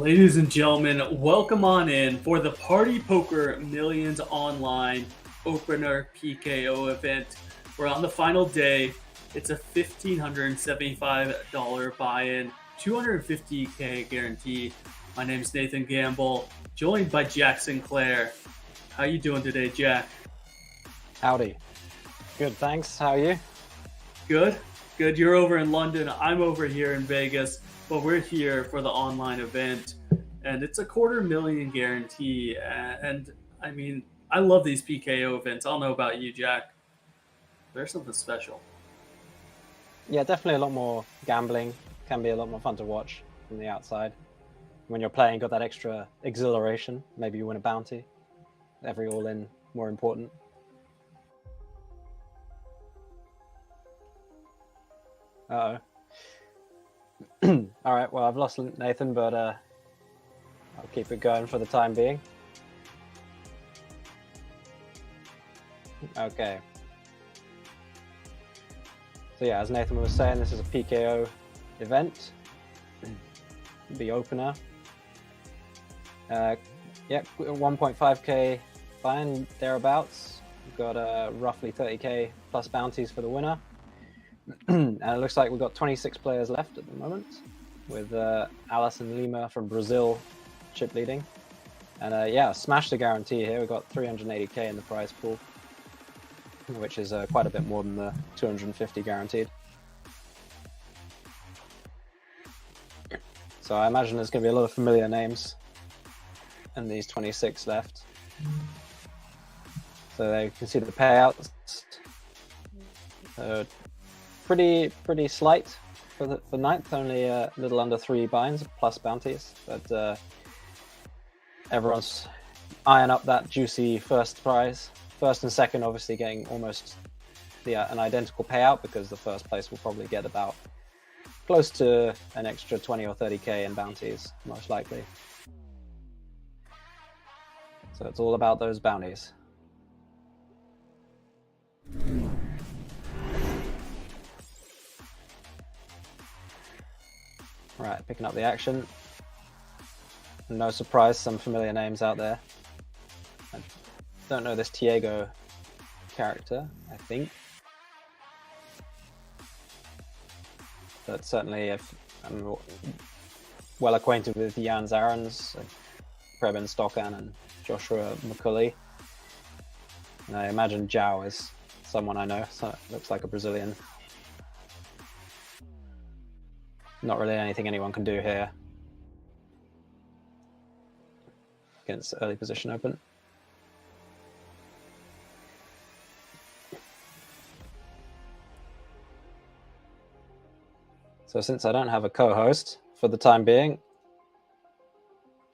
Ladies and gentlemen, welcome on in for the Party Poker Millions Online Opener PKO event. We're on the final day. It's a $1,575 buy-in, 250K guarantee. My name is Nathan Gamble, joined by Jack Sinclair. How you doing today, Jack? Howdy. Good, thanks. How are you? Good. Good. You're over in London. I'm over here in Vegas. But we're here for the online event, and it's a $250,000 guarantee. And I mean, I love these PKO events. I don't know about you, Jack. There's something special. Yeah, definitely a lot more gambling. Can be a lot more fun to watch from the outside. When you're playing, got that extra exhilaration. Maybe you win a bounty. Every all-in more important. Uh-oh. All right, well, I've lost Nathan, but I'll keep it going for the time being. Okay. So yeah, as Nathan was saying, this is a PKO event. The opener. Yeah, 1.5K buy-in, thereabouts. We've got roughly 30K plus bounties for the winner. And it looks like we've got 26 players left at the moment, with Alison Lima from Brazil chip leading. And yeah, smashed the guarantee here. We've got 380K in the prize pool, which is quite a bit more than the 250 guaranteed. So I imagine there's going to be a lot of familiar names in these 26 left. So there you can see the payouts. Pretty slight for the ninth, only a little under 3 buy-ins plus bounties, but everyone's eyeing up that juicy first prize. First and second obviously getting almost an identical payout, because the first place will probably get about close to an extra 20 or 30K in bounties, most likely. So it's all about those bounties. Right, picking up the action. No surprise, some familiar names out there. I don't know this Tiago character, I think. But certainly, if I'm well acquainted with Jan Zarens, Preben Stokan, and Joshua McCulley. And I imagine Zhao is someone I know, so it looks like a Brazilian. Not really anything anyone can do here against early position open. So since I don't have a co-host for the time being,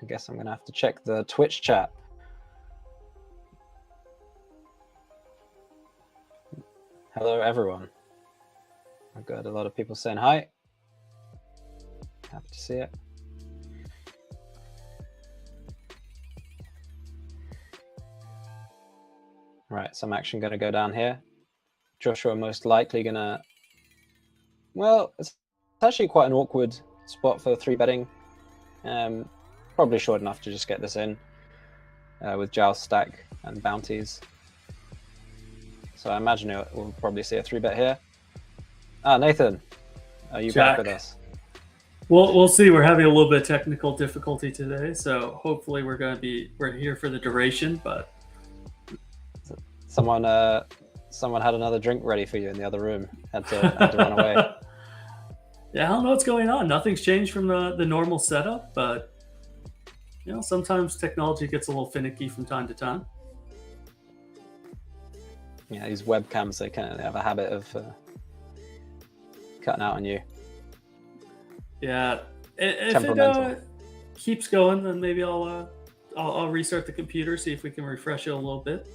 I guess I'm going to have to check the Twitch chat. Hello, everyone. I've got a lot of people saying hi. Happy to see it. Right, some action going to go down here. Joshua most likely going to... Well, it's actually quite an awkward spot for 3-betting. Probably short enough to just get this in with Zhao's stack and bounties. So I imagine we'll probably see a 3-bet here. Nathan, are you Jack. back with us? We'll see. We're having a little bit of technical difficulty today, so hopefully we're here for the duration. But someone had another drink ready for you in the other room. Had to run away. Yeah, I don't know what's going on. Nothing's changed from the normal setup, but you know, sometimes technology gets a little finicky from time to time. Yeah, these webcams, they have a habit of cutting out on you. Yeah, if it keeps going, then maybe I'll restart the computer, see if we can refresh it a little bit.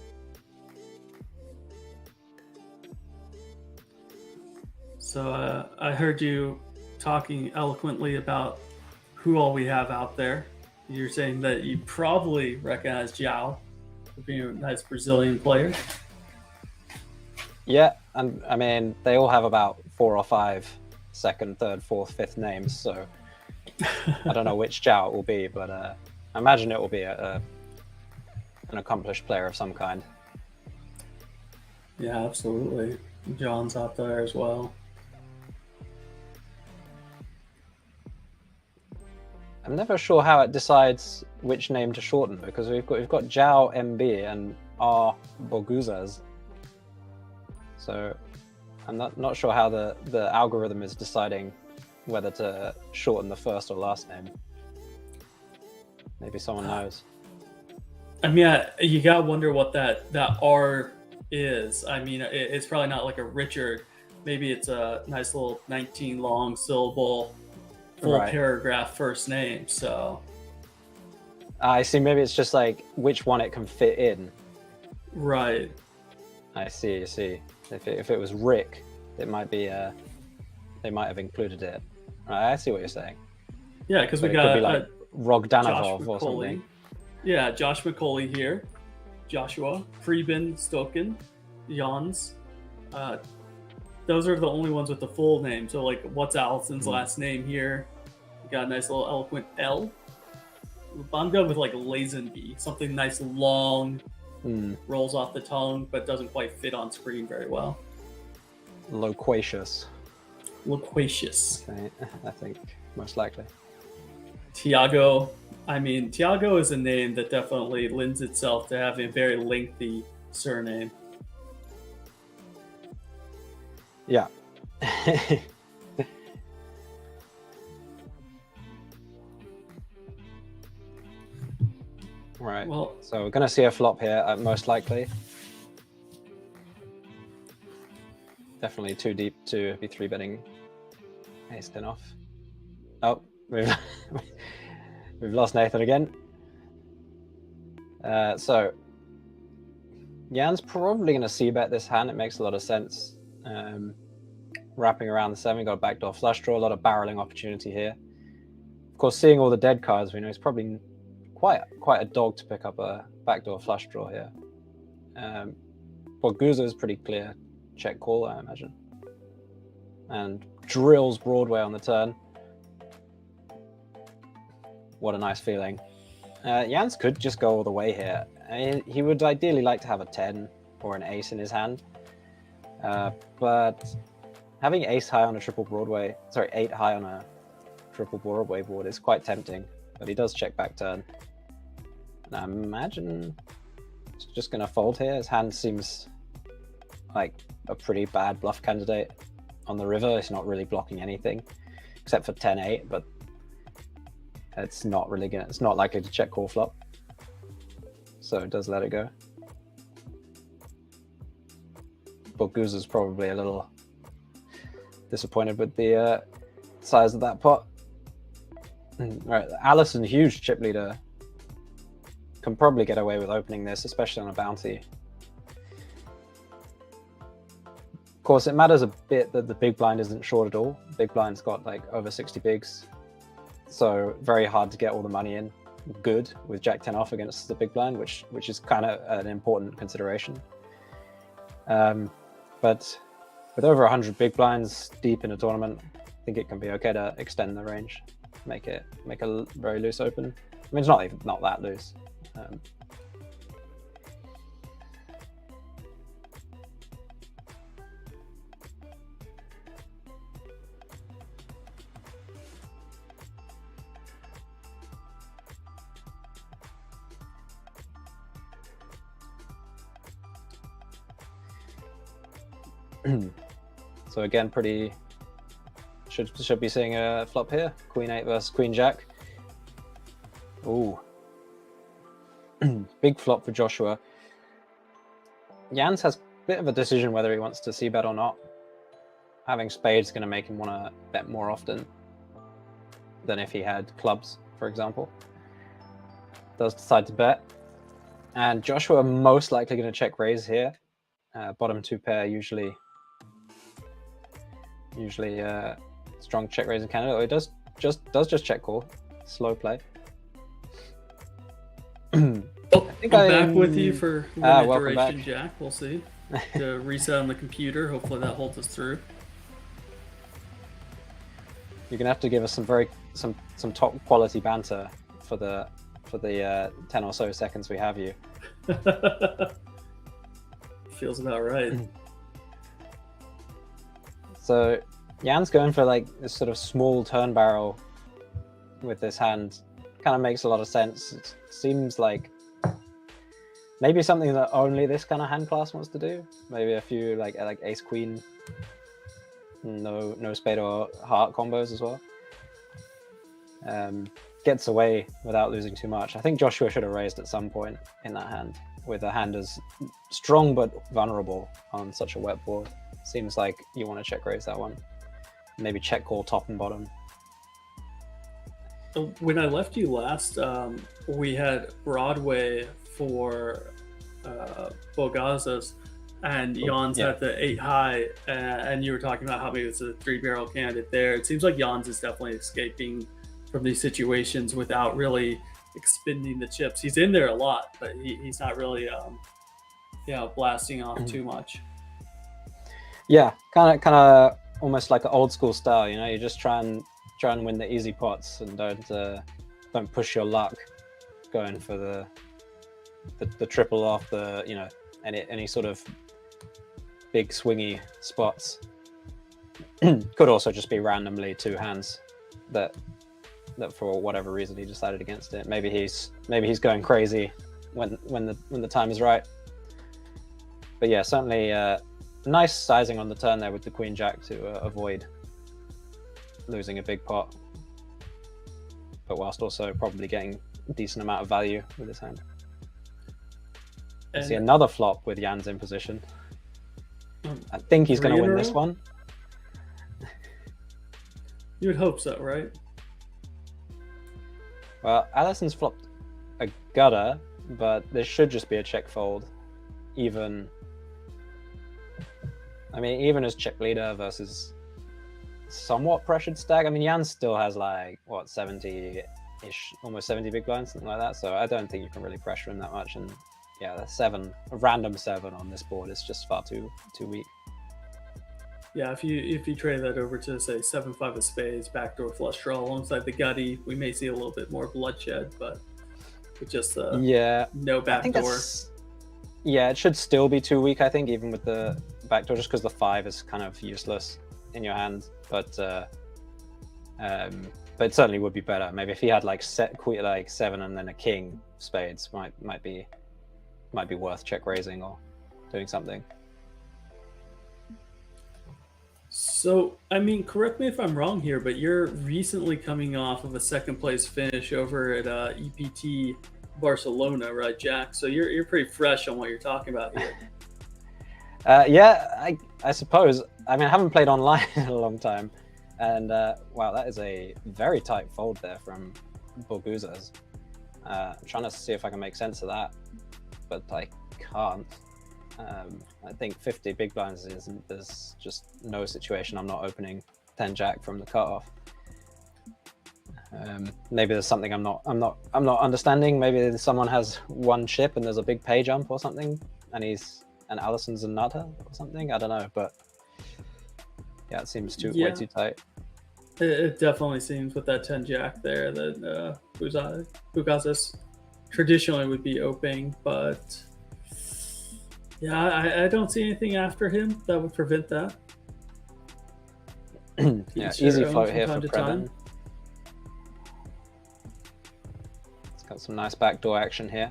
So I heard you talking eloquently about who all we have out there. You're saying that you probably recognize Zhao for being a nice Brazilian player. Yeah, and I mean, they all have about 4 or 5 second, third, fourth, fifth names, so I don't know which Zhao it will be, but I imagine it will be an accomplished player of some kind. Yeah, absolutely. John's out there as well. I'm never sure how it decides which name to shorten, because we've got Zhao MB and R Boguzas. So I'm not sure how the algorithm is deciding whether to shorten the first or last name. Maybe someone knows. I mean, you gotta wonder what that R is. I mean, it's probably not like a Richard. Maybe it's a nice little 19 long syllable, full paragraph first name. So I see. Maybe it's just like which one it can fit in. Right. I see. I see. If it was Rick, it might be. They might have included it. Right, I see what you're saying. Yeah, because we it got could be like Rogdanov or something. Yeah, Josh McCauley here. Joshua, Preben, Stoken, Jans. Those are the only ones with the full name. So, like, what's Allison's last name here? We got a nice little eloquent L. I'm good with, like, Lazenby. Something nice, long, rolls off the tongue, but doesn't quite fit on screen very well. Loquacious. Loquacious. Okay, I think, most likely. Tiago. I mean, Tiago is a name that definitely lends itself to having a very lengthy surname. Yeah. Right. Well, so we're going to see a flop here, most likely. Definitely too deep to be 3-betting ace 10 off. Oh, we've lost Nathan again. So Jan's probably going to c-bet this hand. It makes a lot of sense. Wrapping around the 7, got a backdoor flush draw, a lot of barreling opportunity here. Of course, seeing all the dead cards, we know it's probably quite a dog to pick up a backdoor flush draw here. Borguza is pretty clear check call, I imagine, and drills Broadway on the turn. What a nice feeling. Jans could just go all the way here. I mean, he would ideally like to have a 10 or an ace in his hand, but having ace high on a triple Broadway, sorry, 8 high on a triple Broadway board is quite tempting, but he does check back turn. And I imagine it's just going to fold here. His hand seems like a pretty bad bluff candidate on the river. It's not really blocking anything except for 10-8, but it's not likely to check call flop. So it does let it go. Borguza's probably a little disappointed with the size of that pot. Right, Allison, huge chip leader, can probably get away with opening this, especially on a bounty. Of course, it matters a bit that the big blind isn't short at all. Big blind's got like over 60 bigs, so very hard to get all the money in good with Jack 10 off against the big blind, which is kind of an important consideration. But with over 100 big blinds deep in a tournament, I think it can be okay to extend the range, make a very loose open. I mean, it's not that loose. So again, should be seeing a flop here. Queen 8 versus Queen Jack. Ooh. Big flop for Joshua. Jans has a bit of a decision whether he wants to c-bet or not. Having spades is going to make him want to bet more often than if he had clubs, for example. Does decide to bet. And Joshua most likely going to check raise here. Bottom 2 pair usually strong check raise in Canada. It does just check call. Slow play. I'm back with you for limited duration, back. Jack. We'll see. To reset on the computer. Hopefully that holds us through. You're gonna have to give us some top quality banter for the 10 or so seconds we have you. Feels about right. So Jan's going for like this sort of small turn barrel with this hand. Kind of makes a lot of sense. It seems like maybe something that only this kind of hand class wants to do. Maybe a few like ace queen, no spade or heart combos as well. Gets away without losing too much. I think Joshua should have raised at some point in that hand, with a hand as strong but vulnerable on such a wet board. Seems like you want to check raise that one. Maybe check call top and bottom. When I left you last, we had Broadway for Bogazas, and Jan's at the 8 high, and you were talking about how maybe it's a 3-barrel candidate there. It seems like Jan's is definitely escaping from these situations without really expending the chips. He's in there a lot, but he's not really blasting off too much. Yeah, kind of almost like an old school style, you know. You just try and win the easy pots and don't push your luck going for the triple off the, you know, any sort of big swingy spots. Could also just be randomly 2 hands that for whatever reason he decided against it. Maybe he's going crazy when the time is right. But yeah, certainly nice sizing on the turn there with the queen jack to avoid losing a big pot, but whilst also probably getting a decent amount of value with his hand. I see another flop with Jan's in position. I think he's going to win this one. You would hope so, right? Well, Allison's flopped a gutter, but this should just be a check fold. Even as check leader versus somewhat pressured stack. I mean, Jan still has like, what, 70-ish, almost 70 big blinds, something like that. So I don't think you can really pressure him that much. And yeah, a random 7 on this board is just far too weak. Yeah, if you trade that over to, say, 7-5 of spades, backdoor flush draw alongside the gutty, we may see a little bit more bloodshed, but with just no backdoor. Yeah, it should still be too weak, I think, even with the backdoor, just because the 5 is kind of useless in your hand. But it certainly would be better. Maybe if he had like 7 and then a king spades, might be worth check raising or doing something. So, I mean, correct me if I'm wrong here, but you're recently coming off of a 2nd place finish over at EPT Barcelona, right, Jack? So you're pretty fresh on what you're talking about here. Yeah, I suppose. I mean, I haven't played online in a long time, and wow, that is a very tight fold there from Boguzas. I'm trying to see if I can make sense of that, but I can't. I think 50 big blinds there's just no situation I'm not opening 10 jack from the cutoff. Maybe there's something I'm not understanding. Maybe someone has 1 chip and there's a big pay jump or something, and Allison's a nutter or something. I don't know, but yeah, it seems way too tight. It definitely seems with that 10 jack there that Bugazis traditionally would be opening, but yeah, I don't see anything after him that would prevent that. Yeah, easy float here for Previn. It's got some nice backdoor action here.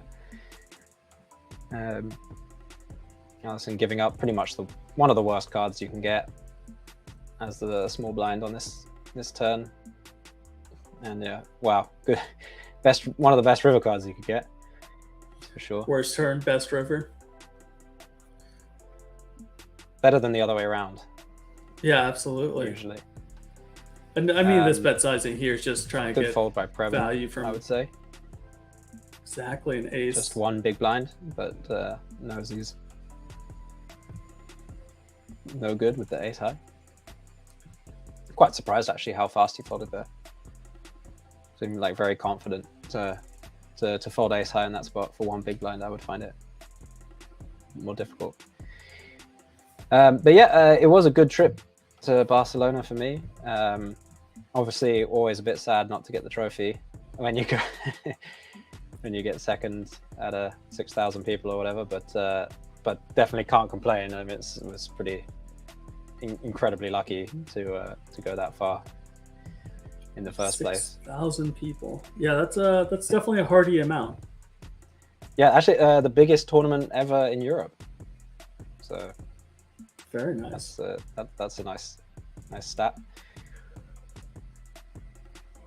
Allison giving up pretty much one of the worst cards you can get as the small blind on this turn. And yeah, wow, good. One of the best river cards you could get, for sure. Worst turn, best river. Better than the other way around. Yeah, absolutely. Usually. And I mean, this bet sizing here is just trying to get fold by Previn, value from, I would say. Exactly, an ace. Just 1 big blind, but nosies. No good with the ace high. Quite surprised actually how fast he folded there. Seemed like very confident to fold ace high in that spot for 1 big blind. I would find it more difficult. But yeah, it was a good trip to Barcelona for me. Obviously, always a bit sad not to get the trophy when you go when you get second at a 6,000 people or whatever. But definitely can't complain. I mean, it was pretty incredibly lucky to go that far in the first place. 6,000 people. Yeah, that's definitely a hearty amount. Yeah, actually, the biggest tournament ever in Europe. So very nice. That's a nice stat.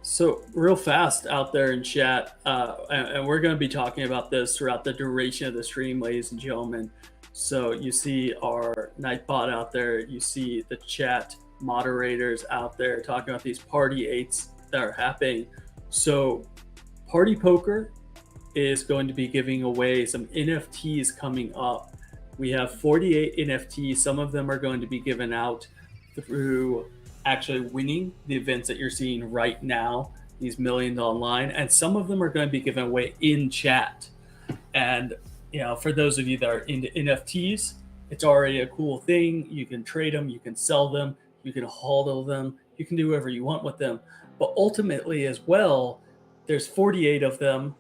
So real fast out there in chat, and we're going to be talking about this throughout the duration of the stream, ladies and gentlemen. So you see our Nightbot out there, you see the chat moderators out there talking about these party 8s that are happening. So PartyPoker is going to be giving away some NFTs coming up. We have 48 NFTs. Some of them are going to be given out through actually winning the events that you're seeing right now, these millions online, and some of them are going to be given away in chat. And for those of you that are into NFTs, it's already a cool thing. You can trade them, you can sell them, you can hodl them, you can do whatever you want with them. But ultimately as well, there's 48 of them,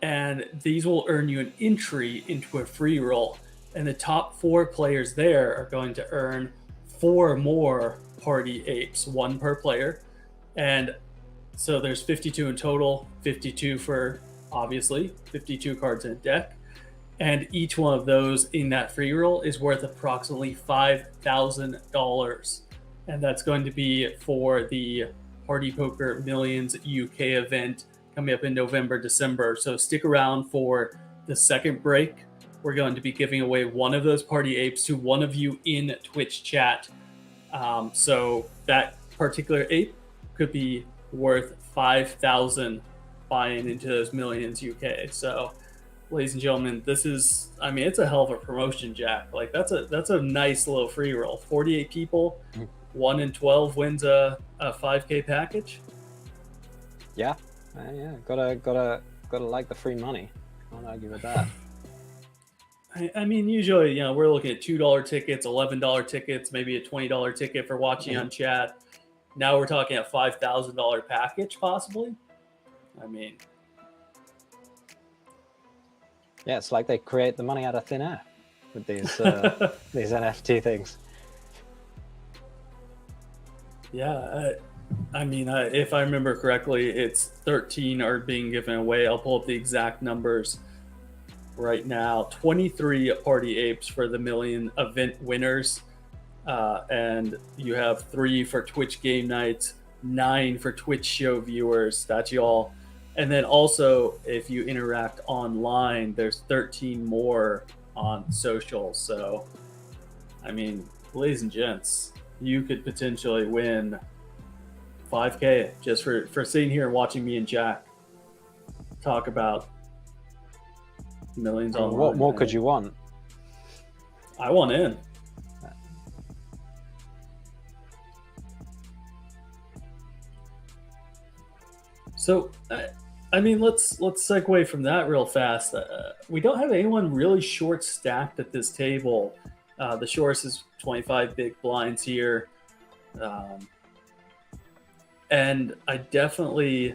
and these will earn you an entry into a free roll. And the top 4 players there are going to earn 4 more party apes, 1 per player. And so there's 52 in total, 52 for obviously 52 cards in a deck. And each one of those in that free roll is worth approximately $5,000. And that's going to be for the PartyPoker Millions UK event coming up in November, December. So stick around for the second break. We're going to be giving away 1 of those party apes to one of you in Twitch chat. So that particular ape could be worth 5,000 buying into those Millions UK. So, ladies and gentlemen, this is, I mean, it's a hell of a promotion, Jack. Like that's a nice little free roll. 48 people, 1 in 12 wins a 5K package. Yeah, gotta like the free money. Can't argue with that. I mean, usually, we're looking at $2 tickets, $11 tickets, maybe a $20 ticket for watching on chat. Now we're talking a $5,000 package, possibly. I mean, yeah, it's like they create the money out of thin air with these these NFT things. Yeah, I mean, if I remember correctly, it's 13 are being given away. I'll pull up the exact numbers right now. 23 party apes for the million event winners, and you have 3 for Twitch game nights, 9 for Twitch show viewers. That's y'all. And then also, if you interact online, there's 13 more on social. So, I mean, ladies and gents, you could potentially win 5K just for sitting here and watching me and Jack talk about millions online. What more could you want? I want in. So, I mean, let's segue from that real fast. We don't have anyone really short stacked at this table. The shortest is 25 big blinds here. And I definitely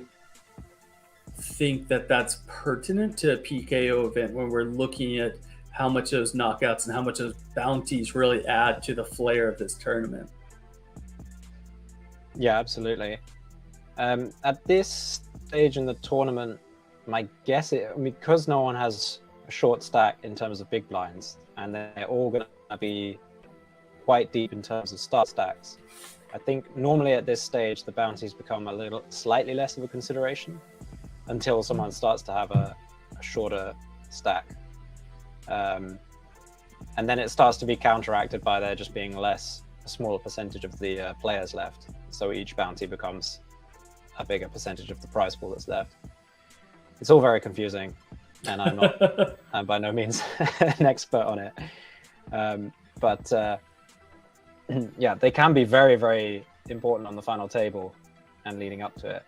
think that that's pertinent to a PKO event when we're looking at how much those knockouts and how much those bounties really add to the flair of this tournament. Yeah, absolutely. At this stage in the tournament, my guess is because no one has a short stack in terms of big blinds, and they're all going to be quite deep in terms of start stacks. I think normally at this stage, the bounties become slightly less of a consideration until someone starts to have a shorter stack. And then it starts to be counteracted by there just being a smaller percentage of the players left. So each bounty becomes a bigger percentage of the prize pool that's left. It's all very confusing, and I'm by no means an expert on it. But yeah, they can be very, very important on the final table and leading up to it.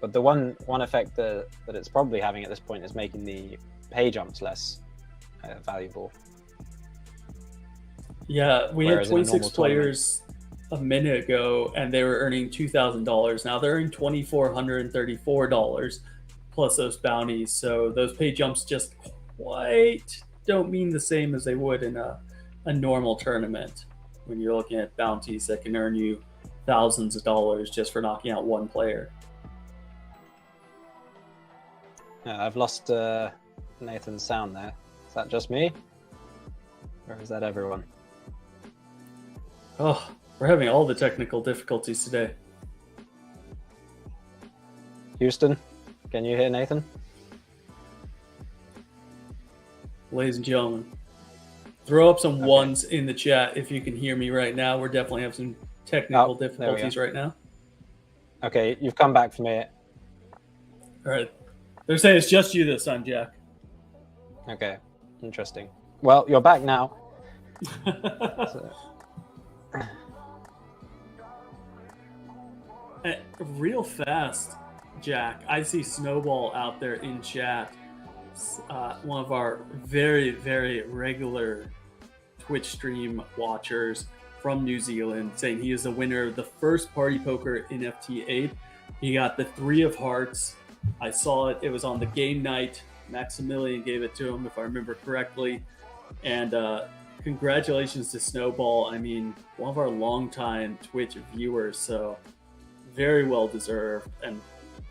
But the one effect that it's probably having at this point is making the pay jumps less valuable. Yeah, we had 26 players a minute ago, and they were earning $2,000. Now they're earning $2,434 plus those bounties. So those pay jumps just quite don't mean the same as they would in a normal tournament when you're looking at bounties that can earn you thousands of dollars just for knocking out one player. I've lost Nathan's sound there. Is that just me? Or is that everyone? Oh, we're having all the technical difficulties today. Houston, can you hear Nathan? Ladies and gentlemen, throw up some ones in the chat if you can hear me right now. We're definitely having some technical difficulties right now. Okay, you've come back for me. All right. They're saying it's just you this time, Jack. Okay, interesting. Well, you're back now. Real fast, Jack, I see Snowball out there in chat. One of our very, very regular Twitch stream watchers from New Zealand, saying he is the winner of the first Party Poker in FT8. He got the 3 of hearts. I saw it. It was on the game night. Maximilian gave it to him, if I remember correctly. And congratulations to Snowball. I mean, one of our longtime Twitch viewers, so very well deserved. And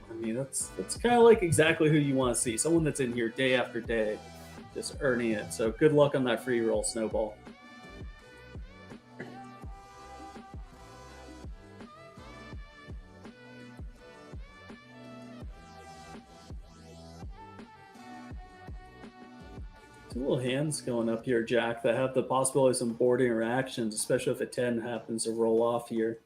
I mean, that's kind of like exactly who you want to see. Someone that's in here day after day, just earning it. So good luck on that free roll, Snowball. Two little hands going up here, Jack, that have the possibility of some board interactions, especially if a 10 happens to roll off here.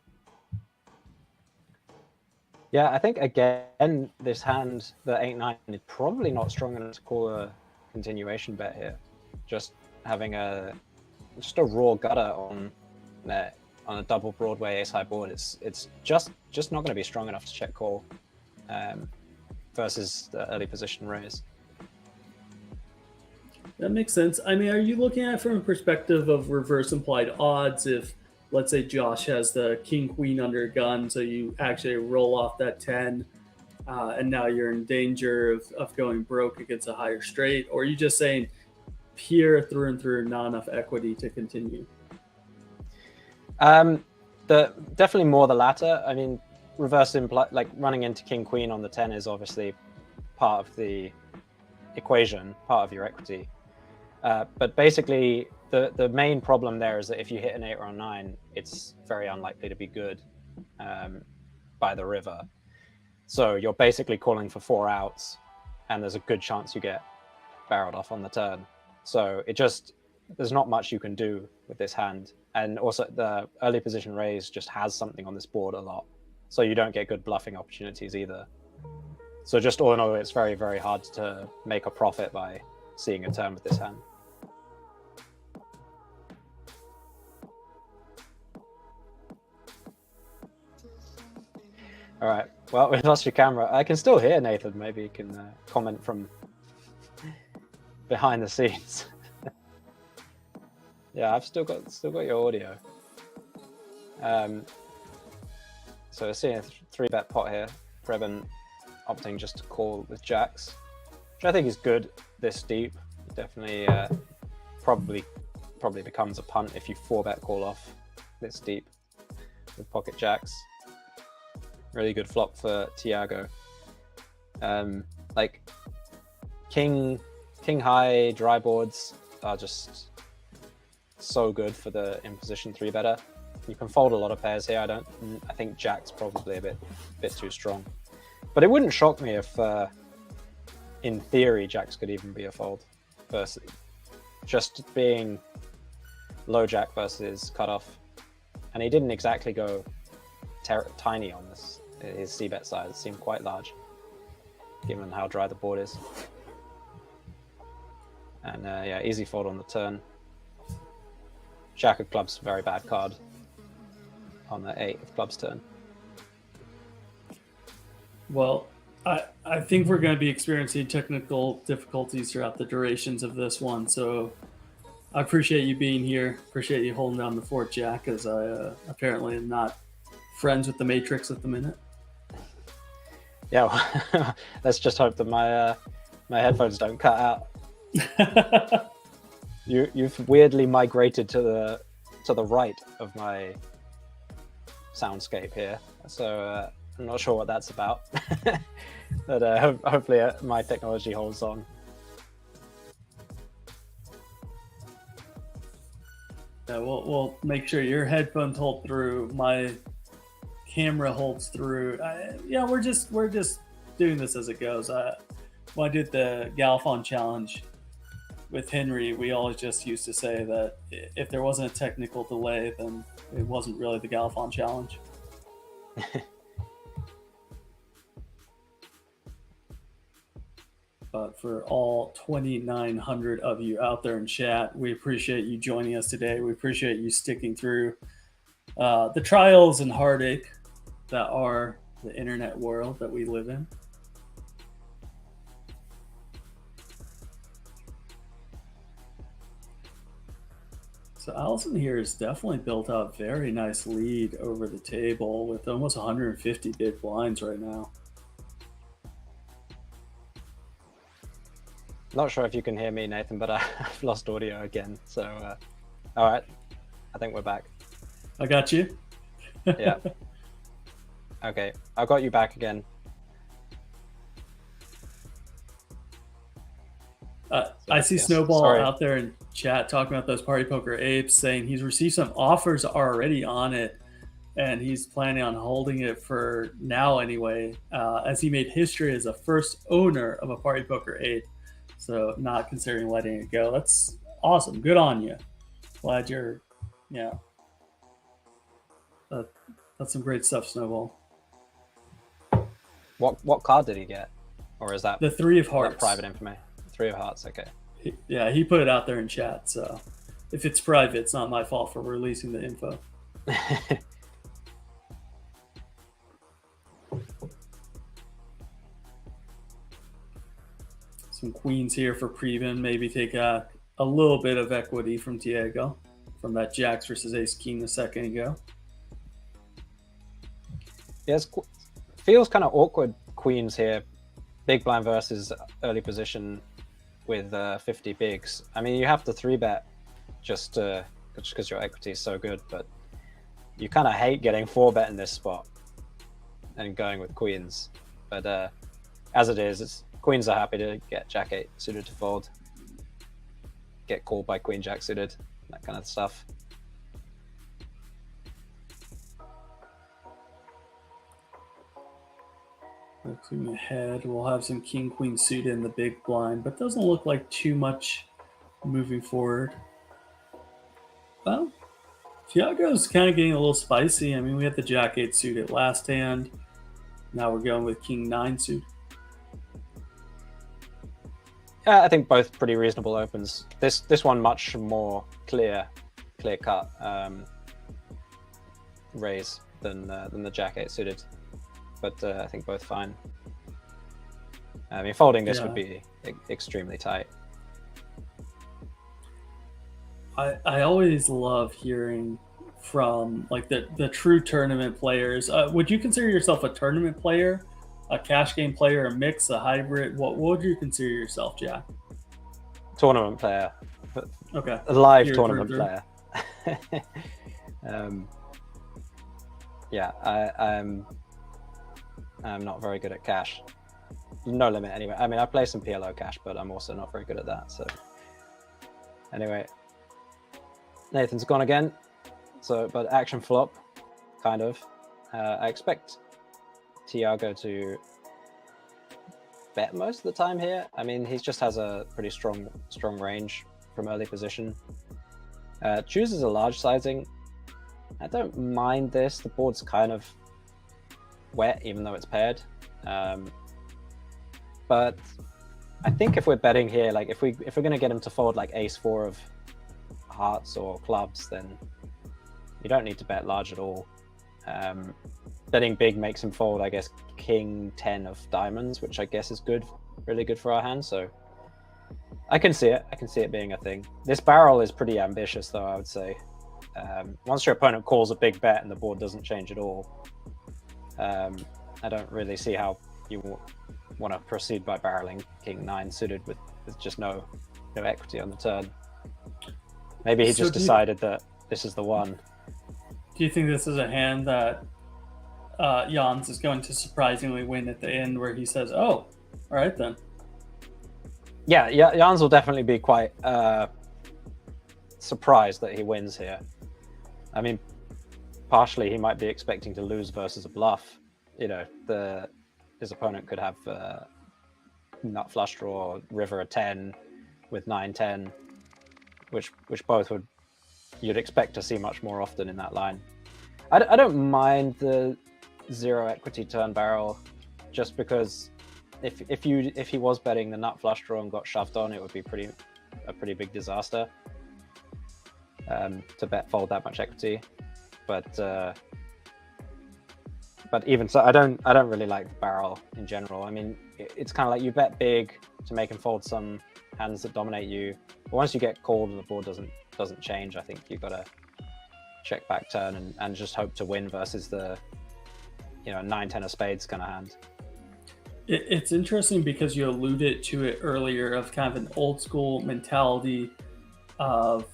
Yeah, I think, again, this hand, the 8-9, is probably not strong enough to call a continuation bet here. Just having a raw gutter on a double Broadway ace-high board, it's just not going to be strong enough to check call versus the early position raise. That makes sense. I mean, are you looking at it from a perspective of reverse implied odds? If, let's say, Josh has the king-queen under gun, so you actually roll off that 10, and now you're in danger of going broke against a higher straight? Or are you just saying pure through and through, not enough equity to continue? Definitely more the latter. I mean, reverse implied, like running into king-queen on the 10 is obviously part of the equation, part of your equity. But basically, the main problem there is that if you hit an 8 or a 9, it's very unlikely to be good by the river. So you're basically calling for 4 outs, and there's a good chance you get barreled off on the turn. So there's not much you can do with this hand. And also the early position raise just has something on this board a lot. So you don't get good bluffing opportunities either. So just all in all, it's very, very hard to make a profit by seeing a turn with this hand. All right. Well, we lost your camera. I can still hear Nathan. Maybe you can comment from behind the scenes. Yeah, I've still got your audio. So we're seeing a 3-bet pot here. Preben opting just to call with jacks, which I think is good this deep. Definitely probably becomes a punt if you 4-bet call off this deep with pocket jacks. Really good flop for Tiago. Like king high dry boards are just so good for the in position 3-better. You can fold a lot of pairs here. I think jack's probably a bit too strong. But it wouldn't shock me if, in theory, jacks could even be a fold. Versus just being low jack versus cutoff. And he didn't exactly go tiny on this. His c-bet size seemed quite large, given how dry the board is. And yeah, easy fold on the turn. Jack of clubs, very bad card on the 8 of clubs turn. Well, I think we're going to be experiencing technical difficulties throughout the durations of this one. So I appreciate you being here. Appreciate you holding down the fort, Jack, as I apparently am not friends with the Matrix at the minute. Yeah, well, let's just hope that my headphones don't cut out. You've weirdly migrated to the right of my soundscape here, so I'm not sure what that's about. But hopefully my technology holds on. Yeah, we'll make sure your headphones hold through. My camera holds through. Yeah, we're just doing this as it goes. When I did the Galfon challenge with Henry, we always just used to say that if there wasn't a technical delay, then it wasn't really the Galfon challenge. But for all 2,900 of you out there in chat, we appreciate you joining us today. We appreciate you sticking through the trials and heartache that are the internet world that we live in. So Allison here has definitely built up a very nice lead over the table with almost 150 big blinds right now. Not sure if you can hear me, Nathan, but I've lost audio again. So, all right, I think we're back. I got you. Yeah. Okay, I got you back again. I see Snowball out there in chat talking about those Party Poker apes, saying he's received some offers already on it, and he's planning on holding it for now anyway, as he made history as a first owner of a Party Poker ape. So not considering letting it go. That's awesome. Good on you. Glad you're, yeah. That's some great stuff, Snowball. What card did he get? Or is that the Three of Hearts? Private information. Three of Hearts, okay. He put it out there in chat, so if it's private, it's not my fault for releasing the info. Some queens here for Preben. Maybe take a little bit of equity from Diego from that Jacks versus Ace King a second ago. Yes, feels kind of awkward. Queens here, big blind versus early position with 50 bigs. I mean, you have to 3-bet just because your equity is so good, but you kind of hate getting 4-bet in this spot and going with queens. But as it is, queens are happy to get Jack 8 suited to fold, get called by Queen Jack suited, that kind of stuff. Looking ahead, we'll have some King Queen suited in the big blind, but doesn't look like too much moving forward. Well, Tiago's kind of getting a little spicy. I mean, we had the Jack 8 suited last hand. Now we're going with King 9 suit. Yeah, I think both pretty reasonable opens. This one much more clear cut raise than the Jack 8 suited. But I think both fine. I mean, folding this would be extremely tight. I always love hearing from like the true tournament players. Would you consider yourself a tournament player, a cash game player, a mix, a hybrid? What would you consider yourself, Jack? Tournament player. Okay. A live tournament player. Yeah, I'm not very good at cash. No limit anyway. I mean, I play some PLO cash, but I'm also not very good at that. So anyway, Nathan's gone again. So, but action flop, kind of. I expect Tiago to bet most of the time here. I mean, he just has a pretty strong range from early position. Chooses a large sizing. I don't mind this. The board's kind of wet, even though it's paired. But I think if we're betting here, like if we're going to get him to fold like Ace-4 of hearts or clubs, then you don't need to bet large at all. Betting big makes him fold, I guess, King 10 of diamonds, which I guess is good, really good for our hand. So I can see it. I can see it being a thing. This barrel is pretty ambitious, though, I would say. Once your opponent calls a big bet and the board doesn't change at all, I don't really see how you want to proceed by barreling King 9 suited with just no equity on the turn. Maybe he just decided that this is the one. Do you think this is a hand that Jans is going to surprisingly win at the end, where he says, "Oh, all right then"? Yeah, Jans will definitely be quite surprised that he wins here. I mean, partially he might be expecting to lose versus a bluff. You know, his opponent could have nut flush draw, river a 10 with 9-10, which both you'd expect to see much more often in that line. I don't mind the 0 equity turn barrel, just because if he was betting the nut flush draw and got shoved on, it would be a pretty big disaster to bet fold that much equity. But even so, I don't really like the barrel in general. I mean, it's kind of like you bet big to make him fold some hands that dominate you, but once you get called and the board doesn't change, I think you've got to check back turn and just hope to win versus the 9-10 of spades kind of hand. It's interesting because you alluded to it earlier of kind of an old school mentality of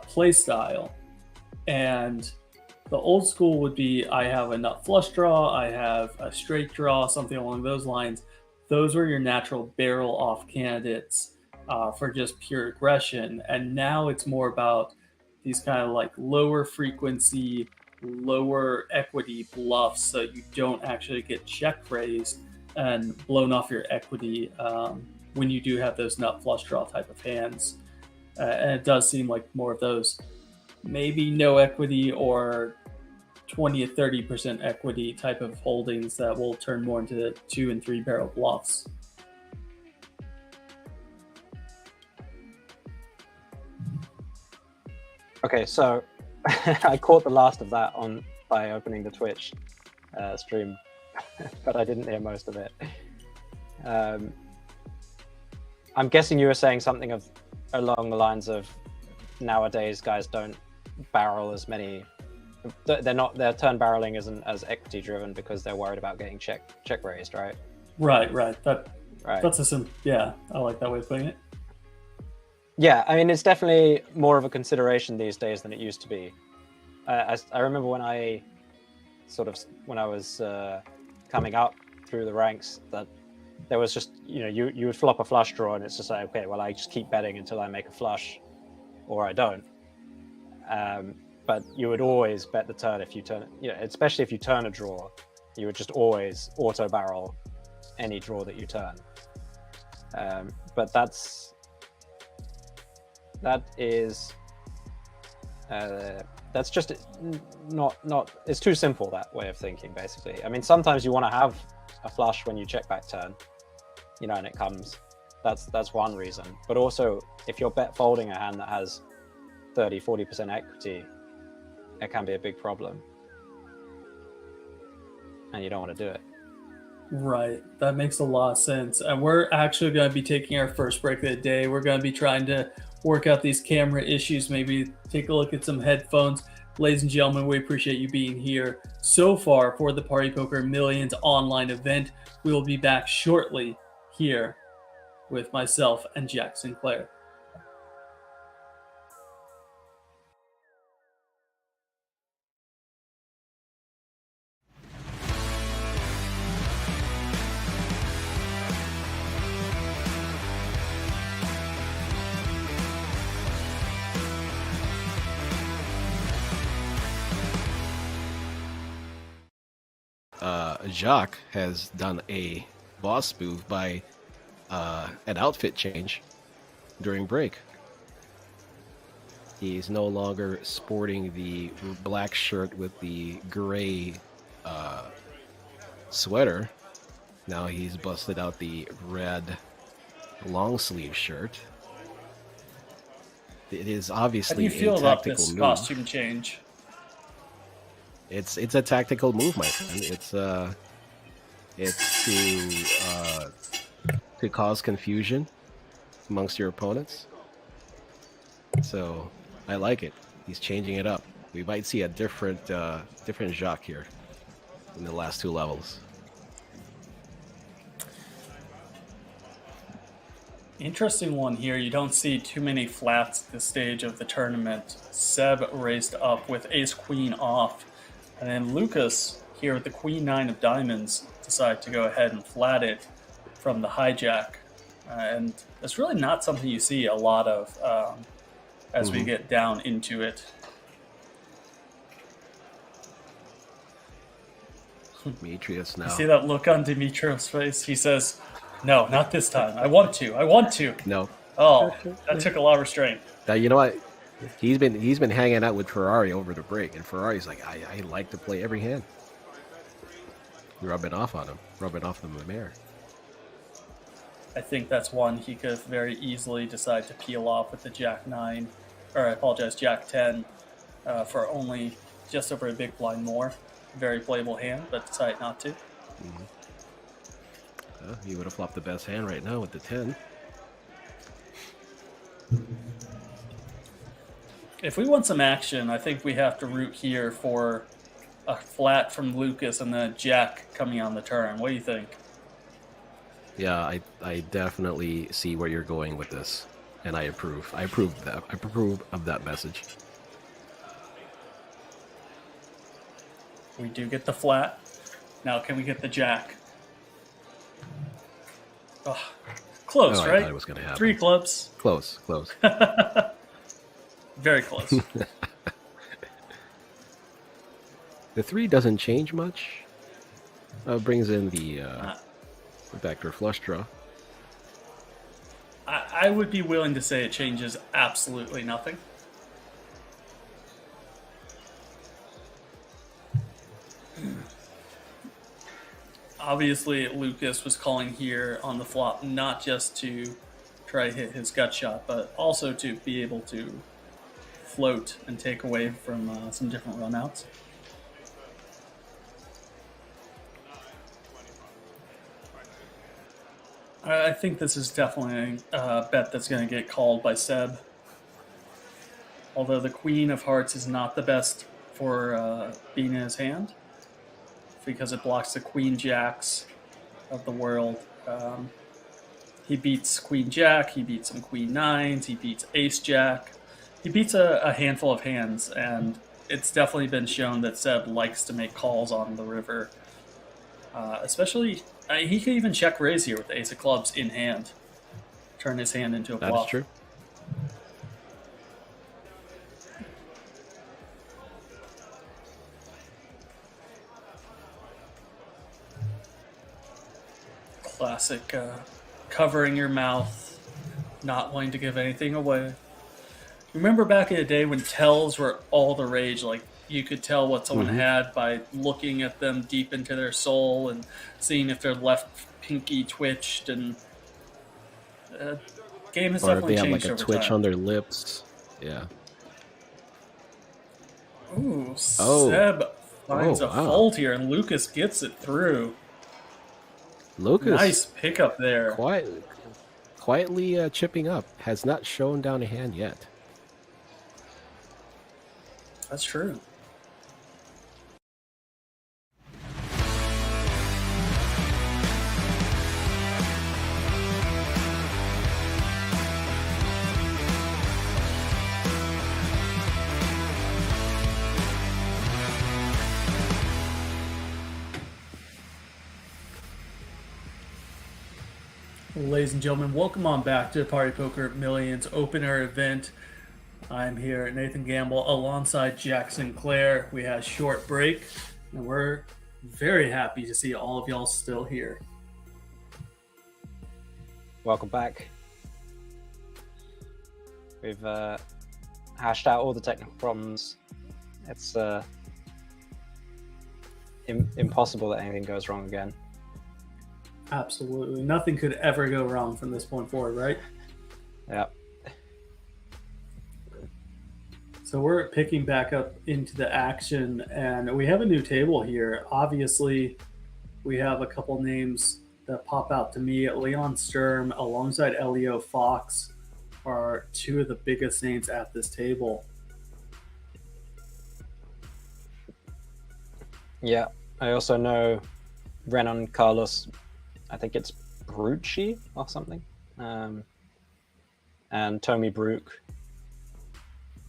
play style, and the old school would be, I have a nut flush draw, I have a straight draw, something along those lines. Those were your natural barrel off candidates for just pure aggression. And now it's more about these kind of like lower frequency, lower equity bluffs, so you don't actually get check raised and blown off your equity when you do have those nut flush draw type of hands. And it does seem like more of those maybe no equity or 20 to 30% equity type of holdings that will turn more into the 2 and 3 barrel bluffs. Okay, so I caught the last of that by opening the Twitch stream, but I didn't hear most of it. I'm guessing you were saying something along the lines of nowadays guys don't barrel as many. Their turn barreling isn't as equity driven because they're worried about getting check raised, right? Right. That's yeah, I like that way of putting it. Yeah, I mean, it's definitely more of a consideration these days than it used to be. I remember when I was coming up through the ranks, that there was just, you would flop a flush draw and it's just like, okay, well, I just keep betting until I make a flush or I don't. But you would always bet the turn if you turn, especially if you turn a draw, you would just always auto barrel any draw that you turn. But that's just not it's too simple, that way of thinking, basically. I mean, sometimes you want to have a flush when you check back turn, and it comes. That's one reason. But also, if you're bet folding a hand that has 30-40% equity, it can be a big problem, and you don't want to do it. Right, that makes a lot of sense. And we're actually going to be taking our first break of the day. We're going to be trying to work out these camera issues, maybe take a look at some headphones. Ladies and gentlemen, we appreciate you being here so far for the Party Poker Millions online event. We will be back shortly here with myself and Jack Sinclair. Jacques has done a boss move by an outfit change during break. He's no longer sporting the black shirt with the gray sweater. Now he's busted out the red long sleeve shirt. It is obviously a tactical move. How do you feel about this costume change? It's a tactical move, my friend. It's to cause confusion amongst your opponents. So I like it. He's changing it up. We might see a different Jacques here in the last 2 levels. Interesting one here. You don't see too many flats at this stage of the tournament. Seb raced up with ace queen off, and then Lucas here with the queen 9 of diamonds decided to go ahead and flat it from the hijack. And that's really not something you see a lot of as we get down into it. Demetrius now. You see that look on Dimitrios' face? He says, "No, not this time. I want to. No. Oh, that took a lot of restraint. Now, you know what? He's been hanging out with Ferrari over the break, and Ferrari's like, I like to play every hand. Rubbing off on him, rubbing off the mayor. I think that's one he could very easily decide to peel off with the Jack 9, or I apologize, Jack 10, for only just over a big blind more. Very playable hand, but decided not to. He would have flopped the best hand right now with the 10. If we want some action, I think we have to root here for a flat from Lucas and then a Jack coming on the turn. What do you think? Yeah, I definitely see where you're going with this, and I approve. I approve of that message. We do get the flat. Now can we get the Jack? Oh, close, I right? thought it was going to happen. 3 clubs. Close. Very close. The 3 doesn't change much. Brings in the backdoor flush draw. I would be willing to say it changes absolutely nothing. Obviously, Lucas was calling here on the flop not just to try to hit his gut shot, but also to be able to float and take away from some different runouts. I think this is definitely a bet that's going to get called by Seb. Although the Queen of Hearts is not the best for being in his hand, because it blocks the Queen Jacks of the world. He beats Queen Jack, he beats some Queen 9s, he beats Ace Jack. He beats a handful of hands, and it's definitely been shown that Seb likes to make calls on the river. Especially, he could even check raise here with the Ace of Clubs in hand. Turn his hand into a bluff. That's true. Classic covering your mouth, not wanting to give anything away. Remember back in the day when tells were all the rage, like you could tell what someone had by looking at them deep into their soul and seeing if their left pinky twitched, and game has Or if definitely they have changed like a over twitch time. on their lips. Yeah. Ooh, Oh. Seb finds a wow. fold here, and Lucas gets it through. Lucas Nice pickup there. quietly chipping up. Has not shown down a hand yet. That's true. Ladies and gentlemen, welcome on back to Party Poker Millions opener event. I'm here, Nathan Gamble, alongside Jack Sinclair. We had a short break, and we're very happy to see all of y'all still here. Welcome back. We've hashed out all the technical problems. It's impossible that anything goes wrong again. Absolutely. Nothing could ever go wrong from this point forward, right? Yeah. So we're picking back up into the action, and we have a new table here. Obviously, we have a couple names that pop out to me. Leon Sturm alongside Elio Fox are two of the biggest names at this table. Yeah, I also know Renan Carlos, I think it's Brucci or something, and Tommy Brook.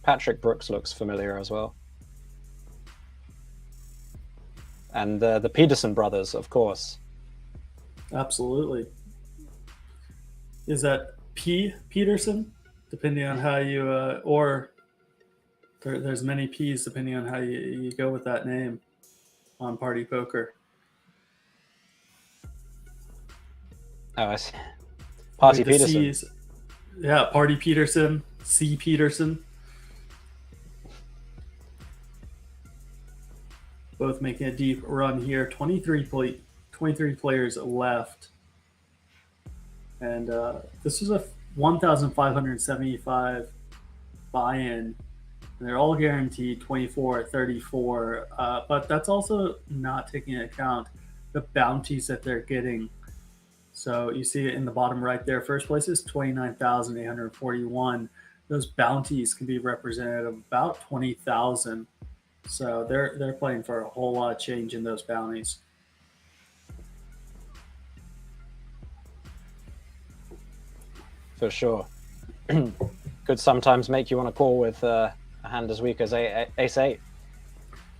Patrick Brooks looks familiar as well. And the Peterson brothers, of course. Absolutely. Is that P. Peterson? Depending on how you, or there's many P's depending on how you go with that name on Party Poker. Oh, I see. Party Like the Peterson. C's. Yeah, Party Peterson, C. Peterson. Both making a deep run here. 23 players left. And this was a 1,575 buy-in. And they're all guaranteed 24, 34. But that's also not taking into account the bounties that they're getting. So you see it in the bottom right there. First place is 29,841. Those bounties can be represented of about 20,000. So they're playing for a whole lot of change in those bounties. For sure. Could sometimes make you want to call with a hand as weak as Ace-8.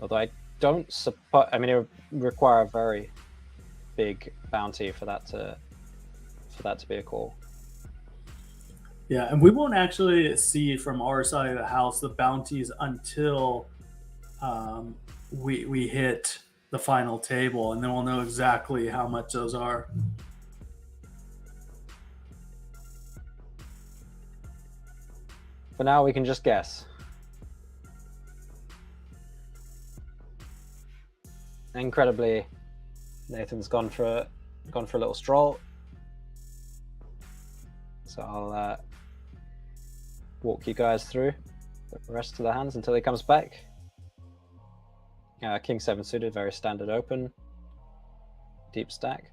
Although I don't suppose, I mean, it would require a very big bounty for that to be a call. Yeah, and we won't actually see from our side of the house the bounties until we hit the final table, and then we'll know exactly how much those are. For now, we can just guess. Incredibly, Nathan's gone for a little stroll. So I'll walk you guys through the rest of the hands until he comes back. King 7 suited, very standard open, deep stack.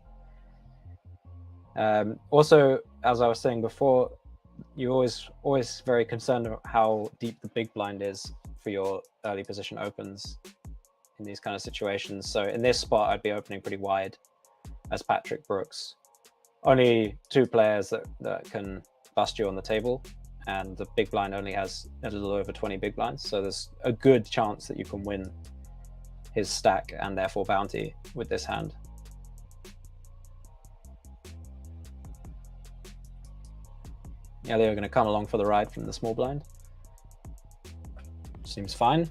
Also, as I was saying before, you're always very concerned about how deep the big blind is for your early position opens in these kind of situations. So in this spot, I'd be opening pretty wide as Patrick Brooks. Only two players that can bust you on the table, and the big blind only has a little over 20 big blinds. So there's a good chance that you can win his stack and therefore bounty with this hand. Yeah, they're going to come along for the ride from the small blind. Seems fine.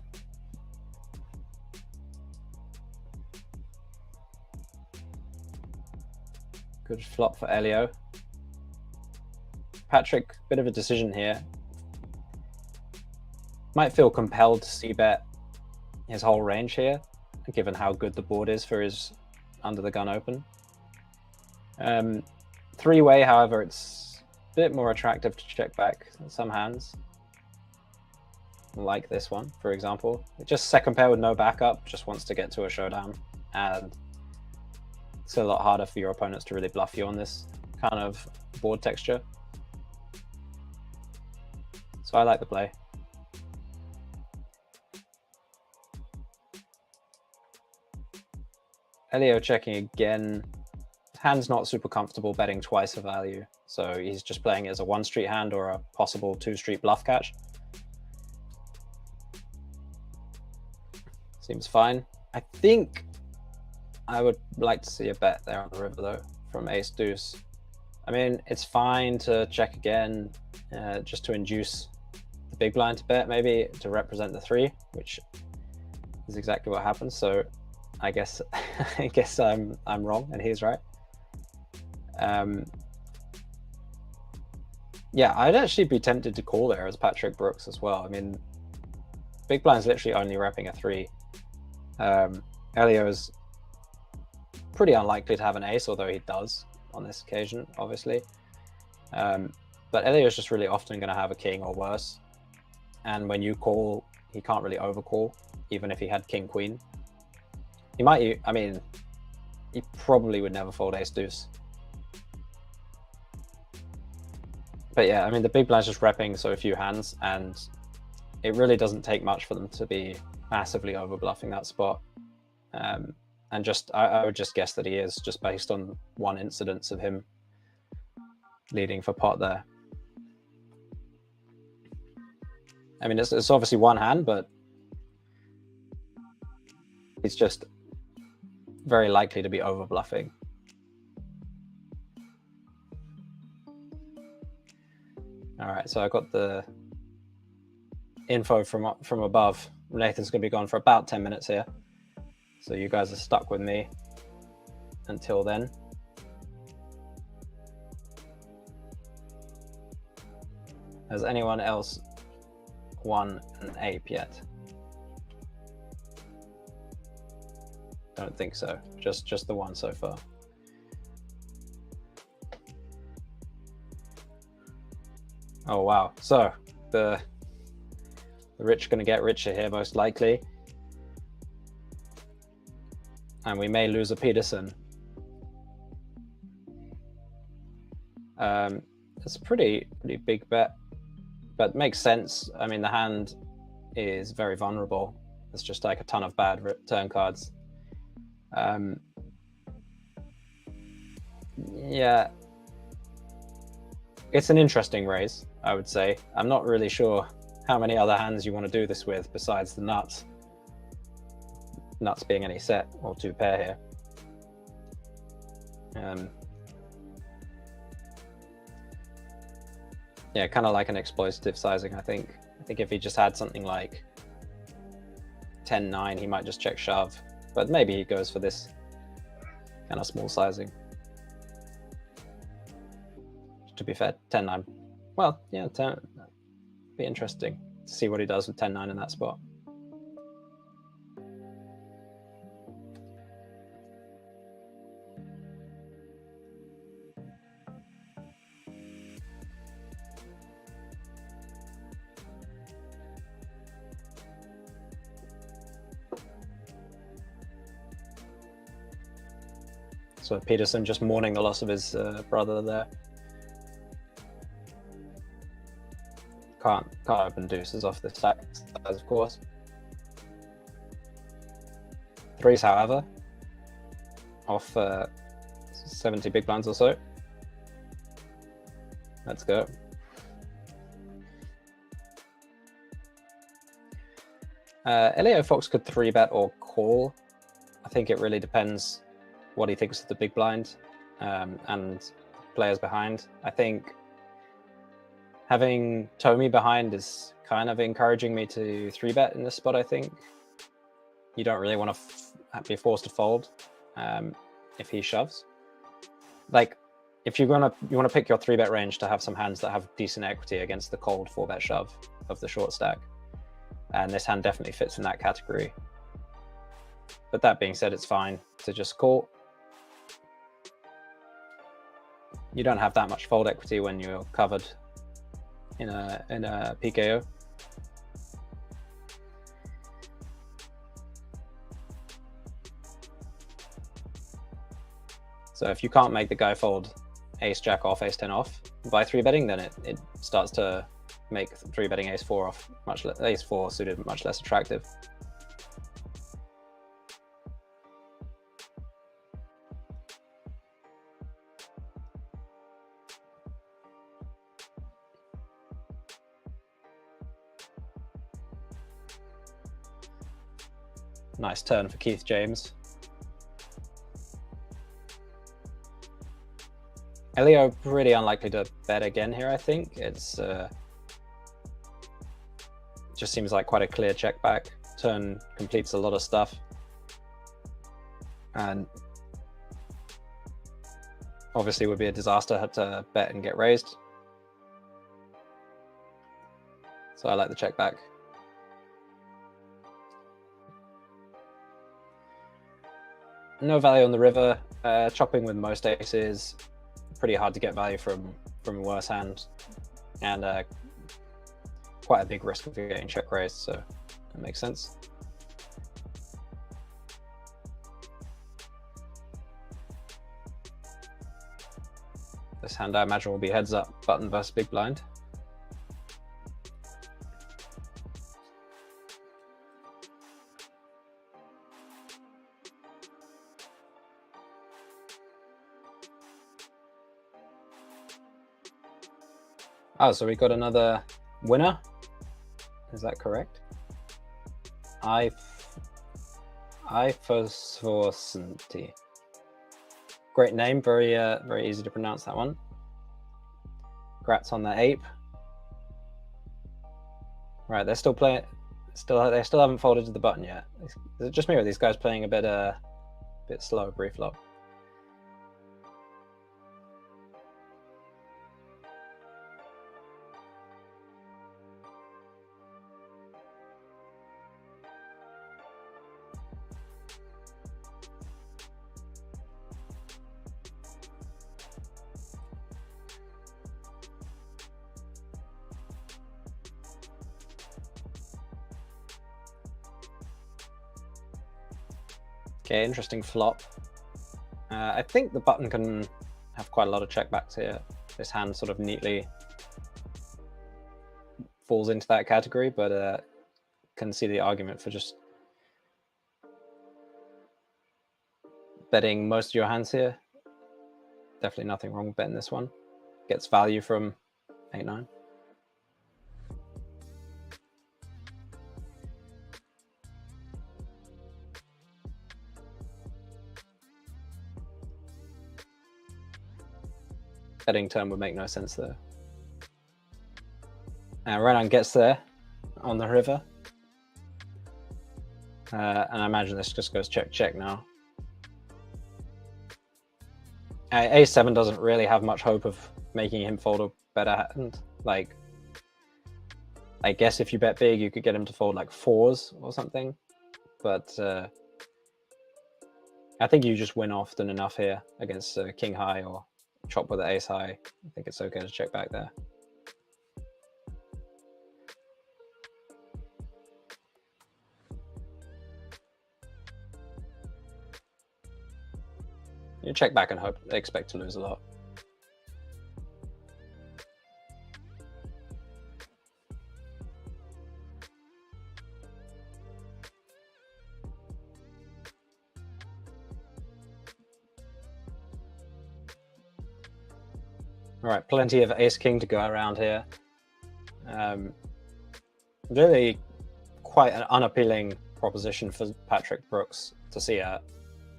Good flop for Elio. Patrick, bit of a decision here. Might feel compelled to c-bet his whole range here, given how good the board is for his under the gun open. Three-way, however, it's a bit more attractive to check back some hands. Like this one, for example. It just second pair with no backup, just wants to get to a showdown. And it's a lot harder for your opponents to really bluff you on this kind of board texture. So I like the play. Elio checking again. Hand's not super comfortable betting twice a value, so he's just playing it as a one street hand or a possible two street bluff catch. Seems fine. I think I would like to see a bet there on the river though from ace deuce. I mean, it's fine to check again just to induce the big blind to bet, maybe to represent the three, which is exactly what happens. So I guess I'm wrong and he's right. Yeah, I'd actually be tempted to call there as Patrick Brooks as well. I mean, big blind's literally only repping a three. Elio is pretty unlikely to have an ace, although he does on this occasion, obviously. But Elio is just really often going to have a king or worse. And when you call, he can't really overcall, even if he had king queen. He might, I mean, he probably would never fold ace deuce But yeah, I mean, the big blind's just repping so few hands, and it really doesn't take much for them to be massively over bluffing that spot. And just I would just guess that he is, just based on one incidence of him leading for pot there. I mean, it's obviously one hand, but he's just very likely to be over bluffing. All right, so I got the info from above. Nathan's going to be gone for about 10 minutes here, so you guys are stuck with me until then. Has anyone else won an ape yet? Don't think so. Just the one so far. Oh wow! So the rich are going to get richer here, most likely, and we may lose a Peterson. It's a pretty big bet, but makes sense. I mean, the hand is very vulnerable. It's just like a ton of bad turn cards. Yeah, it's an interesting raise, I would say. I'm not really sure how many other hands you want to do this with besides the nuts. Nuts being any set or two pair here. Yeah, kind of like an exploitative sizing, I think. I think if he just had something like 10-9, he might just check shove. But maybe he goes for this kind of small sizing. To be fair, 10-9. Well, yeah, be interesting to see what he does with 10-9 in that spot. So Peterson just mourning the loss of his brother there. Can't open deuces off the stack size, of course. Threes, however, off 70 big blinds or so. Let's go. Elio Fox could 3-bet or call. I think it really depends what he thinks of the big blind and players behind. I think having Tommy behind is kind of encouraging me to 3-bet in this spot, I think. You don't really want to be forced to fold if he shoves. Like, if you want to pick your 3-bet range to have some hands that have decent equity against the cold 4-bet shove of the short stack. And this hand definitely fits in that category. But that being said, it's fine to just call. You don't have that much fold equity when you're covered in a PKO. So if you can't make the guy fold ace jack off, ace 10 off by 3-betting, then it starts to make 3-betting ace 4 off ace 4 suited much less attractive. Nice turn for Keith James. Elio pretty unlikely to bet again here, I think. It's just seems like quite a clear check back. Turn completes a lot of stuff. And obviously would be a disaster to bet and get raised. So I like the check back. No value on the river. Chopping with most aces. Pretty hard to get value from a worse hand. And quite a big risk of getting check raised, so that makes sense. This hand I imagine will be heads up, button versus big blind. Oh, so we got another winner. Is that correct? I440. Great name, very easy to pronounce that one. Congrats on the ape. Right, they're still playing. They still haven't folded to the button yet. Is it just me or are these guys playing a bit slow, pre-flop? Okay, interesting flop. I think the button can have quite a lot of checkbacks here. This hand sort of neatly falls into that category, but can see the argument for just betting most of your hands here. Definitely nothing wrong with betting this one. Gets value from 8-9. Betting turn would make no sense there. Renan gets there on the river. And I imagine this just goes check, check now. A7 doesn't really have much hope of making him fold a better hand. Like, I guess if you bet big, you could get him to fold like 4s or something. But I think you just win often enough here against king high or chop with the ace high. I think it's okay to check back there. You check back and hope they expect to lose a lot. All right, plenty of ace king to go around here. Really quite an unappealing proposition for Patrick Brooks to see a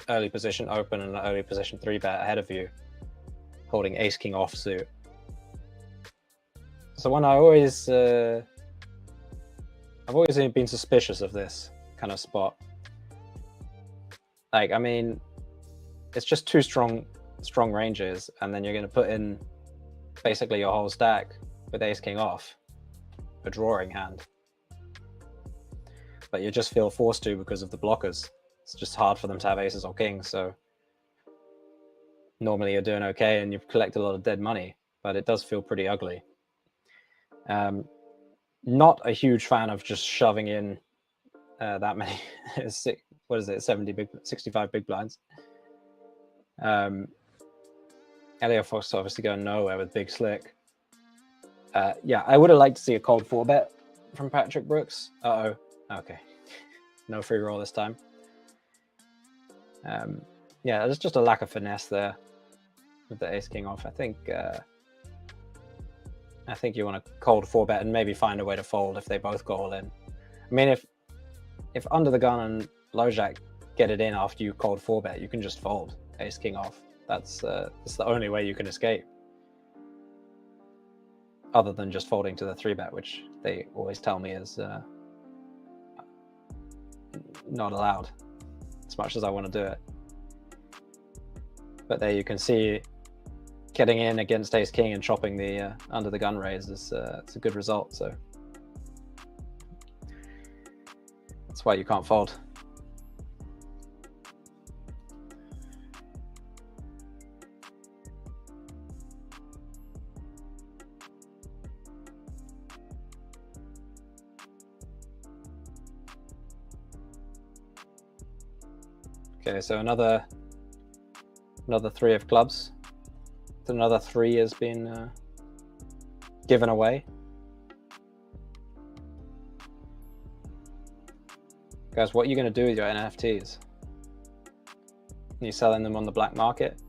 early position open and an early position 3-bet ahead of you, holding ace king offsuit. So when I've always been suspicious of this kind of spot. Like, I mean, it's just two strong ranges, and then you're going to put in basically your whole stack with ace king off, a drawing hand. But you just feel forced to because of the blockers. It's just hard for them to have aces or kings, so normally you're doing okay and you've collected a lot of dead money, but it does feel pretty ugly. Not a huge fan of just shoving in that many, 65 big blinds. Elliot Fox obviously going nowhere with big slick. Yeah, I would have liked to see a cold 4-bet from Patrick Brooks. Uh-oh. Okay. No free roll this time. Yeah, there's just a lack of finesse there with the ace king off. I think you want to cold 4-bet and maybe find a way to fold if they both go all in. I mean, if under the gun and low jack get it in after you cold 4-bet, you can just fold ace king off. That's the only way you can escape, other than just folding to the 3-bet, which they always tell me is not allowed, as much as I want to do it. But there you can see getting in against ace king and chopping the under the gun raise is it's a good result. So that's why you can't fold. Okay, so another 3 of clubs. Another 3 has been given away. Guys, what are you going to do with your NFTs? Are you selling them on the black market?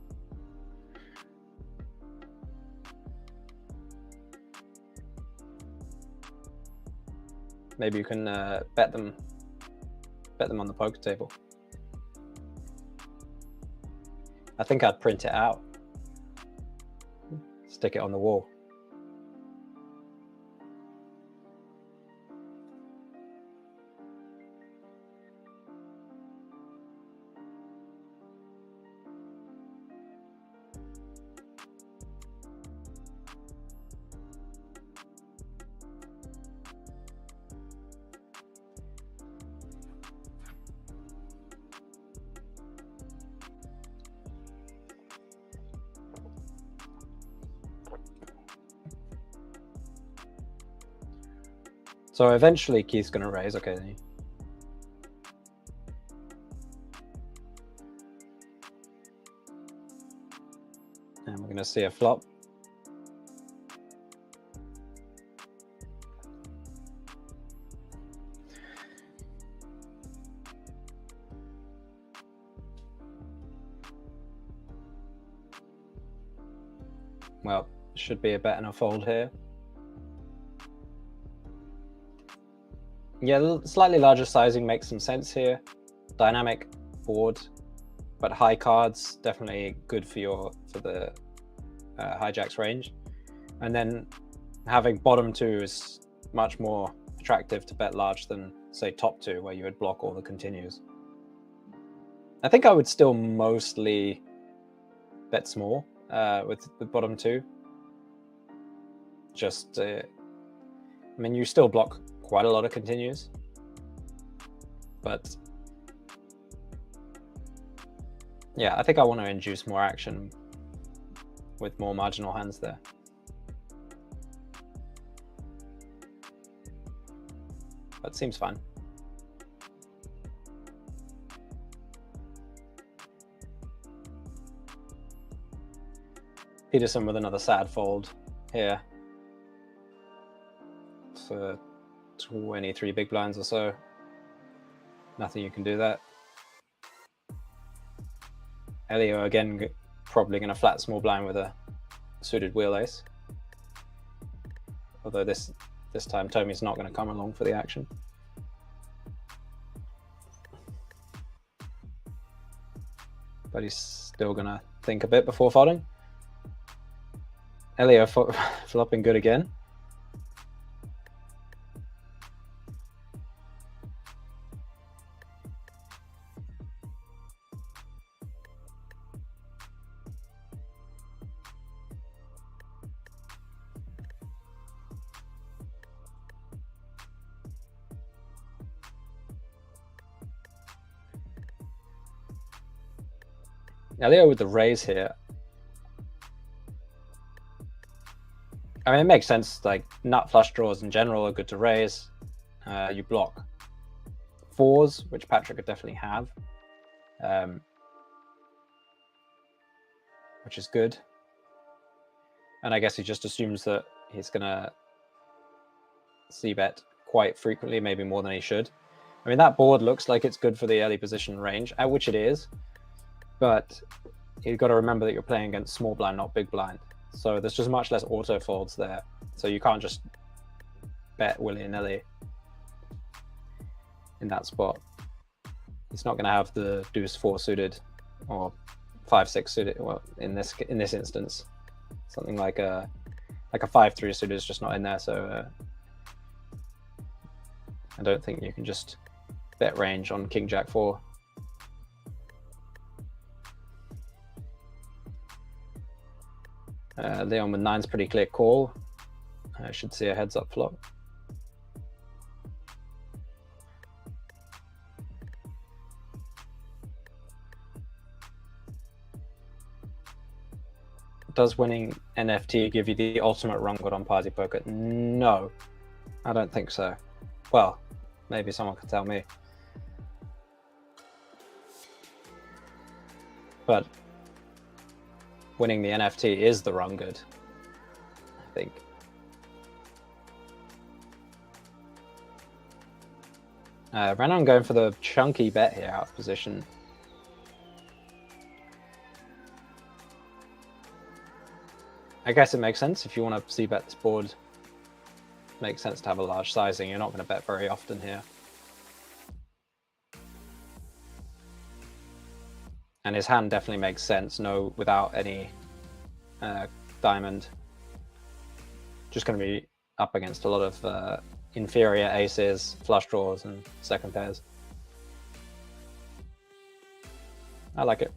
Maybe you can bet them on the poker table. I think I'd print it out, stick it on the wall. So eventually Keith's going to raise. Okay. And we're going to see a flop. Well, should be a bet and a fold here. Yeah, slightly larger sizing makes some sense here. Dynamic board, but high cards definitely good for the hijacks range. And then having bottom 2 is much more attractive to bet large than say top 2, where you would block all the continues. I think I would still mostly bet small with bottom 2. Just, I mean, you still block quite a lot of continues, but yeah, I think I want to induce more action with more marginal hands there. That seems fun. Peterson with another sad fold here. So 23 big blinds or so. Nothing you can do that. Elio again probably going to flat small blind with a suited wheel ace. Although this time Tommy's not going to come along for the action. But he's still going to think a bit before folding. Elio flopping good again. Elio with the raise here. I mean, it makes sense. Like nut flush draws in general are good to raise. You block 4s, which Patrick could definitely have, which is good. And I guess he just assumes that he's gonna c-bet quite frequently, maybe more than he should. I mean, that board looks like it's good for the early position range, which it is. But you've got to remember that you're playing against small blind, not big blind. So there's just much less auto folds there. So you can't just bet willy-nilly in that spot. He's not going to have the deuce 4 suited or 5-6 suited. Well, in this instance, something like a 5-3 suited is just not in there. So I don't think you can just bet range on King Jack 4. Leon with 9's pretty clear call. I should see a heads up flop. Does winning NFT give you the ultimate run god on PartyPoker? No, I don't think so. Well, maybe someone could tell me. But winning the NFT is the run good, I think. Renan going for the chunky bet here out of position. I guess it makes sense if you want to c-bet this board. Makes sense to have a large sizing. You're not going to bet very often here. And his hand definitely makes sense. No, without any diamond. Just going to be up against a lot of inferior aces, flush draws, and second pairs. I like it.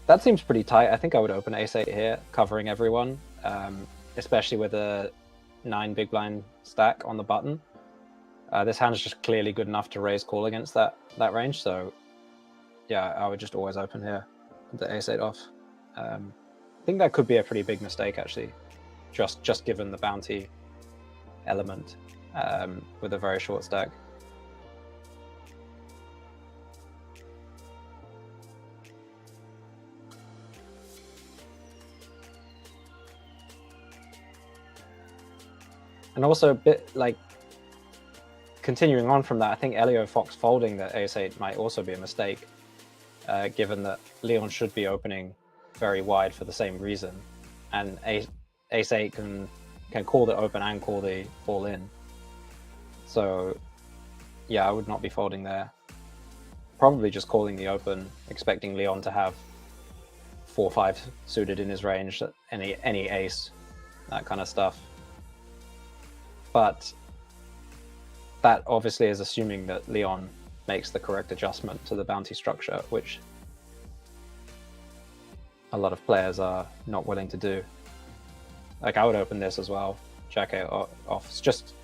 That seems pretty tight. I think I would open ace-8 here, covering everyone, especially with a 9 big blind stack on the button. This hand is just clearly good enough to raise call against that range, so yeah, I would just always open here with the ace-8 off. I think that could be a pretty big mistake, actually, just given the bounty element with a very short stack. And also a bit like continuing on from that, I think Elio Fox folding the ace-8 might also be a mistake, given that Leon should be opening very wide for the same reason, and ace-8 can call the open and call the all in. So yeah, I would not be folding there. Probably just calling the open, expecting Leon to have 4-5 suited in his range, any ace, that kind of stuff. But that obviously is assuming that Leon makes the correct adjustment to the bounty structure, which a lot of players are not willing to do. Like, I would open this as well, jack-8 off. It's just,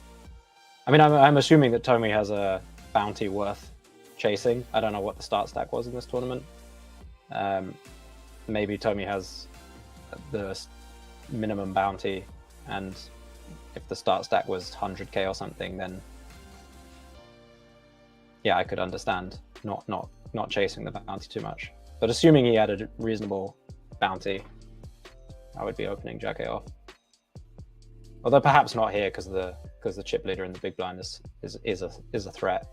I mean, I'm assuming that Tomi has a bounty worth chasing. I don't know what the start stack was in this tournament. Maybe Tomi has the minimum bounty, and if the start stack was 100k or something, then yeah, I could understand not chasing the bounty too much. But assuming he had a reasonable bounty, I would be opening jack-8 off. Although perhaps not here, because the chip leader in the big blind is a threat.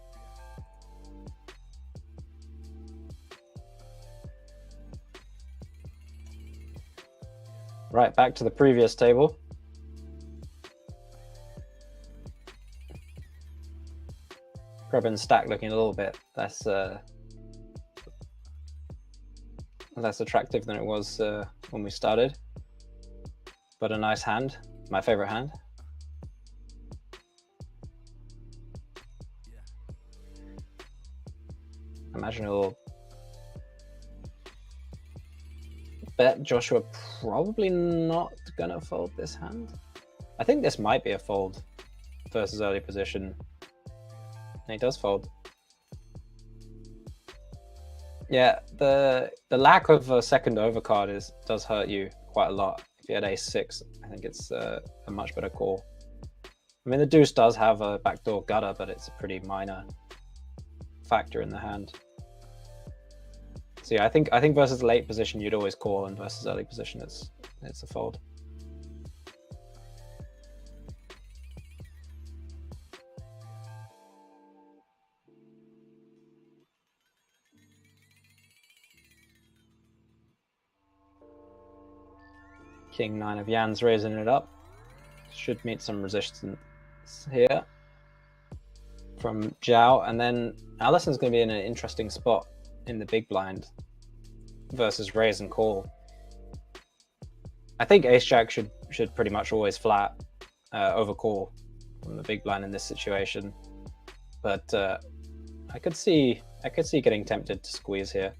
Right, back to the previous table. Krebin's stack looking a little bit less attractive than it was when we started, but a nice hand, my favorite hand. Imagine he'll bet Joshua probably not gonna fold this hand. I think this might be a fold versus early position. And he does fold. Yeah, the lack of a second overcard does hurt you quite a lot. If you had ace-6, I think it's a much better call. I mean, the deuce does have a backdoor gutter, but it's a pretty minor factor in the hand. So yeah, I think versus late position you'd always call, and versus early position it's a fold. King 9 of Yan's raising it up. Should meet some resistance here from Zhao, and then Allison's going to be in an interesting spot in the big blind versus raise and call. I think ace-jack should pretty much always flat over call from the big blind in this situation, but I could see getting tempted to squeeze here.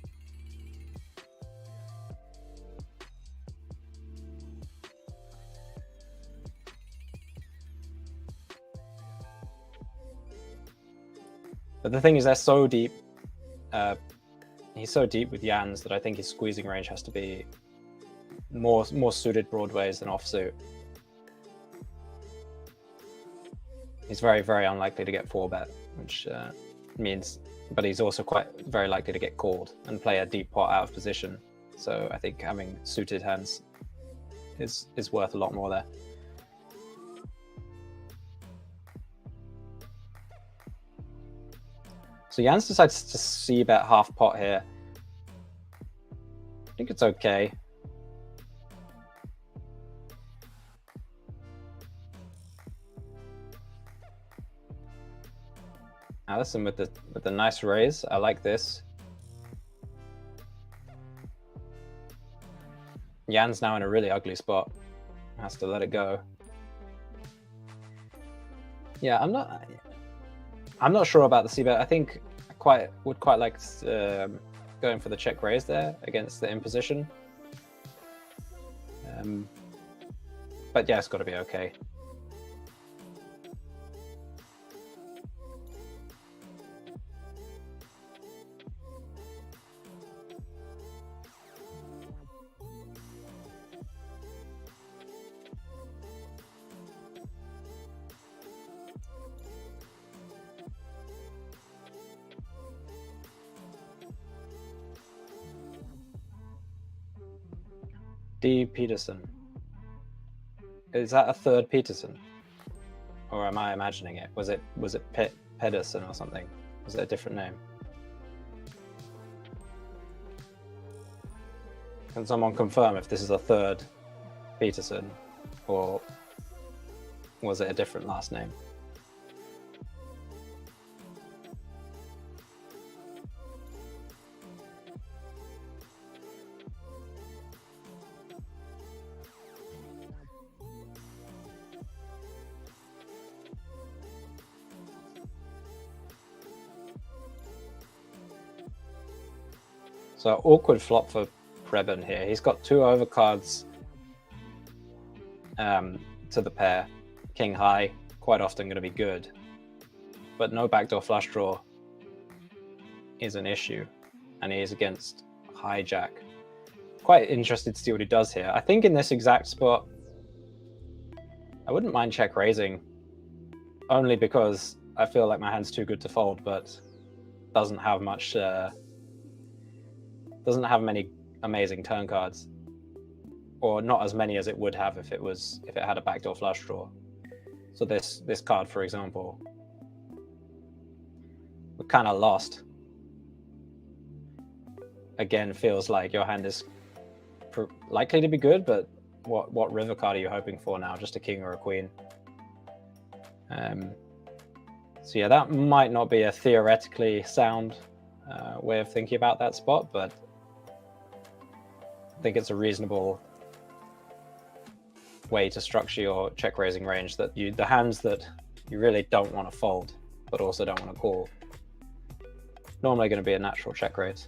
But the thing is, they're so deep. He's so deep with Yans that I think his squeezing range has to be more suited broadways than offsuit. He's very, very unlikely to get 4-bet, which means but he's also very likely to get called and play a deep pot out of position. So I think having suited hands is worth a lot more there. So Jans decides to see bet half pot here. I think it's okay. Allison with the nice raise. I like this. Jan's now in a really ugly spot. Has to let it go. Yeah, I'm not sure about the c-bet. I think I would quite like going for the check raise there against the imposition. But yeah, it's got to be okay. D. Peterson. Is that a third Peterson? Or am I imagining it? Was it Pedersen or something? Was it a different name? Can someone confirm if this is a third Peterson, or was it a different last name? So awkward flop for Preben here. He's got two overcards to the pair. King high, quite often going to be good. But no backdoor flush draw is an issue. And he is against hijack. Quite interested to see what he does here. I think in this exact spot, I wouldn't mind check raising. Only because I feel like my hand's too good to fold, but doesn't have much... doesn't have many amazing turn cards, or not as many as it would have if it had a backdoor flush draw. So this card, for example, we're kind of lost. Again, feels like your hand is likely to be good, but what river card are you hoping for now? Just a king or a queen? So yeah, that might not be a theoretically sound way of thinking about that spot, but I think it's a reasonable way to structure your check raising range, that the hands that you really don't want to fold but also don't want to call, normally going to be a natural check raise.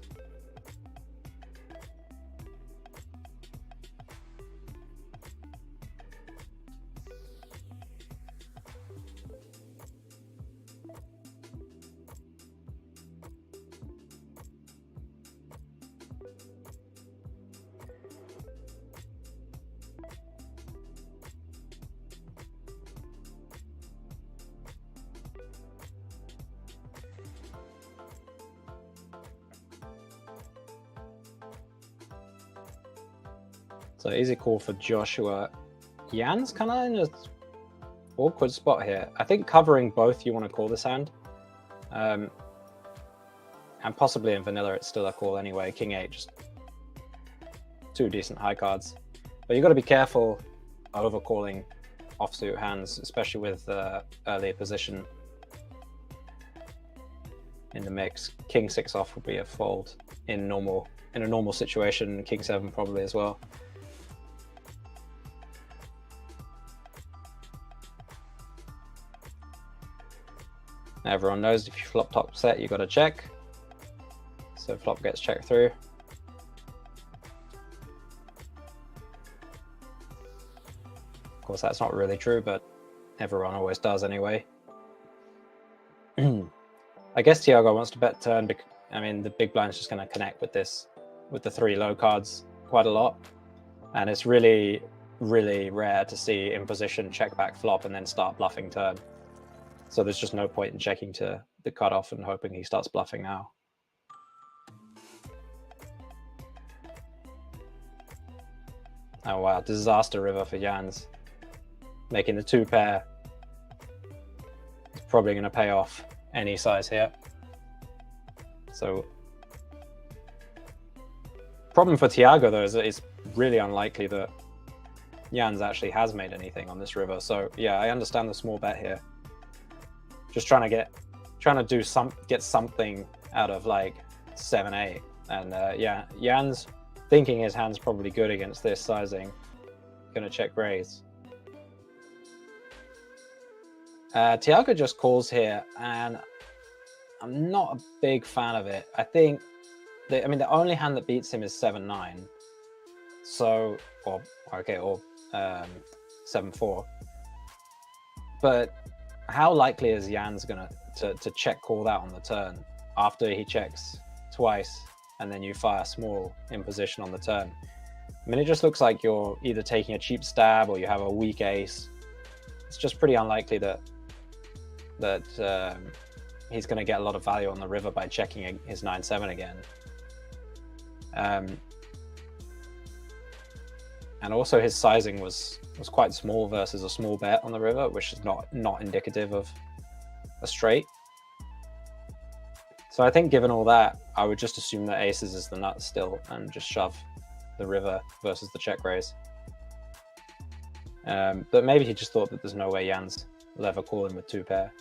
So easy call for Joshua. Jan's kind of in an awkward spot here. I think covering both, you want to call this hand. And possibly in vanilla, it's still a call anyway. King 8, just two decent high cards. But you've got to be careful over calling offsuit hands, especially with earlier position in the mix. King 6 off would be a fold in a normal situation. King 7 probably as well. Everyone knows if you flop top set, you got to check. So flop gets checked through. Of course, that's not really true, but everyone always does anyway. I guess Tiago wants to bet turn. I mean, the big blind's just going to connect with the three low cards quite a lot. And it's really, really rare to see in position check back flop and then start bluffing turn. So there's just no point in checking to the cutoff and hoping he starts bluffing now. Oh wow, disaster river for Jans. Making the 2 pair. It's probably going to pay off any size here. So, problem for Thiago though is that it's really unlikely that Jans actually has made anything on this river. So yeah, I understand the small bet here. Just trying to get something out of like 7-8, and yeah, Jans thinking his hand's probably good against this sizing, gonna check raise. Thiago just calls here, and I'm not a big fan of it. I think I mean the only hand that beats him is 7-9, so or 7-4, but how likely is Jans gonna to check call that on the turn after he checks twice and then you fire small in position on the turn? I mean, it just looks like you're either taking a cheap stab or you have a weak ace. It's just pretty unlikely that he's going to get a lot of value on the river by checking his 9-7 again. And also his sizing was quite small versus a small bet on the river, which is not indicative of a straight. So I think given all that, I would just assume that aces is the nut still and just shove the river versus the check raise. But maybe he just thought that there's no way Jans will ever call him with 2 pair.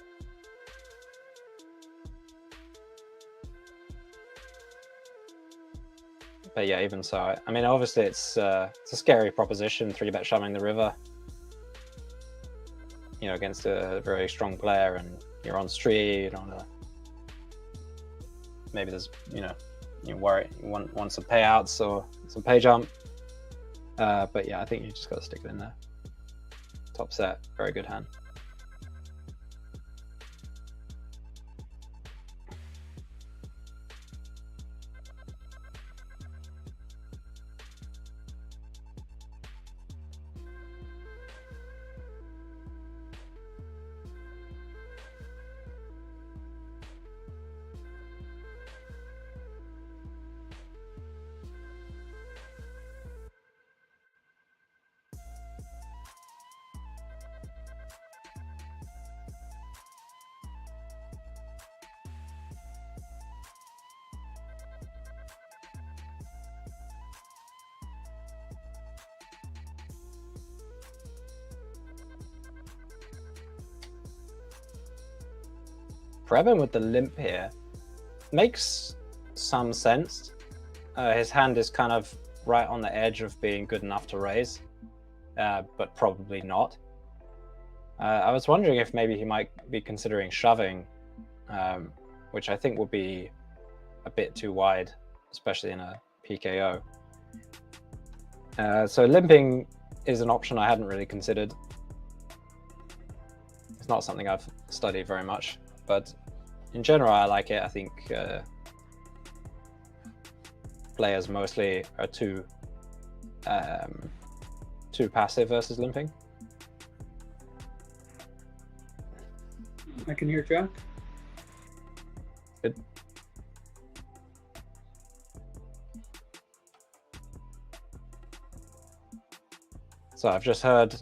But yeah, even so, I mean, obviously it's a scary proposition, 3-bet shoving the river, you know, against a very strong player, and you're on street, maybe there's, you worry, you want some payouts or some pay jump. But yeah, I think you just got to stick it in there. Top set, very good hand. Preben with the limp here makes some sense. His hand is kind of right on the edge of being good enough to raise, but probably not. I was wondering if maybe he might be considering shoving, which I think would be a bit too wide, especially in a PKO. So limping is an option I hadn't really considered. It's not something I've studied very much, but in general, I like it. I think players mostly are too passive versus limping. I can hear Jack. Good. So I've just heard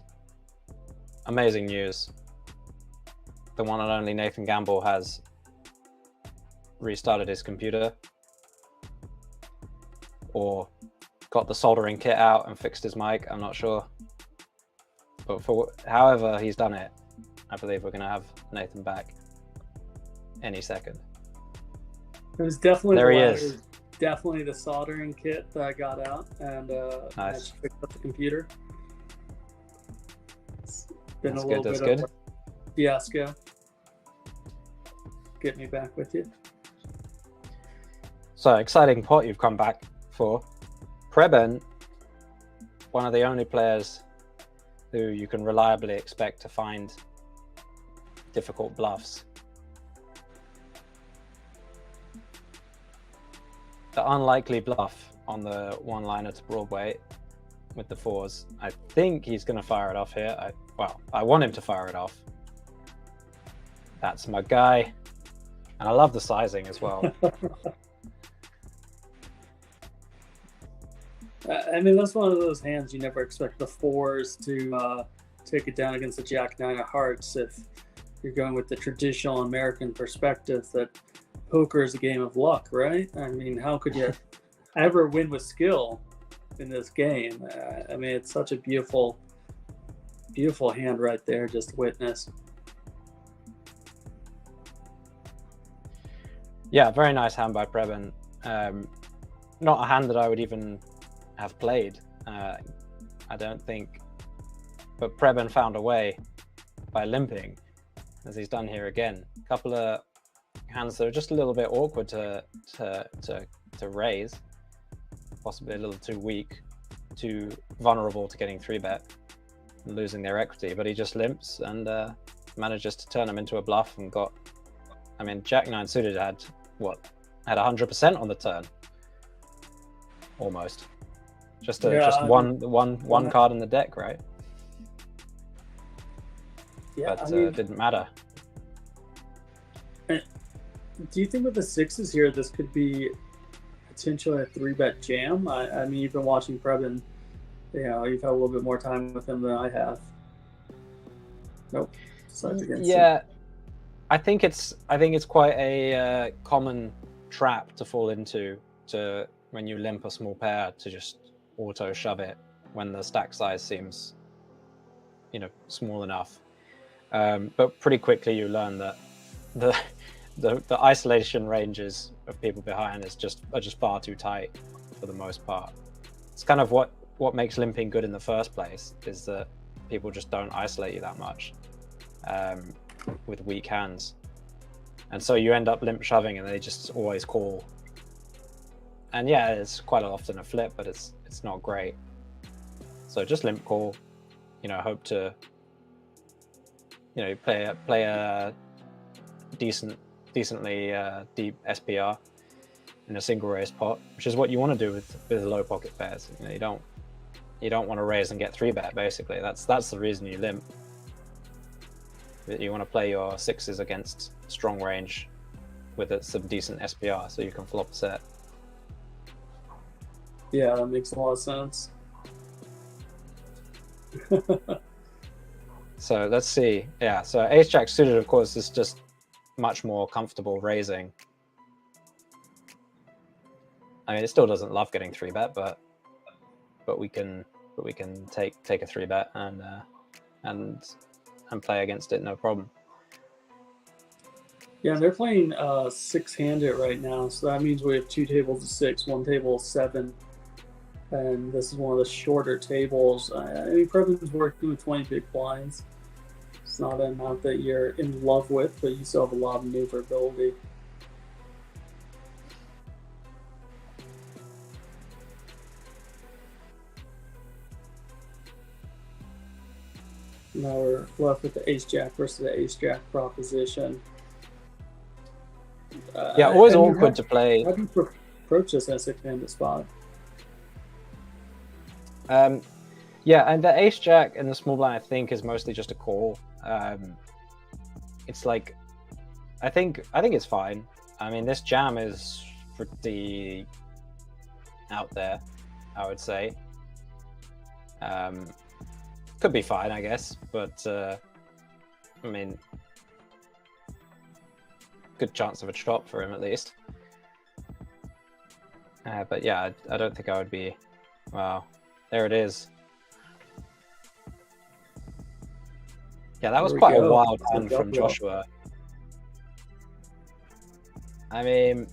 amazing news. The one and only Nathan Gamble has restarted his computer, or got the soldering kit out and fixed his mic. I'm not sure, but for however he's done it, I believe we're going to have Nathan back any second. It was definitely there. He It is. was definitely the soldering kit that I got out, and Nice. I just fixed up the computer. It's been That's a little good, that's bit good. of a fiasco. Get me back with you. So exciting pot you've come back for. Preben, one of the only players who you can reliably expect to find difficult bluffs. The unlikely bluff on the one-liner to Broadway with the 4s. I think he's going to fire it off here. I want him to fire it off. That's my guy. And I love the sizing as well. I mean, that's one of those hands you never expect the fours to take it down against the Jack 9 of hearts. If you're going with the traditional American perspective that poker is a game of luck, right? I mean, how could you ever win with skill in this game? I mean, it's such a beautiful, beautiful hand right there, just to witness. Yeah, very nice hand by Preben. Not a hand that I would even have played, I don't think. But Preben found a way by limping, as he's done here again. A couple of hands that are just a little bit awkward to raise, possibly a little too weak, too vulnerable to getting 3-bet and losing their equity. But he just limps and manages to turn them into a bluff and got. I mean, Jack 9 suited had what? Had 100% on the turn, almost. Just one card in the deck, right? Yeah, but I mean, it didn't matter. Do you think with the sixes here, this could be potentially a 3-bet jam? I mean, you've been watching Preben. You know, you've had a little bit more time with him than I have. Nope. Yeah, I think it's quite a common trap to fall into when you limp a small pair to just auto shove it when the stack size seems, small enough. But pretty quickly you learn that the isolation ranges of people behind are just far too tight for the most part. It's kind of what makes limping good in the first place, is that people just don't isolate you that much with weak hands, and so you end up limp shoving and they just always call. And yeah, it's quite often a flip, but it's not great. So just limp call, hope to play a decently deep SPR in a single raise pot, which is what you want to do with low pocket pairs. You don't want to raise and get 3-bet. Basically, that's the reason you limp. You want to play your sixes against strong range with some decent SPR, so you can flop a set. Yeah, that makes a lot of sense. So let's see. Yeah, so ace jack suited, of course, is just much more comfortable raising. I mean, it still doesn't love getting 3-bet, but we can take a 3-bet and play against it, no problem. Yeah, they're playing 6-handed right now, so that means we have 2 tables of 6, 1 table of 7, and this is one of the shorter tables. I mean, Preben's working with 20 big blinds. It's not an amount that you're in love with, but you still have a lot of maneuverability. Now we're left with the ace-jack versus the ace-jack proposition. Yeah, always awkward to play. How do you approach this at 6-handed spot? Yeah, and the ace-jack and the small blind, I think, is mostly just a call. It's like, I think it's fine. I mean, this jam is pretty out there, I would say. Could be fine, I guess, but I mean, good chance of a chop for him at least. But yeah, I don't think I would be. Wow, there it is. Yeah, that was quite a wild hand from Joshua. I mean,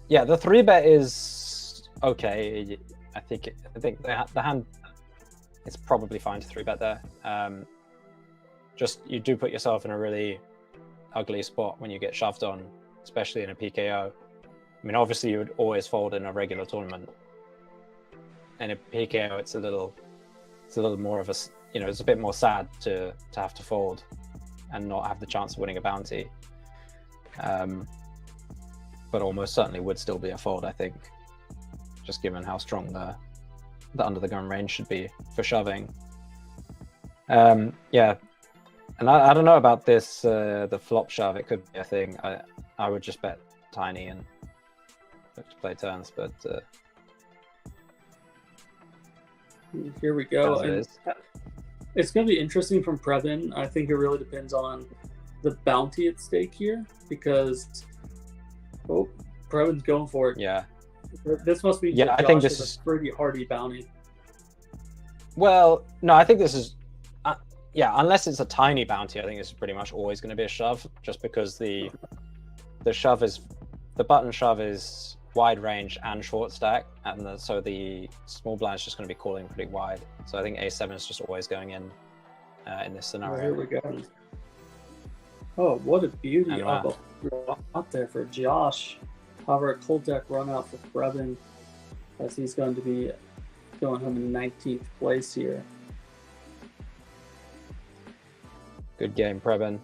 yeah, the 3-bet is okay. I think the hand. It's probably fine to 3-bet there. Just, you do put yourself in a really ugly spot when you get shoved on, especially in a PKO. I mean, obviously you would always fold in a regular tournament. In a PKO, it's a little more of a, it's a bit more sad to have to fold and not have the chance of winning a bounty. But almost certainly would still be a fold, I think, just given how strong the under the gun range should be for shoving. Yeah, and I don't know about this the flop shove. It could be a thing. I I would just bet tiny and look to play turns, but here we go. as it And is. it's going to be interesting from Previn. I think it really depends on the bounty at stake here, because Previn's going for it. Yeah. This must be I think this is a pretty hardy bounty. Well, no, I think this is unless it's a tiny bounty, I think this is pretty much always going to be a shove, just because the button shove is wide range and short stack, and so the small blind is just going to be calling pretty wide. So I think A7 is just always going in this scenario. Here we go. Oh, what a beauty And, of a out there for Josh. However, a cold deck run out for Previn, as he's going to be going home in 19th place here. Good game, Previn.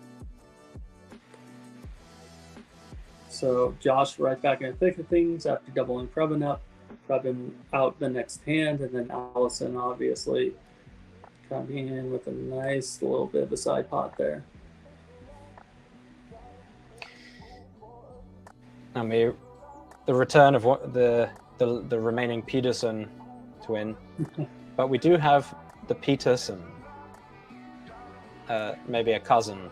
So Josh right back in the thick of things after doubling Previn up. Previn out the next hand, and then Allison obviously coming in with a nice little bit of a side pot there. I mean, the return of what the remaining Peterson to win, but we do have the Peterson, maybe a cousin.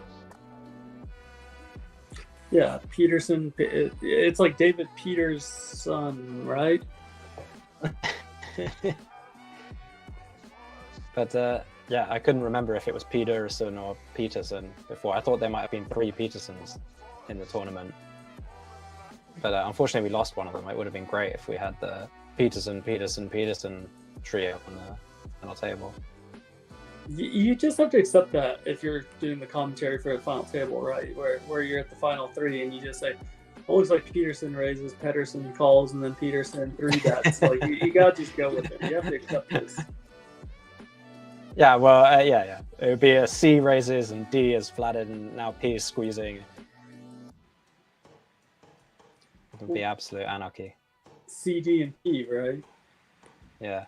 Yeah, Peterson. It's like David Peters' son, right? But yeah, I couldn't remember if it was Peterson or Peterson before. I thought there might have been 3 Petersons in the tournament. But unfortunately, we lost one of them. It would have been great if we had the Peterson trio on our table. You just have to accept that if you're doing the commentary for the final table, right? Where you're at the final 3 and you just say, it looks like Peterson raises, Pedersen calls, and then Peterson 3 bets. Like you gotta just go with it. You have to accept this. Yeah, well, yeah. It would be a C raises and D is flatted, and now P is squeezing. It would be absolute anarchy. C, D, and P, right? Yeah.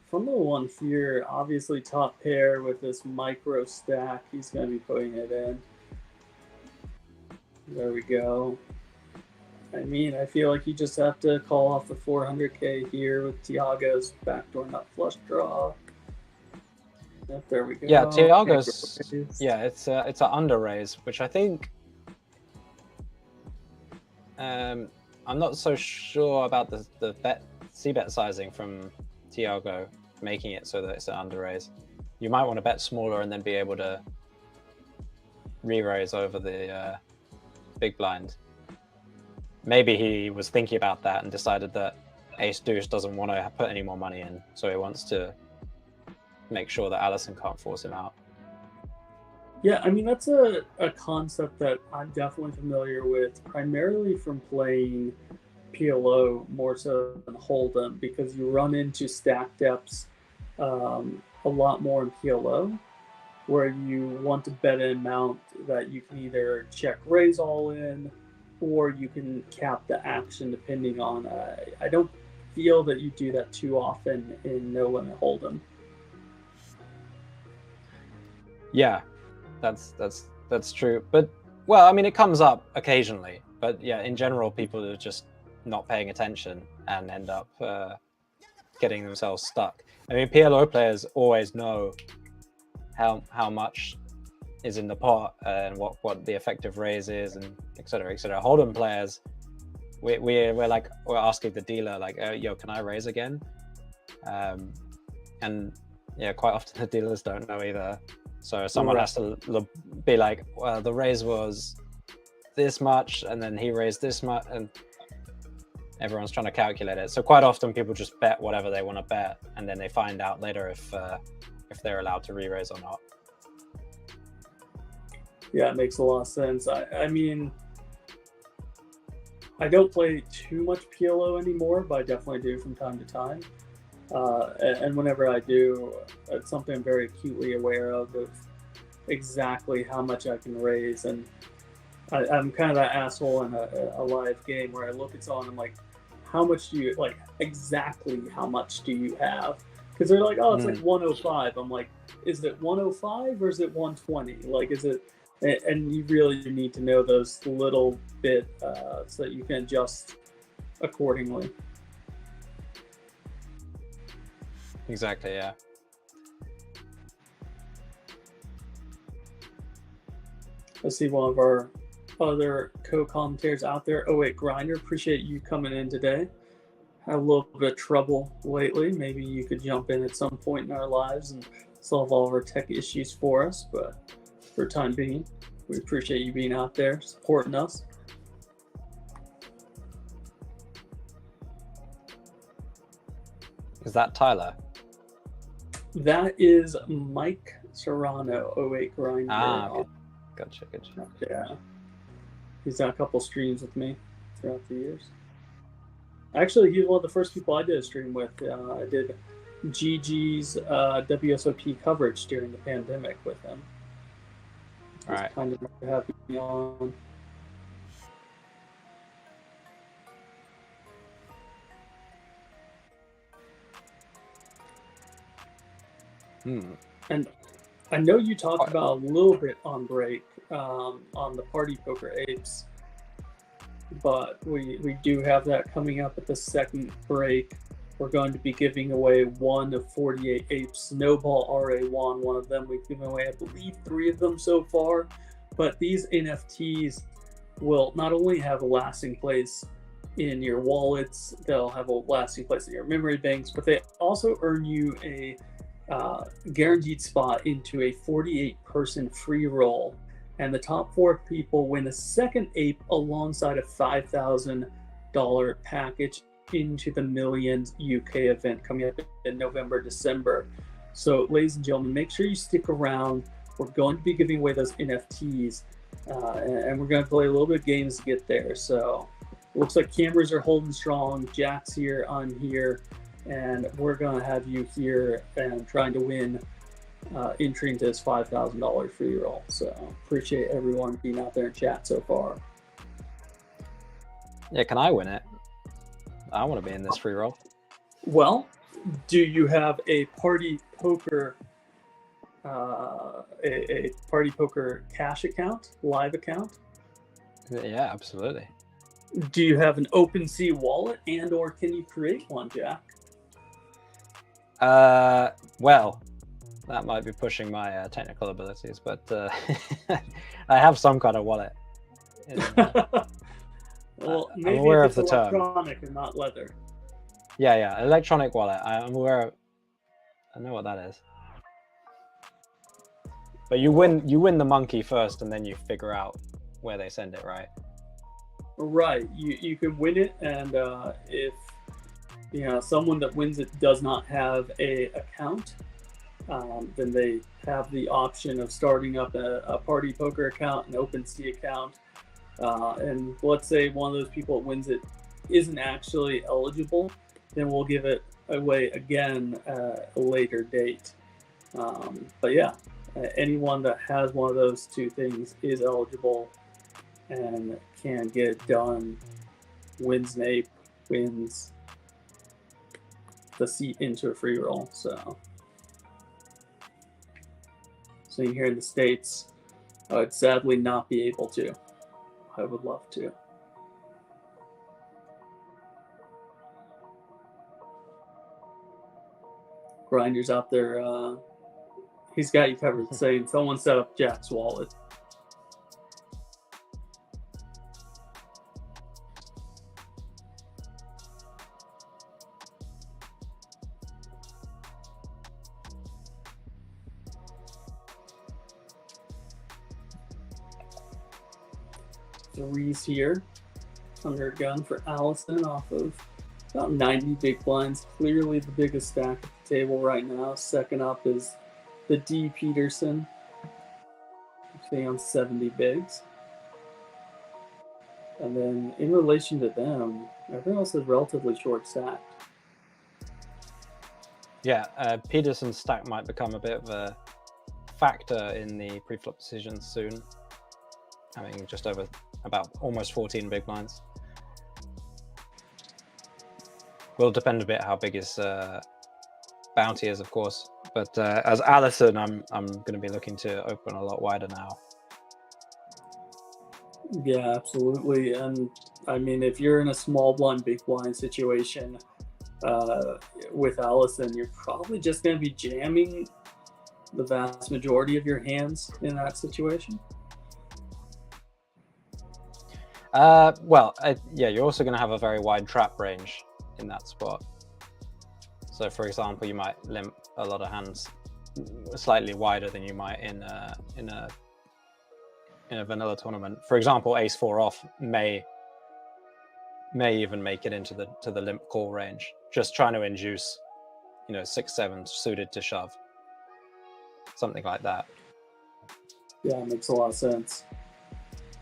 From the one here, obviously top pair with this micro stack. He's going to be putting it in. There we go. I mean, I feel like you just have to call off the 400K here with Tiago's backdoor nut flush draw. Yep, there we go. Yeah, Tiago's. Yeah, it's an under raise, which I think. I'm not so sure about the c-bet sizing from Tiago making it so that it's an under raise. You might want to bet smaller and then be able to re-raise over the big blind. Maybe he was thinking about that and decided that Ace Deuce doesn't want to put any more money in, so he wants to make sure that Allison can't force him out. Yeah, I mean, that's a concept that I'm definitely familiar with, primarily from playing PLO more so than Hold'em, because you run into stack depths a lot more in PLO, where you want to bet an amount that you can either check raise all in, or you can cap the action depending on. I don't feel that you do that too often in No Limit Hold'em. Yeah, that's true. But well, I mean, it comes up occasionally. But yeah, in general, people are just not paying attention and end up getting themselves stuck. I mean, PLO players always know how much is in the pot and what the effective raise is, and et cetera, et cetera. Hold'em players, we're asking the dealer like, yo, can I raise again? And yeah, quite often the dealers don't know either. So someone has to be like, well, the raise was this much, and then he raised this much, and everyone's trying to calculate it. So quite often people just bet whatever they want to bet, and then they find out later if they're allowed to re-raise or not. Yeah, it makes a lot of sense. I mean, I don't play too much PLO anymore, but I definitely do from time to time. And whenever I do, it's something I'm very acutely aware of exactly how much I can raise. And I'm kind of that asshole in a live game where I look at someone and I'm like, how much do you, like, exactly how much do you have? Because they're like, oh, it's like 105. I'm like, is it 105 or is it 120? Like, is it And you really need to know those little bit so that you can adjust accordingly. Exactly, yeah. I see one of our other co-commentators out there. Oh wait, Grinder, appreciate you coming in today. Had a little bit of trouble lately. Maybe you could jump in at some point in our lives and solve all of our tech issues for us. But for the time being, we appreciate you being out there supporting us. Is that Tyler? That is Mike Serrano, 08 Grinder. Ah, okay. Gotcha. Yeah. He's done a couple streams with me throughout the years. Actually, he's one of the first people I did a stream with. I did GG's WSOP coverage during the pandemic with him. All right. Kind of happy to be on. And I know you talked about a little bit on break on the Party Poker Apes, but we do have that coming up at the second break. We're going to be giving away one of 48 Apes Snowball RA1. One of them we've given away, I believe, 3 of them so far. But these NFTs will not only have a lasting place in your wallets, they'll have a lasting place in your memory banks, but they also earn you a guaranteed spot into a 48-person free roll, and the top 4 people win a second ape alongside a $5,000 package into the Millions UK event coming up in November, December. So, ladies and gentlemen, make sure you stick around. We're going to be giving away those NFTs, and we're going to play a little bit of games to get there. So, it looks like cameras are holding strong. Jack's here, I'm here. And we're going to have you here and trying to win entry into this $5,000 free roll. So appreciate everyone being out there in chat so far. Yeah, can I win it? I want to be in this free roll. Well, do you have a Party Poker a Party Poker cash account, live account? Yeah, absolutely. Do you have an OpenSea wallet, and or can you create one, Jack? Well, that might be pushing my technical abilities, but I have some kind of wallet. Well, I'm maybe aware if it's of the term. electronic and not leather. Yeah, electronic wallet. I'm aware of, I know what that is. But you win the monkey first, and then you figure out where they send it, right? Right. You can win it, and if someone that wins it does not have a account, then they have the option of starting up a Party Poker account, an OpenSea account, and let's say one of those people that wins it isn't actually eligible, then we'll give it away again at a later date. But yeah, anyone that has one of those 2 things is eligible and can get it done, wins an ape, wins the seat into a free roll. So here in the States, I would sadly not be able to. I would love to. Grinder's out there. He's got you covered, saying someone set up Jack's wallet. Threes here. Under gun for Allison off of about 90 big blinds. Clearly the biggest stack at the table right now. Second up is the D. Peterson. Staying on 70 bigs. And then in relation to them, everyone else is relatively short stacked. Yeah, Peterson's stack might become a bit of a factor in the pre-flop decisions soon. Having just over about almost 14 big blinds. Will depend a bit how big his bounty is, of course. But as Allison, I'm going to be looking to open a lot wider now. Yeah, absolutely. And I mean, if you're in a small blind, big blind situation with Allison, you're probably just going to be jamming the vast majority of your hands in that situation. Yeah, you're also going to have a very wide trap range in that spot. So, for example, you might limp a lot of hands slightly wider than you might in a vanilla tournament. For example, ace four off may even make it into the limp call range, just trying to induce, 6-7 suited to shove, something like that. Yeah, it makes a lot of sense.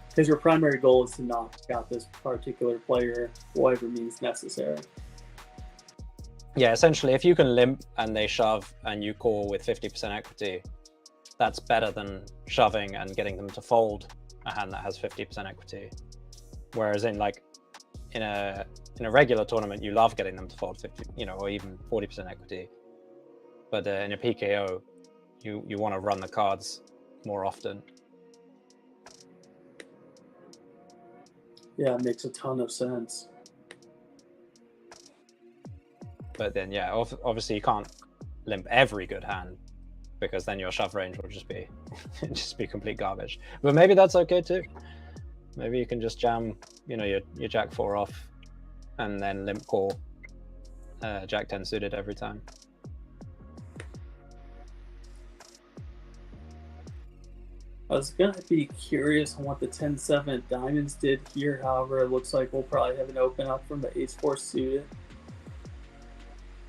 Because your primary goal is to knock out this particular player, whatever means necessary. Yeah, essentially, if you can limp and they shove and you call with 50% equity, that's better than shoving and getting them to fold a hand that has 50% equity. Whereas in a regular tournament, you love getting them to fold 50, or even 40% equity. But in a PKO, you want to run the cards more often. Yeah, it makes a ton of sense. But then, yeah, obviously you can't limp every good hand, because then your shove range will just be complete garbage. But maybe that's okay too. Maybe you can just jam, your jack four off, and then limp call jack 10 suited every time. I was going to be curious on what the 10-7 diamonds did here. However, it looks like we'll probably have an open up from the ace-4 suited.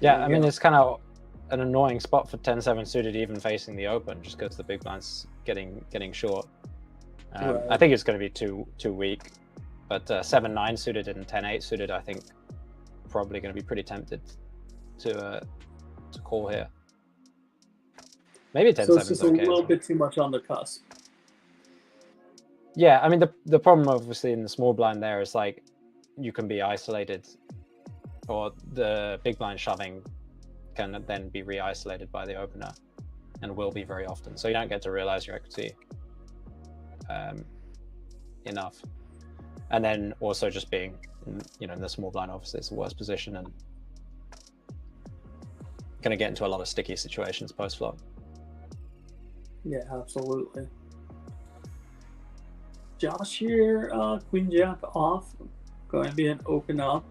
Yeah, I mean, it's kind of an annoying spot for 10-7 suited even facing the open, just because the big blind's getting short. Right. I think it's going to be too weak. But 7-9 suited and 10-8 suited, I think, probably going to be pretty tempted to call here. Maybe 10-7 so it's just okay a little bit too much on the cusp. Yeah, I mean, the problem obviously in the small blind there is you can be isolated, or the big blind shoving can then be re-isolated by the opener, and will be very often. So you don't get to realize your equity enough. And then also just being, in the small blind, obviously it's the worst position and going to get into a lot of sticky situations post flop. Yeah, absolutely. Josh here, queen jack off, going to be an open up.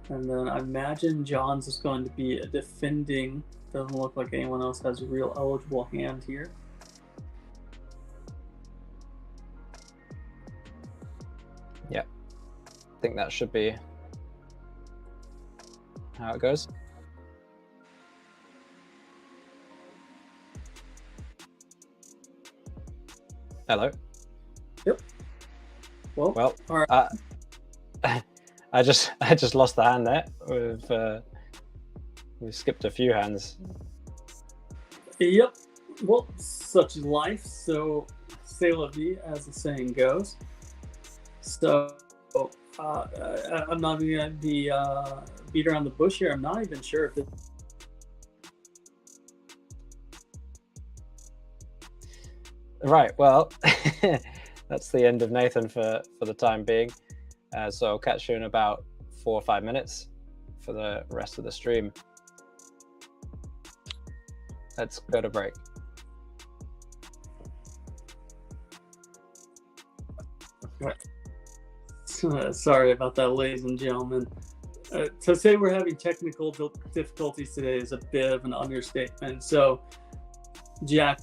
And then I imagine John's is going to be a defending. Doesn't look like anyone else has a real eligible hand here. Yeah, I think that should be how it goes. Hello. Yep. Well, all right. I just lost the hand there. We've skipped a few hands. Yep. Well, such is life. So, c'est la vie, as the saying goes. So, I'm not even going to be beat around the bush here. I'm not even sure if it. Right. Well, that's the end of Nathan for the time being. So I'll catch you in about 4 or 5 minutes for the rest of the stream. Let's go to break. Sorry about that, ladies and gentlemen. To say we're having technical difficulties today is a bit of an understatement. So, Jack,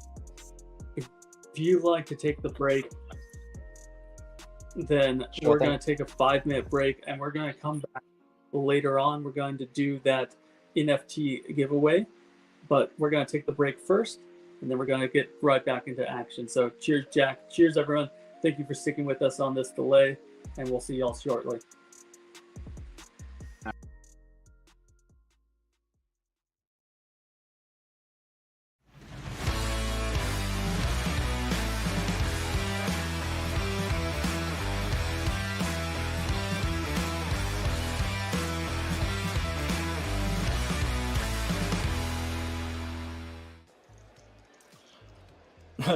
if you'd like to take the break, then we're going to take a 5-minute break, and we're going to come back later on. We're going to do that NFT giveaway, but we're going to take the break first, and then we're going to get right back into action. So cheers, Jack. Cheers, everyone. Thank you for sticking with us on this delay, and we'll see y'all shortly.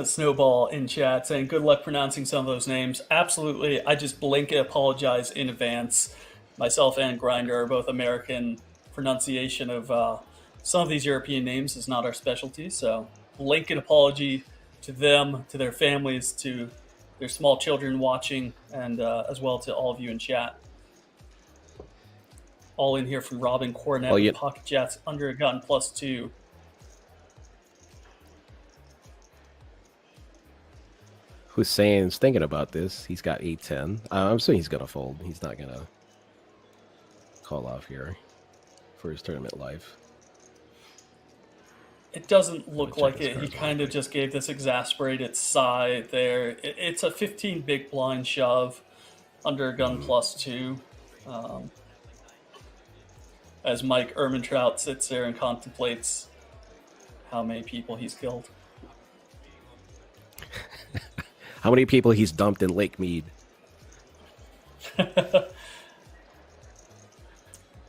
Snowball in chat saying good luck pronouncing some of those names. Absolutely. I just blanket apologize in advance. Myself and Grinder are both American. Pronunciation of some of these European names is not our specialty, so blanket apology to them, to their families, to their small children watching, and as well to all of you in chat. All in here from Robin Cornet with Pocket Jacks under a gun +2. Hussein's thinking about this. He's got 8-10. I'm assuming he's going to fold. He's not going to call off here for his tournament life. It doesn't look like it. He kind of just gave this exasperated sigh there. It's a 15 big blind shove under a gun +2. As Mike Ehrmantraut sits there and contemplates how many people he's killed. How many people he's dumped in Lake Mead?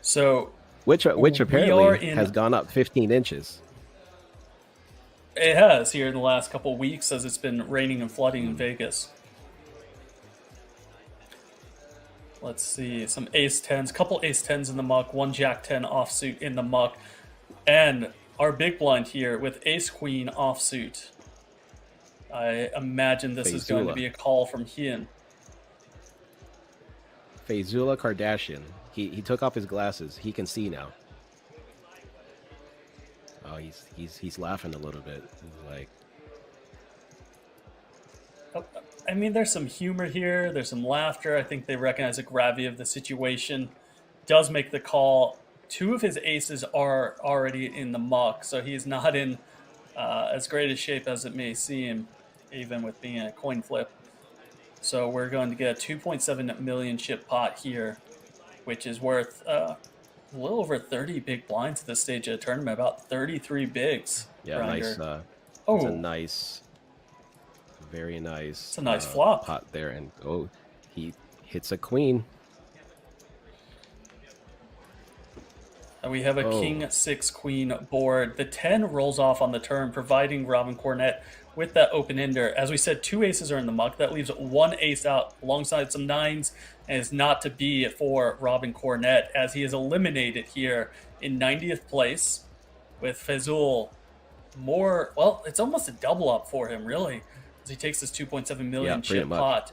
So, which apparently has gone up 15 inches. It has here in the last couple of weeks as it's been raining and flooding in Vegas. Let's see, some ace-10s, couple ace-10s in the muck, one jack-10 offsuit in the muck, and our big blind here with ace-queen offsuit. I imagine this is going to be a call from Hien. Faizullah Kardashian. He took off his glasses. He can see now. Oh, he's laughing a little bit. He's like, I mean, there's some humor here. There's some laughter. I think they recognize the gravity of the situation. Does make the call. Two of his aces are already in the muck, so he's not in as great a shape as it may seem, even with being a coin flip. So we're going to get a 2.7 million chip pot here, which is worth a little over 30 big blinds at this stage of the tournament, about 33 bigs. Yeah, Grinder. Nice. Oh, it's a nice, very nice. It's a nice flop pot there, and he hits a queen. And we have a king 6 queen board. The 10 rolls off on the turn, providing Robin Cornet with that open ender. As we said, two aces are in the muck. That leaves one ace out alongside some 9s, and is not to be for Robin Cornet, as he is eliminated here in 90th place with Fazul. Well, it's almost a double up for him, really, as he takes this 2.7 million chip pot.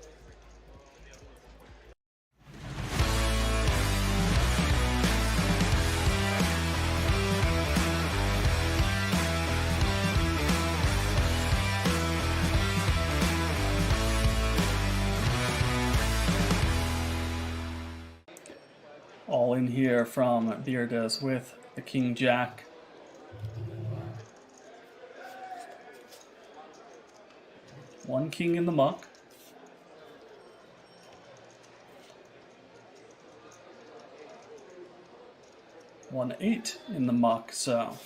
All in here from Beardes with the King Jack. One king in the muck. One 8 in the muck, so.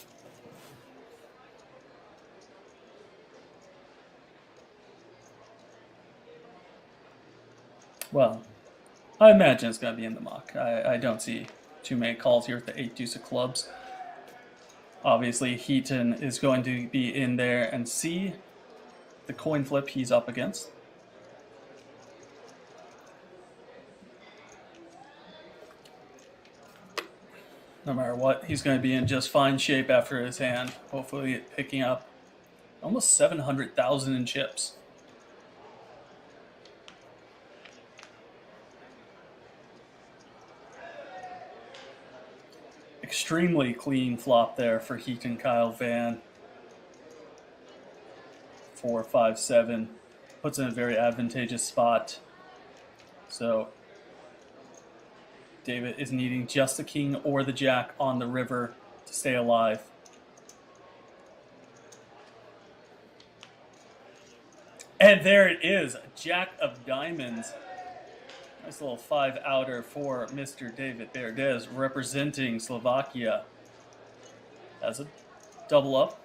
Well, I imagine it's going to be in the muck. I don't see too many calls here with the 8 deuce of clubs. Obviously, Heaton is going to be in there and see the coin flip he's up against. No matter what, he's going to be in just fine shape after his hand. Hopefully picking up almost 700,000 in chips. Extremely clean flop there for Heaton Kyle Van. 4, 5, 7. Puts in a very advantageous spot. So David is needing just the king or the jack on the river to stay alive. And there it is, Jack of Diamonds. Nice little 5-outer for Mr. David Beardes, representing Slovakia as a double up.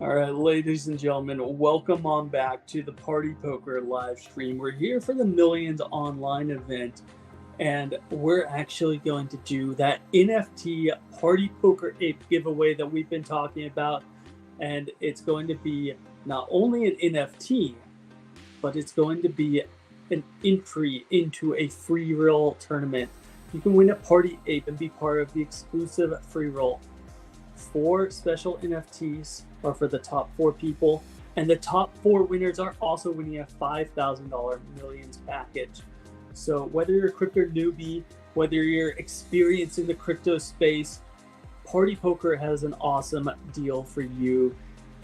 All right, ladies and gentlemen, welcome on back to the Party Poker live stream. We're here for the Millions Online event, and we're actually going to do that NFT Party Poker Ape giveaway that we've been talking about. And it's going to be not only an NFT, but it's going to be an entry into a free roll tournament. You can win a Party Ape and be part of the exclusive free roll. 4 special NFTs are for the top 4 people, and the top 4 winners are also winning a $5,000 millions package. So whether you're a crypto newbie, whether you're experienced in the crypto space, Party Poker has an awesome deal for you.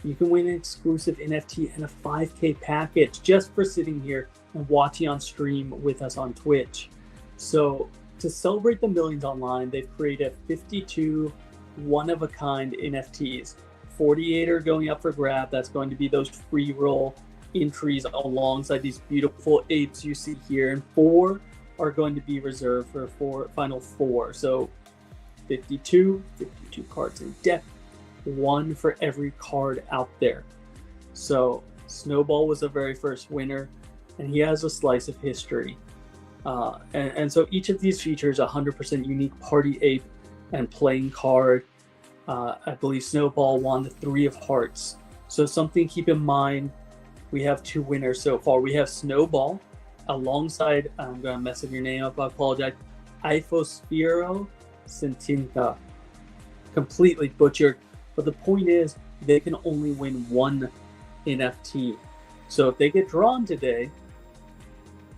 You can win an exclusive NFT and a 5K package just for sitting here and watching on stream with us on Twitch. So to celebrate the millions online, they've created 52 one-of-a-kind NFTs. 48 are going up for grab. That's going to be those free roll entries alongside these beautiful apes you see here. And 4 are going to be reserved for final 4. So 52 cards in deck, 1 for every card out there. So Snowball was the very first winner, and he has a slice of history. And so each of these features 100% unique party ape and playing card. I believe Snowball won the 3 of hearts. So something to keep in mind, we have 2 winners so far. We have Snowball alongside, I'm going to mess up your name up, I apologize, Ifosfero Sentinka. Completely butchered. But the point is, they can only win 1 NFT. So if they get drawn today,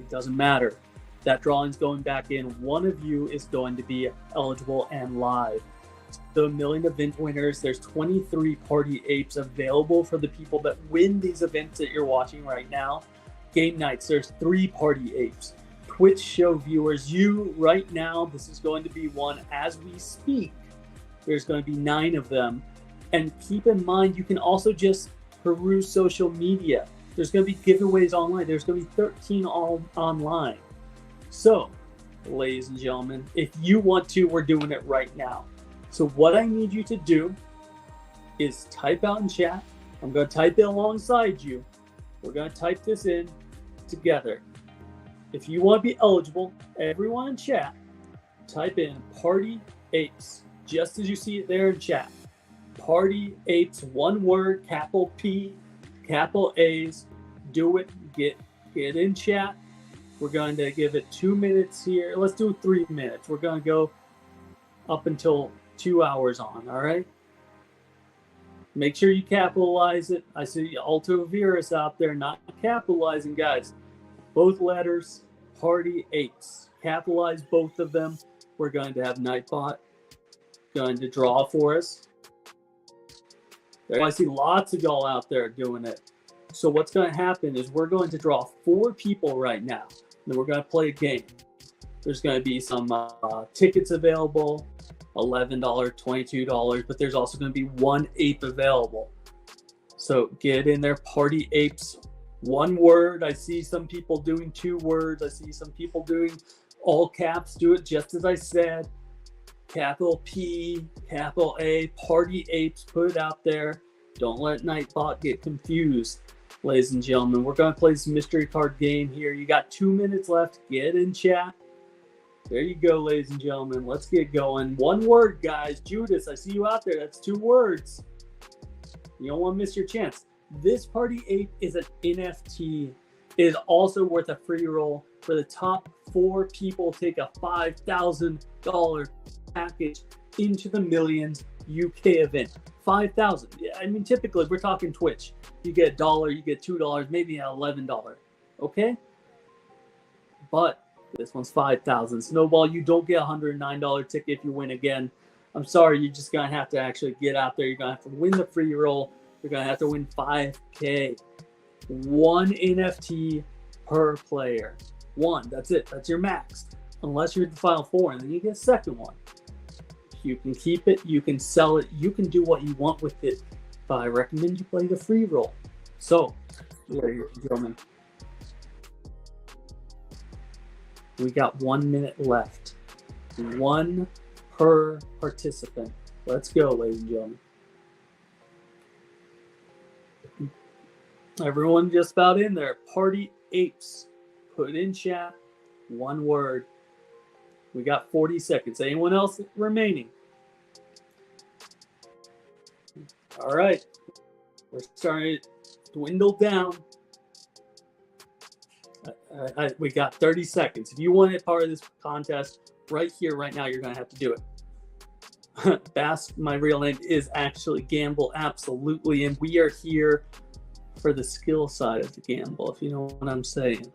it doesn't matter. That drawing's going back in. One of you is going to be eligible and live. The million event winners, there's 23 party apes available for the people that win these events that you're watching right now. Game nights, there's 3 party apes. Twitch show viewers, you right now, this is going to be one as we speak. There's going to be 9 of them. And keep in mind, you can also just peruse social media. There's going to be giveaways online. There's going to be 13 all online. So, ladies and gentlemen, if you want to, we're doing it right now. So what I need you to do is type out in chat. I'm going to type it alongside you. We're going to type this in together. If you want to be eligible, everyone in chat, type in Party Apes, just as you see it there in chat. Party Apes, one word, capital P, capital A's. Do it. Get in chat. We're going to give it 2 minutes here. Let's do 3 minutes. We're going to go up until 2 hours on, all right? Make sure you capitalize it. I see Alto Virus out there not capitalizing, guys. Both letters, Party Apes. Capitalize both of them. We're going to have Nightbot going to draw for us. I see lots of y'all out there doing it. So what's going to happen is we're going to draw 4 people right now. Then we're going to play a game. There's going to be some tickets available, $11, $22, but there's also going to be 1 ape available. So get in there, Party Apes, 1 word. I see some people doing 2 words. I see some people doing all caps. Do it just as I said. Capital P, capital A, Party Apes, put it out there. Don't let Nightbot get confused. Ladies and gentlemen, we're going to play this mystery card game here. You got 2 minutes left. Get in chat. There you go, ladies and gentlemen. Let's get going. 1 word, guys. Judas, I see you out there. That's 2 words. You don't want to miss your chance. This Party Ape is an NFT. It is also worth a free roll. For the top 4 people, take a $5,000 package into the Millions UK event. 5,000. Yeah, I mean, typically we're talking Twitch. You get $1, you get $2, maybe $11. Okay? But this one's 5,000. Snowball, you don't get a $109 ticket if you win again. I'm sorry, you're just gonna have to actually get out there. You're gonna have to win the free roll. You're gonna have to win 5K. 1 NFT per player. 1. That's it. That's your max. Unless you're in the final 4, and then you get a second one. You can keep it. You can sell it. You can do what you want with it. But I recommend you play the free roll. So, ladies and gentlemen, we got 1 minute left. 1 per participant. Let's go, ladies and gentlemen. Everyone just about in there. Party Apes. Put in chat. 1 word. We got 40 seconds. Anyone else remaining? All right. We're starting to dwindle down. We got 30 seconds. If you want to be part of this contest right here, right now, you're going to have to do it. Bass, my real name, is actually Gamble, absolutely. And we are here for the skill side of the gamble, if you know what I'm saying.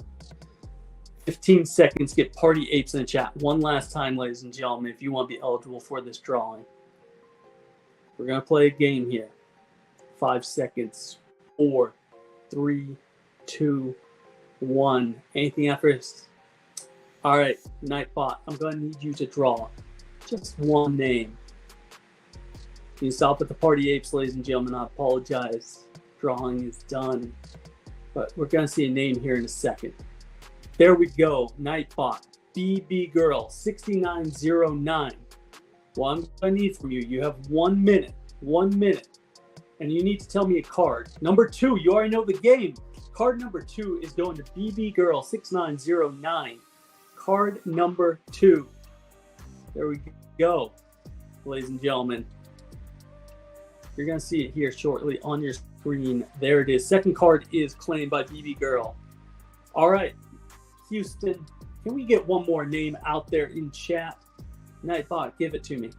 15 seconds, get Party Apes in the chat. One last time, ladies and gentlemen, if you want to be eligible for this drawing. We're going to play a game here. 5 seconds. 4, 3, 2, 1. Anything after this? All right, Nightbot, I'm going to need you to draw just one name. Can you stop at the Party Apes, ladies and gentlemen? I apologize. Drawing is done. But we're going to see a name here in a second. There we go. Nightbot. BB Girl 6909. What I'm going to need from you, you have 1 minute. 1 minute. And you need to tell me a card. Number 2, you already know the game. Card number 2 is going to BB Girl 6909. Card number 2. There we go, ladies and gentlemen. You're going to see it here shortly on your screen. There it is. Second card is claimed by BB Girl. All right, Houston, can we get one more name out there in chat? Nightbot, give it to me.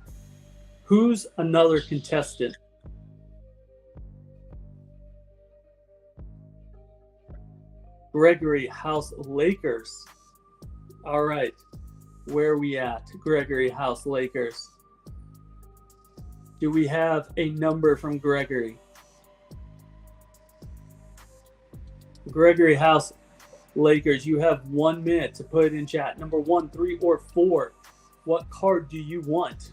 Who's another contestant? Gregory House Lakers. All right, where are we at? Gregory House Lakers. Do we have a number from Gregory? Gregory House Lakers, you have 1 minute to put it in chat. Number 1, 3, or 4. What card do you want?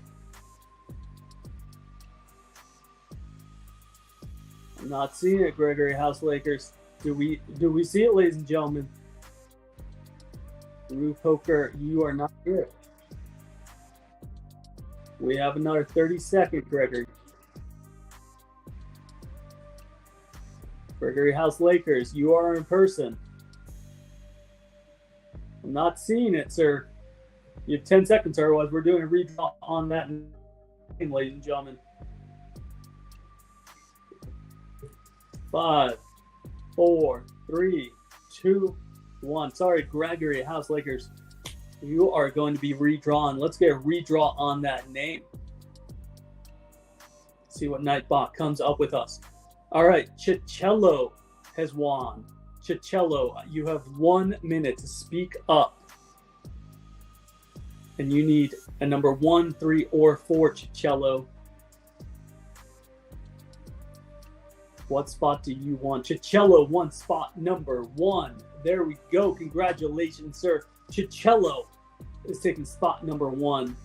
I'm not seeing it, Gregory House Lakers. Do we see it, ladies and gentlemen? Rue Poker, you are not here. We have another 30 seconds, Gregory. Gregory House Lakers, you are in person. I'm not seeing it, sir. You have 10 seconds, otherwise we're doing a redraw on that name, ladies and gentlemen. 5, 4, 3, 2, 1. Sorry, Gregory House Lakers. You are going to be redrawn. Let's get a redraw on that name. See what Nightbot comes up with us. All right, Chicello has won. Chicello, you have 1 minute to speak up. And you need a number 1, 3, or 4, Chicello. What spot do you want? Chicello, one spot, number 1. There we go. Congratulations, sir. Chicello is taking spot number 1.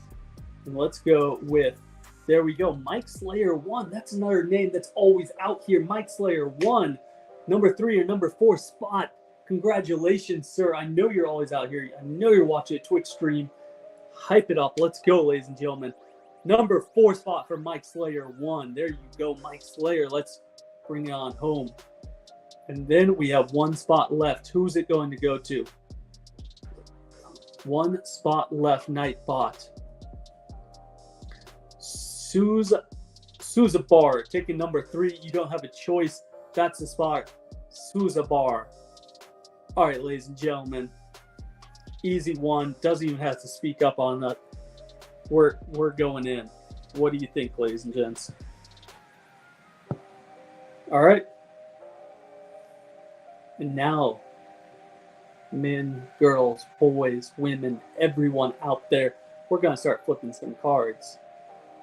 And let's go with, there we go, Mike Slayer 1. That's another name that's always out here. Mike Slayer 1. Number 3 or number 4 spot. Congratulations, sir. I know you're always out here. I know you're watching a Twitch stream. Hype it up. Let's go, ladies and gentlemen. Number 4 spot for Mike Slayer 1. There you go, Mike Slayer. Let's bring it on home. And then we have 1 spot left. Who's it going to go to? 1 spot left, Nightbot. Souza Bar, taking number 3. You don't have a choice. That's the spot. Souza Bar. All right, ladies and gentlemen. Easy one. Doesn't even have to speak up on that. We're going in. What do you think, ladies and gents? All right. And now, men, girls, boys, women, everyone out there, we're going to start flipping some cards.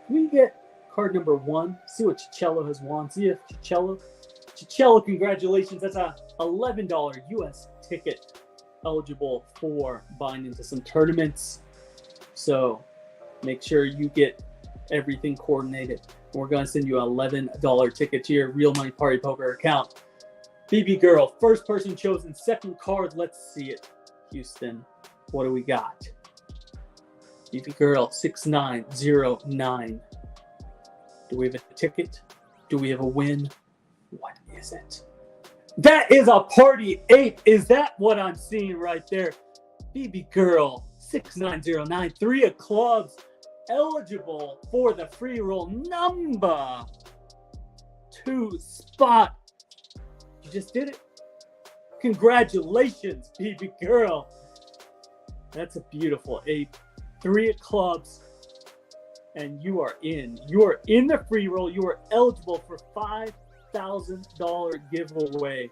Can we get card number 1? See what Chicello has won. See if Chicello, congratulations. That's a $11 US ticket eligible for buying into some tournaments. So make sure you get everything coordinated. We're going to send you an $11 ticket to your Real Money Party Poker account. BB Girl, first person chosen, second card. Let's see it. Houston, what do we got? BB Girl 6909. Do we have a ticket? Do we have a win? What is it? That is a Party Ape. Is that what I'm seeing right there? BB Girl 6909, 3 of clubs, eligible for the free roll number 2 spot. You just did it. Congratulations, baby girl. That's a beautiful 8. 3 of clubs, and you are in. You are in the free roll. You are eligible for $5,000 giveaway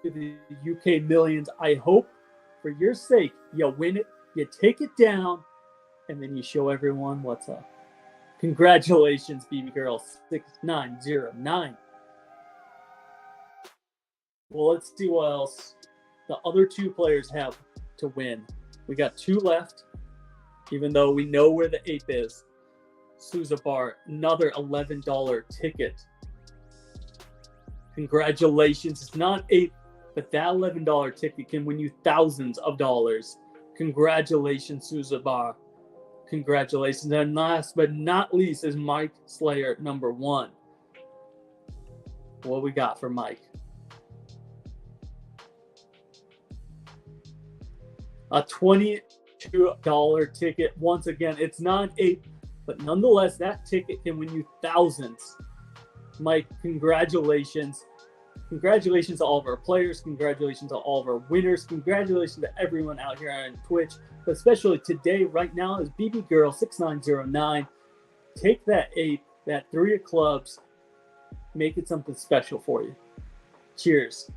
to the UK Millions. I hope, for your sake, you win it, you take it down, and then you show everyone what's up. Congratulations, baby girl 6909. Well, let's see what else the other 2 players have to win. We got 2 left, even though we know where the ape is. Sousa Bar, another $11 ticket. Congratulations. It's not ape, but that $11 ticket can win you thousands of dollars. Congratulations, Sousa Bar. Congratulations. And last but not least is Mike Slayer, number 1. What we got for Mike? A $22 ticket. Once again, it's not ape, but nonetheless, that ticket can win you thousands. Mike, congratulations. Congratulations to all of our players. Congratulations to all of our winners. Congratulations to everyone out here on Twitch, but especially today, right now, is BB Girl 6909. Take that 8, that 3 of clubs, make it something special for you. Cheers,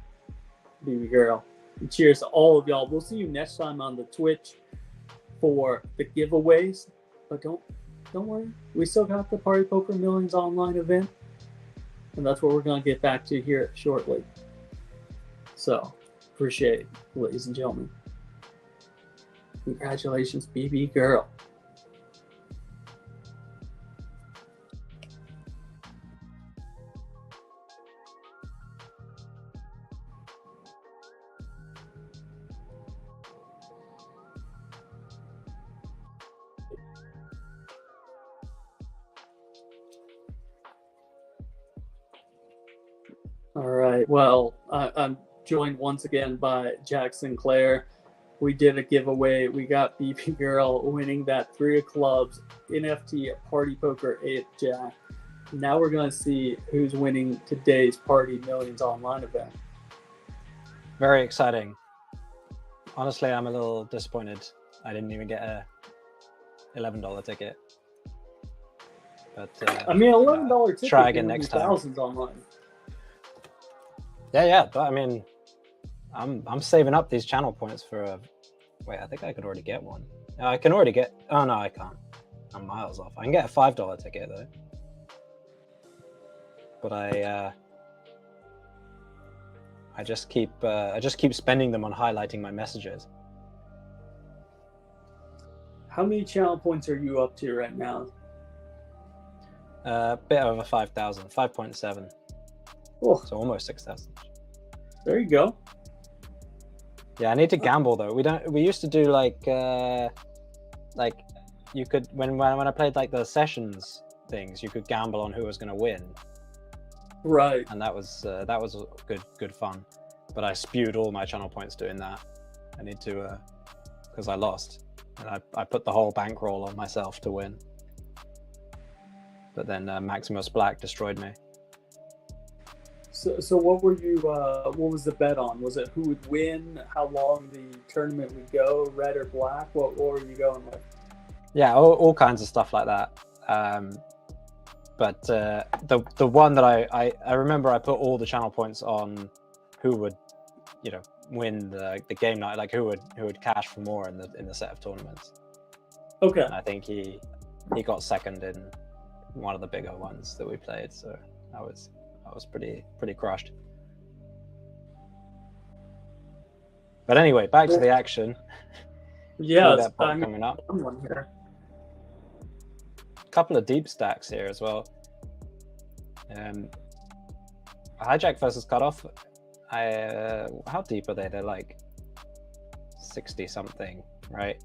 BB Girl. And cheers to all of y'all. We'll see you next time on the Twitch for the giveaways. But don't worry. We still got the Party Poker Millions online event. And that's what we're going to get back to here shortly. So, appreciate it, ladies and gentlemen. Congratulations, BB Girl. All right. Well, I'm joined once again by Jack Sinclair. We did a giveaway. We got BB Girl winning that 3 of clubs NFT Party Poker 8 Jack. Now we're going to see who's winning today's Party Millions online event. Very exciting. Honestly, I'm a little disappointed. I didn't even get a $11 ticket. But I mean, $11 ticket. Try again next time. Thousands online. Yeah, but I mean, I'm saving up these channel points for a. Wait, I think I could already get one. I can already get. Oh no, I can't. I'm miles off. I can get a $5 ticket though. But I just keep spending them on highlighting my messages. How many channel points are you up to right now? A bit over 5,000, 5.7. Oh, So almost 6,000. there you go. Yeah, I need to gamble though. We used to do like you could when I played like the sessions things, you could gamble on who was going to win. Right. And that was good fun. But I spewed all my channel points doing that. I need to because I lost, and I put the whole bankroll on myself to win. But then Maximus Black destroyed me. So what were you? What was the bet on? Was it who would win? How long the tournament would go? Red or black? What were you going with? Yeah, all kinds of stuff like that. But the one that I remember, I put all the channel points on who would, win the game night, like who would cash for more in the set of tournaments. Okay. And I think he got second in one of the bigger ones that we played, so I was pretty crushed. But anyway, back to the action. Yeah, that part coming up. One here. Couple of deep stacks here as well. Hijack versus Cutoff. How deep are they? They're like 60 something, right?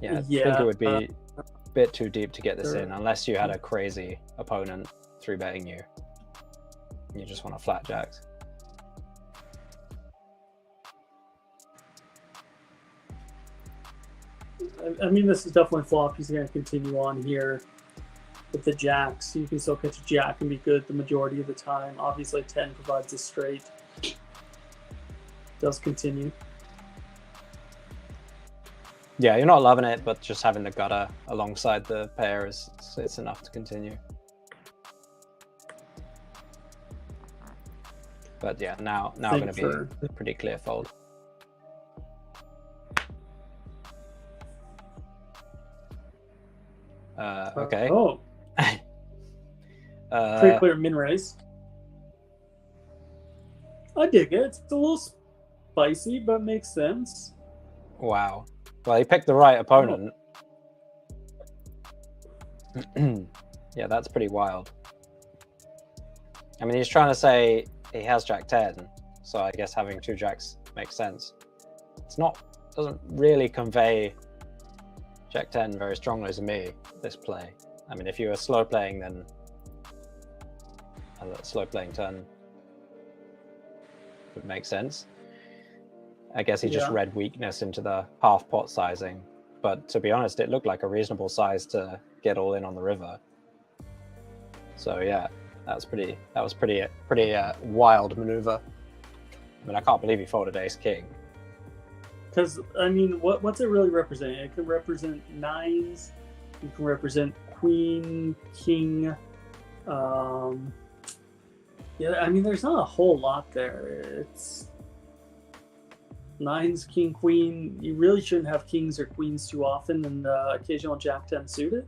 Yeah, I think it would be a bit too deep to get this in, unless you had a crazy opponent 3-betting you. You just want to flat jacks. I mean, this is definitely flop. He's going to continue on here with the jacks. You can still catch a jack and be good the majority of the time. Obviously, 10 provides a straight. Does continue. Yeah, you're not loving it, but just having the gutter alongside the pair it's enough to continue. But yeah, now going to be a pretty clear fold. Okay. Oh. Pretty clear min raise. I dig it. It's a little spicy, but makes sense. Wow. Well, he picked the right opponent. Oh. Yeah, that's pretty wild. I mean, he's trying to say he has Jack 10, so I guess having 2 jacks makes sense. Doesn't really convey Jack 10 very strongly to me, this play. I mean, if you were slow playing, then a slow playing turn would make sense. I guess he just read weakness into the half pot sizing, but to be honest, it looked like a reasonable size to get all in on the river. So yeah, that was pretty wild maneuver. I mean, I can't believe he folded ace king. Because I mean, what's it really represent? It can represent nines. It can represent queen, king. Yeah, I mean, there's not a whole lot there. It's nines, king, queen. You really shouldn't have kings or queens too often, and occasional jack 10 suited.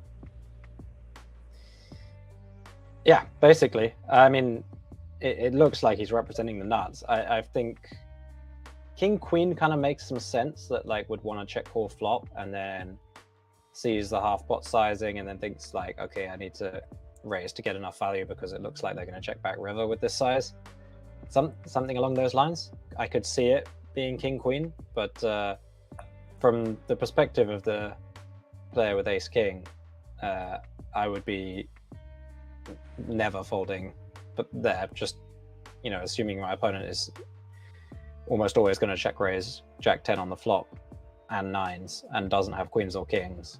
Yeah, basically. I mean, it looks like he's representing the nuts. I think king, queen kind of makes some sense, that like would want to check call flop and then sees the half pot sizing and then thinks like, okay, I need to raise to get enough value because it looks like they're going to check back river with this size. Something along those lines. I could see it being king, queen, but from the perspective of the player with ace king, I would be never folding, but there, just, you know, assuming my opponent is almost always going to check raise jack 10 on the flop and nines and doesn't have queens or kings,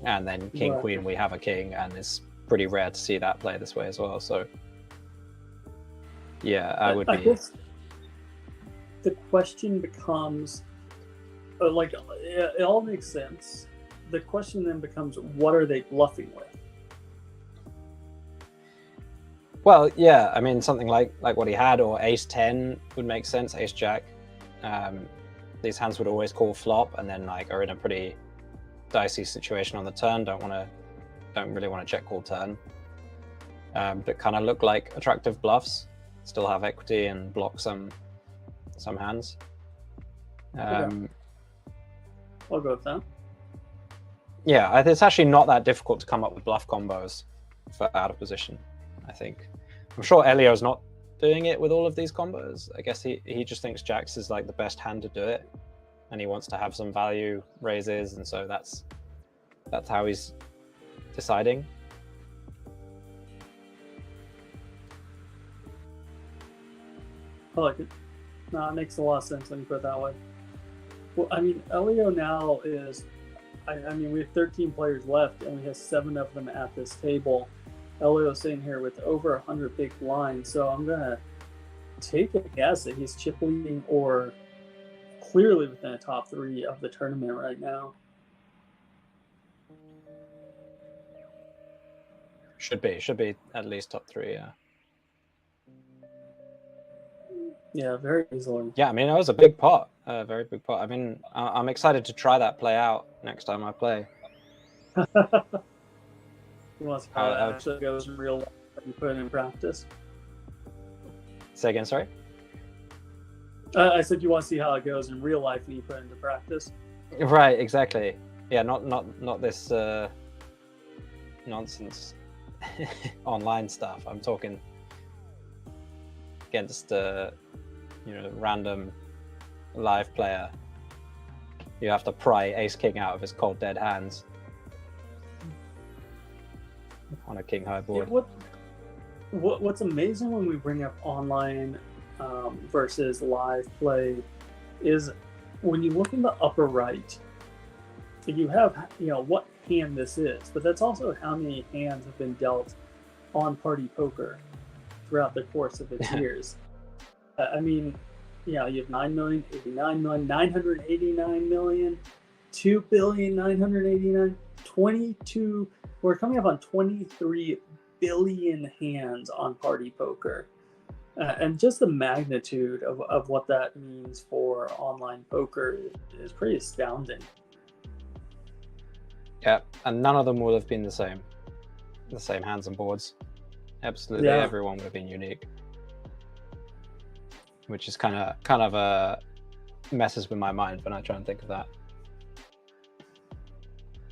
and then king, queen, we have a king, and it's pretty rare to see that play this way as well. So yeah, I would be. Guess the question becomes, like, it all makes sense. The question then becomes, what are they bluffing with? Well, yeah, I mean, something like what he had, or ace 10 would make sense, ace jack. These hands would always call flop and then like are in a pretty dicey situation on the turn, don't really want to check call turn. But kind of look like attractive bluffs, still have equity and block some hands. Okay. I'll go with that. Yeah, it's actually not that difficult to come up with bluff combos for out of position, I think. I'm sure Elio's not doing it with all of these combos. I guess he just thinks jacks is like the best hand to do it, and he wants to have some value raises, and so that's how he's deciding. I like it. No, it makes a lot of sense when you put it that way. Well, I mean, Elio now is, I mean, we have 13 players left, and we have 7 of them at this table. Elio's sitting here with over 100 big blinds, so I'm going to take a guess that he's chip leading or clearly within the top 3 of the tournament right now. Should be at least top 3, yeah. Yeah, very easily. Yeah, I mean, it was a big pot, a very big pot. I mean, I'm excited to try that play out next time I play. You want to see how it actually goes in real life when you put it in practice? Say again, sorry? I said you want to see how it goes in real life when you put it into practice. Right, exactly. Yeah, not this nonsense online stuff. I'm talking against random live player. You have to pry ace king out of his cold dead hands on a king high board. Yeah, what's amazing when we bring up online versus live play is when you look in the upper right, you have, what hand this is, but that's also how many hands have been dealt on Party Poker throughout the course of its years. I mean, you have 9 million, 89 million, 989 million, 2 billion, 989, 22. We're coming up on 23 billion hands on Party Poker. And just the magnitude of what that means for online poker is pretty astounding. Yeah, and none of them would have been the same hands and boards. Absolutely, everyone would have been unique, which is kind of messes with my mind when I try and think of that.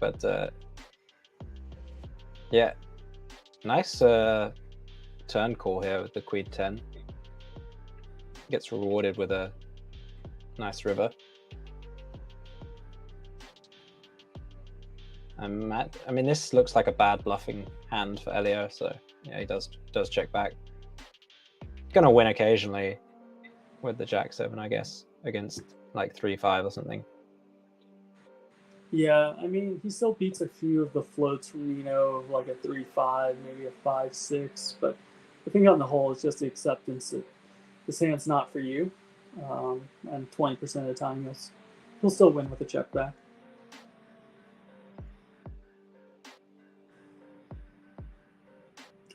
But yeah, nice turn call here with the Queen 10. Gets rewarded with a nice river. And Matt, I mean, this looks like a bad bluffing hand for Elio, so yeah, he does check back. Gonna win occasionally with the Jack 7, I guess, against like 3-5 or something. Yeah, I mean, he still beats a few of the floats from of like a 3-5, maybe a 5-6, but I think on the whole, it's just the acceptance that this hand's not for you, and 20% of the time he'll still win with a check back.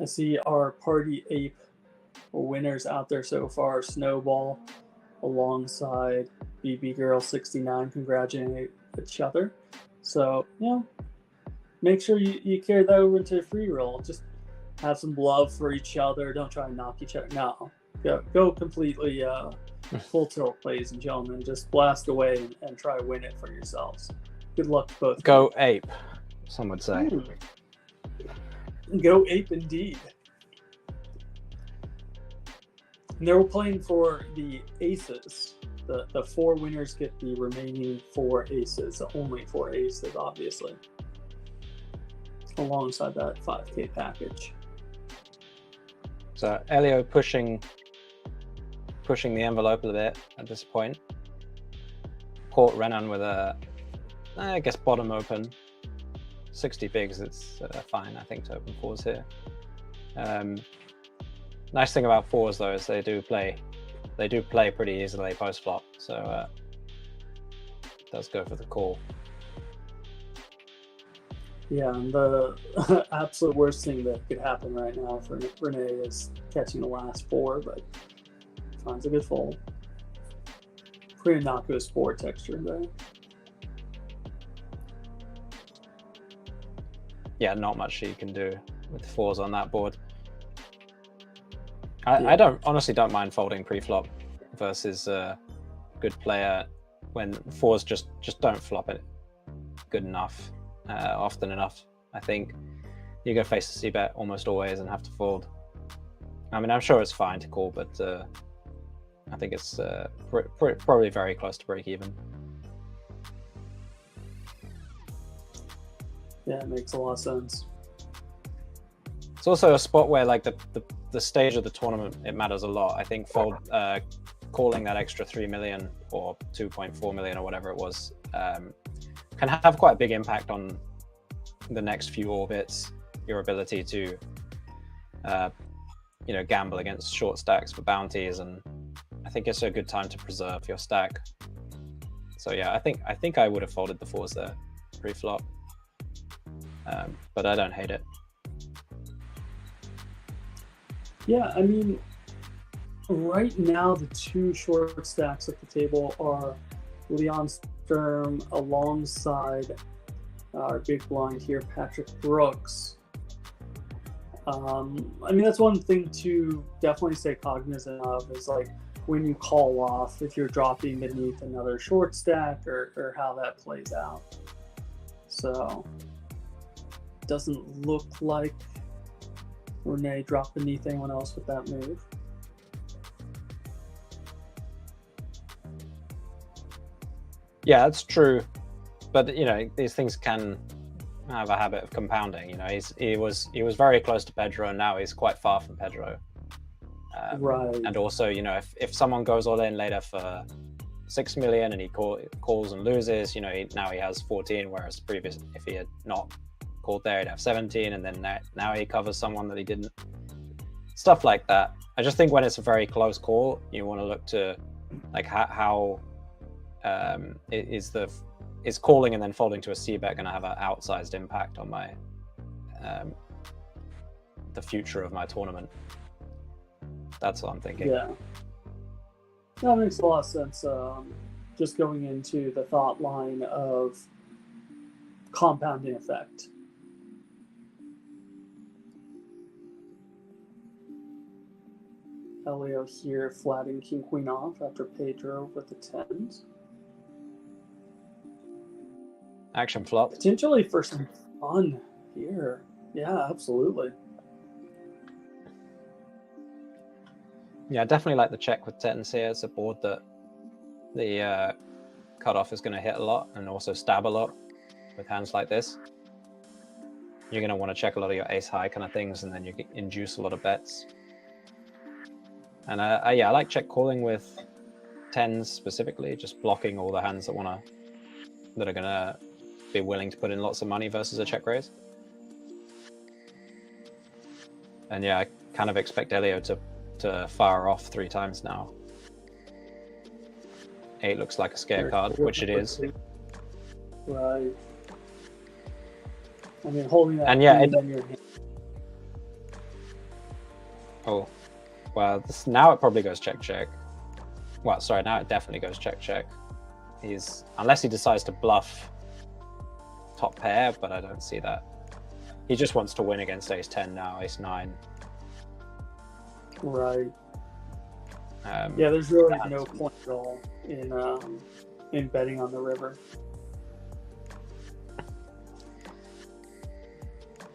I see our Party Ape winners out there so far. Snowball alongside BB Girl 69 congratulate each other. So, make sure you carry that over into a free roll. Just have some love for each other. Don't try and knock each other. No. Go completely full tilt, ladies and gentlemen. Just blast away and try to win it for yourselves. Good luck to both. Go ape, some would say. Go ape indeed. And they're playing for the aces. The 4 winners get the remaining 4 aces. Only 4 aces, obviously. Alongside that 5K package. So Elio pushing the envelope a bit at this point. Caught Renan with a, I guess, bottom open. 60 bigs, it's fine, I think, to open 4s here. Nice thing about 4s though is they do play pretty easily post flop, so it does go for the call. Yeah, and the absolute worst thing that could happen right now for Renee is catching the last 4, but finds a good fold. Pretty innocuous 4 texture there. Yeah, not much you can do with 4s on that board. I honestly don't mind folding pre-flop versus a good player when 4s just don't flop it good enough, often enough. I think you're going to face a c-bet almost always and have to fold. I mean, I'm sure it's fine to call, but I think it's probably very close to break even. Yeah, it makes a lot of sense. It's also a spot where like the stage of the tournament, it matters a lot. I think calling that extra 3 million or 2.4 million or whatever it was can have quite a big impact on the next few orbits, your ability to gamble against short stacks for bounties, and I think it's a good time to preserve your stack. So yeah, I think I would have folded the 4s there pre-flop. But I don't hate it. Yeah, I mean, right now the 2 short stacks at the table are Leon Sturm alongside our big blind here, Patrick Brooks. I mean, that's one thing to definitely stay cognizant of is like when you call off, if you're dropping beneath another short stack or how that plays out. So doesn't look like Renee dropped beneath anyone else with that move. Yeah, that's true. But these things can have a habit of compounding. He was very close to Pedro, and now he's quite far from Pedro. Right. And also, if someone goes all in later for 6 million and he calls and loses, you know, now he has 14, whereas previous, if he had not called there, he'd have 17, and then now he covers someone that he didn't. Stuff like that. I just think when it's a very close call, you want to look to like how is calling and then folding to a c-bet going to have an outsized impact on my the future of my tournament. That's what I'm thinking. Yeah, that makes a lot of sense. Just going into the thought line of compounding effect. Elio here flatting king queen off after Pedro with the tens. Action flop. Potentially for some fun here. Yeah, absolutely. Yeah, I definitely like the check with tens here. It's a board that the cutoff is going to hit a lot and also stab a lot with hands like this. You're going to want to check a lot of your ace high kind of things, and then you induce a lot of bets. And yeah, I like check calling with tens specifically, just blocking all the hands that are gonna be willing to put in lots of money versus a check raise. And yeah, I kind of expect Elio to fire off 3 times now. 8 looks like a scare card, which it is. Right. I mean, holding that. And yeah, in your hand. Oh. Well, now it probably goes check. Well, sorry, now it definitely goes check. Unless he decides to bluff top pair, but I don't see that. He just wants to win against ace 10 now, ace 9. Right. Yeah, there's really no point at all in betting on the river.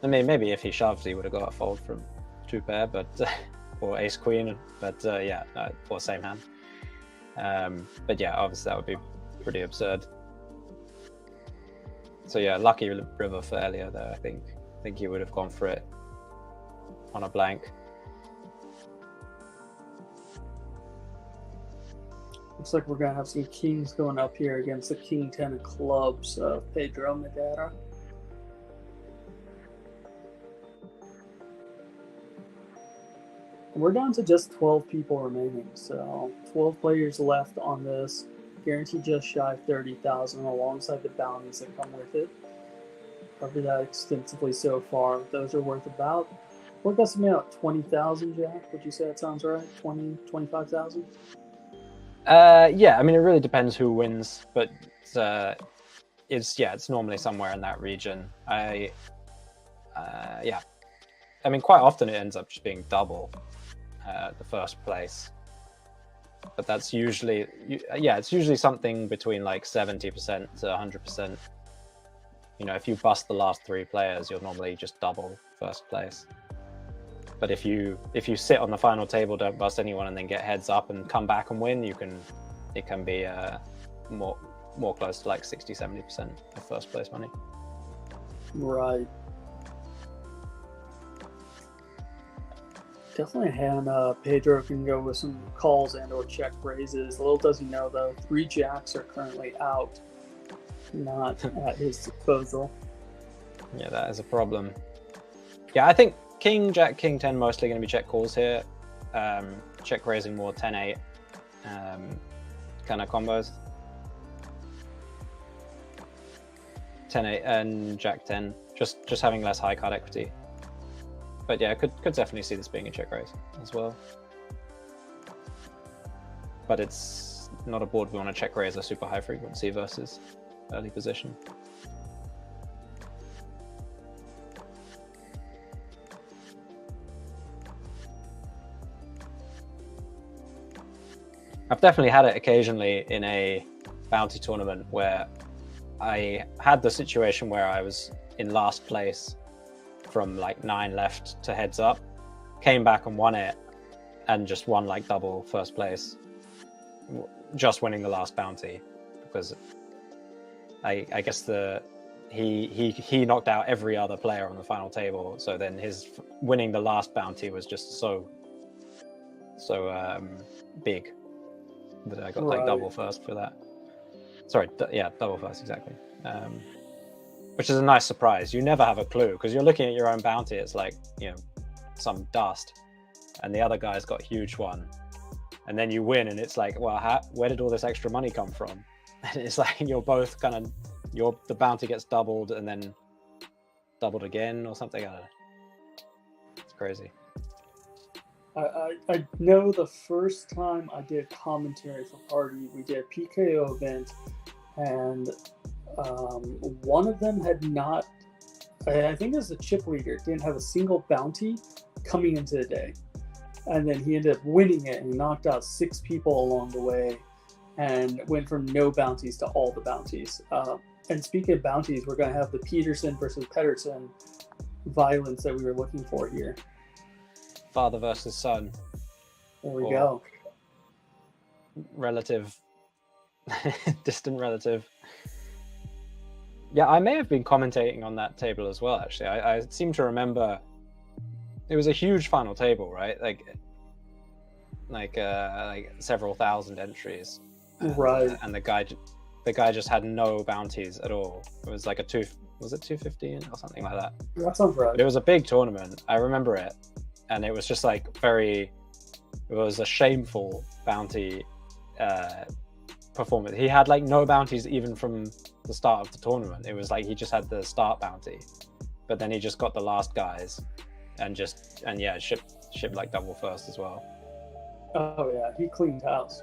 I mean, maybe if he shoved, he would have got a fold from 2 pair, but or ace queen, but yeah, or same hand. But yeah, obviously that would be pretty absurd. So yeah, lucky river for Elio there. I think he would have gone for it on a blank. Looks like we're gonna have some kings going up here against the king 10 of clubs of Pedro Madera. We're down to just 12 people remaining, so 12 players left on this. Guaranteed just shy of 30,000 alongside the bounties that come with it. Covered that extensively so far. Those are worth about, what that's about 20,000, Jack? Would you say that sounds right? 20, 25,000? Yeah, I mean, it really depends who wins, but it's normally somewhere in that region. Yeah, I mean, quite often it ends up just being double the first place, but that's usually, yeah, it's usually something between like 70% to 100%. You know, if you bust the last 3 players, you'll normally just double first place. But if you sit on the final table, don't bust anyone, and then get heads up and come back and win, it can be more close to like 60-70% of first place money. Right. Definitely a hand Pedro can go with some calls and or check raises. Little does he know though, 3 jacks are currently out, not at his disposal. Yeah, that is a problem. Yeah, I think king, jack, king 10 mostly going to be check calls here. Check raising more 10-8 kind of combos. 10-8 and jack 10, just having less high card equity. But yeah, could definitely see this being a check raise as well. But it's not a board we want to check raise a super high frequency versus early position. I've definitely had it occasionally in a bounty tournament where I had the situation where I was in last place from like 9 left to heads up, came back and won it, and just won like double first place, just winning the last bounty, because I guess he knocked out every other player on the final table, so then his winning the last bounty was just so big that I got like double first for that. Sorry, yeah, double first, exactly. Which is a nice surprise. You never have a clue because you're looking at your own bounty. It's like, you know, some dust, and the other guy's got a huge one, and then you win, and it's like, well, where did all this extra money come from? And it's like you're both kind of, the bounty gets doubled and then doubled again or something. I don't know. It's crazy. I know the first time I did commentary for Party, we did a PKO event, and one of them had not, I think it was the chip leader, didn't have a single bounty coming into the day. And then he ended up winning it and knocked out 6 people along the way and went from no bounties to all the bounties. And speaking of bounties, we're going to have the Peterson versus Pedersen violence that we were looking for here. Father versus son. There we go. Relative, distant relative. Yeah, I may have been commentating on that table as well, actually. I seem to remember it was a huge final table, right? Like several thousand entries. Right. And the guy just had no bounties at all. It was like was it 250 or something like that? That sounds right. It was a big tournament. I remember it. And it was just like it was a shameful bounty performance. He had like no bounties even from the start of the tournament. It was like he just had the start bounty, but then he just got the last guys and shipped like double first as well. Oh yeah, he cleaned house.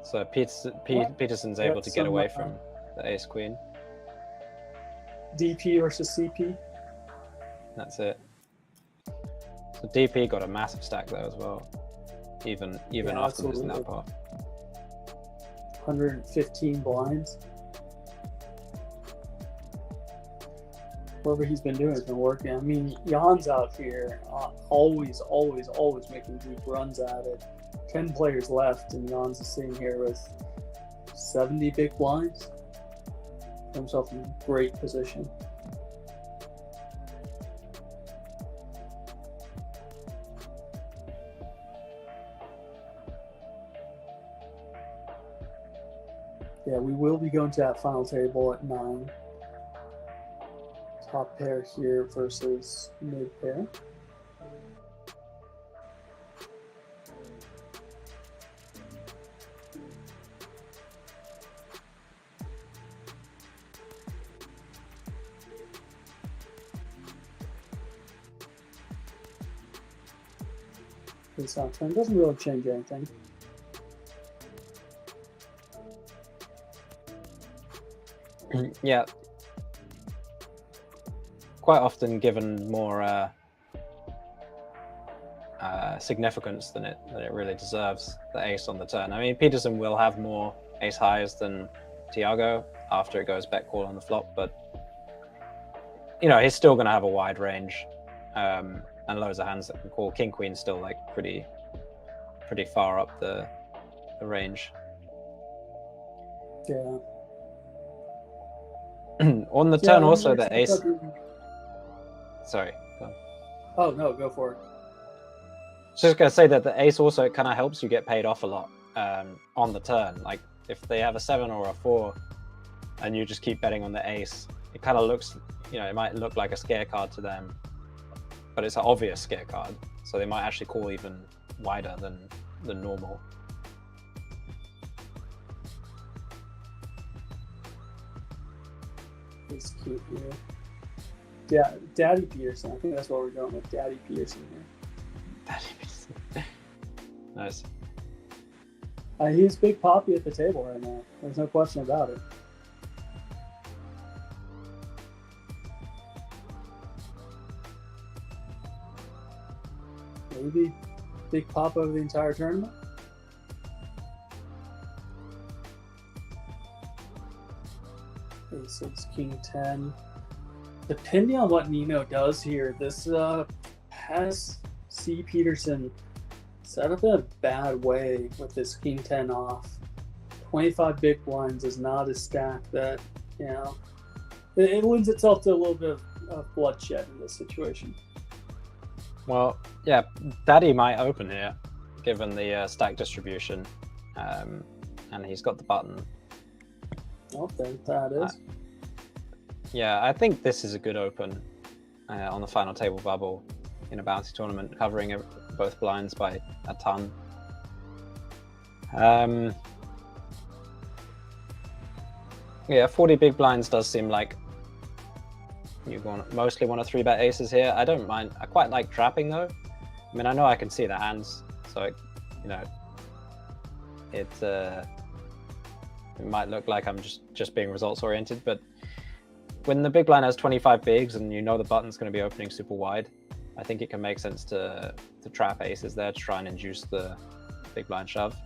So Peterson's able to get away from the ace queen. DP versus CP. That's it. So DP got a massive stack there as well, even after losing that part. 115 blinds. Whatever he's been doing has been working. I mean, Jan's out here always making deep runs at it. 10 players left, and Jan's is sitting here with 70 big blinds. Put himself in great position. Yeah, we will be going to that final table at 9. Top pair here versus mid pair. This outcome doesn't really change anything. Yeah. Quite often given more significance than it really deserves, the ace on the turn. I mean, Peterson will have more ace highs than Thiago after it goes bet call on the flop, but you know, he's still going to have a wide range and loads of hands that can call. King Queen's still like pretty far up the range. Yeah. On the turn, also the ace. Sorry. Go on. Oh no, go for it. Just gonna say that the ace also kind of helps you get paid off a lot on the turn. Like if they have a 7 or a 4, and you just keep betting on the ace, it kind of looks, you know, it might look like a scare card to them, but it's an obvious scare card, so they might actually call even wider than normal. He's cute here. Yeah, Daddy Peterson. I think that's what we're going with. Daddy Peterson here. Daddy Peterson. Nice. He's Big Poppy at the table right now. There's no question about it. Maybe Big Pop over the entire tournament. Ace, King 10. Depending on what Nino does here, this has C. Peterson set up in a bad way with this King 10 off. 25 big blinds is not a stack that, you know, it lends itself to a little bit of bloodshed in this situation. Well, yeah, Daddy might open here, given the stack distribution, and he's got the button. Oh, there that is. Yeah, I think this is a good open on the final table bubble in a bounty tournament, covering both blinds by a ton. Yeah, 40 big blinds does seem like you mostly want to 3-bet aces here. I don't mind. I quite like trapping though. I mean, I know I can see the hands, so you know, it might look like I'm just being results oriented, but when the big blind has 25 bigs and you know the button's going to be opening super wide, I think it can make sense to trap aces there to try and induce the big blind shove.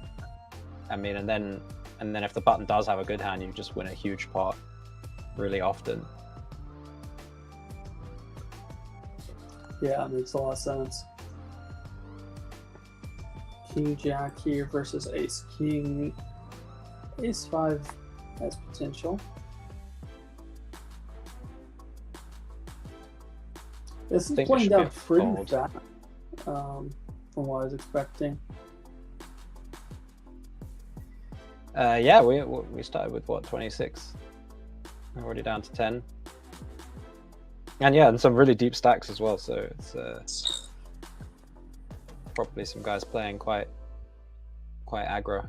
I mean, and then if the button does have a good hand, you just win a huge pot really often. Yeah, it makes a lot of sense. King Jack here versus Ace King. Ace 5 has potential. This is playing down pretty fast from what I was expecting. Yeah, we started with what, 26? We're already down to 10. And yeah, and some really deep stacks as well, so it's probably some guys playing quite aggro.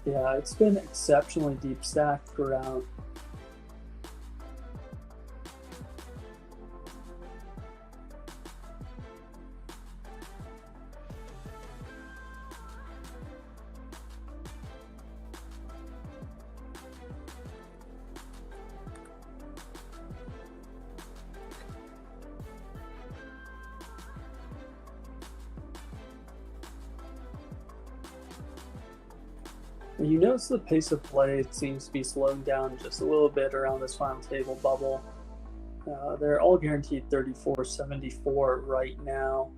Yeah, it's been exceptionally deep stacked throughout. You notice the pace of play seems to be slowing down just a little bit around this final table bubble. They're all guaranteed 34-74 right now,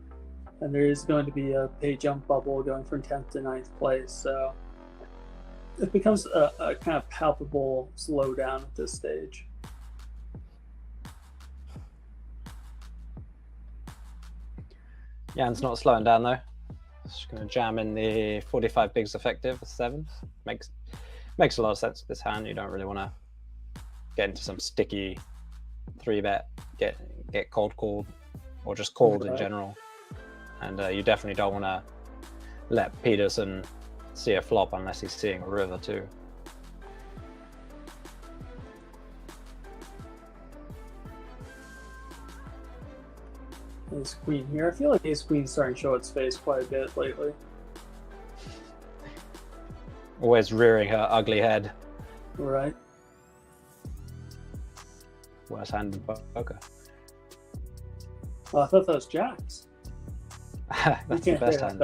and there is going to be a pay jump bubble going from 10th to 9th place, so it becomes a kind of palpable slowdown at this stage. Yeah, and it's not slowing down though. Just going to jam in the 45 bigs effective with 7s. Makes a lot of sense with this hand. You don't really want to get into some sticky 3-bet, get cold called, or just called in general. And you definitely don't want to let Peterson see a flop unless he's seeing a river too. Ace Queen here. I feel like Ace Queen's starting to show its face quite a bit lately. Always rearing her ugly head. Right. Worst hand in poker. Oh, I thought that was Jacks. That's the best hand.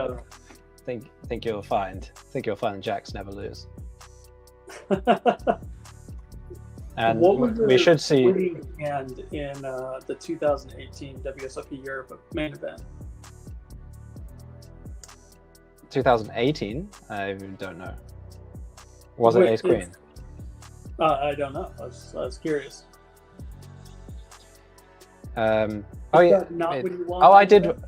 Think you'll find Jacks never lose. And we should see hand in the 2018 WSOP Europe main event. 2018? I don't know. Was it Ace Queen? I don't know. I was curious. Oh yeah. Not when you won I did.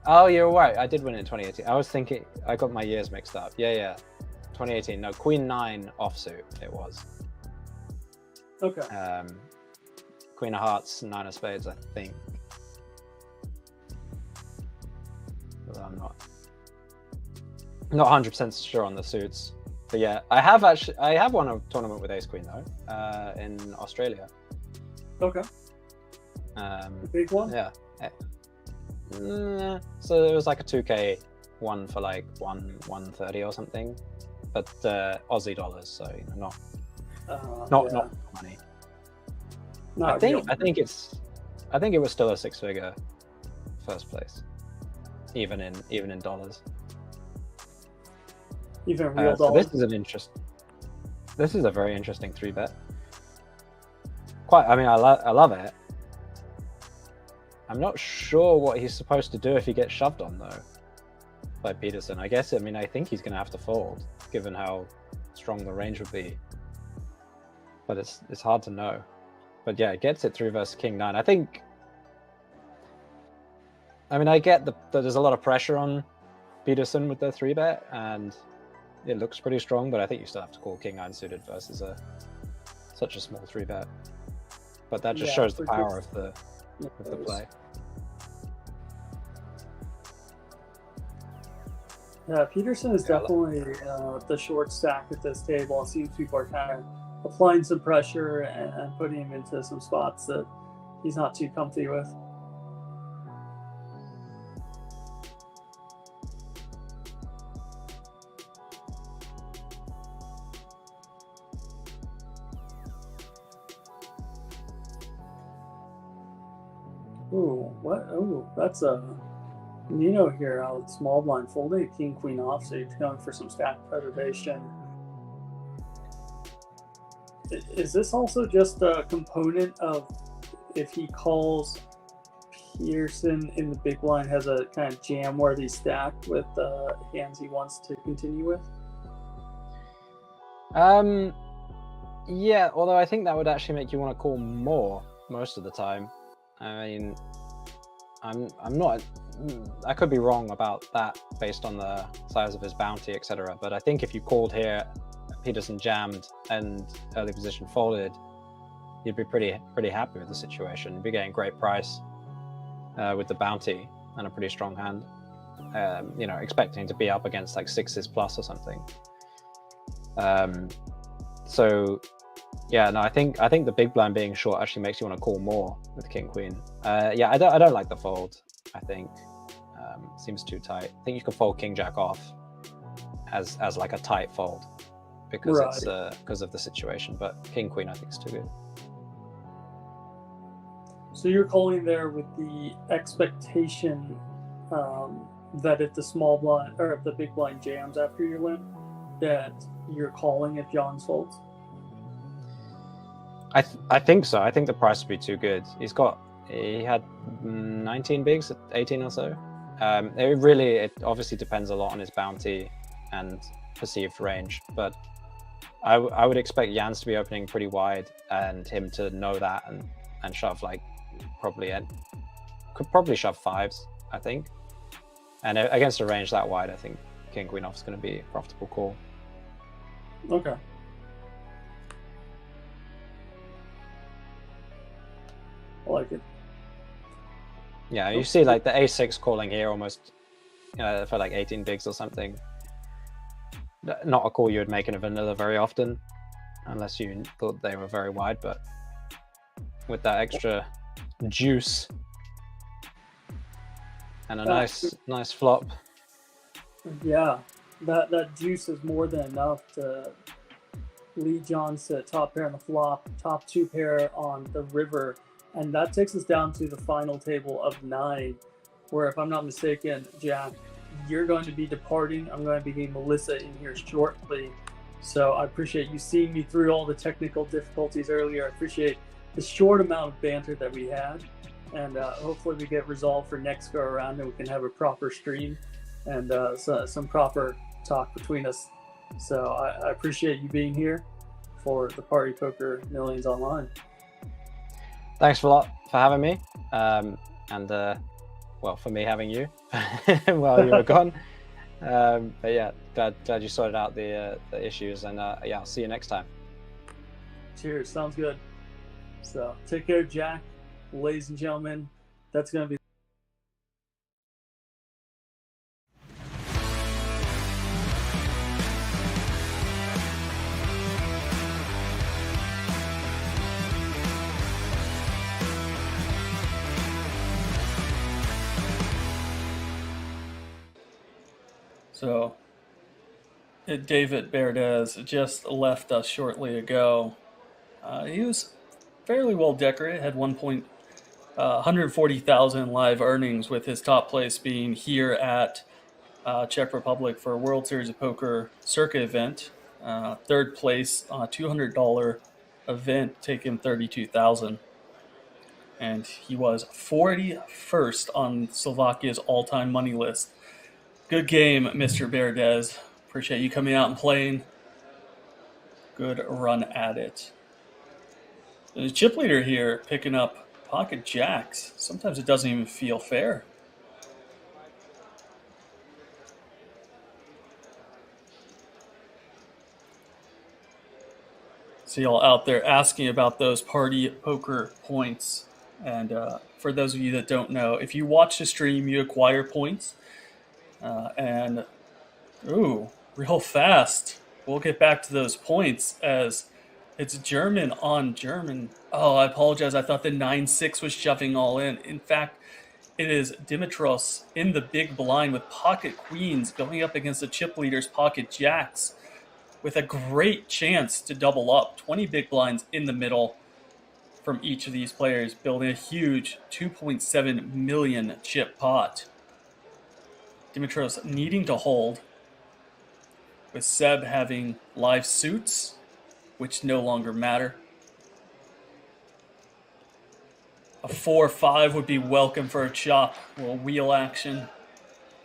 Oh, you're right. I did win it in 2018. I was thinking I got my years mixed up. Yeah. 2018. No, Queen 9 offsuit. It was. Okay. Queen of Hearts, 9 of Spades, I think. Although I'm not 100% sure on the suits. But yeah, I have won a tournament with Ace Queen though, in Australia. Okay. Big one. Yeah. So it was like a 2K one for like 130 or something, but Aussie dollars, so you know, not money. I think it was still a 6-figure first place, even in dollars. Even real dollars. So this is a very interesting 3-bet. I mean, I love it. I'm not sure what he's supposed to do if he gets shoved on though by Peterson. I guess, I mean, I think he's going to have to fold given how strong the range would be. But it's hard to know. But yeah, it gets it through versus King 9. I think, I mean, I get that there's a lot of pressure on Peterson with the 3-bet, and it looks pretty strong, but I think you still have to call King 9 suited versus such a small 3-bet. But that just shows the power of the play. Yeah, Peterson is definitely the short stack at this table. It seems people are kind of applying some pressure and putting him into some spots that he's not too comfy with. Ooh, what? Ooh, that's a Nino here out small blind folding king queen off, so you're going for some stack preservation. Is this also just a component of if he calls Pearson in the big blind has a kind of jam worthy stack with hands he wants to continue with? Yeah, although I think that would actually make you want to call more most of the time. I mean, I'm not, I could be wrong about that based on the size of his bounty, etc. But I think if you called here, Peterson jammed and early position folded, you'd be pretty happy with the situation. You'd be getting great price with the bounty and a pretty strong hand. You know, expecting to be up against like 6s plus or something. So yeah, no, I think the big blind being short actually makes you want to call more with king queen. Yeah, I don't like the fold. I think seems too tight. I think you could fold king jack off as like a tight fold because it's because of the situation. But king queen I think is too good. So you're calling there with the expectation that if the small blind or if the big blind jams after your limp, that you're calling if John folds. I think so. I think the price would be too good. He had 19 bigs at 18 or so. It obviously depends a lot on his bounty and perceived range, but I would expect Jans to be opening pretty wide and him to know that and shove like could probably shove 5s, I think. And against a range that wide, I think king queen off is going to be a profitable call. Okay. I like it. Yeah, you see like the a6 calling here almost for like 18 bigs or something. Not a call you would make in a vanilla very often, unless you thought they were very wide, but with that extra juice and a nice flop. Yeah, that juice is more than enough to lead Johns to top pair on the flop, top 2 pair on the river. And that takes us down to the final table of 9, where if I'm not mistaken, Jack, you're going to be departing. I'm going to be getting Melissa in here shortly. So I appreciate you seeing me through all the technical difficulties earlier. I appreciate the short amount of banter that we had. And hopefully we get resolved for next go around and we can have a proper stream and some proper talk between us. So I appreciate you being here for the Party Poker Millions Online. Thanks a lot for having me, and well, for me having you while you were gone. But yeah, glad you sorted out the issues, and yeah, I'll see you next time. Cheers, sounds good. So take care, Jack. Ladies and gentlemen, that's going to be So, David Berdez just left us shortly ago. He was fairly well decorated, had 140,000 live earnings, with his top place being here at Czech Republic for a World Series of Poker Circuit event. Third place on a $200 event, taking 32,000. and he was 41st on Slovakia's all-time money list. Good game, Mr. Berdez. Appreciate you coming out and playing. Good run at it. The chip leader here picking up pocket jacks. Sometimes it doesn't even feel fair. See y'all out there asking about those party poker points. And for those of you that don't know, if you watch the stream, you acquire points. And, ooh, real fast. We'll get back to those points as it's German on German. Oh, I apologize. I thought the 9-6 was shoving all in. In fact, it is Dimitros in the big blind with pocket queens going up against the chip leader's pocket jacks with a great chance to double up. 20 big blinds in the middle from each of these players, building a huge 2.7 million chip pot. Dimitros needing to hold, with Seb having live suits, which no longer matter. A 4-5 would be welcome for a chop. A little wheel action.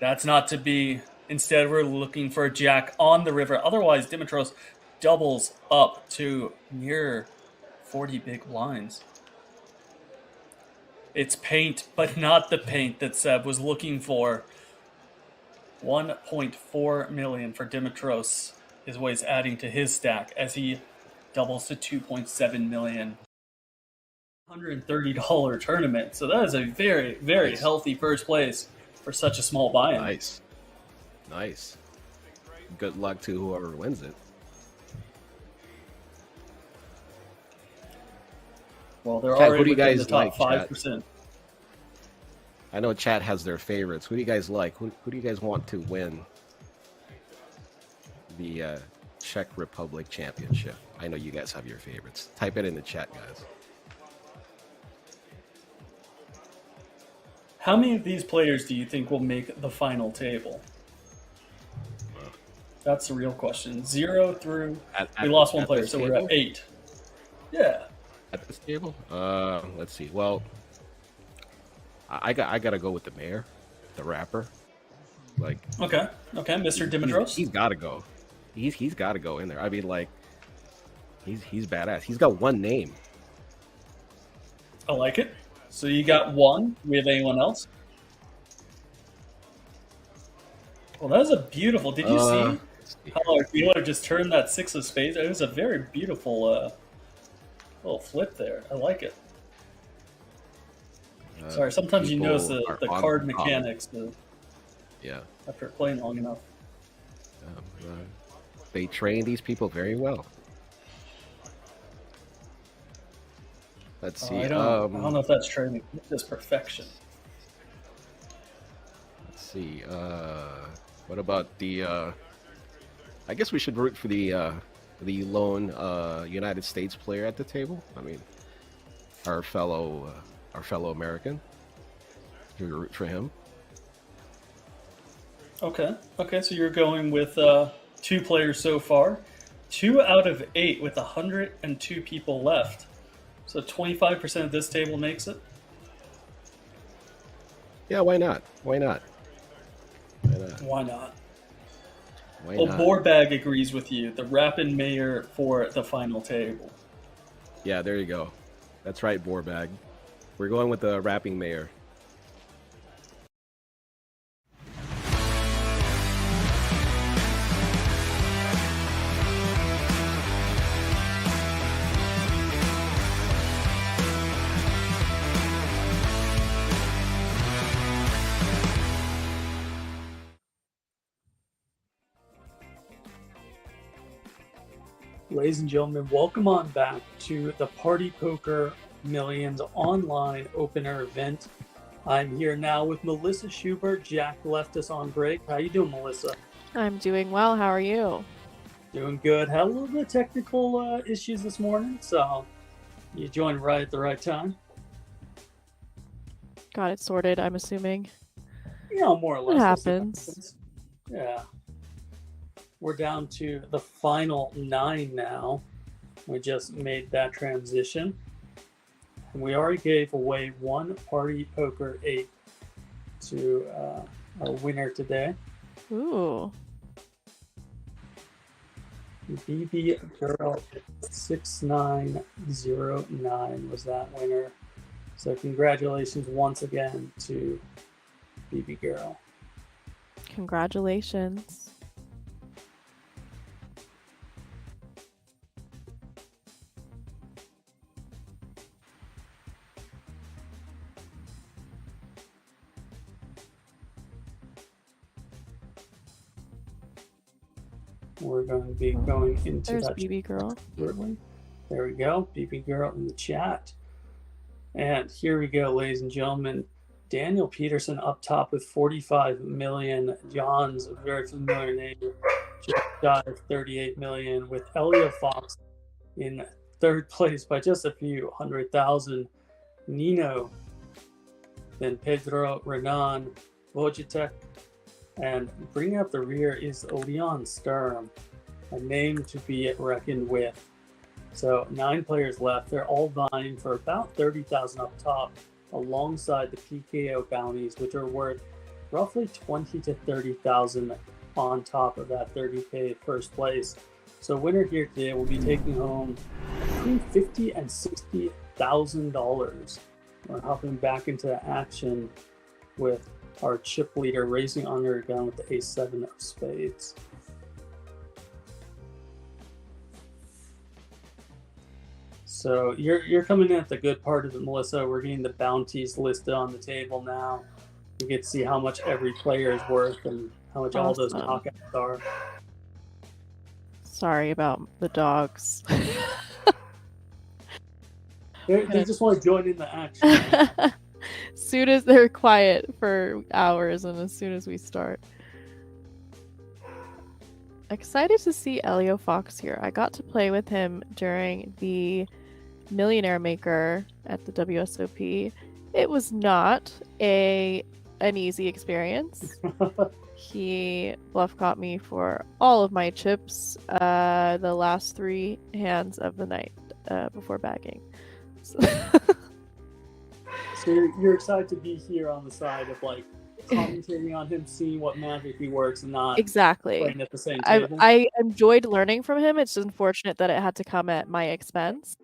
That's not to be. Instead, we're looking for a jack on the river. Otherwise, Dimitros doubles up to near 40 big blinds. It's paint, but not the paint that Seb was looking for. 1.4 million for Dimitros is what he's adding to his stack as he doubles to 2.7 million. $130 tournament. So that is a very, very healthy first place for such a small buy-in. Nice. Good luck to whoever wins it. Well, they're Chat, already who do you within guys the top like, 5%. Chat? I know chat has their favorites. Who do you guys like? Who do you guys want to win the Czech Republic Championship? I know you guys have your favorites. Type it in the chat, guys. How many of these players do you think will make the final table? That's the real question. 0 through... we lost one player, so we're at 8. Yeah. At this table? Let's see. Well, I gotta go with the mayor, the rapper. Like, okay, Mr. Dimitros. He's got to go. He's got to go in there. I mean, like, he's badass. He's got one name. I like it. So you got one. We have anyone else? Well, that was a beautiful. Did you see how our dealer just turned that 6 of spades? It was a very beautiful little flip there. I like it. Sorry, sometimes you notice the card mechanics. Yeah. After playing long enough. They train these people very well. Let's see. I don't know if that's training. It's just perfection. Let's see. What about the? I guess we should root for the lone United States player at the table. I mean, our fellow American. We root for him. Okay, so you're going with 2 players so far. 2 out of 8 with 102 people left. So 25% of this table makes it? Yeah, why not? Why not? Well, Borbag agrees with you. The Rapid Mayor for the final table. Yeah, there you go. That's right, Borbag. We're going with the rapping mayor. Ladies and gentlemen, welcome on back to the Party Poker Millions online opener event. I'm here now with Melissa Schubert. Jack left us on break. How you doing, Melissa? I'm doing well. How are you? Doing good. Had a little bit of technical issues this morning, so you joined right at the right time. Got it sorted, I'm assuming. You know, more or less. It happens. Yeah. We're down to the final 9 now. We just made that transition. And we already gave away one Party Poker 8 to our winner today. Ooh. BB Girl 6909 was that winner. So congratulations once again to BB Girl. Congratulations. We're going to be going into There's that BB Girl. shortly. There we go, BB Girl in the chat. And here we go, ladies and gentlemen. Daniel Peterson up top with 45 million. John's a very familiar name, just shy of 38 million, with Elio Fox in third place by just a few 100,000. Nino, then Pedro Renan, Wojciech, and bringing up the rear is Leon Sturm, a name to be reckoned with. So 9 players left. They're all vying for about 30,000 up top, alongside the PKO bounties, which are worth roughly 20 to 30,000 on top of that 30K first place. So winner here today will be taking home between $50,000 and $60,000. We're hopping back into action with our chip leader raising under a gun with the A7 of spades. So you're coming in at the good part of it, Melissa. We're getting the bounties listed on the table now. You get to see how much every player is worth and how much all those knockouts are. Sorry about the dogs. They just want to join in the action. Soon as they're quiet for hours and as soon as we start. Excited to see Elio Fox here. I got to play with him during the Millionaire Maker at the WSOP. It was not an easy experience. He bluff caught me for all of my chips the last 3 hands of the night before bagging. So So you're excited to be here on the side of like commentating on him, seeing what magic he works, and not exactly. playing at the same table. I enjoyed learning from him. It's unfortunate that it had to come at my expense.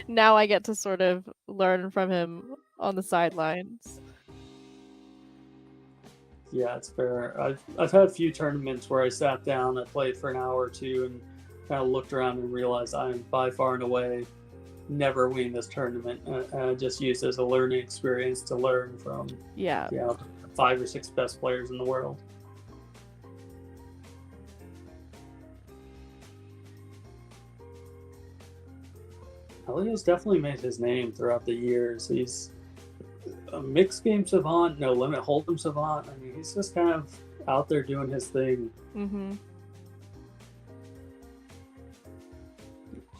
Now I get to sort of learn from him on the sidelines. Yeah, it's fair. I've had a few tournaments where I sat down, I played for an hour or two, and kind of looked around and realized I'm by far and away never winning this tournament. I just used it as a learning experience to learn from the 5 or 6 best players in the world. Elio's definitely made his name throughout the years. He's a mixed game savant, no limit hold'em savant. I mean, he's just kind of out there doing his thing. Mm-hmm.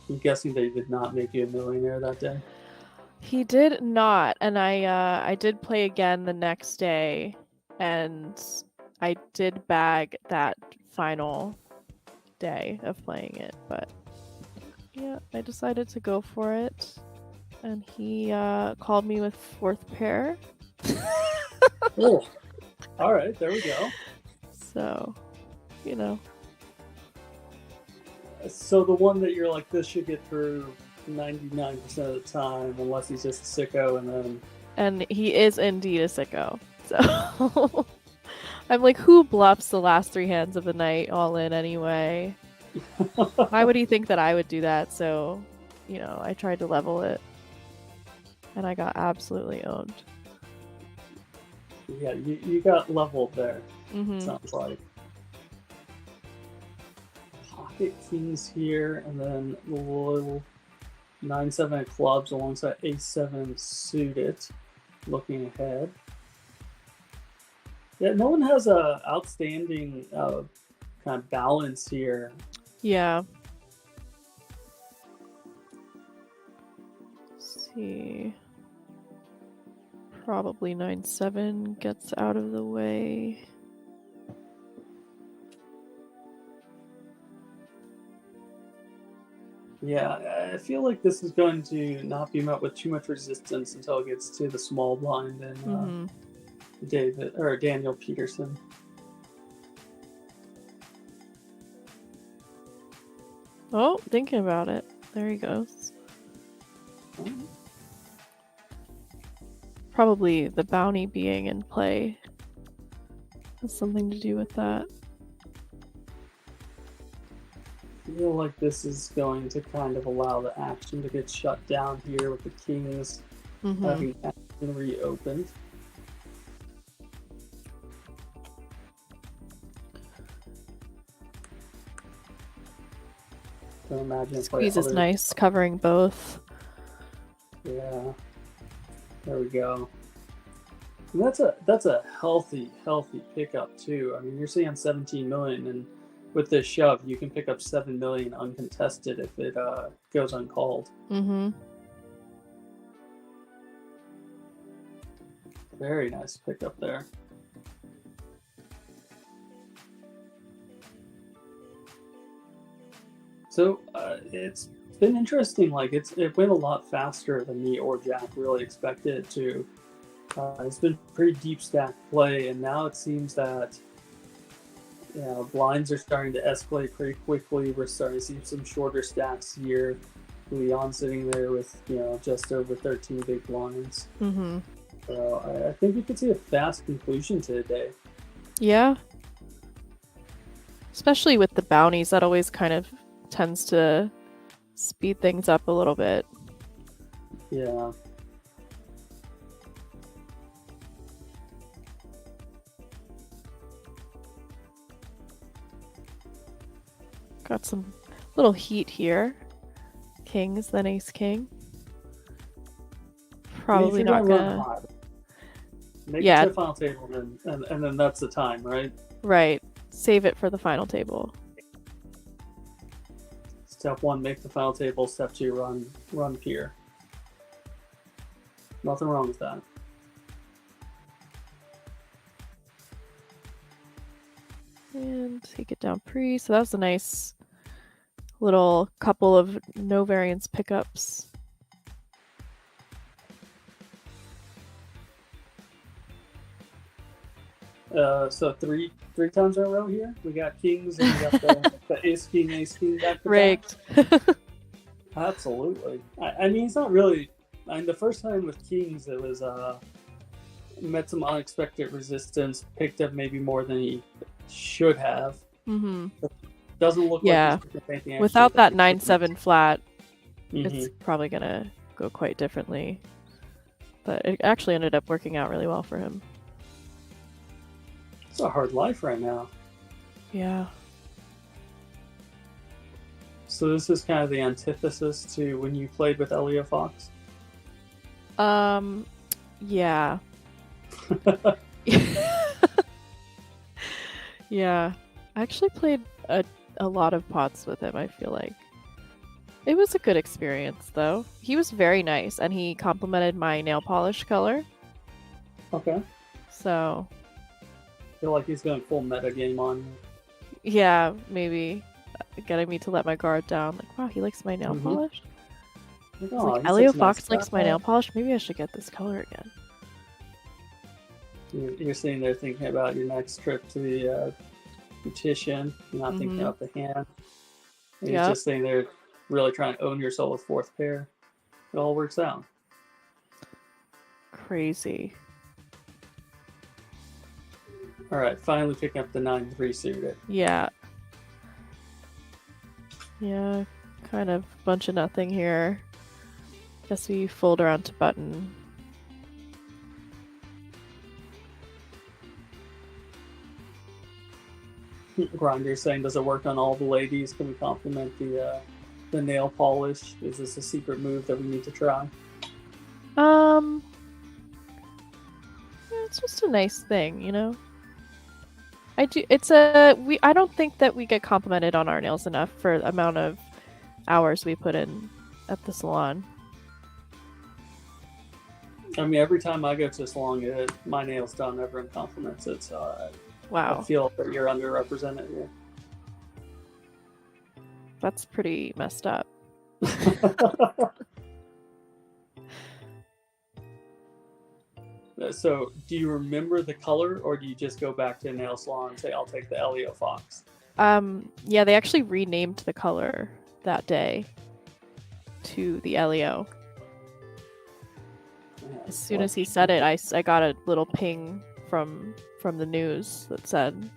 I'm guessing they did not make you a millionaire that day. He did not, and I did play again the next day, and I did bag that final day of playing it, but yeah, I decided to go for it, and he called me with 4th pair. Oh, all right, there we go. So, you know. So the one that you're like, this should get through 99% of the time, unless he's just a sicko, and then... And he is indeed a sicko. So I'm like, who bluffs the last 3 hands of the night all in anyway? Why would he think that I would do that? So, you know, I tried to level it, and I got absolutely owned. Yeah, you got leveled there, sounds like. Pocket kings here, and then the little 9-7 of clubs alongside A7 suited, looking ahead. Yeah, no one has a outstanding kind of balance here. Yeah. Let's see. Probably 9-7 gets out of the way. Yeah, I feel like this is going to not be met with too much resistance until it gets to the small blind and Daniel Peterson. Oh, thinking about it. There he goes. Probably the bounty being in play has something to do with that. I feel like this is going to kind of allow the action to get shut down here with the kings having been reopened. Can imagine Squeeze is nice, covering both. Yeah, there we go. And that's a healthy pickup too. I mean, you're seeing 17 million, and with this shove, you can pick up 7 million uncontested if it goes uncalled. Very nice pickup there. So it's been interesting. Like it went a lot faster than me or Jack really expected it to. It's been pretty deep stack play, and now it seems that blinds are starting to escalate pretty quickly. We're starting to see some shorter stacks here. Leon sitting there with just over 13 big blinds. So I think we could see a fast conclusion to the day. Yeah, especially with the bounties, that always kind of tends to speed things up a little bit. Yeah. Got some little heat here. Kings, then ace king. Probably not gonna. Make it to the final table, and then that's the time, right? Right. Save it for the final table. Step 1, make the final table. Step 2, run pier. Nothing wrong with that. And take it down pre. So that was a nice little couple of no variance pickups. So three times in a row here. We got kings and we got the ace king back to Raked. back. Absolutely. I mean, it's not really. I mean, the first time with kings, it was met some unexpected resistance, picked up maybe more than he should have. Doesn't look like he's without that 9-7 flat, it's probably gonna go quite differently. But it actually ended up working out really well for him. It's a hard life right now. Yeah. So this is kind of the antithesis to when you played with Elio Fox? Yeah. Yeah. I actually played a lot of pots with him, I feel like. It was a good experience, though. He was very nice, and he complimented my nail polish color. Okay. So... I feel like he's going full meta game on you. Yeah, maybe. Getting me to let my guard down. Like, wow, he likes my nail polish? Oh, like, Elio Fox likes my nail polish? Maybe I should get this color again. You're sitting there thinking about your next trip to the petition. You're not thinking about the hand. And you're just sitting there really trying to own your soul with fourth pair. It all works out. Crazy. All right, finally picking up the 9-3 suited. Yeah. Yeah, kind of bunch of nothing here. Guess we fold around to button. Grinder saying, does it work on all the ladies? Can we compliment the nail polish? Is this a secret move that we need to try? It's just a nice thing, you know? I don't think that we get complimented on our nails enough for the amount of hours we put in at the salon. I mean, every time I go to a salon, my nail's done, everyone compliments it, so wow. I feel that you're underrepresented here. That's pretty messed up. So, do you remember the color, or do you just go back to a nail salon and say, "I'll take the Elio Fox"? Yeah, they actually renamed the color that day to the Elio. Yeah, As soon as he said it, I got a little ping from the news that said,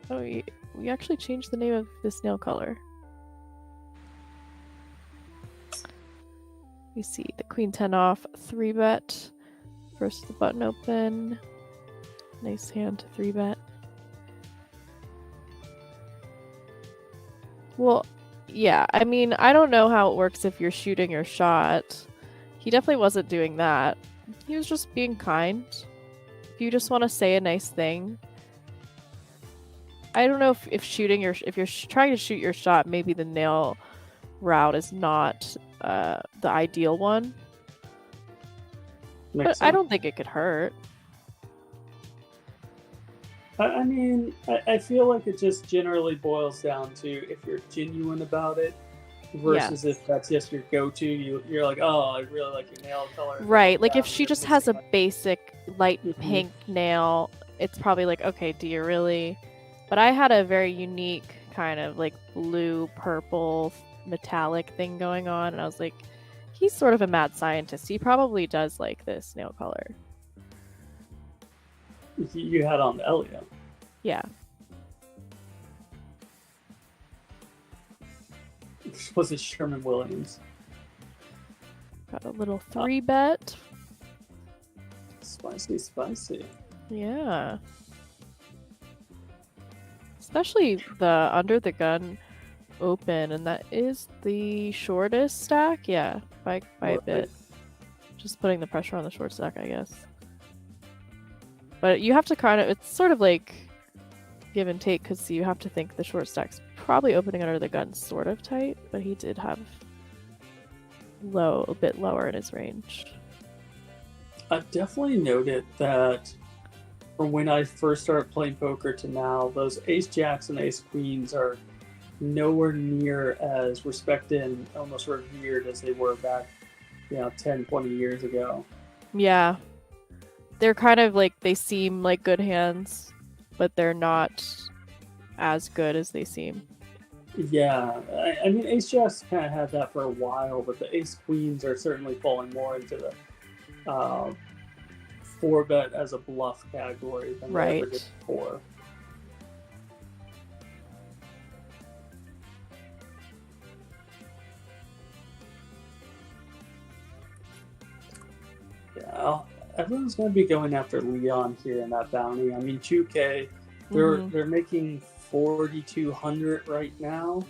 "Oh, we actually changed the name of this nail color." We see the Queen 10 off 3-bet versus the button open. Nice hand to 3-bet. Well, yeah, I mean, I don't know how it works if you're shooting your shot. He definitely wasn't doing that. He was just being kind. If you just want to say a nice thing. I don't know if you're trying to shoot your shot, maybe the nail route is not the ideal one. But I don't think it could hurt. I mean, I feel like it just generally boils down to if you're genuine about it versus if that's just your go-to. You're like, oh, I really like your nail color. Right. Like if she just has a basic light pink nail, it's probably like, okay, do you really? But I had a very unique kind of like blue, purple, metallic thing going on, and I was like, he's sort of a mad scientist. He probably does like this nail color. You had on the Elio. Yeah. Was it Sherman Williams? Got a little 3-bet. Spicy. Yeah. Especially the under the gun open, and that is the shortest stack. Yeah, by a bit. Just putting the pressure on the short stack, I guess. But you have to kind of, it's sort of like give and take, because you have to think the short stack's probably opening under the gun sort of tight, but he did have a bit lower in his range. I've definitely noted that from when I first started playing poker to now, those ace jacks and ace queens are nowhere near as respected and almost revered as they were back, 10, 20 years ago. Yeah. They're kind of like, they seem like good hands, but they're not as good as they seem. Yeah, I mean, ace jacks kind of had that for a while, but the ace queens are certainly falling more into the 4-bet as a bluff category than they ever did before. Yeah, everyone's going to be going after Leon here in that bounty. I mean, 2K, they're making 4,200 right now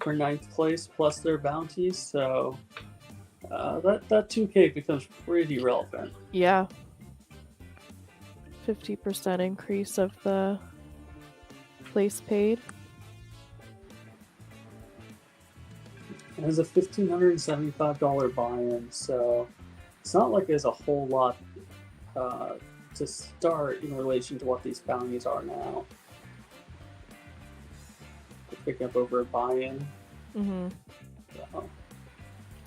for 9th place plus their bounties, so that 2K becomes pretty relevant. Yeah. 50% increase of the place paid. It has a $1,575 buy-in, so it's not like there's a whole lot to start in relation to what these bounties are now. To pick up over a buy-in. Mm-hmm. So,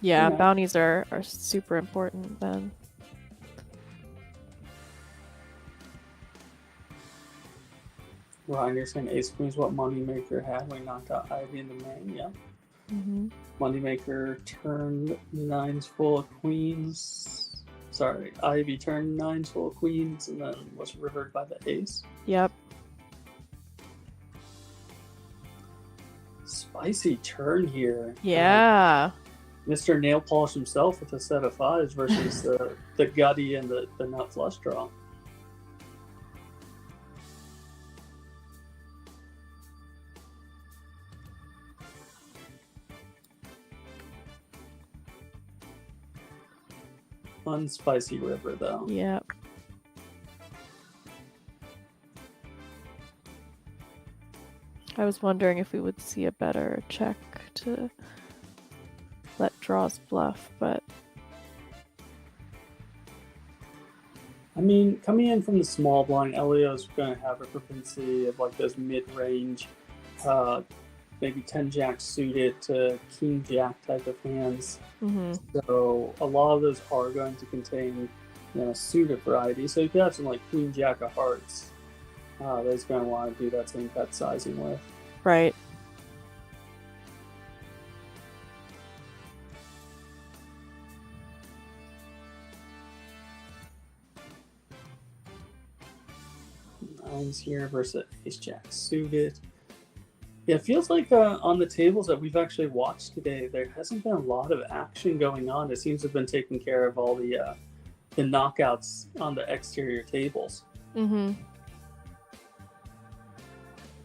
yeah, bounties are super important then. Ryan, you're saying ace queen's what Moneymaker had when we knocked out Ivy in the main, yeah. Mm-hmm. Moneymaker turned 9s full of queens. Sorry, Ivy turned 9s full of queens and then was rivered by the ace. Yep. Spicy turn here. Yeah. Mr. Nail Polish himself with a set of 5s versus the gutty and the nut flush draw. Fun, spicy river, though. Yep. I was wondering if we would see a better check to let draws bluff, but... I mean, coming in from the small blind, Elio's going to have a propensity of like those mid-range maybe 10 jack suited to king jack type of hands. Mm-hmm. So a lot of those are going to contain, suited variety. So you could have some like queen jack of hearts that he's going to want to do that same bet sizing with. Right. Nines here versus ace jack suited. Yeah, it feels like on the tables that we've actually watched today, there hasn't been a lot of action going on. It seems to have been taking care of all the knockouts on the exterior tables. Mm-hmm.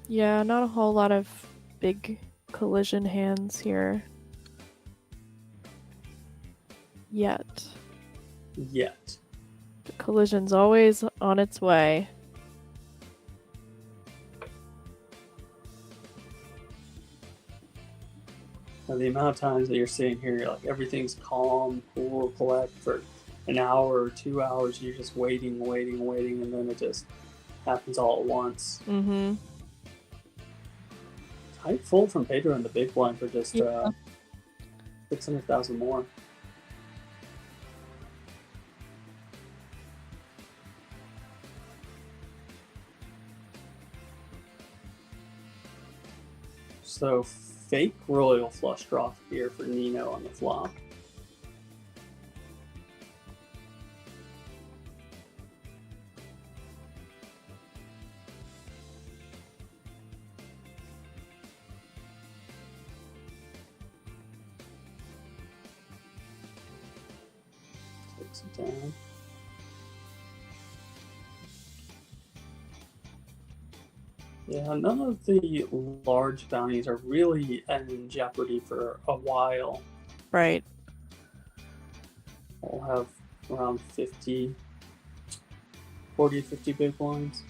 Yeah, not a whole lot of big collision hands here. Yet. The collision's always on its way. And the amount of times that you're sitting here, you're like everything's calm, cool, collect for an hour or 2 hours. You're just waiting, and then it just happens all at once. Mm-hmm. Tight fold from Pedro in the big blind for just 600,000 more. So fake royal flush draw here for Nino on the flop. Takes it down. Yeah, none of the large bounties are really in jeopardy for a while. Right. We'll have around 40 to 50 big blinds.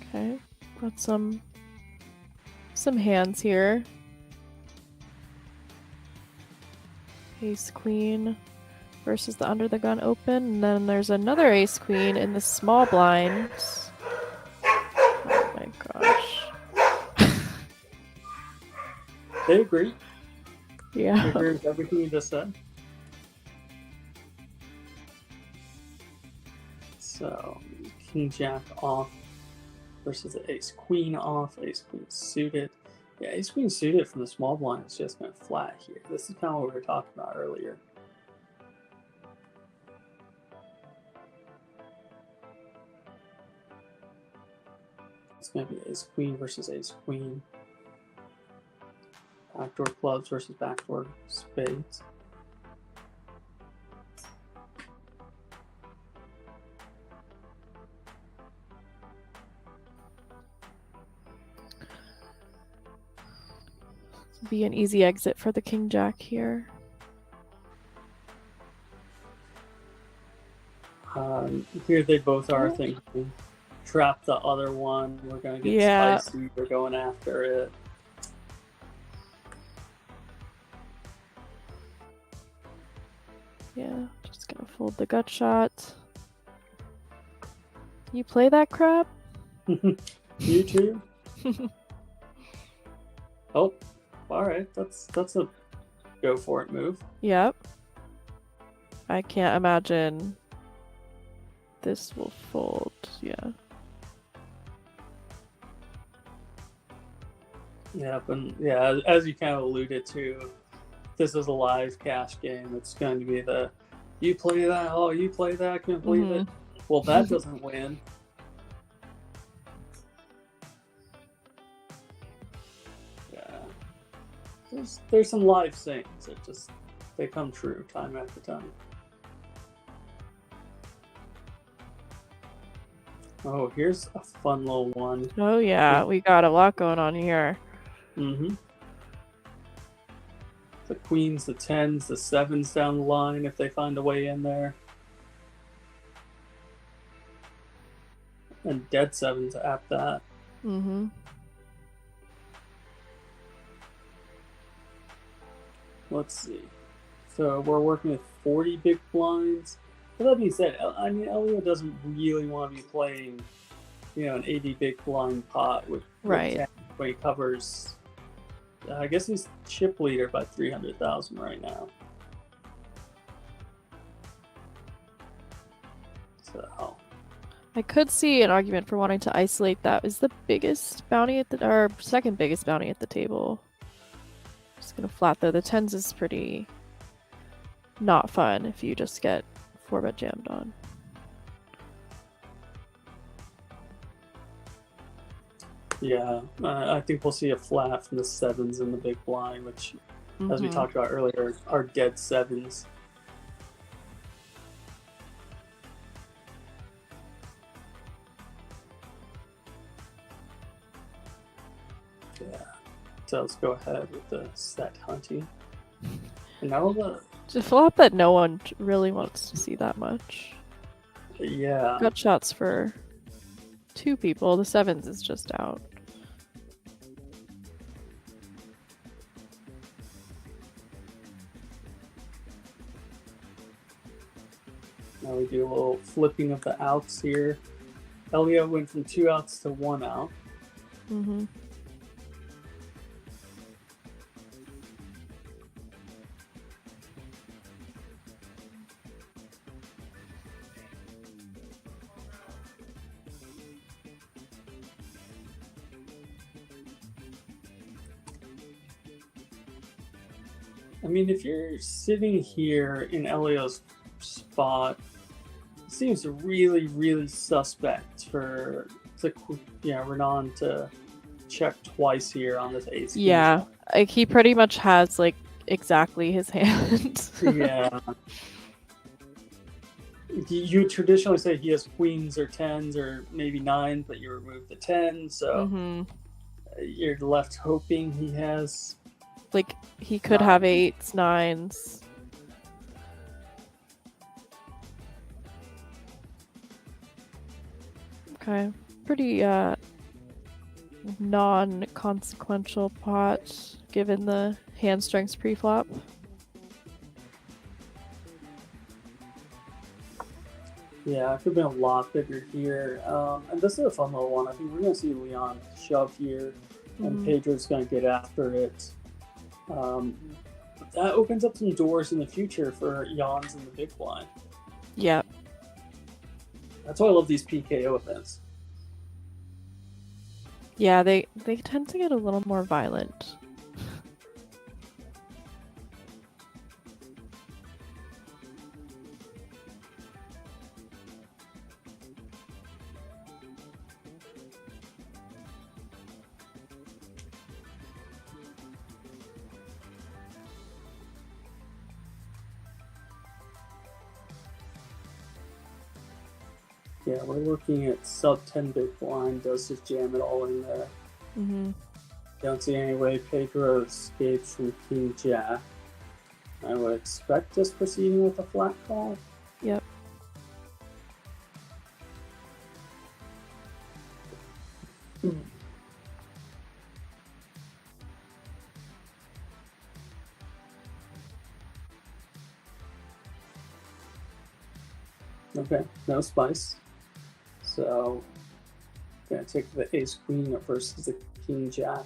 Okay. Got some hands here. Ace queen versus the under the gun open, and then there's another ace queen in the small blinds. Oh my gosh. They agree. Yeah. They agree with everything you just said. So, king jack off versus the ace queen off, ace queen suited. Yeah, ace queen suited from the small blind is just going to flat here. This is kind of what we were talking about earlier. It's going to be ace queen versus ace queen. Backdoor clubs versus backdoor spades. Be an easy exit for the king jack here. Here they both are thinking, trap the other one. We're going to get spicy. We're going after it. Yeah, just gonna fold the gut shot. You play that crap? You too? Oh, all right. That's a go for it move. Yep. I can't imagine this will fold. Yeah. Yeah, but yeah, as you kind of alluded to, this is a live cash game. It's going to be the you play that. Oh, you play that. I can't believe it. Well, that doesn't win. There's some live sayings that just they come true time after time. Oh, here's a fun little one. Oh yeah, we got a lot going on here. Mm-hmm. The queens, the tens, the sevens down the line if they find a way in there. And dead sevens at that. Mm-hmm. Let's see. So we're working with 40 big blinds. But that being said, I mean, Elio doesn't really want to be playing, an 80 big blind pot with Right. 10 when he covers. I guess he's chip leader by 300,000 right now. So I could see an argument for wanting to isolate that as the biggest bounty or second biggest bounty at the table. Just gonna flat though. The tens is pretty not fun if you just get 4-bet jammed on. yeah, I think we'll see a flat from the sevens in the big blind, which, as we talked about earlier, are dead sevens. Yeah. So let's go ahead with the set hunting. And now It's a flop that no one really wants to see that much. yeah. Got shots for 2 people. The sevens is just out. Now we do a little flipping of the outs here. Elio went from 2 outs to 1 out. Mm-hmm. I mean, if you're sitting here in Elio's spot, it seems really, really suspect for Renan to check twice here on this ace. Yeah, like he pretty much has like exactly his hand. Yeah. You traditionally say he has queens or tens or maybe nines, but you remove the 10, so you're left hoping he has. Like he could have 8s, 9s. Okay, pretty non-consequential pot given the hand strengths pre-flop. Yeah, it could have been a lot bigger here. And this is a fun little one. I think we're going to see Leon shove here, and Pedro's going to get after it. That opens up some doors in the future for Jans in the big blind. Yep. That's why I love these PKO events. Yeah, they tend to get a little more violent. Yeah, we're looking at sub 10 big blind. Does just jam it all in there. Don't see any way Pedro escapes from King Jack. I would expect us proceeding with a flat call. Yep. Okay, no spice. So, gonna take the ace queen versus the king jack.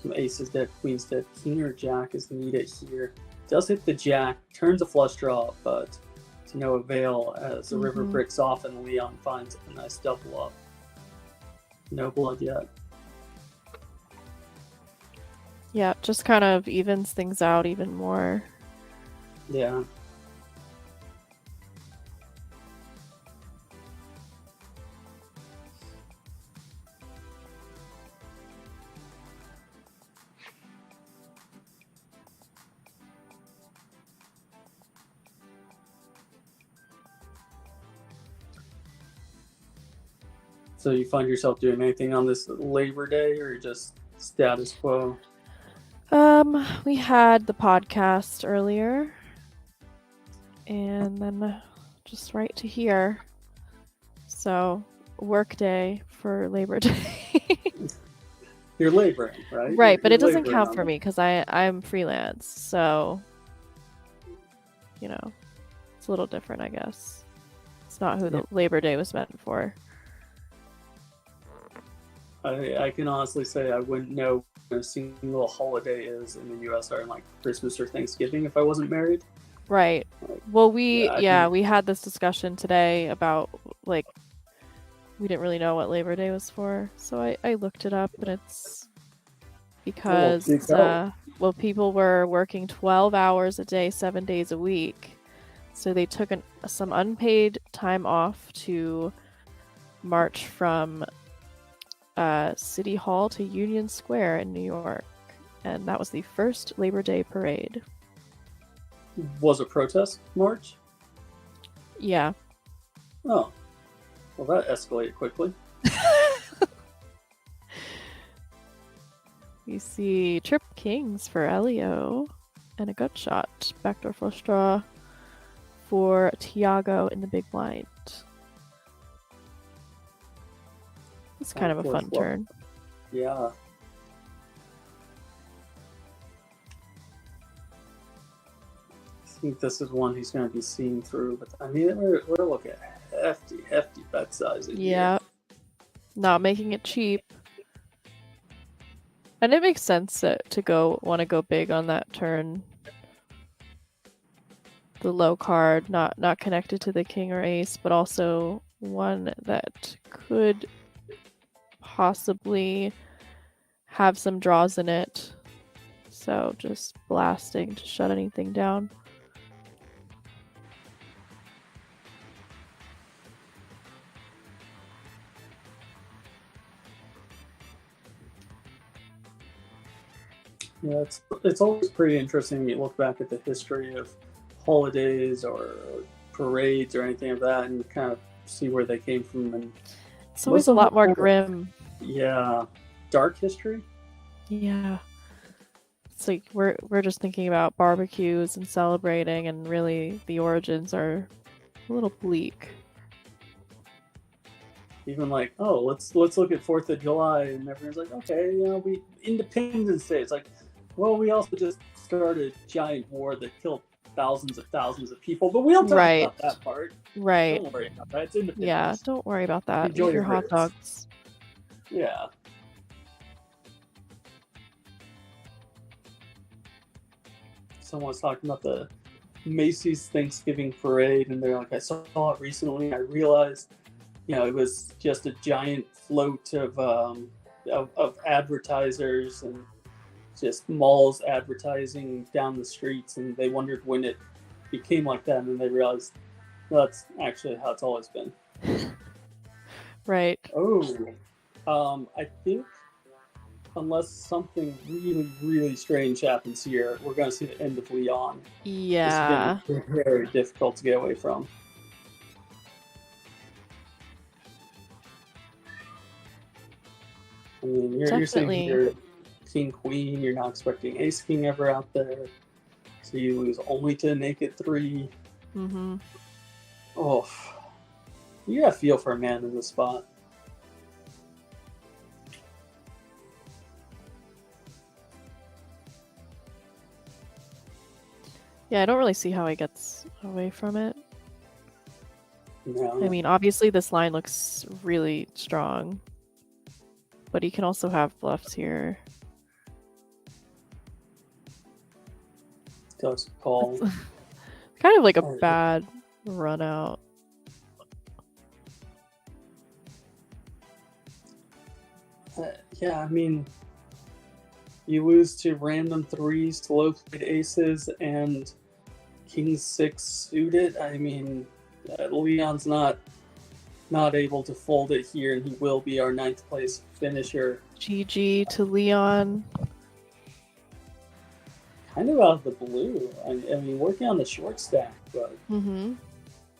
Some aces dead, queens dead, king or jack is needed here. Does hit the jack, turns a flush draw, but to no avail as the river breaks off and Leon finds a nice double up. No blood yet. Yeah, just kind of evens things out even more. Yeah. So you find yourself doing anything on this Labor Day, or just status quo? We had the podcast earlier, and then just right to here. So work day for Labor Day. You're laboring, right? Right, but You're it doesn't laboring count on for it. me because I'm freelance, so it's a little different, I guess. It's not who the Labor Day was meant for. I can honestly say I wouldn't know what a single holiday is in the U.S. other than like Christmas or Thanksgiving if I wasn't married. Right. Well, we had this discussion today about like we didn't really know what Labor Day was for, so I looked it up, and it's because people were working 12 hours a day, 7 days a week, so they took some unpaid time off to march from City Hall to Union Square in New York, and that was the first Labor Day parade. Was a protest march? Yeah. Oh. Well, that escalated quickly. You see Trip Kings for Elio and a gut shot. Backdoor flush draw for Tiago in the big blind. It's kind of a fun turn. Yeah. I think this is one he's going to be seeing through, but I mean, we're looking at hefty bet sizing. Yeah. Not making it cheap. And it makes sense to want to go big on that turn. The low card, not connected to the king or ace, but also one that could possibly have some draws in it. So just blasting to shut anything down. Yeah, it's always pretty interesting when you look back at the history of holidays or parades or anything of that, and kind of see where they came from. And it's always a lot more grim. Yeah, dark history. Yeah, it's like we're just thinking about barbecues and celebrating, and really the origins are a little bleak. Even like, oh, let's look at 4th of July, and everyone's like, okay, we Independence Day. It's like, well, we also just started a giant war that killed thousands of people, but we don't talk about that part. Right. Don't worry about that. It's independence. Yeah, don't worry about that. Enjoy Eat your hot dogs. Yeah. Someone was talking about the Macy's Thanksgiving parade, and they're like, I saw it recently, and I realized, it was just a giant float of advertisers and just malls advertising down the streets, and they wondered when it became like that, and then they realized that's actually how it's always been. Right. I think unless something really, really strange happens here, we're going to see the end of Leon. Yeah. It's going to be very difficult to get away from. I mean, you're saying you're king, queen, you're not expecting ace, king ever out there. So you lose only to a naked 3. Mm-hmm. Oh, you got to feel for a man in this spot. Yeah, I don't really see how he gets away from it. No. I mean, obviously this line looks really strong, but he can also have bluffs here. Does call. Kind of like a bad run out. Yeah, I mean, you lose to random 3s, to low played aces, and king 6 suited. I mean, Leon's not able to fold it here, and he will be our 9th place finisher. GG to Leon. Kind of out of the blue. I mean, working on the short stack, but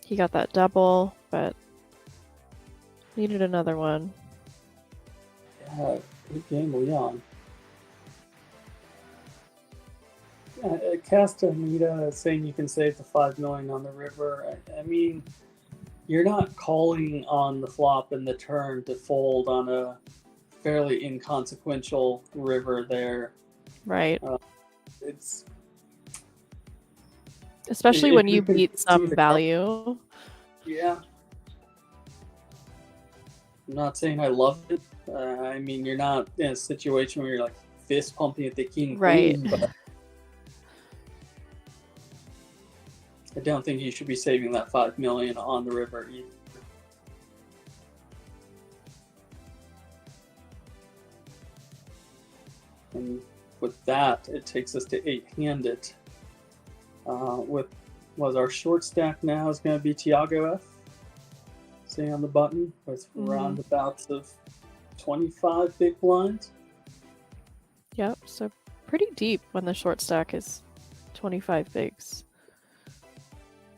he got that double, but needed another one. Yeah, good game, Leon. Castaneda saying you can save the 5 million on the river. I mean, you're not calling on the flop and the turn to fold on a fairly inconsequential river there. Right. Especially If when you you can beat see some the value. Yeah. I'm not saying I love it. I mean, you're not in a situation where you're like fist pumping at the king Right. queen, but I don't think you should be saving that 5 million on the river either. And with that, it takes us to 8-handed. Was our short stack now is going to be Tiago F. Sitting on the button with roundabouts of 25 big blinds. Yep, so pretty deep when the short stack is 25 bigs.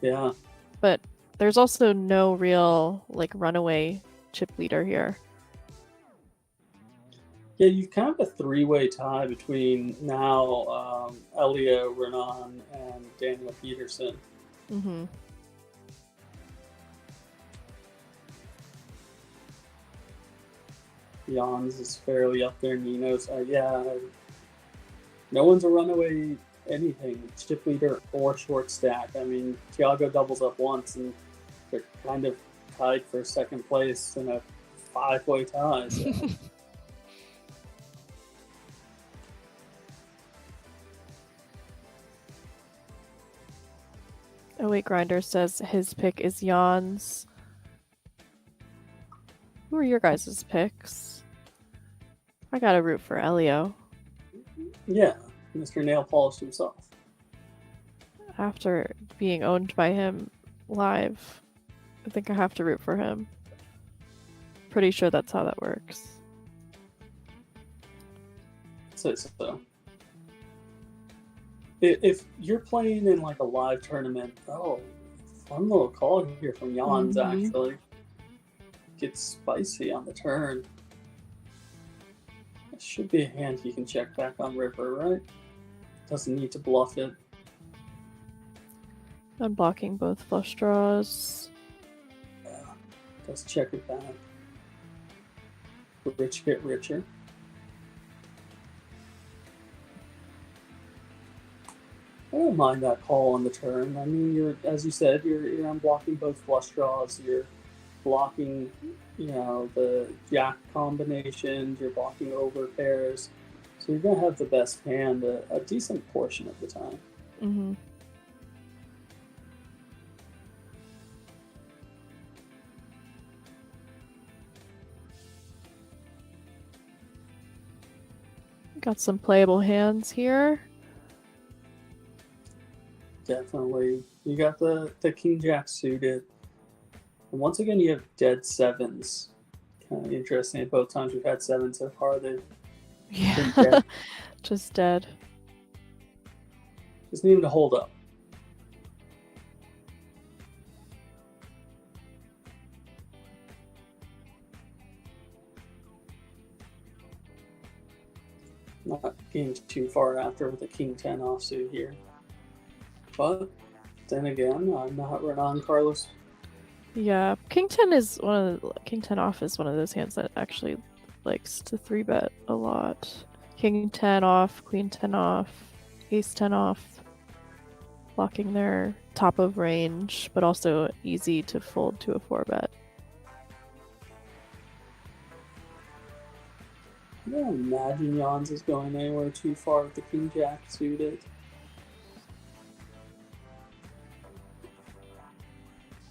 Yeah. But there's also no real like runaway chip leader here. Yeah, you've kind of a three-way tie between now Elio, Renan, and Daniel Peterson. Mm-hmm. Jans is fairly up there. Nino's, no one's a runaway anything, chip leader or short stack. I mean, Tiago doubles up once, and they're kind of tied for second place in a five-way tie. So. Oh wait, Grinder says his pick is Jan's. Who are your guys' picks? I gotta root for Elio. Yeah, Mr. Nail Polish himself. After being owned by him live, I think I have to root for him. Pretty sure that's how that works. So. If you're playing in like a live tournament, fun little call here from Jans actually. Gets spicy on the turn. It should be a hand he can check back on river, right? Doesn't need to bluff it. Unblocking both flush draws. Yeah, does check it back. The rich get richer. I don't mind that call on the turn. I mean, you're, as you said, you're unblocking both flush draws. You're blocking, the jack combinations. You're blocking over pairs. So you're gonna have the best hand a decent portion of the time. Mm-hmm. Got some playable hands here. Definitely. You got the king jack suited. And once again, you have dead sevens. Kind of interesting. Both times we've had sevens so far, they've been dead. Just dead. Just need him to hold up. Not getting too far after with a king 10 offsuit here. But then again, I'm not Renan Carlos. Yeah, King 10 is King 10 off is one of those hands that actually likes to 3-bet a lot. King 10 off, Queen 10 off, Ace 10 off, blocking their top of range, but also easy to fold to a 4-bet. I don't imagine Jans is going anywhere too far with the king jack suited.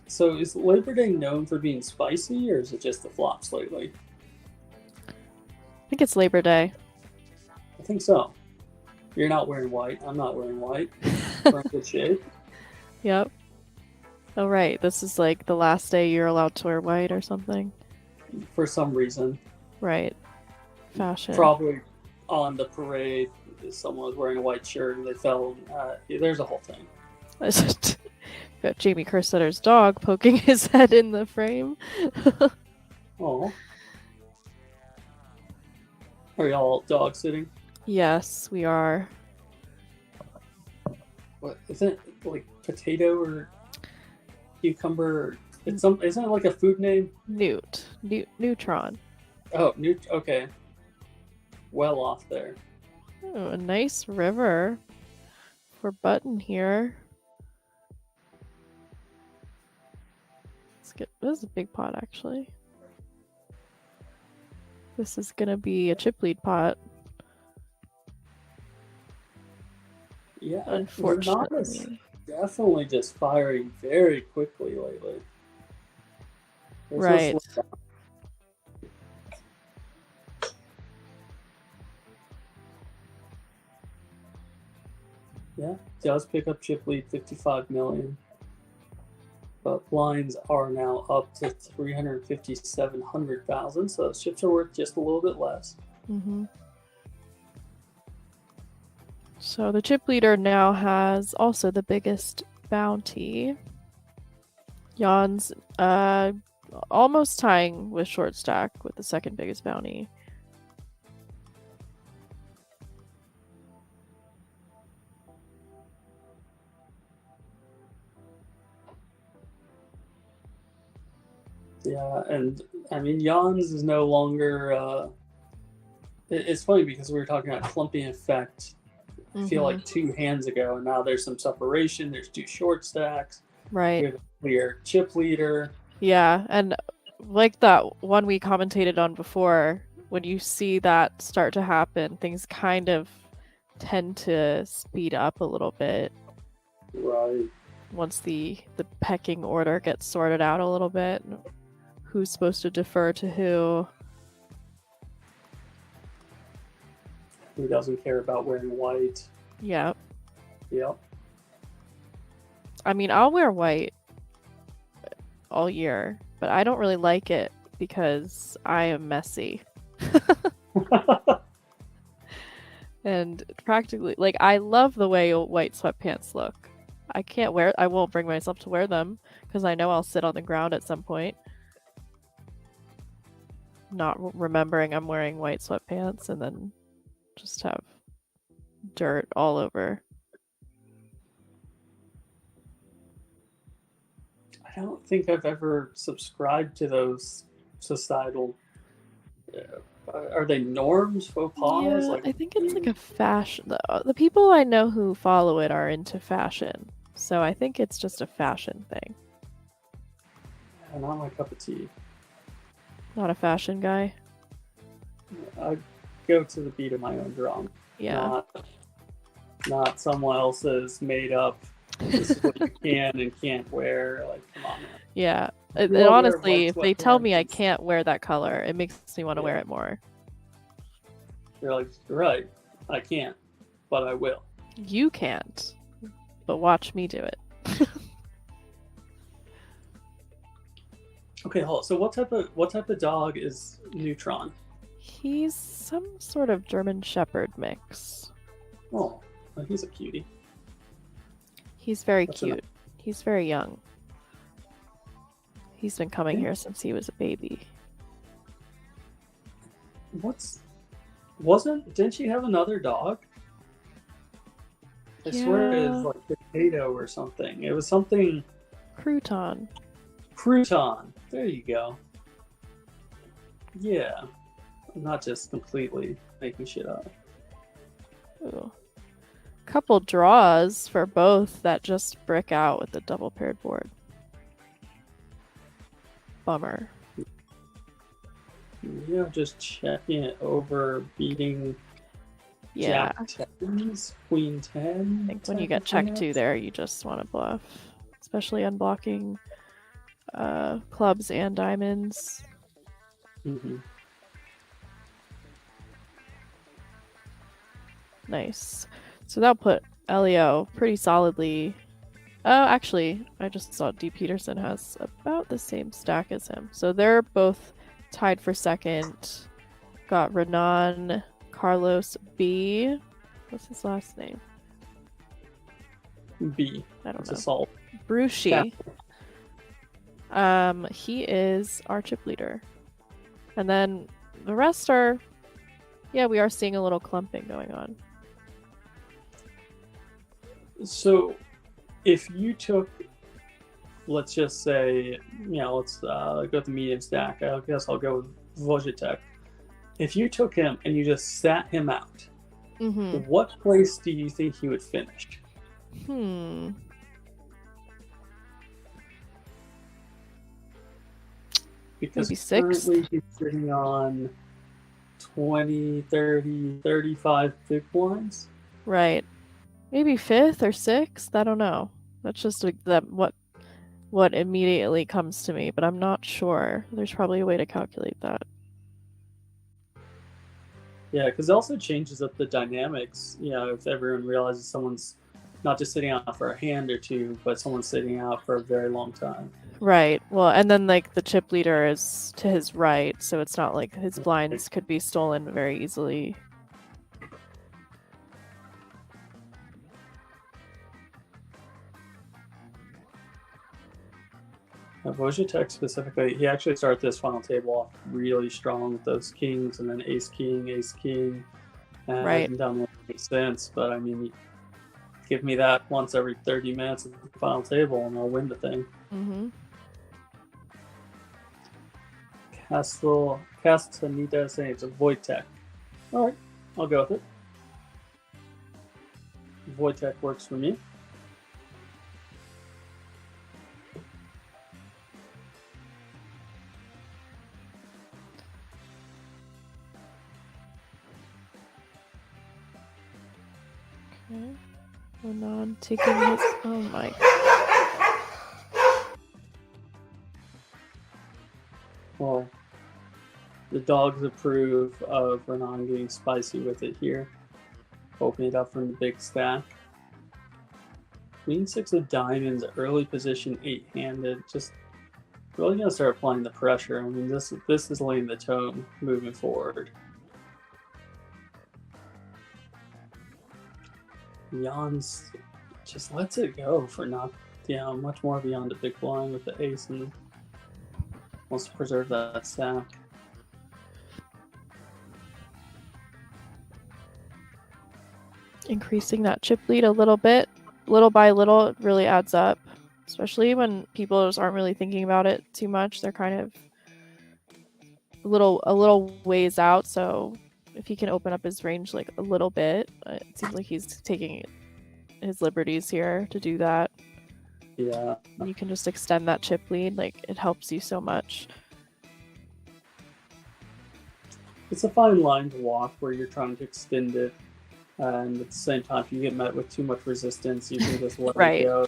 So is Labor Day known for being spicy, or is it just the flops lately? I think it's Labor Day. I think so. You're not wearing white. I'm not wearing white. We're in good shape. Yep. Oh, right. This is like the last day you're allowed to wear white or something. For some reason. Right. Fashion. Probably on the parade, someone was wearing a white shirt and they fell. There's a whole thing. Got Jamie Kersetter's dog poking his head in the frame. Oh. Are y'all dog sitting? Yes, we are. What isn't it like potato or cucumber? Isn't it like a food name? Neutron. Oh, okay. Well off there. Oh, a nice river for button here. This is a big pot, actually. This is gonna be a chip lead pot. Yeah, Unfortunately. definitely just firing very quickly lately. There's Right. this- Yeah, does pick up chip lead 55 million. But blinds are now up to 357,000, so chips are worth just a little bit less. Mm-hmm. So the chip leader now has also the biggest bounty. Jan's almost tying with short stack with the second biggest bounty. Yeah, and I mean, Jan's is no longer. It's funny because we were talking about clumping effect. I feel like 2 hands ago, and now there's some separation. There's 2 short stacks. Right. We have a clear chip leader. Yeah, and like that one we commentated on before, when you see that start to happen, things kind of tend to speed up a little bit. Right. Once the pecking order gets sorted out a little bit. Who's supposed to defer to who? Who doesn't care about wearing white? Yep. Yep. I mean, I'll wear white all year, but I don't really like it because I am messy. And practically, like, I love the way white sweatpants look. I won't bring myself to wear them because I know I'll sit on the ground at some point. Not remembering I'm wearing white sweatpants and then just have dirt all over. I don't think I've ever subscribed to those societal. Are they norms, faux pas? Yeah, Like, I think it's like a fashion. The people I know who follow it are into fashion, so I think it's just a fashion thing. not my cup of tea. Not a fashion guy. I go to the beat of my own drum. Yeah. Not someone else's made up. This is what you can and can't wear. Like, come on, man. Yeah. You And all wear honestly, white if they tell me I sweatpants. can't wear that color, it makes me want to wear Yeah. it more. You're like, you're right, I can't, but I will. You can't, but watch me do it. Okay, hold on. So what type of dog is Neutron? He's some sort of German Shepherd mix. Oh, well, he's a cutie. He's very That's cute. enough. He's very young. He's been coming here since he was a baby. Didn't she have another dog? I swear it was like potato or something. It was something. Crouton. Crouton. There you go. Yeah. I'm not just completely making shit up. Ooh. Couple draws for both that just brick out with the double paired board. Bummer. Yeah, just checking it over, beating Yeah. Jack 10s, Queen 10. I think when you get check 2 there, you just want to bluff. Especially unblocking clubs and diamonds. Mm-hmm. Nice. So that'll put Elio pretty solidly. Oh, actually, I just saw D. Peterson has about the same stack as him. So they're both tied for second. Got Renan Carlos B. What's his last name? B. I don't It's know. assault. Brucey. He is our chip leader. And then the rest are, yeah, we are seeing a little clumping going on. So, if you took, let's just say, let's go with the medium stack. I guess I'll go with Wojciech. If you took him and you just sat him out, what place do you think he would finish? Because Maybe sixth? currently he's sitting on 20, 30, 35 big blinds. Right. Maybe fifth or sixth? I don't know. That's just like what immediately comes to me, but I'm not sure. There's probably a way to calculate that. Yeah, because it also changes up the dynamics. You know, if everyone realizes someone's not just sitting out for a hand or two, but someone's sitting out for a very long time. Right. Well, and then like the chip leader is to his right, so it's not like his blinds could be stolen very easily. Wojciech specifically, he actually started this final table off really strong with those kings and then ace king, and Right. hasn't done anything since. But I mean, give me that once every 30 minutes at the final table, and I'll win the thing. Mm-hmm. Castaneda saying it's a Wojciech. All right, I'll go with it. Wojciech works for me. Okay. Renan taking his. Oh my. Well, the dogs approve of Renan getting spicy with it here. Open it up from the big stack. Queen six of diamonds, early position, 8-handed. Just really gonna start applying the pressure. I mean, this is laying the tone moving forward. Jan's just lets it go for not, much more beyond the big blind with the ace and wants to preserve that stack. Increasing that chip lead a little bit, little by little, it really adds up. Especially when people just aren't really thinking about it too much. They're kind of a little ways out. So if he can open up his range like a little bit, it seems like he's taking his liberties here to do that. Yeah. And you can just extend that chip lead. Like, it helps you so much. It's a fine line to walk where you're trying to extend it, and at the same time, if you get met with too much resistance, you can just let Right. it go.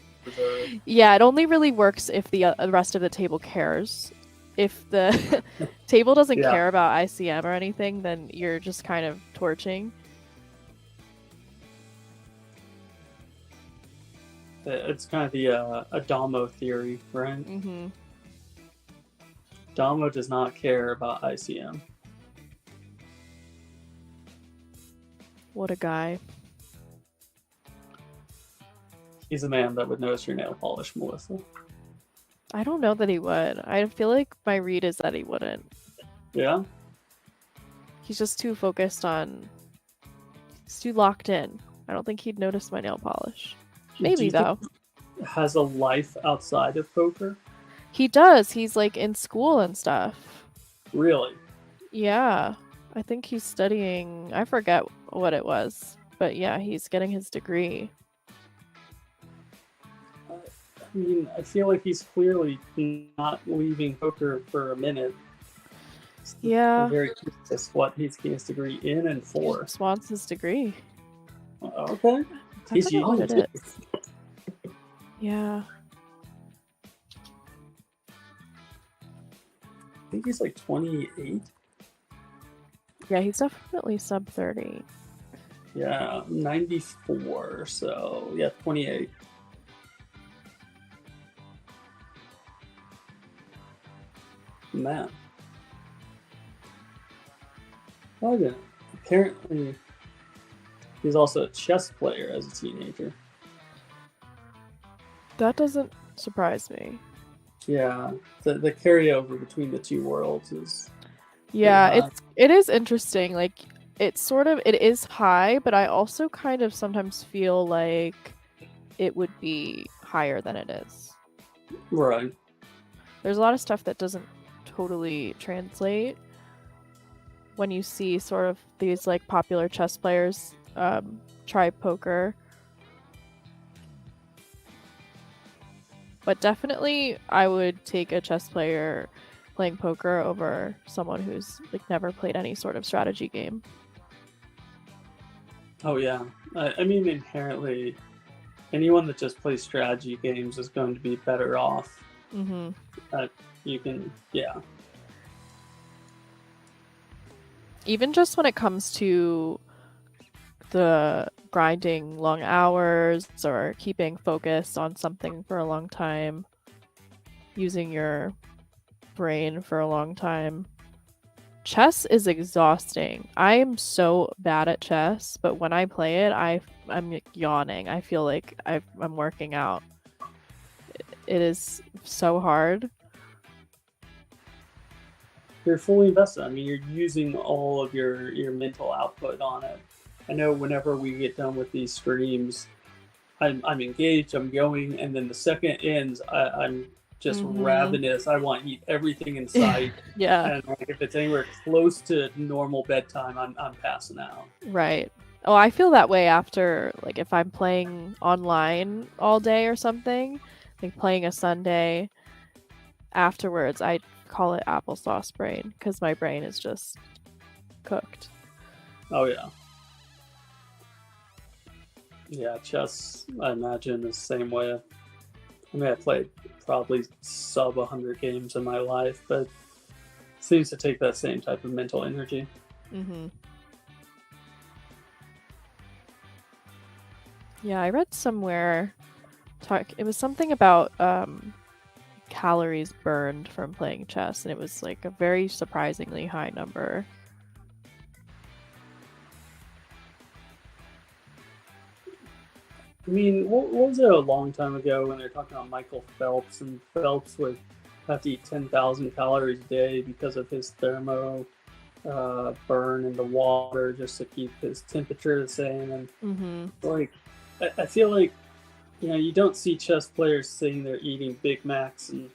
Yeah, it only really works if the rest of the table cares. If the table doesn't Yeah. care about ICM or anything, then you're just kind of torching. It's kind of the Adamo theory, right? Mm-hmm. Adamo does not care about ICM. What a guy. He's a man that would notice your nail polish, Melissa. I don't know that he would. I feel like my read is that he wouldn't. Yeah? He's just too focused on... He's too locked in. I don't think he'd notice my nail polish. Do Maybe, you though. think he has a life outside of poker? He does. He's, like, in school and stuff. Really? Yeah. I think he's studying... I forget what it was. But yeah, he's getting his degree. I mean, I feel like he's clearly not leaving poker for a minute. Yeah. I'm very curious what he's getting his degree in and He for. just wants his degree. Okay. That's He's about young, what it too. is. Yeah. I think he's like 28. Yeah, he's definitely sub 30. Yeah, 94. So, yeah, 28. Man. Oh, yeah. Apparently, he's also a chess player as a teenager. That doesn't surprise me. Yeah, the carryover between the two worlds is... Yeah, Yeah. it is interesting. Like, it is high, but I also kind of sometimes feel like it would be higher than it is. Right. There's a lot of stuff that doesn't totally translate when you see sort of these like popular chess players try poker. But definitely I would take a chess player playing poker over someone who's like never played any sort of strategy game. Oh yeah, I mean inherently, anyone that just plays strategy games is going to be better off. Mm-hmm. You can, yeah. Even just when it comes to the grinding long hours or keeping focused on something for a long time, using your brain for a long time. Chess is exhausting. I am so bad at chess, but when I play it, I'm yawning. I feel like I'm working out. It is so hard. You're fully invested. I mean, you're using all of your mental output on it. I know whenever we get done with these streams, I'm engaged, I'm going, and then the second ends, I'm just ravenous. I want to eat everything in sight. Yeah. And like, if it's anywhere close to normal bedtime, I'm passing out. Right. Oh, I feel that way after, like, if I'm playing online all day or something, like playing a Sunday, afterwards, I call it applesauce brain because my brain is just cooked. Oh, yeah. Yeah, chess, I imagine, is the same way. I mean, I played probably sub 100 games in my life, but it seems to take that same type of mental energy. Mm-hmm. Yeah, I read somewhere, it was something about calories burned from playing chess, and it was like a very surprisingly high number. I mean, what was it a long time ago when they were talking about Michael Phelps, and Phelps would have to eat 10,000 calories a day because of his thermo burn in the water just to keep his temperature the same. And like, I feel like, you know, you don't see chess players saying they're eating Big Macs and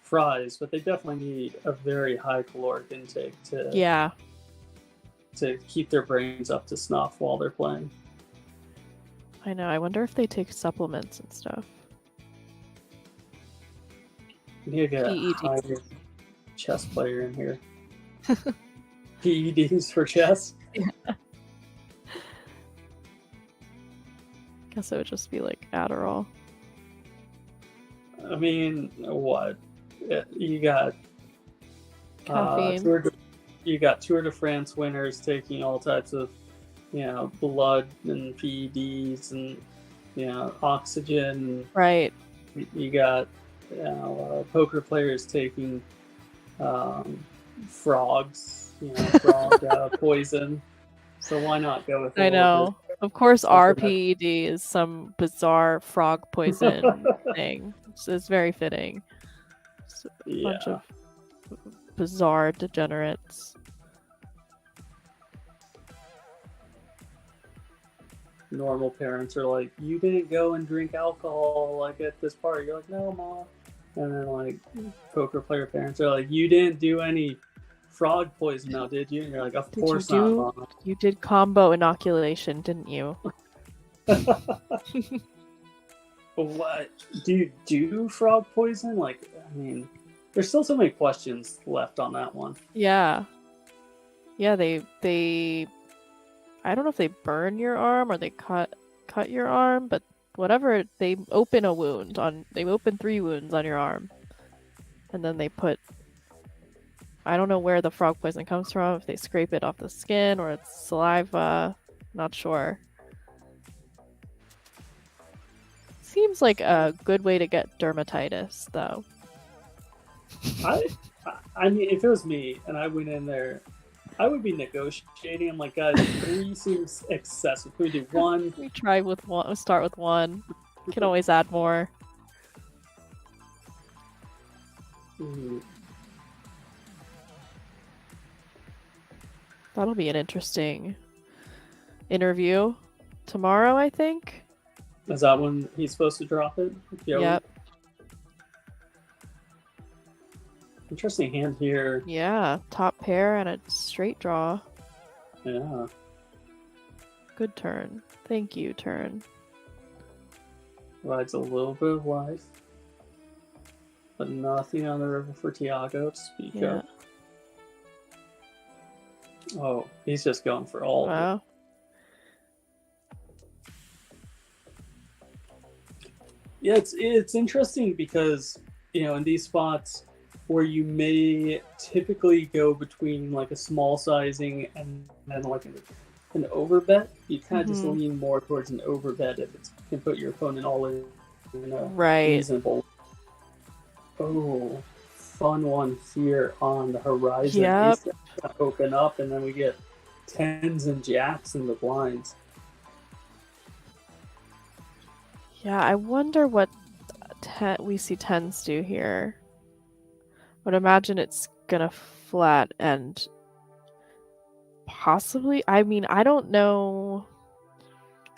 fries, but they definitely need a very high caloric intake to keep their brains up to snuff while they're playing. I know. I wonder if they take supplements and stuff. We need to get a high chess player in here. PEDs for chess? Yeah. Guess it would just be like Adderall. I mean, what? You got caffeine. You got Tour de France winners taking all types of, you know, blood and PEDs and, you know, oxygen. Right. You got, you know, poker players taking frogs, you know, frog poison. So why not go with? I know. Of course, our PED is some bizarre frog poison thing. It's very fitting. It's a bunch of bizarre degenerates. Normal parents are like, you didn't go and drink alcohol like at this party. You're like, no, Mom. And then like poker player parents are like, you didn't do any frog poison now, did you? And you're like, of course not, Mom. You did combo inoculation, didn't you? What? Do you do frog poison? Like, I mean, there's still so many questions left on that one. Yeah. Yeah, they I don't know if they burn your arm or they cut your arm, but whatever, they open a wound they open 3 wounds on your arm. And then they put, I don't know where the frog poison comes from, if they scrape it off the skin or it's saliva, not sure. Seems like a good way to get dermatitis, though. I mean, if it was me and I went in there, I would be negotiating. I'm like, guys, 3 seems excessive. Can we do 1? We try with 1. Start with 1. You can always add more. That'll be an interesting interview tomorrow, I think. Is that when he's supposed to drop it? Yep. Interesting hand here. Yeah, top pair and a straight draw. Yeah. Good turn. Thank you, turn. Provides a little bit of life. but nothing on the river for Tiago to speak Yeah. of. Oh, he's just going for all of it. Wow. Yeah, it's interesting because, you know, in these spots where you may typically go between like a small sizing and then like an overbet, you kind of just lean more towards an overbet if it can put your opponent all in a Right. reasonable. Oh, fun one here on the horizon. Yep. Ace gonna open up, and then we get tens and jacks in the blinds. Yeah, I wonder what we see tens do here. I would imagine it's gonna flat and possibly. I mean, I don't know.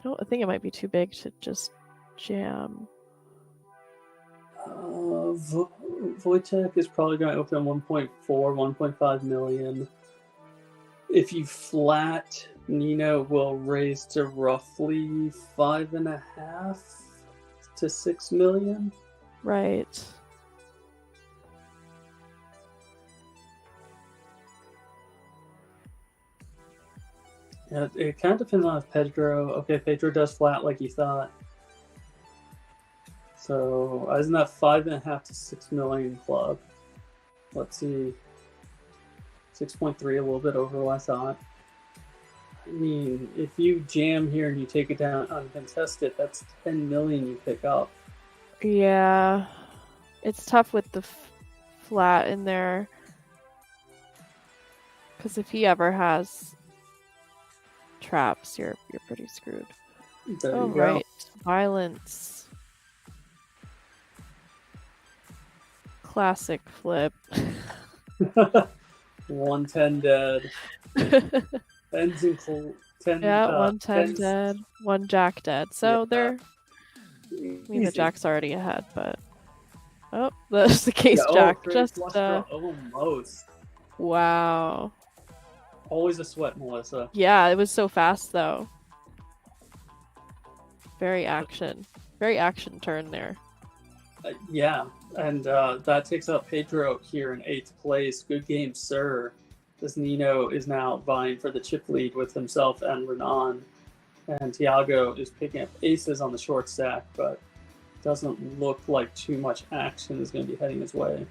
I think it might be too big to just jam. Wojtek is probably going to open 1.4, 1.5 million. If you flat, Nino will raise to roughly 5.5 to 6 million. Right. Yeah, it kind of depends on if Pedro. Okay, Pedro does flat like you thought. So isn't that 5.5 to 6 million club? Let's see. 6.3, a little bit over what I thought. I mean, if you jam here and you take it down uncontested, that's 10 million you pick up. Yeah, it's tough with the flat in there. Because if he ever has traps, you're pretty screwed. There Oh, you go. right. Violence. Classic flip. 110 dead. Tens and 10. Yeah, 110 tens. dead, 1 jack dead. So Yeah. they're. I mean, the Easy. jack's already ahead, but. Oh, the case Yeah, jack. great Just. flush draw. Almost. Wow. Always a sweat, Melissa. Yeah, it was so fast, though. Very action turn there. Yeah, and that takes up Pedro here in 8th place. Good game, sir. This Nino is now vying for the chip lead with himself and Renan. And Tiago is picking up aces on the short stack, but doesn't look like too much action is going to be heading his way.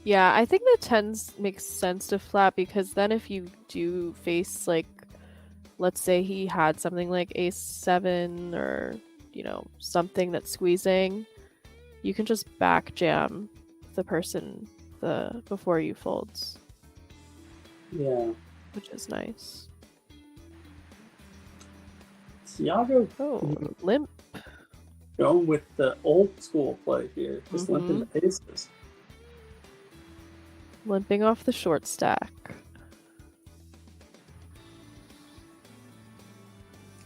Yeah, I think the 10s makes sense to flat because then if you do face, like, let's say he had something like ace 7 or, you know, something that's squeezing, you can just back jam the person before you folds. Yeah. Which is nice. Tiago Limp. going with the old school play here, just limping the aces. Limping off the short stack.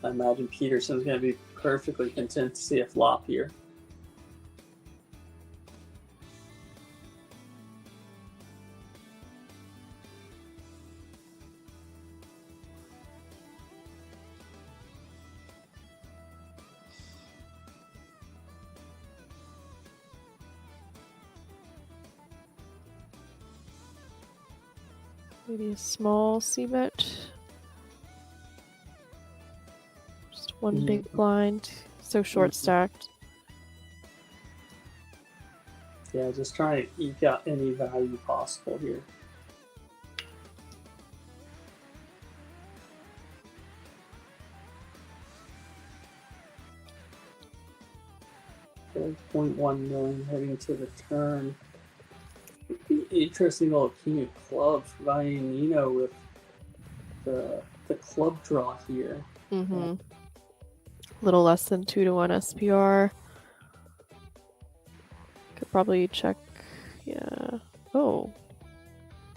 I imagine Peterson's going to be perfectly content to see a flop here. Maybe a small c-bet. Just one big blind. So short stacked. Yeah, just trying to eke out any value possible here. $4.1 million heading to the turn. It'd be interesting little king of clubs vying Nino with the club draw here. Mm-hmm. Little less than 2-1 SPR. Could probably check. Yeah. Oh.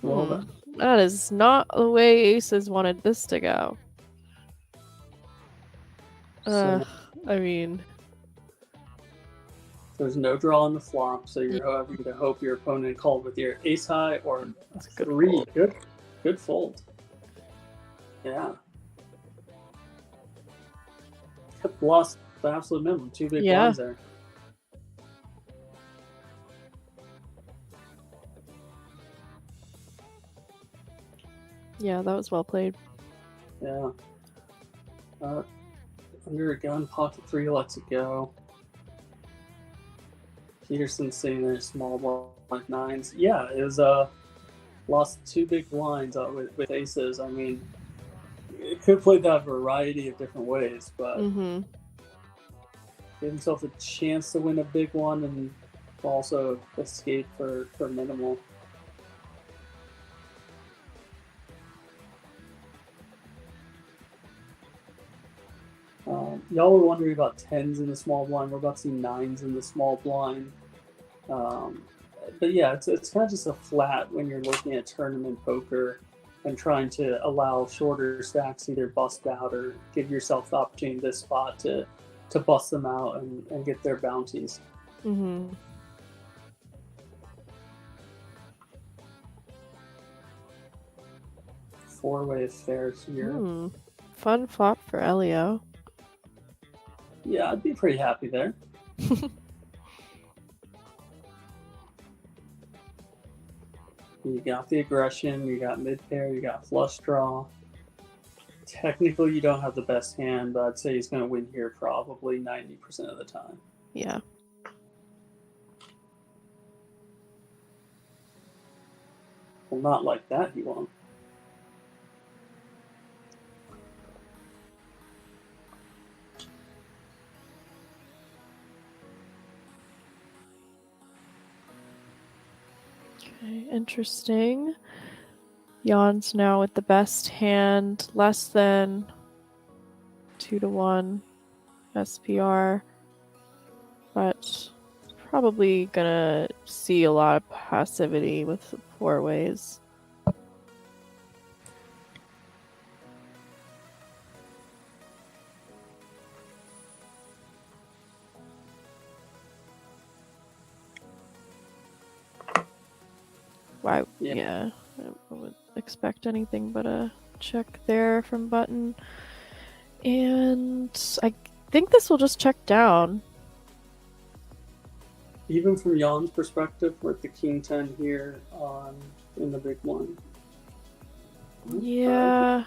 Well then. That is not the way aces wanted this to go. So I mean, there's no draw on the flop, so you're having to hope your opponent called with your ace high or that's a good 3. fold. Good fold. Yeah. Lost the absolute minimum. 2 big blinds there. Yeah, that was well played. Yeah. Under a gun, pocket 3 lets it go. Peterson's sitting there, small blind 9s. Yeah, it was lost 2 big blinds with aces. I mean, it could play that variety of different ways, but Mm-hmm. gave himself a chance to win a big one and also escape for minimal. Y'all were wondering about 10s in the small blind. We're about to see 9s in the small blind. But yeah, it's kind of just a flat when you're looking at tournament poker and trying to allow shorter stacks either bust out or give yourself the opportunity in this spot to bust them out and get their bounties. Mm-hmm. Four-way affair here. Fun flop for Elio. Yeah, I'd be pretty happy there. You got the aggression, you got mid pair, you got flush draw. Technically, you don't have the best hand, but I'd say he's going to win here probably 90% of the time. Yeah. Well, not like that, he won't. Okay, interesting. Jan's now with the best hand, less than 2-1 SPR, but probably gonna see a lot of passivity with the 4-ways. Why? Yeah, I wouldn't expect anything but a check there from button. And I think this will just check down. Even from Jan's perspective, with the king 10 here in the big one. Yeah.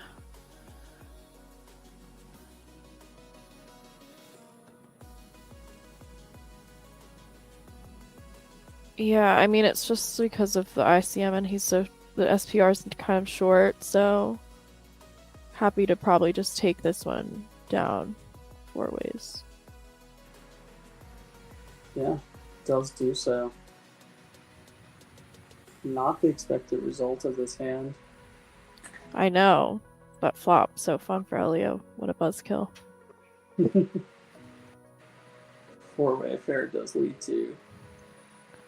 Yeah, I mean, it's just because of the ICM and the SPR is kind of short, so happy to probably just take this one down 4-ways. Yeah, does do so. Not the expected result of this hand. I know, but flop, so fun for Elio. What a buzzkill. 4-way affair does lead to.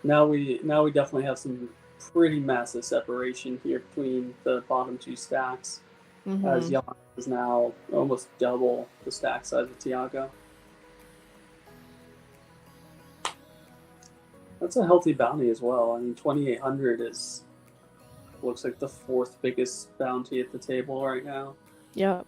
Now we definitely have some pretty massive separation here between the bottom 2 stacks, as Jan is now almost double the stack size of Tiago. That's a healthy bounty as well. I mean, 2,800 looks like the 4th biggest bounty at the table right now. Yep.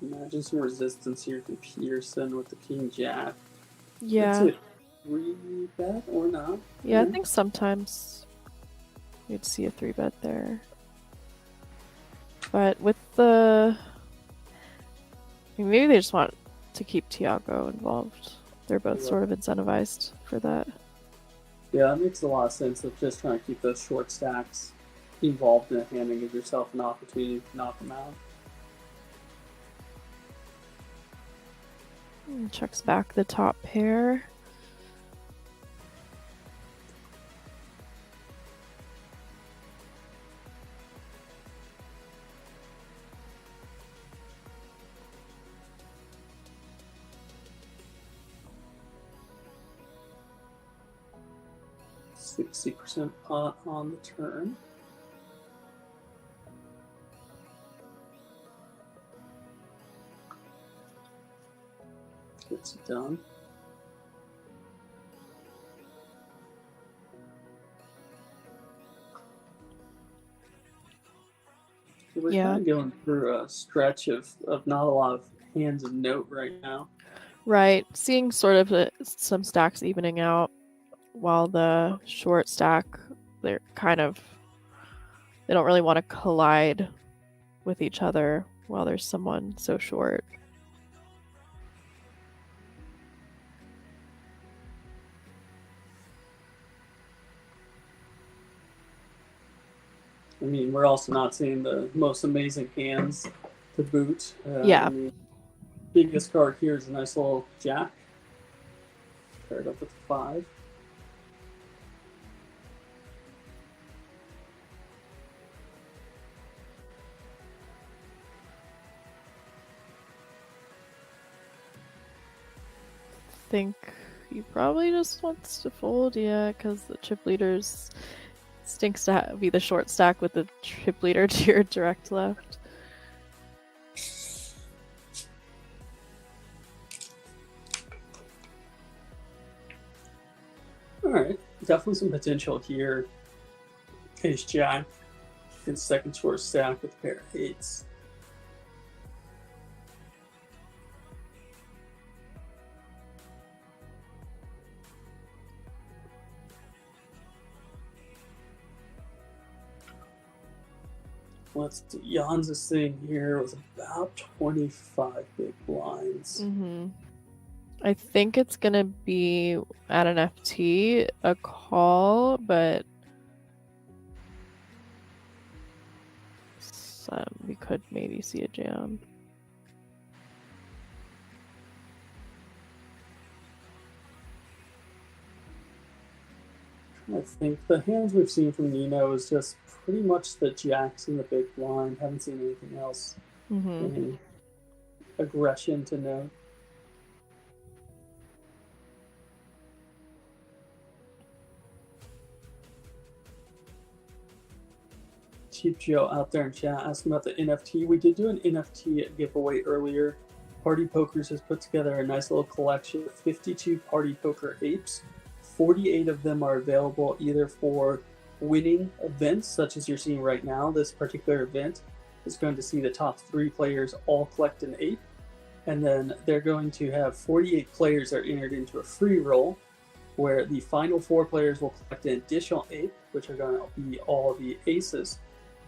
Imagine some resistance here from Peterson with the King Jack. Yeah. It's a 3-bet or not? Yeah, I think sometimes you'd see a 3-bet there. But with the... I mean, maybe they just want to keep Tiago involved. They're both sort of incentivized for that. Yeah, that makes a lot of sense of just trying to keep those short stacks involved in a hand and give yourself an opportunity to knock them out. Checks back the top pair. %60 pot on the turn. Gets it done. We're Yeah. kind of going through a stretch of not a lot of hands of note right now. Right. Seeing sort of some stacks evening out, while the short stack, they don't really want to collide with each other while there's someone so short. I mean, we're also not seeing the most amazing hands to boot. Yeah. I mean, biggest card here is a nice little jack paired up with 5. Think he probably just wants to fold, yeah, because the chip leaders stinks to be the short stack with the chip leader to your direct left. All right, definitely some potential here. Ace jack against second short stack with a pair of 8s. Let's see. Jan's thing here was about 25 big blinds. Mm-hmm. I think it's gonna be at an FT a call, but we could maybe see a jam. I think the hands we've seen from Nino is just pretty much the jacks and the big blind. Haven't seen anything else. Mm-hmm. Any aggression to note. Cheap Joe out there in chat asking about the NFT. We did do an NFT giveaway earlier. Party Pokers has put together a nice little collection of 52 Party Poker apes. 48 of them are available either for winning events, such as you're seeing right now. This particular event is going to see the top 3 players all collect an ape. And then they're going to have 48 players that are entered into a free roll, where the final 4 players will collect an additional ape, which are going to be all the aces.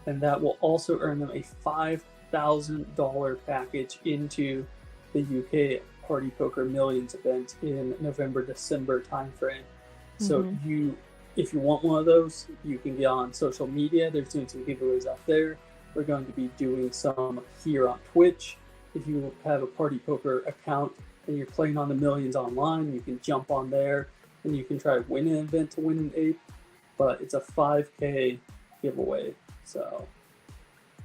And that will also earn them a $5,000 package into the UK Party Poker Millions event in November-December timeframe. So if you want one of those, you can get on social media. There's doing some giveaways out there. We're going to be doing some here on Twitch. If you have a Party Poker account and you're playing on the Millions online, you can jump on there and you can try to win an event to win an ape. But it's a 5K giveaway. So,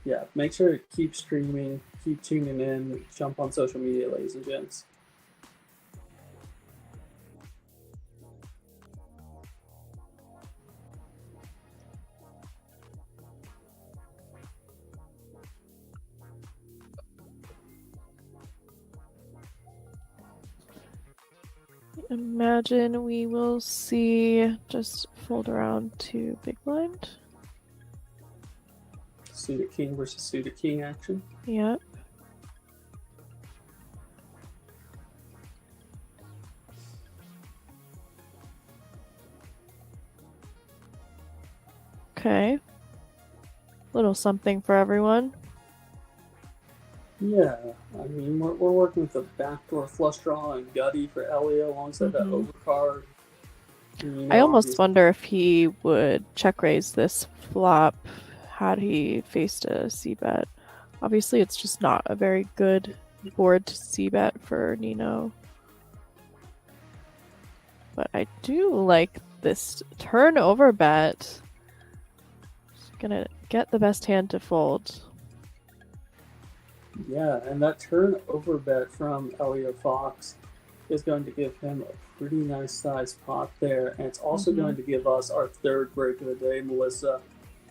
yeah, make sure to keep streaming, keep tuning in, jump on social media, ladies and gents. Imagine we will see just fold around to big blind. Suited King versus Suited King action. Yep. Okay. Little something for everyone. Yeah, I mean, we're working with a backdoor flush draw and gutty for Elio alongside that overcard. I almost wonder if he would check raise this flop had he faced a c-bet. Obviously, it's just not a very good board to c-bet for Nino. But I do like this turnover bet. Just gonna get the best hand to fold. Yeah, and that turnover bet from Elio Fox is going to give him a pretty nice sized pot there. And it's also going to give us our 3rd break of the day, Melissa.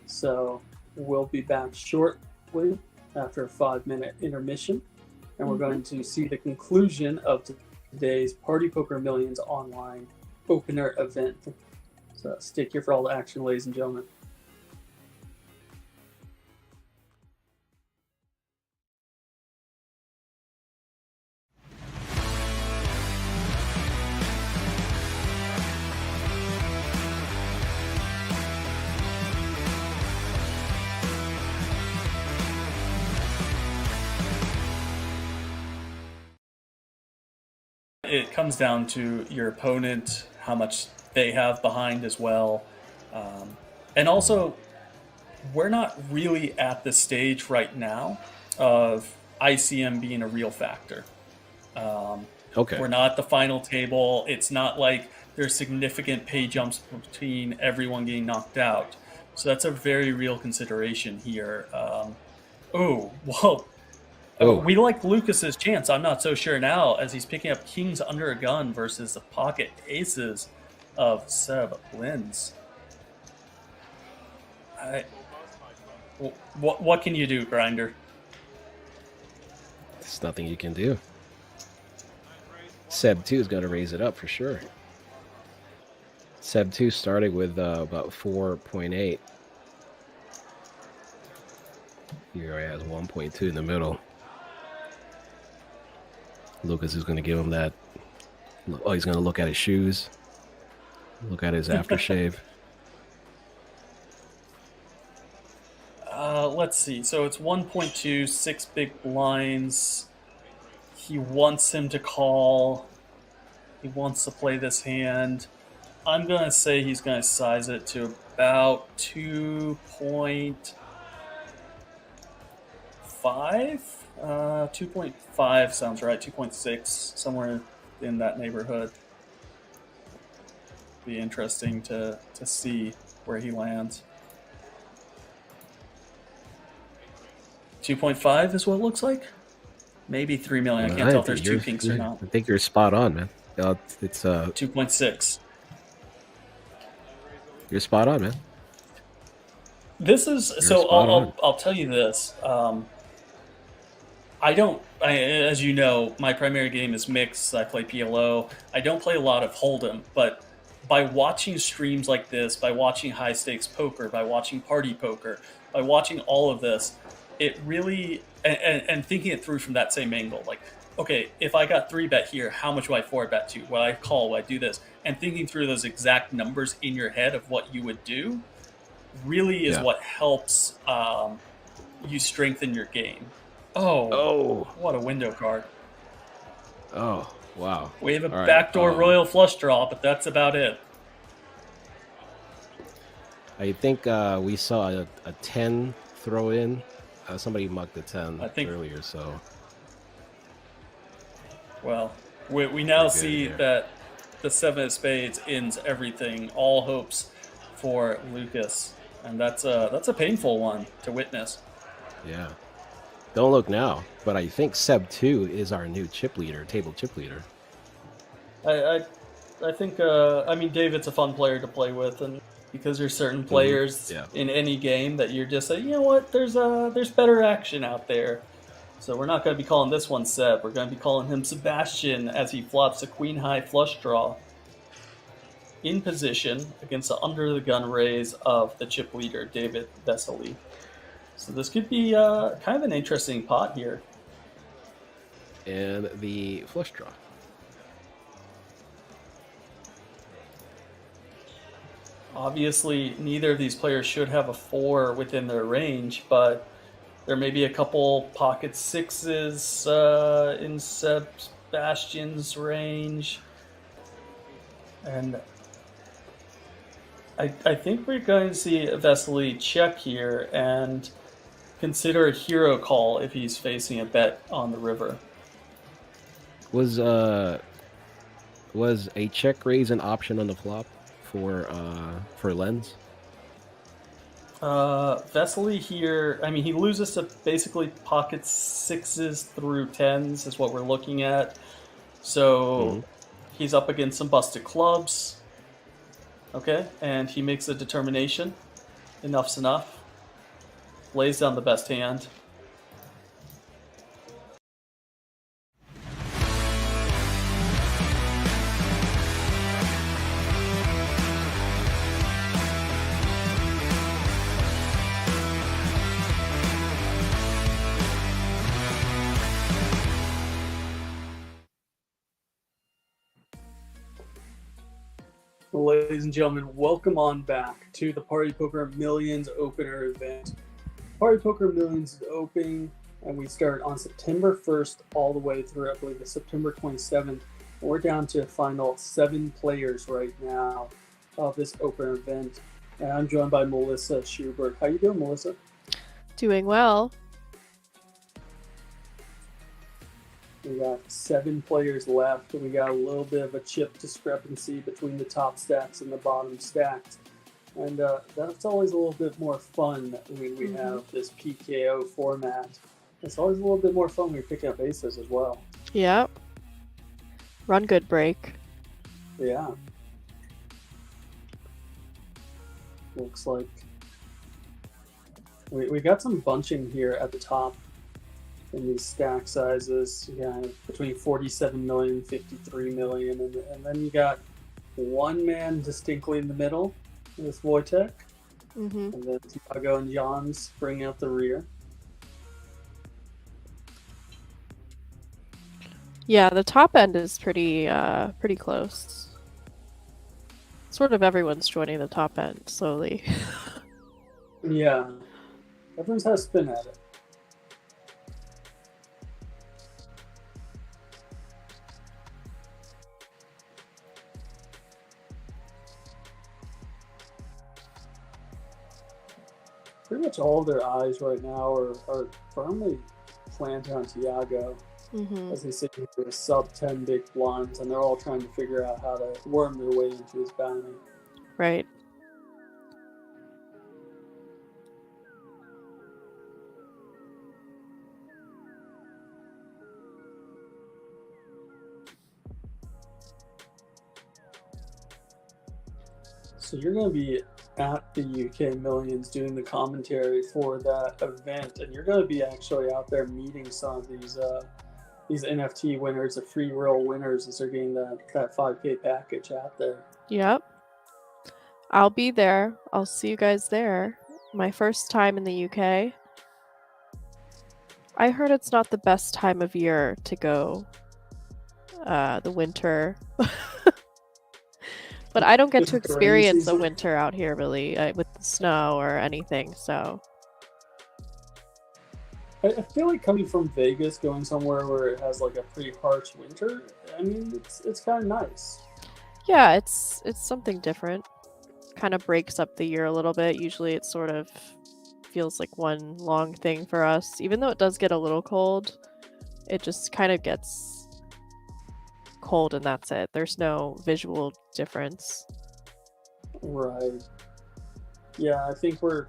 So we'll be back shortly after a 5-minute intermission. And we're going to see the conclusion of today's Party Poker Millions online opener event. So stick here for all the action, ladies and gentlemen. it comes down to your opponent, how much they have behind as well. And also, we're not really at the stage right now of ICM being a real factor. Okay. We're not at the final table. It's not like there's significant pay jumps between everyone getting knocked out. So that's a very real consideration here. We like Lucas's chance. I'm not so sure now, as he's picking up kings under a gun versus the pocket aces of Seb Lins. What can you do, Grinder? There's nothing you can do. Seb 2 is going to raise it up for sure. Seb 2 starting with about 4.8. Here he has 1.2 in the middle. Lucas is going to give him that. Oh, he's going to look at his shoes. Look at his aftershave. Let's see. So it's 1.2, 6 big blinds. He wants him to call. He wants to play this hand. I'm going to say he's going to size it to about 2.5. 2.5 sounds right. 2.6, somewhere in that neighborhood. Be interesting to see where he lands. 2.5 is what it looks like. Maybe 3 million. I can't tell if there's two kinks or not. I think you're spot on, man. It's 2.6. You're spot on, man. This is I'll tell you this. As you know, my primary game is mixed. I play PLO. I don't play a lot of Hold'em, but by watching streams like this, by watching high stakes poker, by watching party poker, by watching all of this, it really and thinking it through from that same angle, like, okay, if I got 3-bet here, how much would I 4-bet to? Would I call? Would I do this? And thinking through those exact numbers in your head of what you would do really is what helps you strengthen your game. Oh, what a window card. Oh, wow. We have a backdoor royal flush draw, but that's about it. I think we saw a 10 throw in. Somebody mucked the 10 earlier, so. Well, we now see that the 7 of spades ends everything, all hopes for Lucas. And that's a painful one to witness. Yeah. Don't look now, but I think Seb 2 is our new chip leader, table chip leader. I think, David's a fun player to play with, and because there's certain players in any game that you're just like, you know what, there's better action out there. So we're not going to be calling this one Seb. We're going to be calling him Sebastian as he flops a queen high flush draw in position against the under the gun raise of the chip leader, David Vesely. So this could be kind of an interesting pot here. And the flush draw. Obviously, neither of these players should have a 4 within their range, but there may be a couple pocket 6s in Sebastian's range. And I think we're going to see Vesely check here and consider a hero call if he's facing a bet on the river. Was a check raise an option on the flop for Lens? Vesely here, he loses to basically pocket 6s through 10s is what we're looking at. So he's up against some busted clubs. Okay, and he makes a determination. Enough's enough. Lays down the best hand. Ladies and gentlemen, welcome on back to the Party Poker Millions opener event. Party Poker Millions is opening, and we start on September 1st all the way through, I believe, to September 27th. We're down to final 7 players right now of this open event. And I'm joined by Melissa Schubert. How you doing, Melissa? Doing well. We got 7 players left. We got a little bit of a chip discrepancy between the top stacks and the bottom stacks. And that's always a little bit more fun when we have this PKO format. It's always a little bit more fun when you're picking up aces as well. Yep. Run good break. Yeah. Looks like we got some bunching here at the top in these stack sizes. Yeah, between 47 million, 53 million, and then you got one man distinctly in the middle with Wojtek, and then Tiago and Jans bring out the rear. Yeah, the top end is pretty close. Sort of everyone's joining the top end slowly. Yeah, everyone's had a spin at it. Pretty much all of their eyes right now are firmly planted on Tiago. As they sit here with sub 10 big blinds, and they're all trying to figure out how to worm their way into his bounty. Right. So you're going to be at the UK Millions doing the commentary for that event, and you're going to be actually out there meeting some of these NFT winners, the free roll winners, as they're getting that 5K package out there. Yep. I'll be there. I'll see you guys there. My first time in the UK. I heard it's not the best time of year to go. The winter. But I don't get to experience a winter out here really with the snow or anything, so. I feel like coming from Vegas, going somewhere where it has like a pretty harsh winter, I mean, it's kind of nice. Yeah, it's something different. Kind of breaks up the year a little bit. Usually it sort of feels like one long thing for us. Even though it does get a little cold, it just kind of gets cold and that's it. There's no visual difference. Right. Yeah, I think for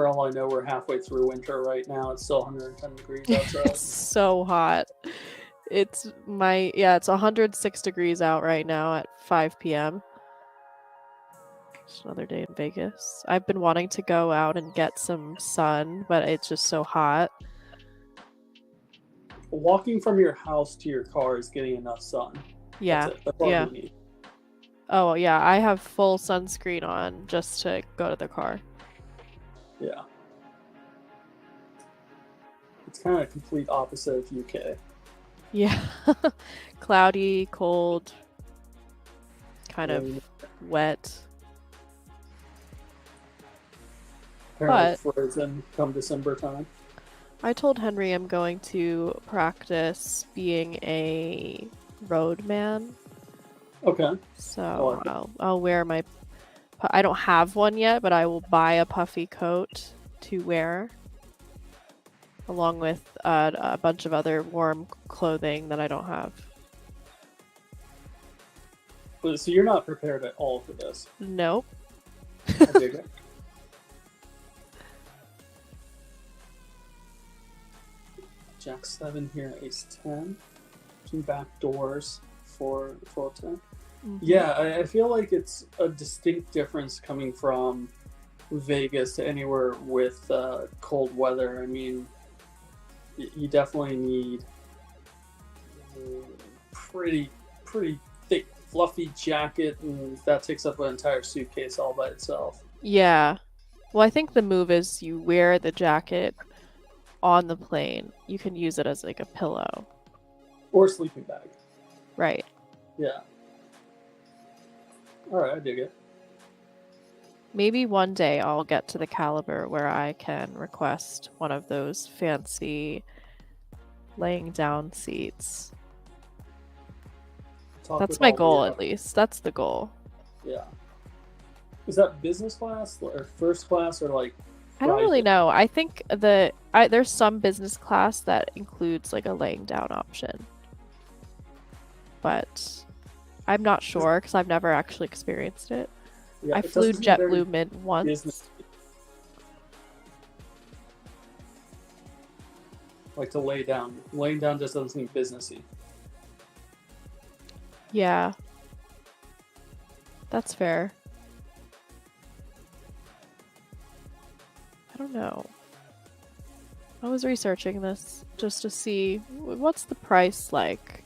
all I know, we're halfway through winter right now. It's still 110 degrees outside. It's so hot. It's 106 degrees out right now at 5 p.m. Just another day in Vegas. I've been wanting to go out and get some sun, but it's just so hot. Walking from your house to your car is getting enough sun. Yeah. That's all you need. Oh, yeah. I have full sunscreen on just to go to the car. Yeah. It's kind of complete opposite of UK. Yeah. Cloudy, cold, kind of wet. Apparently frozen come December time. I told Henry I'm going to practice being a roadman. Okay. So I'll wear my... I don't have one yet, but I will buy a puffy coat to wear. Along with a bunch of other warm clothing that I don't have. So you're not prepared at all for this? Nope. I dig it. Jack 7 here, Ace 10. Some back doors for 10. Yeah, I feel like it's a distinct difference coming from Vegas to anywhere with cold weather. I mean, you definitely need pretty thick, fluffy jacket, and that takes up an entire suitcase all by itself. Yeah. Well, I think the move is you wear the jacket on the plane. You can use it as like a pillow. Or a sleeping bag. Right. Yeah. Alright, I dig it. Maybe one day I'll get to the caliber where I can request one of those fancy laying down seats. talk That's with my all goal, the, at least. That's the goal. Yeah. Is that business class or first class or like? I don't really private? know. I think there's some business class that includes like a laying down option, but I'm not sure because I've never actually experienced it. Yeah, I it flew doesn't seem very JetBlue Mint once. business. Like to lay down. Laying down just doesn't seem businessy. Yeah, that's fair. I don't know. I was researching this just to see what's the price like,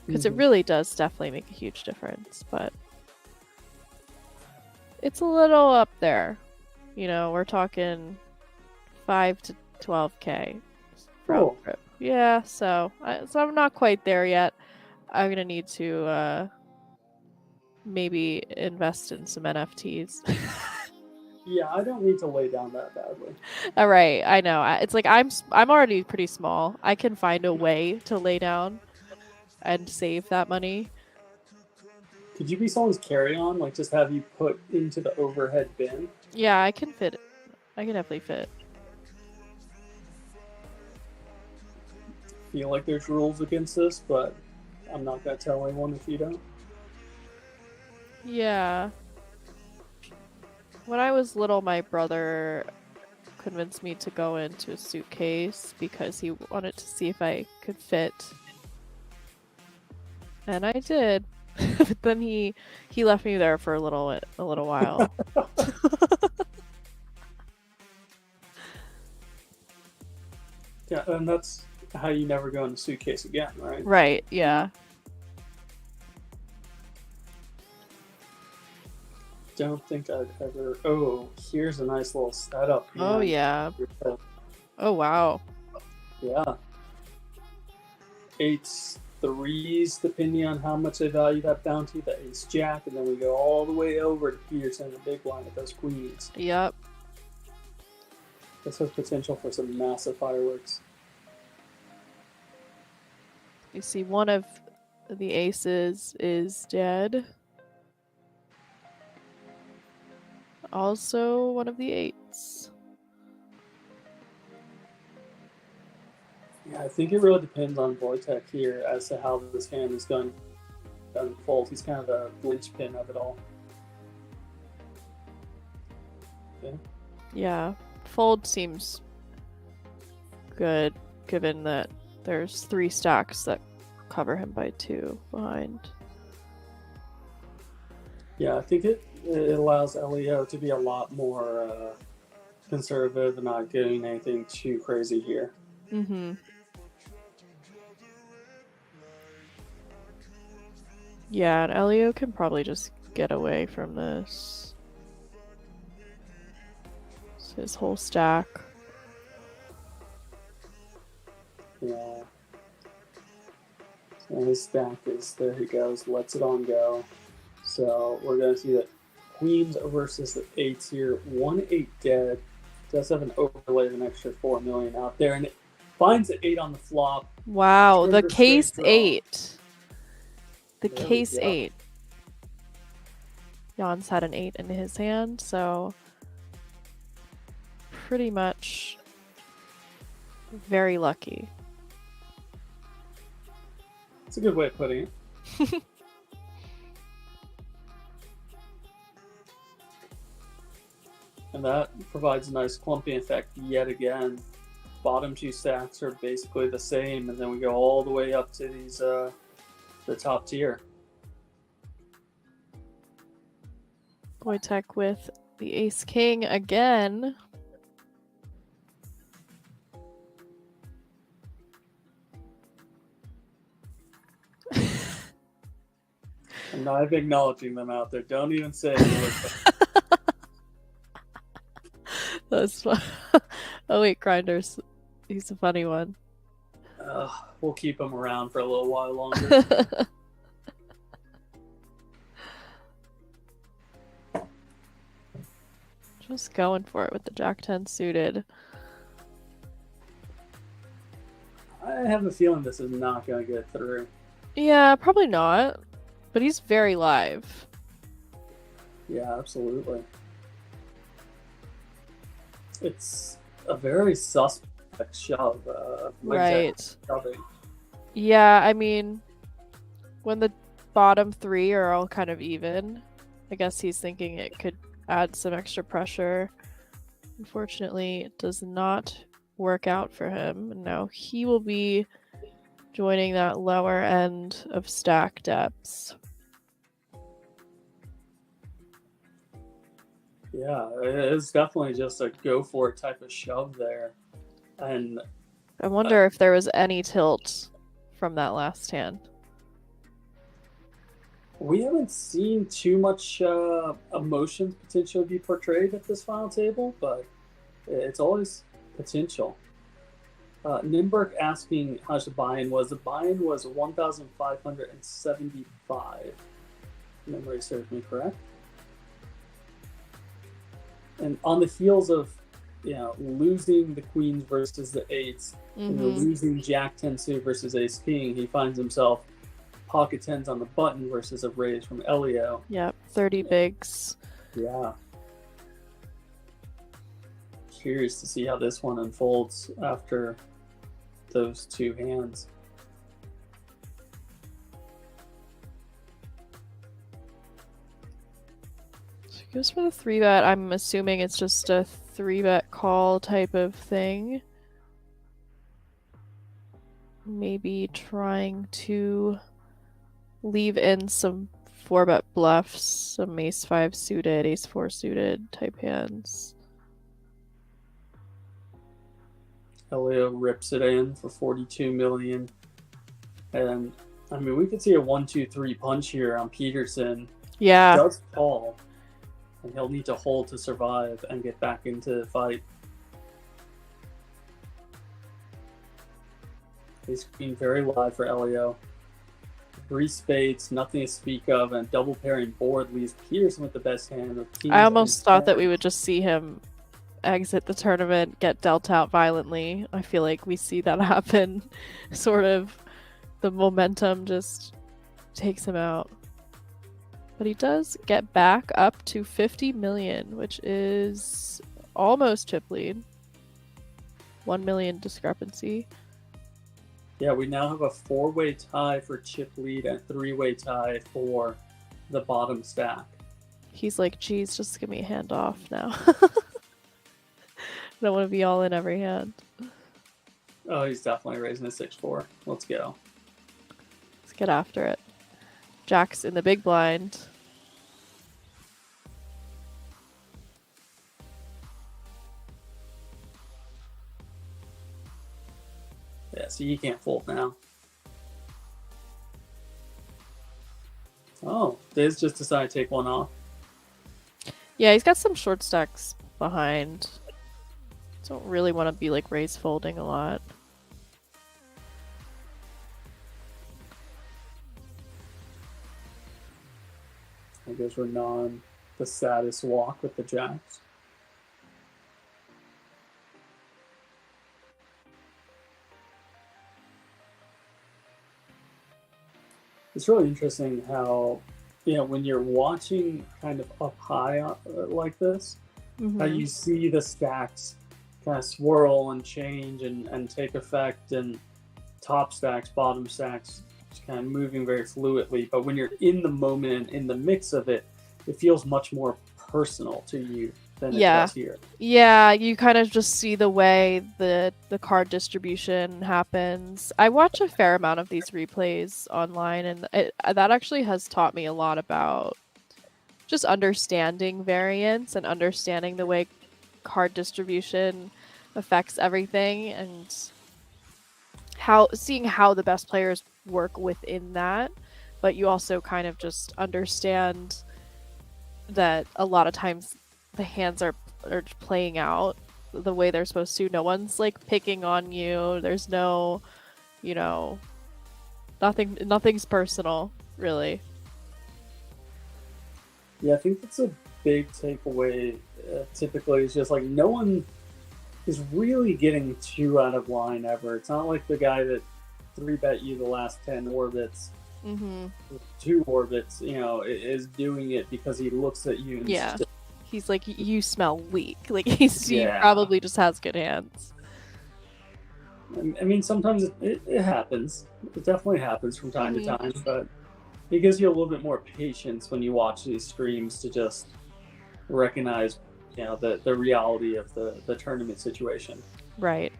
because it really does definitely make a huge difference, but it's a little up there. You know, we're talking 5 to 12K round Cool. trip. Yeah, so I'm not quite there yet. I'm gonna need to maybe invest in some NFTs. Yeah, I don't need to lay down that badly. All right, I know. It's like I'm already pretty small. I can find a way to lay down and save that money. Could you be someone's carry-on? Like just have you put into the overhead bin? Yeah, I can fit. I can definitely fit. Feel like there's rules against this, but I'm not gonna tell anyone if you don't. Yeah. When I was little, my brother convinced me to go into a suitcase because he wanted to see if I could fit. And I did. But then he left me there for a little while. Yeah, and that's how you never go in a suitcase again, right? Right, yeah. Don't think I'd ever. Oh, here's a nice little setup. Oh, man. yeah. Oh, wow. Yeah. 8s, 3s, depending on how much I value that bounty, the ace jack, and then we go all the way over to Peterson, the big blind with those queens. Yep. This has potential for some massive fireworks. You see one of the aces is dead. Also one of the 8s. Yeah, I think it really depends on Wojtek here as to how this hand is going to unfold. He's kind of the linchpin of it all. Yeah. Yeah. Fold seems good, given that there's 3 stacks that cover him by 2 behind. Yeah, I think it allows Elio to be a lot more conservative and not doing anything too crazy here. Mm-hmm. Yeah, and Elio can probably just get away from this. It's his whole stack. Yeah. So his stack is, there he goes, lets it on go. So we're going to see that queens versus the 8s here. 1-8 dead. Does have an overlay of an extra 4 million out there. And it finds the 8 on the flop. Wow, the Trigger case straight draw. 8. The There we case go. 8. Jan's had an 8 in his hand, so pretty much very lucky. It's a good way of putting it. And that provides a nice clumping effect yet again. Bottom 2 stacks are basically the same, and then we go all the way up to these the top tier. Wojtek with the ace king again. I'm not acknowledging them out there. Don't even say it. That's fun. Oh wait, Grinders. He's a funny one. We'll keep him around for a little while longer. Just going for it with the Jack 10 suited. I have a feeling this is not going to get through. Yeah, probably not. But he's very live. Yeah, absolutely. It's a very suspect shove. Right. Shoving. Yeah, I mean, when the bottom three are all kind of even, I guess he's thinking it could add some extra pressure. Unfortunately, it does not work out for him. And now he will be joining that lower end of stack depths. Yeah, it's definitely just a go for it type of shove there. And I wonder if there was any tilt from that last hand. we haven't seen too much emotion potentially be portrayed at this final table, but it's always potential. Nimberg asking how much the buy-in was. The buy-in was 1,575. If memory serves me correct. And on the heels of, losing the queens versus the eights, and losing Jack 10 suit versus Ace King, he finds himself pocket tens on the button versus a raise from Elio. Yep, 30 bigs. Yeah. Curious to see how this one unfolds after those two hands. So he goes for the 3-bet. I'm assuming it's just a 3-bet call type of thing. Maybe trying to leave in some 4-bet bluffs, some ace 5 suited, ace 4 suited type hands. Elio rips it in for 42 million. And I mean, we could see a 1-2-3 punch here on Peterson. Yeah. He does call, and he'll need to hold to survive and get back into the fight. He's being very live for Elio. 3 spades, nothing to speak of, and double pairing board leaves Peterson with the best hand. With I almost thought that we would just see him exit the tournament, get dealt out violently. I feel like we see that happen. Sort of the momentum just takes him out. But he does get back up to 50 million, which is almost chip lead. 1 million discrepancy. Yeah, we now have a 4-way tie for chip lead and 3-way tie for the bottom stack. He's like, geez, just give me a hand off now. I don't want to be all in every hand. Oh, he's definitely raising a 6-4. Let's go. Let's get after it. Jack's in the big blind. Yeah, so you can't fold now. Oh, Diz just decided to take one off. Yeah, he's got some short stacks behind. Don't really want to be like raise folding a lot. I guess we're non the saddest walk with the jacks. It's really interesting how, when you're watching kind of up high like this, how you see the stacks kind of swirl and change and take effect, and top stacks, bottom stacks, just kind of moving very fluidly. But when you're in the moment and in the mix of it, it feels much more personal to you than it does here. Yeah, you kind of just see the way the card distribution happens. I watch a fair amount of these replays online, and that actually has taught me a lot about just understanding variance and understanding the way card distribution affects everything, and seeing how the best players work within that. But you also kind of just understand that a lot of times the hands are playing out the way they're supposed to. No one's like picking on you. There's no, nothing's personal, really. Yeah, I think that's a big takeaway. Typically, it's just like no one is really getting too out of line ever. It's not like the guy that 3-bet you the last 10 orbits Mm-hmm. 2 orbits, is doing it because he looks at you and Yeah. just, He's like, you smell weak. Like, he Yeah. probably just has good hands. I mean, sometimes it happens. It definitely happens from time to Mhm. time, but it gives you a little bit more patience when you watch these streams to just recognize, the reality of the tournament situation. Right.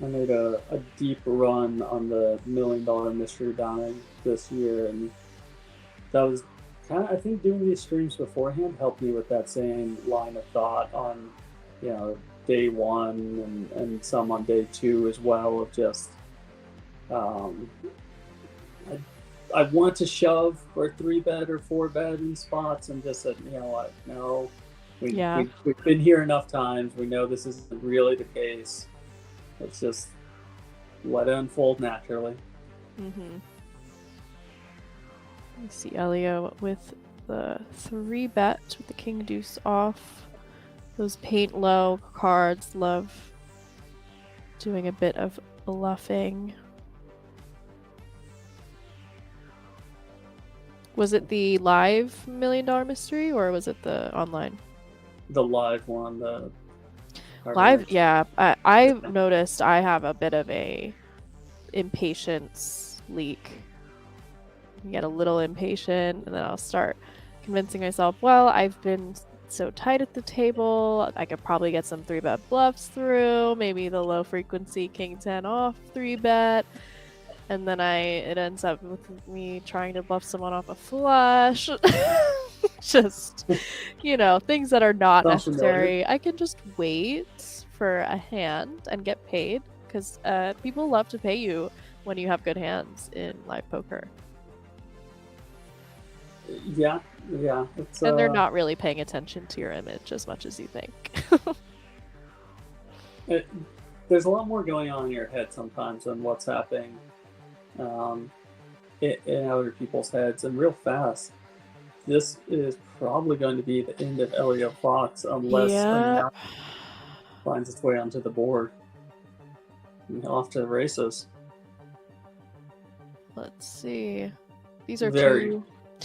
I made a deep run on the $1 Million Mystery Bounty this year, and that was kind of, I think, doing these streams beforehand helped me with that same line of thought on, day 1 and some on day 2 as well, of just, I want to shove for 3-bet or 4-bet in spots, and just said, you know what, no, we've been here enough times, we know this isn't really the case. Let's just let it unfold naturally. Mm-hmm. You see Elio with the 3-bet with the king deuce off. Those paint low cards, love doing a bit of bluffing. Was it the live $1 Million Mystery, or was it the online? The live one, the live, yeah. I've noticed I have a bit of a impatience leak. I get a little impatient, and then I'll start convincing myself, well, I've been so tight at the table, I could probably get some 3-bet bluffs through, maybe the low frequency king 10 off 3-bet, and then it ends up with me trying to bluff someone off a flush. Just, things that are not necessary. I can just wait for a hand and get paid, because people love to pay you when you have good hands in live poker. Yeah. And they're not really paying attention to your image as much as you think. There's a lot more going on in your head sometimes than what's happening in other people's heads, and real fast. This is probably going to be the end of Elio Fox unless a finds its way onto the board. And off to the races. Let's see. These are two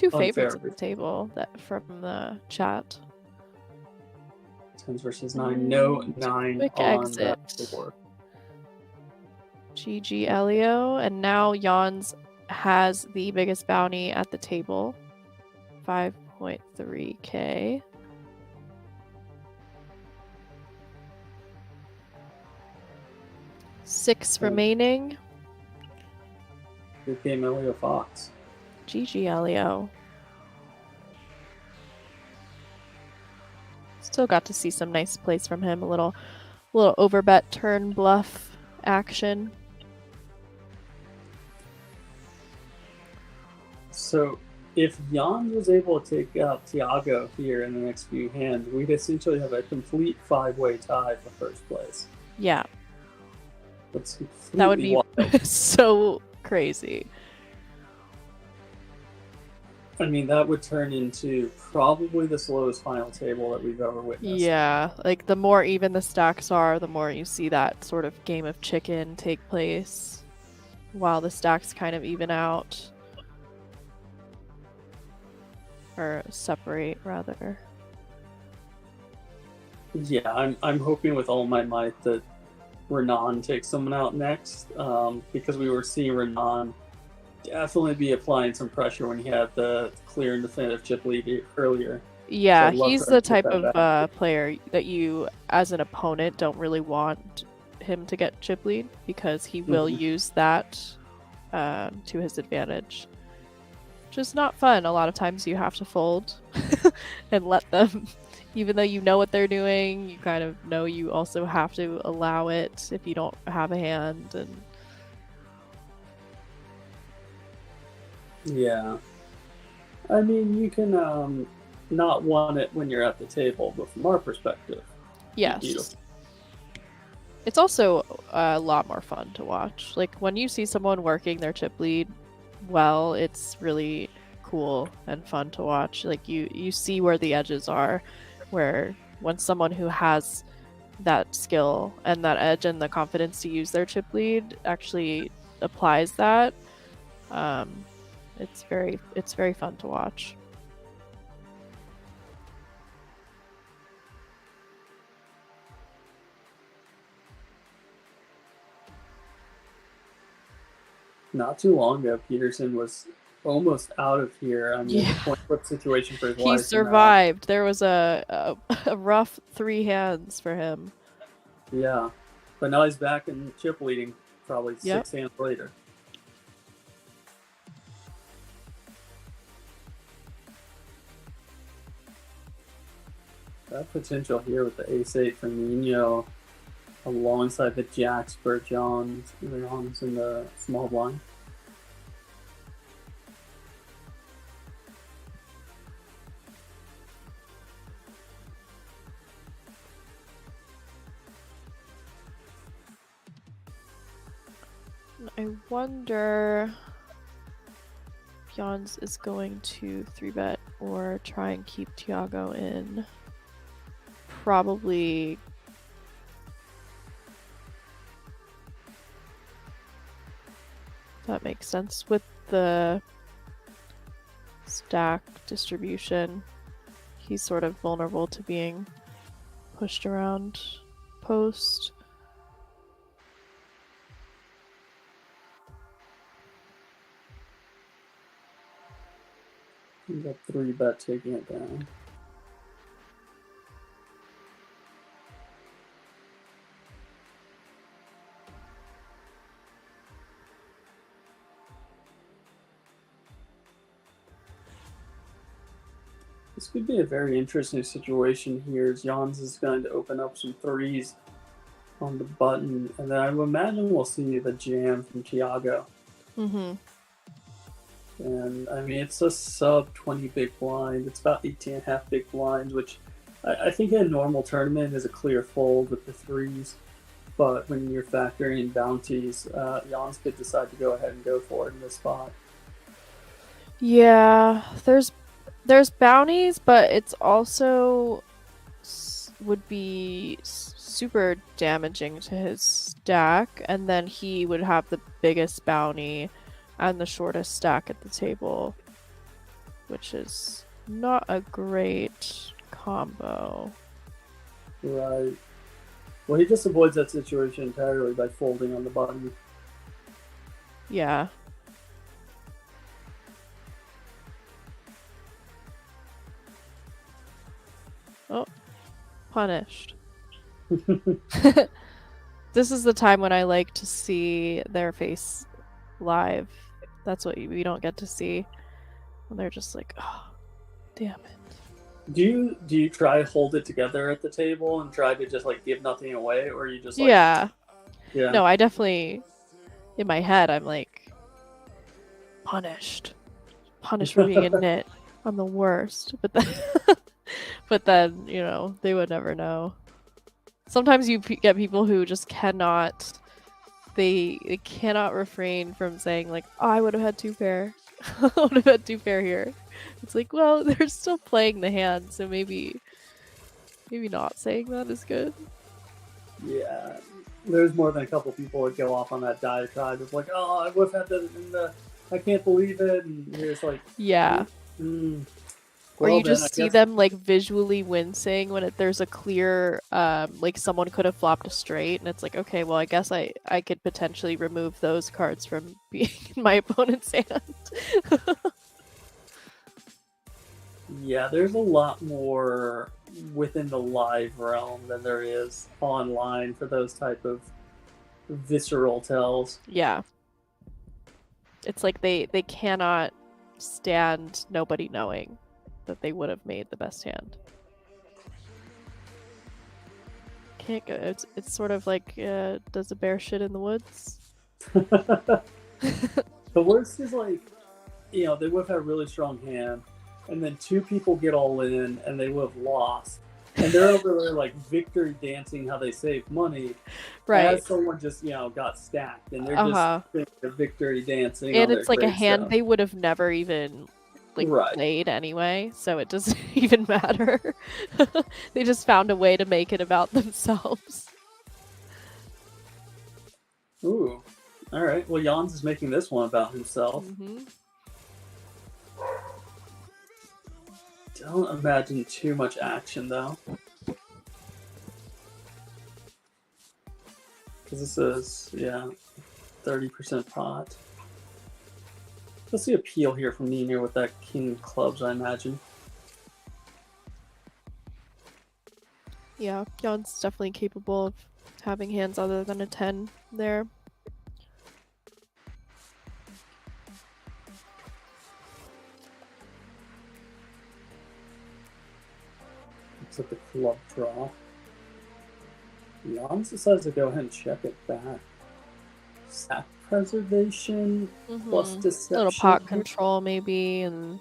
favorites at the table from the chat. 10s versus 9. No 9 quick on exit. the board. GG Elio, and now Jans has the biggest bounty at the table. 5.3K. Six remaining. Good game, Elio Fox. GG Elio. Still got to see some nice plays from him. A little overbet turn bluff action. So if Jans was able to take out Thiago here in the next few hands, we'd essentially have a complete 5-way tie for first place. Yeah. That would be so crazy. I mean, that would turn into probably the slowest final table that we've ever witnessed. Yeah, like the more even the stacks are, the more you see that sort of game of chicken take place while the stacks kind of even out. Or separate, rather. Yeah, I'm hoping with all my might that Renan takes someone out next, because we were seeing Renan definitely be applying some pressure when he had the clear and definitive chip lead earlier. Yeah, so he's the type of player that you, as an opponent, don't really want him to get chip lead, because he will use that to his advantage. Which is not fun. A lot of times you have to fold and let them, even though you know what they're doing, you kind of know you also have to allow it if you don't have a hand. And yeah, I mean, you can not want it when you're at the table, but from our perspective, yes, it's also a lot more fun to watch. Like when you see someone working their chip lead well, it's really cool and fun to watch. Like you see where the edges are, where when someone who has that skill and that edge and the confidence to use their chip lead actually applies that, it's very fun to watch. Not too long ago, Peterson was almost out of here. I mean, Yeah. the point flip situation for his He life. survived. There was a rough 3 hands for him. Yeah, but now he's back in chip leading, probably Yep. 6 hands later. That potential here with the ace-8 for Nino alongside the jacks for John's in the small blind. I wonder if Jans is going to 3-bet or try and keep Tiago in. Probably that makes sense with the stack distribution. He's sort of vulnerable to being pushed around post. He's got 3-bet taking it down. This could be a very interesting situation here. Jans is going to open up some 3s on the button, and then I would imagine we'll see the jam from Tiago. Mm-hmm. And I mean, it's a sub 20 big blind. It's about 18.5 big blinds, which I think in a normal tournament is a clear fold with the 3s. But when you're factoring in bounties, Jans could decide to go ahead and go for it in this spot. Yeah, there's bounties, but it's also would be super damaging to his stack, and then he would have the biggest bounty and the shortest stack at the table, which is not a great combo. Right. Well, he just avoids that situation entirely by folding on the button. Yeah. Oh, punished. This is the time when I like to see their face live. That's what we don't get to see when they're just like, oh, damn it. Do you try to hold it together at the table and try to just like give nothing away, or you just like Yeah. Yeah. No, I definitely, in my head, I'm like, punished for being a nit. I'm the worst. But then, you know, they would never know. Sometimes you get people who just cannot, they cannot refrain from saying like, oh, I would have had 2 pair. I would have had 2 pair here. It's like, well, they're still playing the hand, so maybe not saying that is good. Yeah. There's more than a couple people that go off on that diatribe of like, oh, I would have had that in the, I can't believe it, and you're just like, Yeah. Or Well, you then, just I see guess- them like visually wincing when there's a clear, like someone could have flopped a straight, and it's like, okay, well, I guess I could potentially remove those cards from being in my opponent's hand. Yeah, there's a lot more within the live realm than there is online for those type of visceral tells. Yeah. It's like they cannot stand nobody knowing that they would have made the best hand. Can't go. It's sort of like does a bear shit in the woods? The worst is like, you know, they would have had a really strong hand, and then 2 people get all in, and they would have lost. And they're over there like victory dancing how they saved money. Right. As someone just, you know, got stacked, and they're just victory dancing. And on it's their like a great hand stuff. they would have never even Right. played anyway, so it doesn't even matter. They just found a way to make it about themselves. Ooh. All right. Well, Jans is making this one about himself. Mm-hmm. Don't imagine too much action though, because this is 30% pot. Let's see appeal here from Nino with that king of clubs, I imagine. Yeah, Jan's definitely capable of having hands other than a 10 there. Looks like the club draw. Jans decides to go ahead and check it back. Sack preservation plus deception. A little pot control maybe, and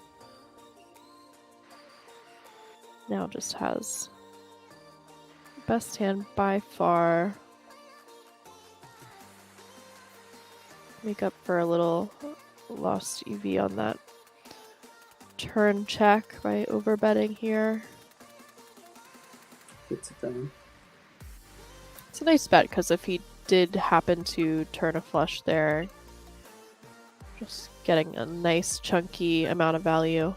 now just has best hand by far. Make up for a little lost EV on that turn check by overbetting here. Gets it done. It's a nice bet because if he did happen to turn a flush there, just getting a nice chunky amount of value.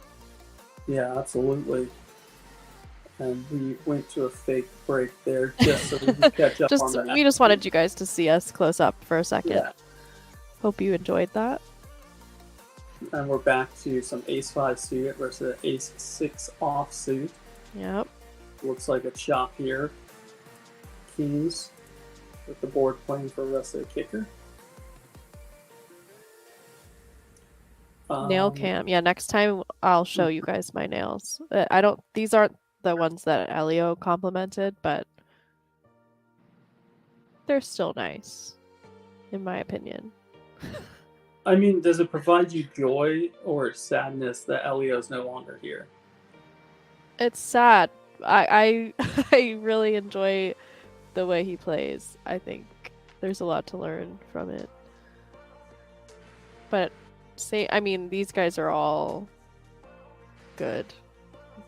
Yeah, absolutely. And we went to a fake break there just so we could catch up on that. We just wanted you guys to see us close up for a second. Yeah. Hope you enjoyed that. And we're back to some ace-5 suited versus ace-6 offsuit. Yep. Looks like a chop here. Kings with the board playing for the rest of the kicker. Nail cam. Yeah, next time I'll show you guys my nails. These aren't the ones that Elio complimented, but they're still nice, in my opinion. I mean, does it provide you joy or sadness that Elio's no longer here? It's sad. I really enjoy the way he plays. I think there's a lot to learn from it. But these guys are all good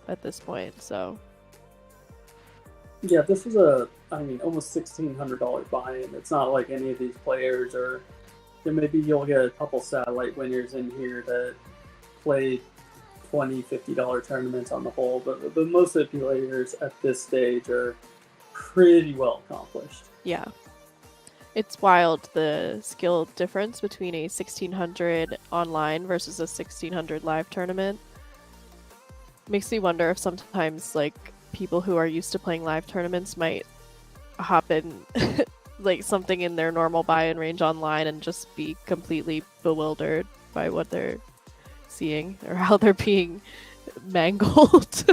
at this point, so. Yeah, this was almost $1,600 buy-in. It's not like any of these players are. Maybe you'll get a couple satellite winners in here that played $20, $50 tournaments on the whole, but most of the players at this stage are pretty well accomplished. Yeah. It's wild, the skill difference between a 1600 online versus a 1600 live tournament. Makes me wonder if sometimes people who are used to playing live tournaments might hop in something in their normal buy-in range online and just be completely bewildered by what they're seeing or how they're being mangled.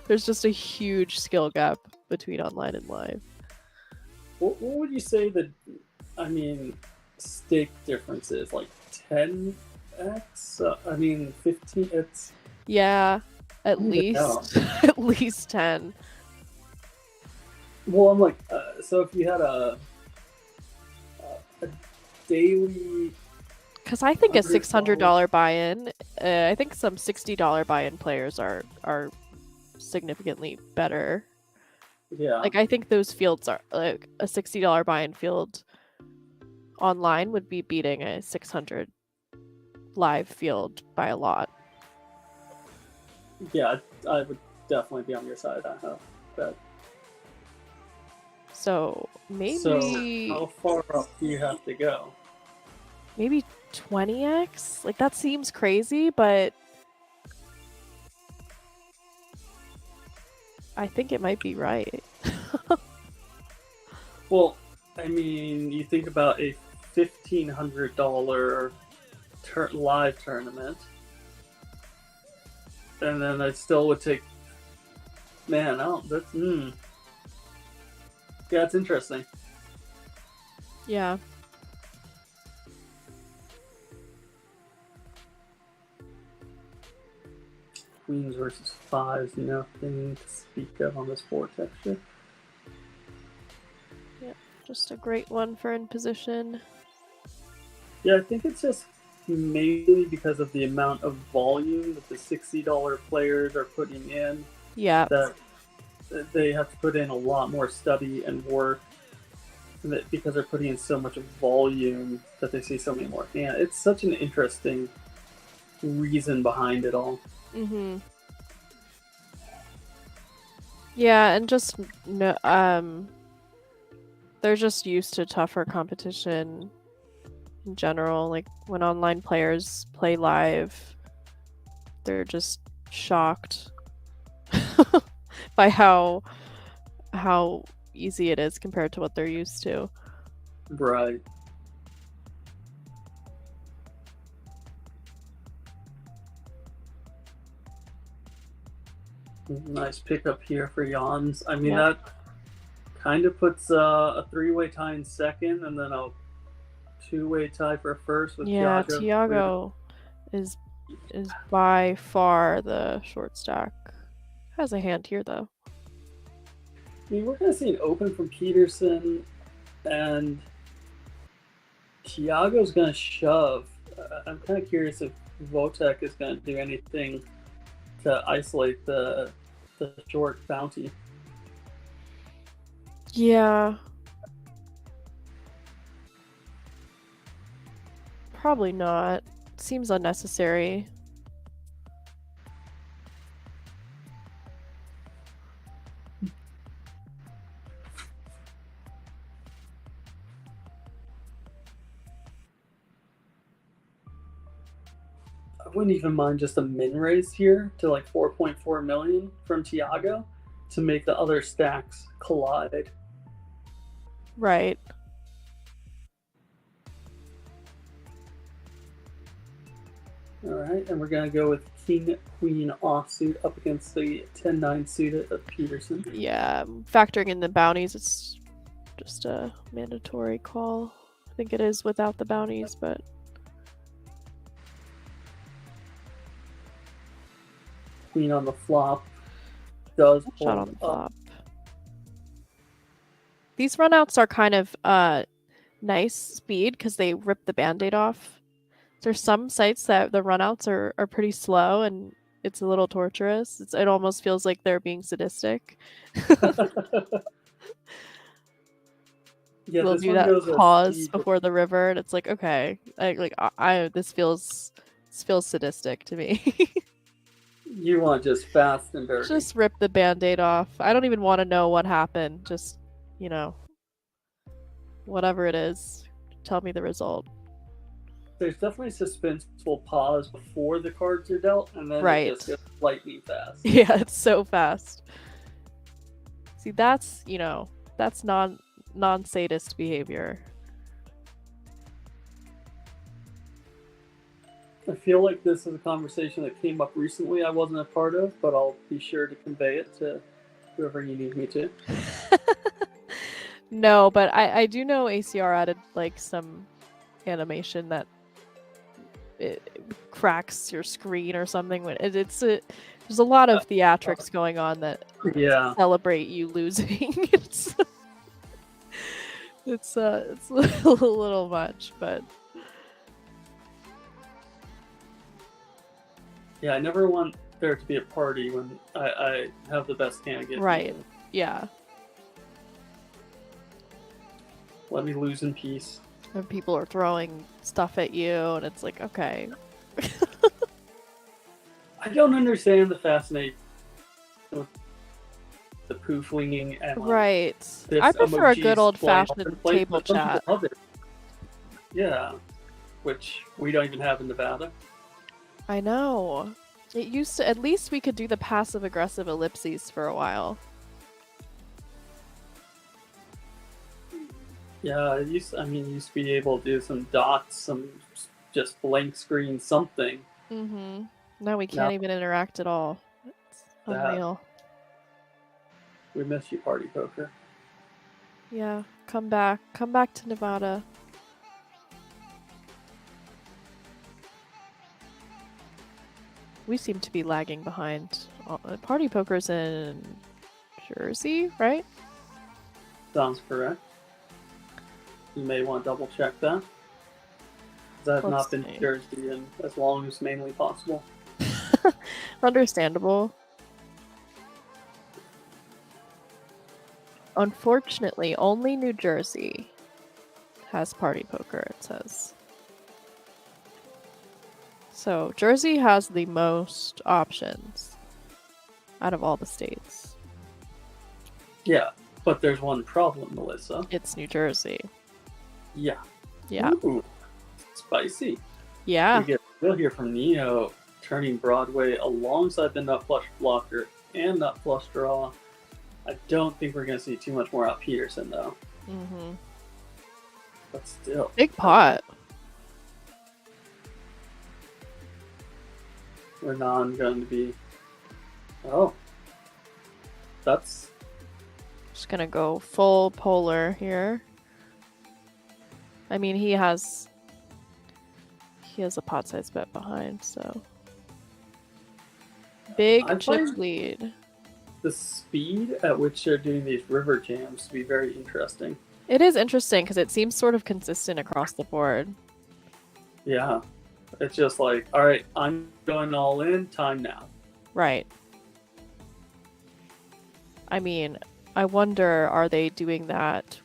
There's just a huge skill gap between online and live. What would you say stake difference is? 10x? 15? It's... Yeah, at least. At least 10. Well, I'm so if you had a daily... Because I think a $600 buy-in, I think some $60 buy-in players are significantly better. Yeah. I think those fields are, a $60 buy-in field online would be beating a 600 live field by a lot. Yeah, I would definitely be on your side. I hope that. So maybe. So how far up do you have to go? Maybe 20x. That seems crazy, but I think it might be right. Well, you think about a $1,500 live tournament, and then I still would take. Man, that's yeah, it's interesting. Yeah. Queens versus fives, nothing to speak of on this board texture. Yeah, just a great one for in position. Yeah, I think it's just mainly because of the amount of volume that the $60 players are putting in. Yeah. That they have to put in a lot more study and work because they're putting in so much volume that they see so many more. Yeah, it's such an interesting reason behind it all. Mm-hmm. Yeah, and just no, they're just used to tougher competition in general. Like when online players play live, they're just shocked by how easy it is compared to what they're used to. Right. Nice pickup here for Jans. I mean, that kind of puts a three-way tie in second, and then a two-way tie for first with Thiago. Thiago is by far the short stack. Has a hand here though. I mean, we're going to see an open from Peterson, and Thiago's going to shove. I'm kind of curious if Votek is going to do anything to isolate the short bounty. Yeah. Probably not. Seems unnecessary. I wouldn't even mind just a min raise here to like 4.4 million from Thiago to make the other stacks collide. Right. All right, and we're going to go with King Queen offsuit up against the 10-9 suited of Peterson. Yeah, factoring in the bounties, it's just a mandatory call. I think it is without the bounties, but Queen on the flop does shot on the hold flop. up. These runouts are kind of nice speed because they rip the band-aid off. There's some sites that the runouts are pretty slow and it's a little torturous. It almost feels like they're being sadistic. Yeah, We'll this do one that goes at pause speed. before the river, and it's like, okay, this feels sadistic to me. You want just fast and dirty. Just rip the band-aid off. I don't even want to know what happened. Just, whatever it is, tell me the result. There's definitely a suspenseful pause before the cards are dealt, and then Right. it just goes lightning fast. Yeah, it's so fast. See, that's non-sadist behavior. I feel like this is a conversation that came up recently I wasn't a part of, but I'll be sure to convey it to whoever you need me to. No, but I do know ACR added like some animation that it cracks your screen or something. When there's a lot of theatrics going on that celebrate you losing. It's a little much, but yeah, I never want there to be a party when I have the best hand against right. you. Yeah. Let me lose in peace. And people are throwing stuff at you, and it's like, okay. I don't understand the fascination with the poof winging and like, right. I prefer a good old-fashioned table chat. Yeah, which we don't even have in Nevada. I know. It used to. At least we could do the passive-aggressive ellipses for a while. Yeah, used to be able to do some dots, some just blank screen, something. Mm-hmm. Now we can't even interact at all. It's unreal. We miss you, Party Poker. Yeah, come back to Nevada. We seem to be lagging behind. Party Poker's in Jersey, right? Sounds correct. You may want to double check that. because I have Let's not been see. to Jersey in as long as mainly possible. Understandable. Unfortunately, only New Jersey has Party Poker, it says. So, Jersey has the most options out of all the states. Yeah, but there's one problem, Melissa. It's New Jersey. Yeah. Yeah. Ooh, spicy. Yeah. We'll hear from Neo turning Broadway alongside the nut flush blocker and nut flush draw. I don't think we're going to see too much more out Peterson, though. Mm-hmm. But still. Big pot. We're not going to be... Oh. That's... Just gonna go full polar here. I mean, he has a pot size bet behind, so big I chip find lead. the speed at which they're doing these river jams to be very interesting. It is interesting because it seems sort of consistent across the board. Yeah. It's just like, all right, I'm going all in, time now. Right. I mean, I wonder, are they doing that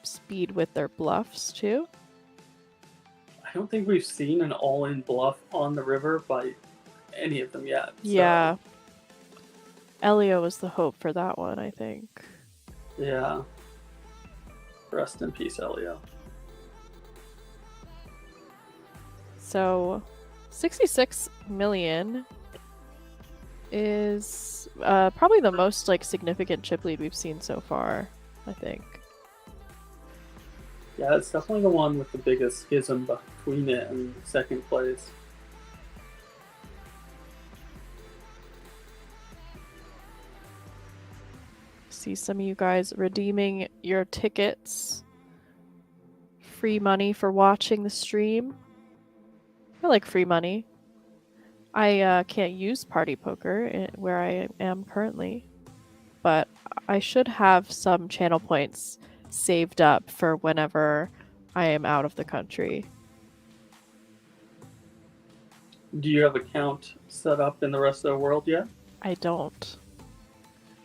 speed with their bluffs too? I don't think we've seen an all-in bluff on the river by any of them yet. Yeah. Elio was the hope for that one, I think. Yeah. Rest in peace, Elio. So, 66 million is probably the most significant chip lead we've seen so far, I think. Yeah, it's definitely the one with the biggest schism between it and second place. See some of you guys redeeming your tickets. Free money for watching the stream. I like free money. I can't use Party Poker where I am currently, but I should have some channel points saved up for whenever I am out of the country. Do you have an account set up in the rest of the world yet? I don't.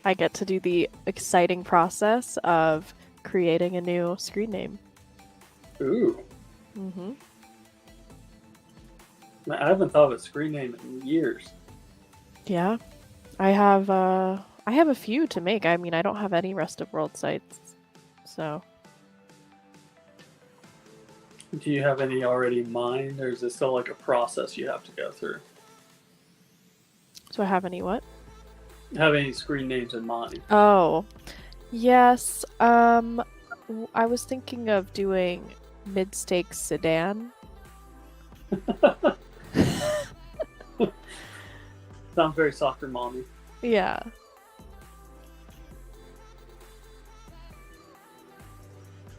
I get to do the exciting process of creating a new screen name. Ooh. Mm-hmm. I haven't thought of a screen name in years. Yeah, I have a few to make. I mean, I don't have any rest of world sites, so. Do you have any already in mind, or is it still like a process you have to go through? Do I have any what? Have any screen names in mind? Oh, yes. I was thinking of doing mid-stakes sedan. Sounds very soccer mommy. Yeah.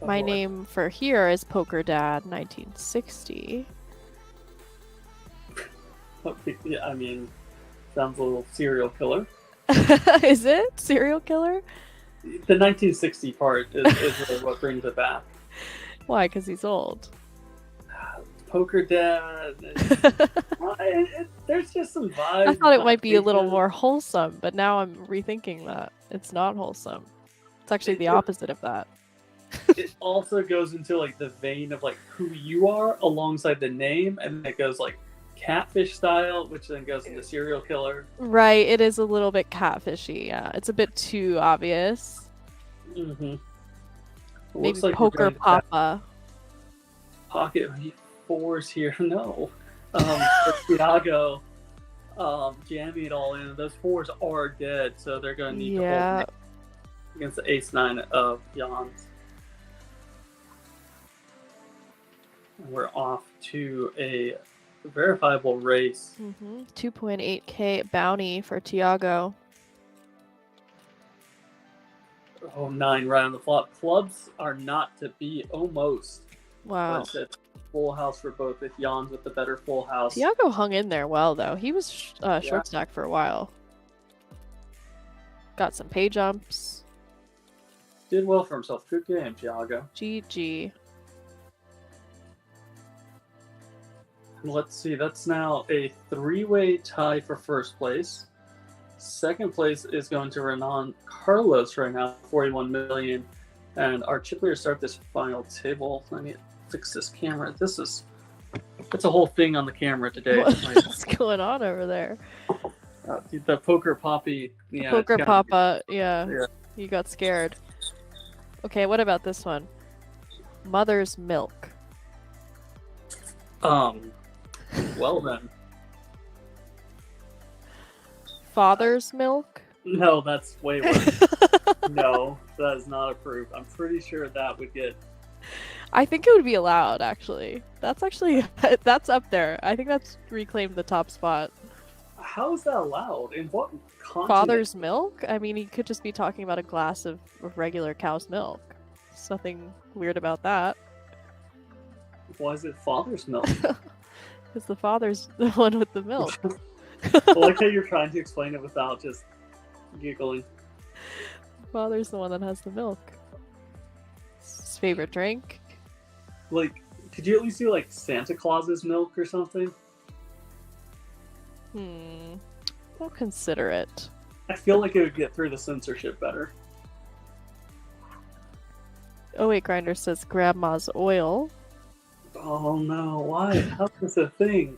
Oh, My boy. name for here is Poker Dad 1960. Yeah, I mean, sounds a little serial killer. Is it serial killer? The 1960 part is really what brings it back. Why? Because he's old. Poker Dad. There's just some vibes. I thought it might be a little behind it. more wholesome, but now I'm rethinking that. It's not wholesome. It's actually the opposite of that. It also goes into like the vein of like who you are alongside the name, and it goes like catfish style, which then goes into serial killer. Right, it is a little bit catfishy, yeah. It's a bit too obvious. Mm-hmm. Maybe Poker Papa. Pocket fours here. No. For Thiago, jamming it all in. Those fours are dead, so they're going to need to hold against the ace-9 of Jan's. And we're off to a verifiable race. 2.8K bounty for Tiago. Oh, 9 right on the flop. Clubs are not to be almost. Wow. But it's full house for both. If Jan's with the better full house. Tiago hung in there well, though. He was short stack for a while. Got some pay jumps. Did well for himself. Good game, Tiago. GG. Let's see. That's now a 3-way tie for first place. Second place is going to Renan Carlos right now, 41 million. And our chip leaders start this final table. Let me fix this camera. It's a whole thing on the camera today. What's going on over there? The poker poppy. Yeah, Poker papa. Yeah. You got scared. Okay, what about this one? Mother's milk. Well then. Father's milk? No, that's way worse. No, that is not approved. I'm pretty sure that would get... I think it would be allowed, actually. That's up there. I think that's reclaimed the top spot. How is that allowed? In what continent? Father's milk? I mean, he could just be talking about a glass of regular cow's milk. There's nothing weird about that. Why is it father's milk? Because the father's the one with the milk. I like how you're trying to explain it without just giggling. Father's the one that has the milk. It's his favorite drink. Like, could you at least do like Santa Claus's milk or something? I'll consider it. I feel like it would get through the censorship better. Oh wait, Grinder says grandma's oil. Oh no, why? How is this a thing?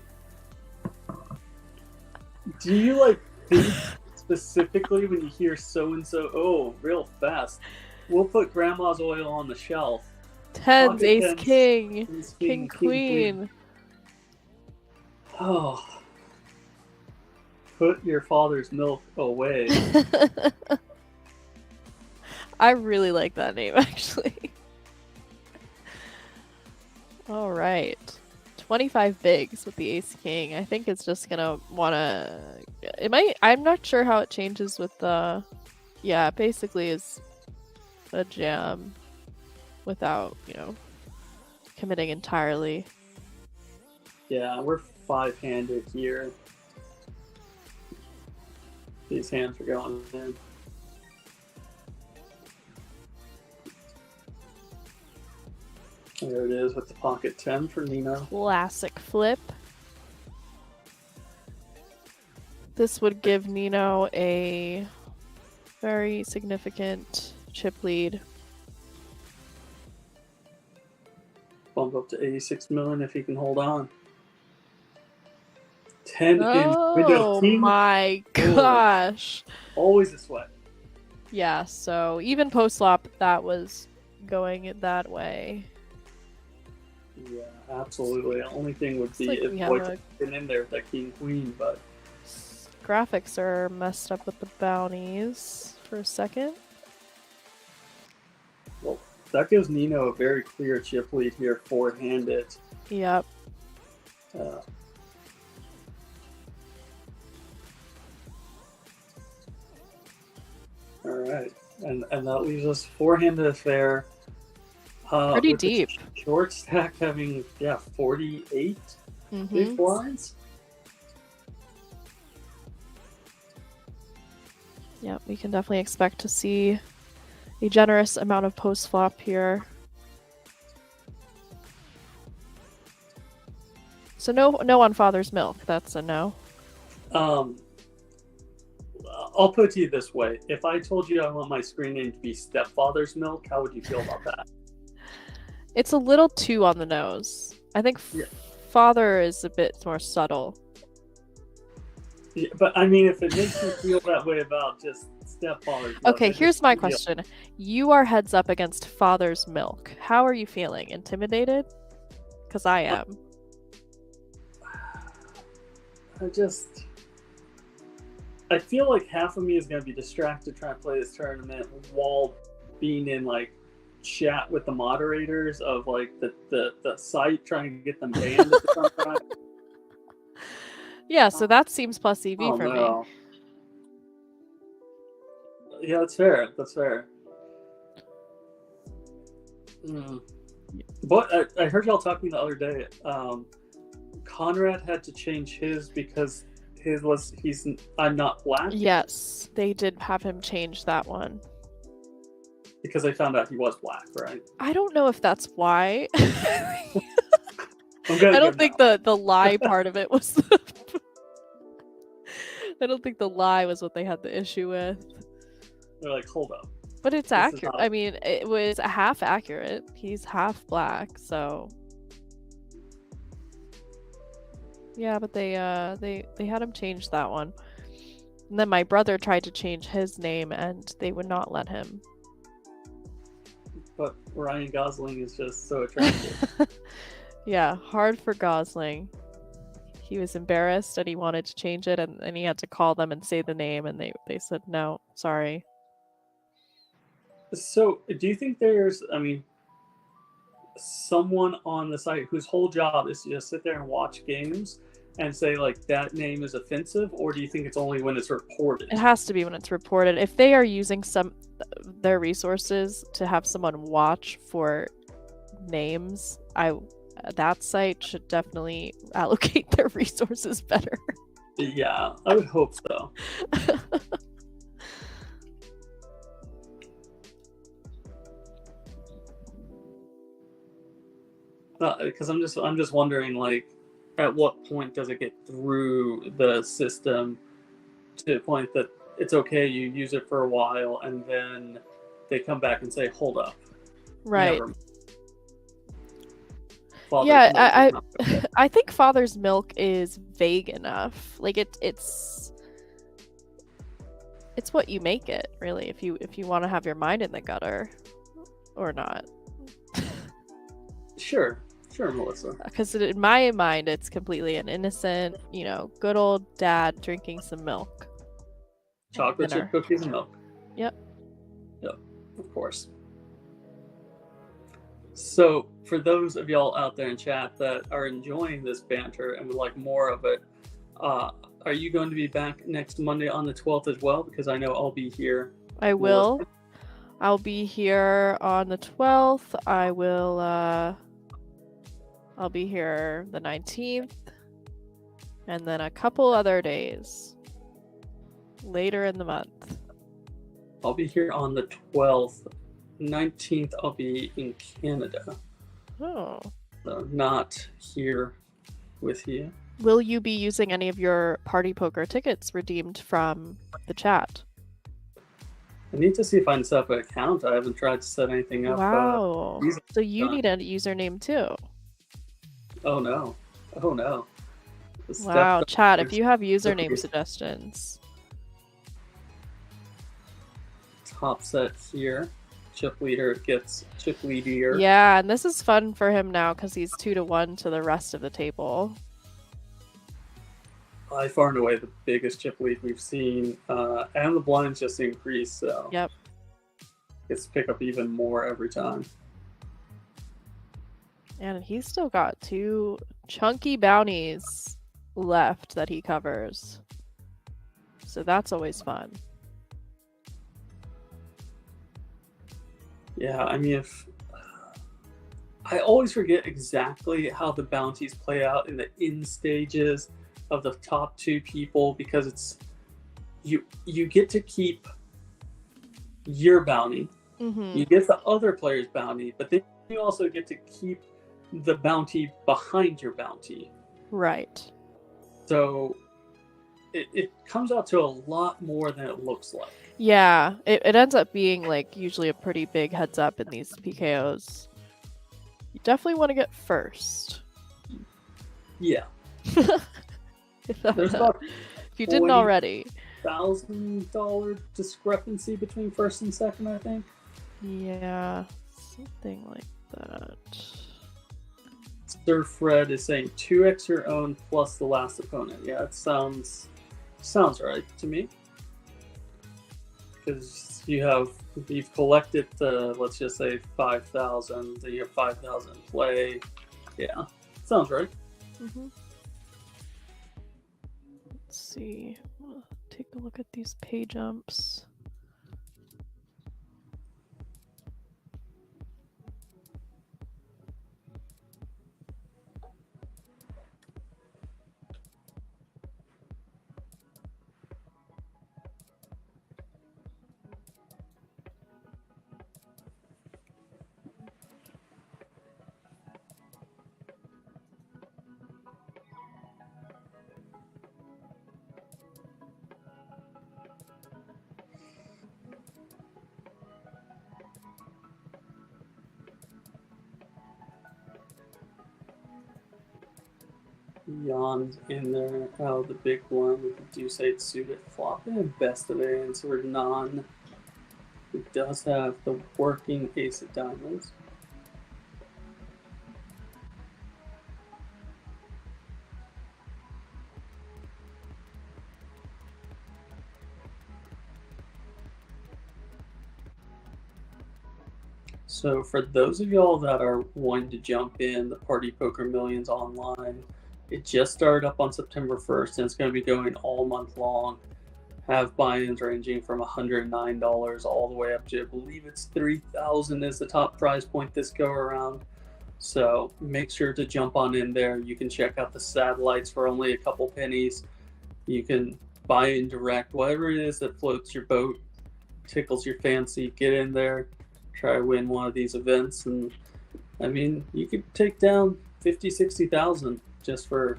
Do you like think specifically when you hear so and so? Oh, real fast. We'll put grandma's oil on the shelf. Tens, Pocket ace, tens, king, ace, king, queen. Oh. Put your father's milk away. I really like that name, actually. All right. 25 bigs with the ace king. I think it's just gonna wanna... It might... I'm not sure how it changes with the... Yeah, it basically is a jam without, committing entirely. Yeah, we're 5-handed here. These hands are going in. There it is with the pocket 10 for Nino. Classic flip. This would give Nino a very significant chip lead. Bump up to 86 million if he can hold on. 10 in Oh window king. my gosh. Always a sweat. Yeah, so even post-flop, that was going that way. Yeah, absolutely. The only thing would be like if we have Voigt a- had been in there with that king queen, but Graphics are messed up with the bounties for a second. well, that gives Nino a very clear chip lead here, 4-handed. Yep. All right, and that leaves us 4-handed affair. Pretty with the deep. Short stack having 48 Mm-hmm. big blinds. Yeah, we can definitely expect to see a generous amount of post-flop here. So no on Father's Milk. That's a no. I'll put it to you this way: if I told you I want my screen name to be Stepfather's Milk, how would you feel about that? It's a little too on the nose. I think Yeah. Father is a bit more subtle. Yeah, but I mean, if it makes you feel that way about just Stepfather's Milk, Okay, I here's just my feel- question. You are heads up against Father's Milk. How are you feeling? Intimidated? Because I am. I feel like half of me is going to be distracted trying to play this tournament while being in like chat with the moderators of like the site trying to get them banned at the same time. Yeah, so that seems plus EV Oh, for me. no. Yeah, that's fair. That's fair. But I heard y'all talking the other day. Conrad had to change his because his was I'm not black Yes, they did have him change that one. because they found out he was black, right? I don't know if that's why. I'm gonna I don't give think that the lie part of it was. I don't think the lie was what they had the issue with. one. They're like, hold up. But it's This is accurate. not- I mean, it was half accurate. He's half black, so yeah. But they had him change that one. And then my brother tried to change his name, and they would not let him. But Ryan Gosling is just so attractive. Yeah, hard for Gosling. He was embarrassed and he wanted to change it, and he had to call them and say the name, and they said no, sorry. So, do you think there's, I mean, someone on the site whose whole job is to just sit there and watch games and say, like, that name is offensive? Or do you think it's only when it's reported? It has to be when it's reported. If they are using their resources to have someone watch for names, that site should definitely allocate their resources better. Yeah, I would hope so. Because I'm just wondering, like, at what point does it get through the system to the point that it's okay, you use it for a while, and then they come back and say, hold up. Right. Never. Father's Yeah, milk is not okay. I think Father's Milk is vague enough. Like it's what you make it, really, if you want to have your mind in the gutter or not. Sure, Melissa. Because in my mind, it's completely an innocent, good old dad drinking some milk. Chocolate Dinner. chip cookies and milk. Yep. Yep, of course. So, for those of y'all out there in chat that are enjoying this banter and would like more of it, are you going to be back next Monday on the 12th as well? Because I know I'll be here. I will. I'll be here on the 12th. I'll be here the 19th. And then a couple other days later in the month. I'll be here on the 12th. 19th, I'll be in Canada. Oh. So not here with you. Will you be using any of your Party Poker tickets redeemed from the chat? I need to see if I can set up an account. I haven't tried to set anything up. Wow. So you done. need a username too. Oh no. Wow, chat, if you have username suggestions. Top set here. Chip leader gets chip leadier. Yeah, and this is fun for him now because he's 2-1 to the rest of the table. By far and away the biggest chip lead we've seen. And the blinds just increased, so Yep. gets to pick up even more every time. And he's still got 2 chunky bounties left that he covers. So that's always fun. Yeah, I mean, I always forget exactly how the bounties play out in the end stages of the top 2 people, because it's you get to keep your bounty, you get the other player's bounty, but then you also get to keep the bounty behind your bounty. Right. So it comes out to a lot more than it looks like. Yeah, it ends up being like usually a pretty big heads up in these PKOs. You definitely want to get first. Yeah. If There's about you didn't already. $1,000 discrepancy between first and second, I think. Yeah, something like that. Sir Fred is saying 2x your own plus the last opponent. Yeah, it sounds right to me. Because you've collected let's just say 5,000, then you have 5,000 in play. Yeah, sounds right. Let's see. I'll take a look at these pay jumps. Jan's in there. Oh, the big one with the deuce-8 suited flop. And best of answer, none. It does have the working ace of diamonds. So for those of y'all that are wanting to jump in the Party Poker Millions online, it just started up on September 1st and it's going to be going all month long. Have buy-ins ranging from $109 all the way up to, I believe it's $3,000 is the top prize point this go around. So make sure to jump on in there. You can check out the satellites for only a couple pennies. You can buy in direct, whatever it is that floats your boat, tickles your fancy, get in there, try to win one of these events. And I mean, you could take down 50, 60,000 just for,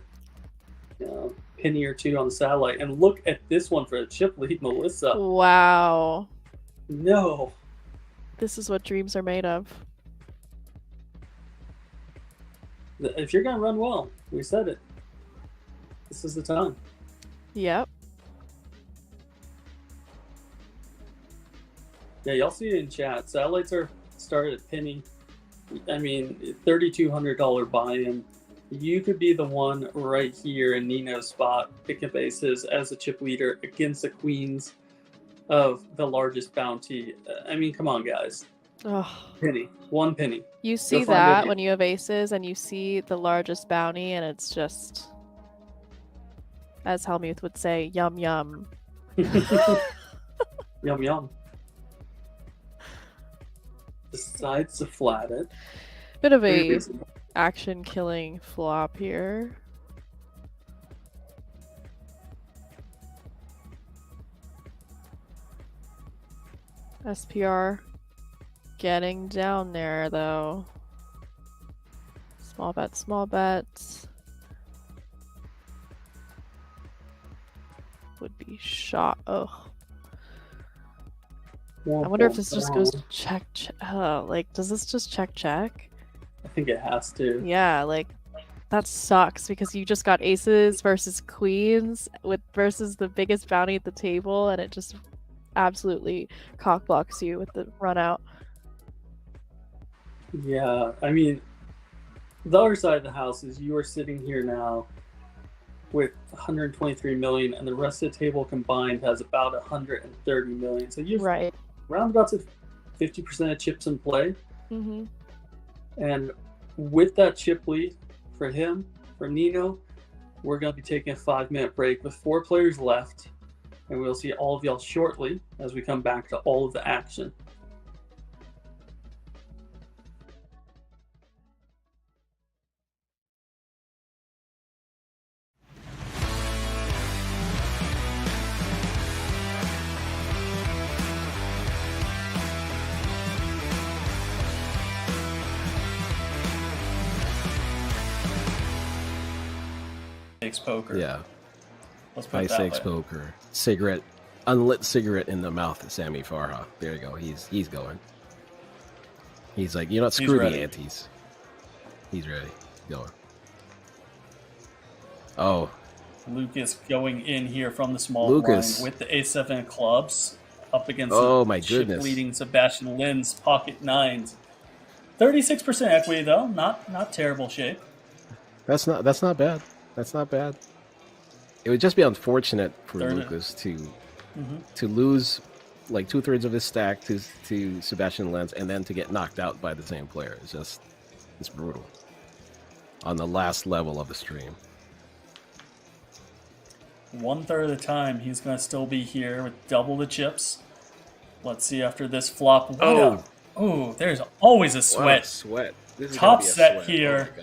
you know, penny or two on the satellite. And look at this one for a chip lead, Melissa. Wow. No. This is what dreams are made of. If you're going to run well, we said it. This is the time. Yep. Yeah, y'all see it in chat. Satellites are started at penny. I mean, $3,200 buy-in. You could be the one right here in Nino's spot, pick up aces as a chip leader against the queens of the largest bounty. I mean, come on, guys. Ugh. Penny. One penny. You see that when you have aces and you see the largest bounty and it's just, as Helmuth would say, yum yum. Yum yum. Decides to flat it. Bit of a action killing flop here. SPR getting down there though. Small bet, small bets. Would be shot. Oh. I wonder if this just goes check. Like, does this just check? I think it has to. Yeah, like that sucks because you just got aces versus queens versus the biggest bounty at the table, and it just absolutely cockblocks you with the run out. Yeah, I mean, the other side of the house is you are sitting here now with 123 million, and the rest of the table combined has about 130 million. So you've roundabouts of 50% of chips in play. Mm-hmm. And with that chip lead for him, for Nino, we're going to be taking a 5-minute break with 4 players left. And we'll see all of y'all shortly as we come back to all of the action. Poker. Yeah. Let's put High it that stakes way. poker. Cigarette, unlit cigarette in the mouth of Sammy Farha. There you go. He's going. He's like, you know, screw the antes. He's ready. Going. Oh. Lucas going in here from the small Lucas blind with the ace-7 of clubs up against my goodness, leading Sebastian Lin's pocket nines. 36% equity though, not terrible shape. That's not bad. That's not bad. It would just be unfortunate for Lucas to lose like 2/3 of his stack to Sebastian Lenz and then to get knocked out by the same player. It's brutal. On the last level of the stream. 1/3 of the time he's gonna still be here with double the chips. Let's see after this flop. Oh, there's always a sweat. What a sweat. This is top set here.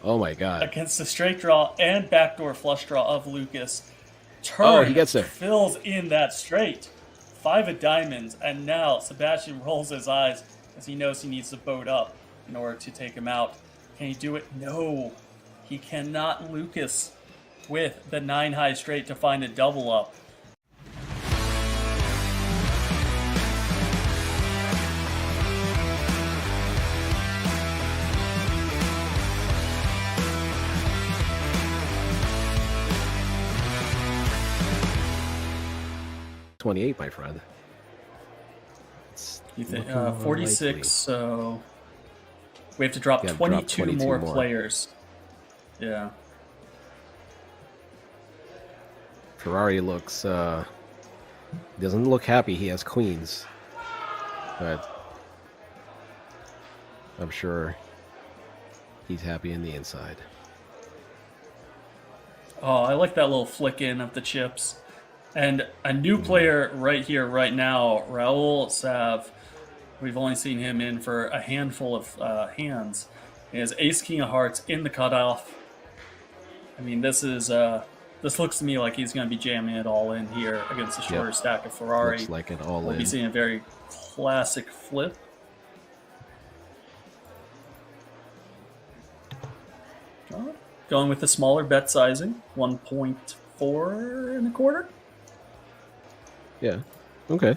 Oh my god. Against the straight draw and backdoor flush draw of Lucas. Turn he gets there. Fills in that straight. 5 of diamonds, and now Sebastian rolls his eyes as he knows he needs to boat up in order to take him out. Can he do it? No. He cannot. Lucas with the 9 high straight to find a double up. 28, my friend. It's You think looking more 46? likely. So we have to drop Yeah, drop 22 22 more more. players. Yeah. Ferrari looks doesn't look happy. He has queens, but I'm sure he's happy in the inside. Oh, I like that little flick in of the chips. And a new player right here, right now, Raul Sav. We've only seen him in for a handful of hands. He has Ace King of Hearts in the cutoff. I mean, this looks to me like he's going to be jamming it all in here against the shorter stack of Ferrari. Looks like an all We'll in. be seeing a very classic flip. Going with the smaller bet sizing, 1.4 and a quarter. Yeah. Okay. I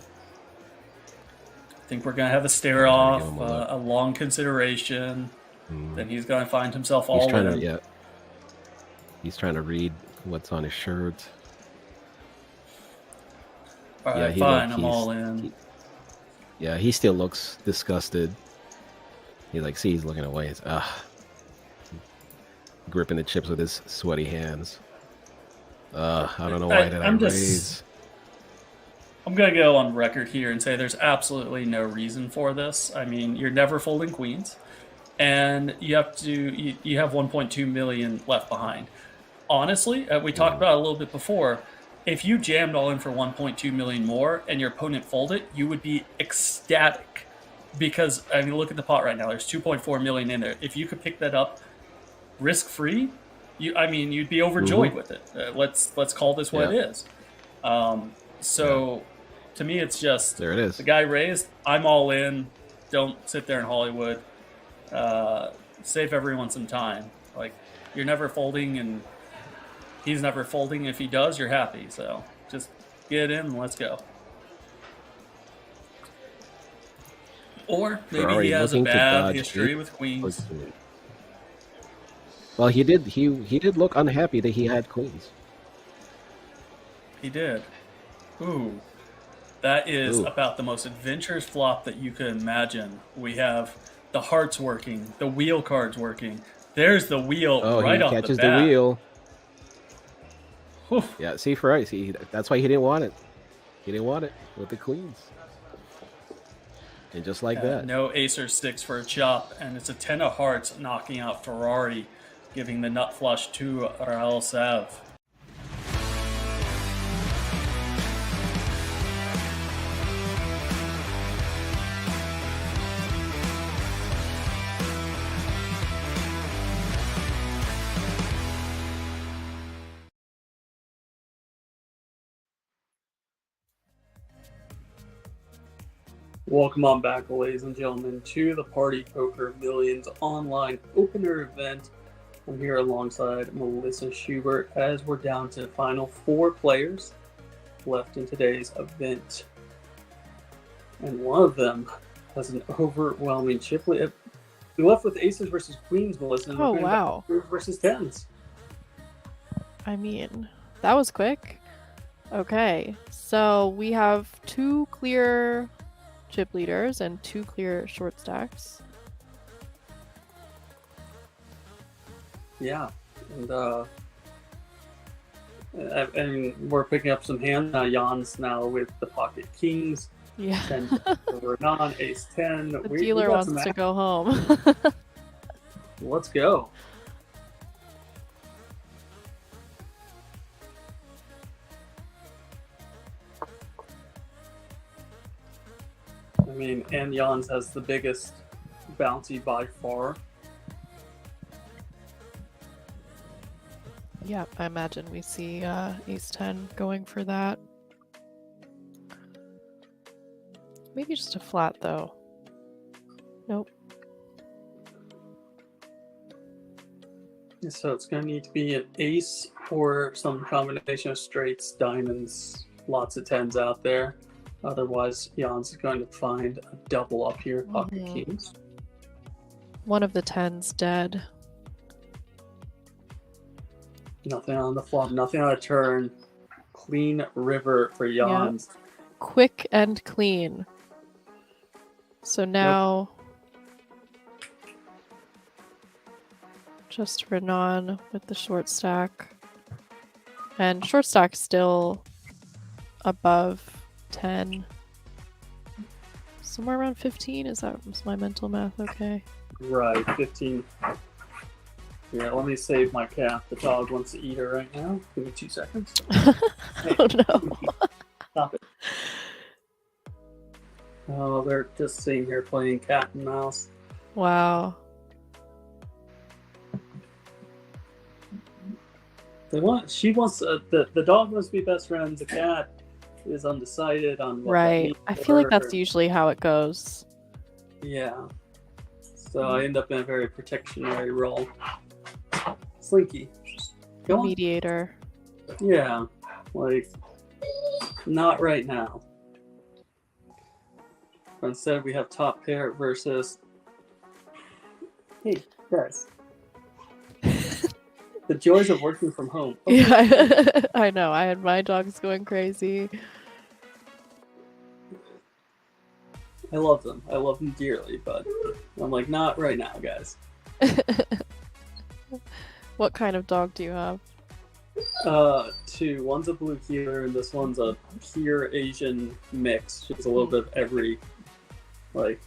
think we're going to have a stare Give off, him a look. a long consideration. Then he's going to find himself He's all trying in. to He's trying to read what's on his shirt. All Yeah, right, he fine, look- I'm he's- all in. Yeah, he still looks disgusted. He's looking away. He's gripping the chips with his sweaty hands. I don't know why did I I'm raise. I'm going to go on record here and say there's absolutely no reason for this. I mean, you're never folding queens, and you have 1.2 million left behind. Honestly, we talked about it a little bit before. If you jammed all in for 1.2 million more and your opponent folded, you would be ecstatic. Because, I mean, look at the pot right now. There's 2.4 million in there. If you could pick that up risk-free, you'd be overjoyed with it. Let's call this what it is. To me, it's just There it is. the guy raised. I'm all in. Don't sit there in Hollywood. Save everyone some time. Like, you're never folding, and he's never folding. If he does, you're happy. So just get in and let's go. Or maybe Ferrari he has a looking to bad dodge history eight. with queens. Well, he did look unhappy that he had queens. He did. Ooh. That is Ooh. about the most adventurous flop that you could imagine. We have the hearts working, the wheel cards working. There's the wheel right he off catches the bat. the wheel. Whew. Yeah, see, Ferrari, that's why he didn't want it. He didn't want it with the queens. And just like that. No ace or six for a chop, and it's a 10 of hearts knocking out Ferrari, giving the nut flush to Raul Sav. Welcome on back, ladies and gentlemen, to the Party Poker Millions online opener event. I'm here alongside Melissa Schubert as we're down to the final 4 players left in today's event. And one of them has an overwhelming chip. We left with aces versus queens, Melissa. And Oh, we're going wow. back to versus tens. I mean, that was quick. Okay, so we have 2 clear chip leaders and 2 clear short stacks. Yeah, and we're picking up some hands. Jan's now with the pocket kings. Yeah. 10 over non, ace 10. The We dealer got wants some to go home. Let's go. I mean, and Jan's has the biggest bounty by far. Yeah, I imagine we see ace 10 going for that. Maybe just a flat though. Nope. So it's going to need to be an ace or some combination of straights, diamonds, lots of tens out there. Otherwise, Jan's going to find a double up here, pocket kings. One of the 10's dead. Nothing on the flop, nothing on a turn. Clean river for Jan's. quick and clean. So now just Renan with the short stack. And short stack still above 10. Somewhere around 15? Is my mental math okay? Right, 15. Yeah, let me save my cat. The dog wants to eat her right now. Give me 2 seconds. Hey, Oh no. stop it. Oh, they're just sitting here playing cat and mouse. Wow. She wants the dog wants to be best friends. The cat is undecided on what that Right. means I to feel like her. that's usually how it goes. Yeah. So I end up in a very protectionary role. Slinky, go on. Mediator. Yeah, like not right now. Instead, we have top pair versus. Hey guys, the joys of working from home. Okay. Yeah, I know. I had my dogs going crazy. I love them. I love them dearly, but I'm like, not right now, guys. What kind of dog do you have? 2. One's a blue heeler, and this one's a pure Asian mix. She's a little bit of every. Like,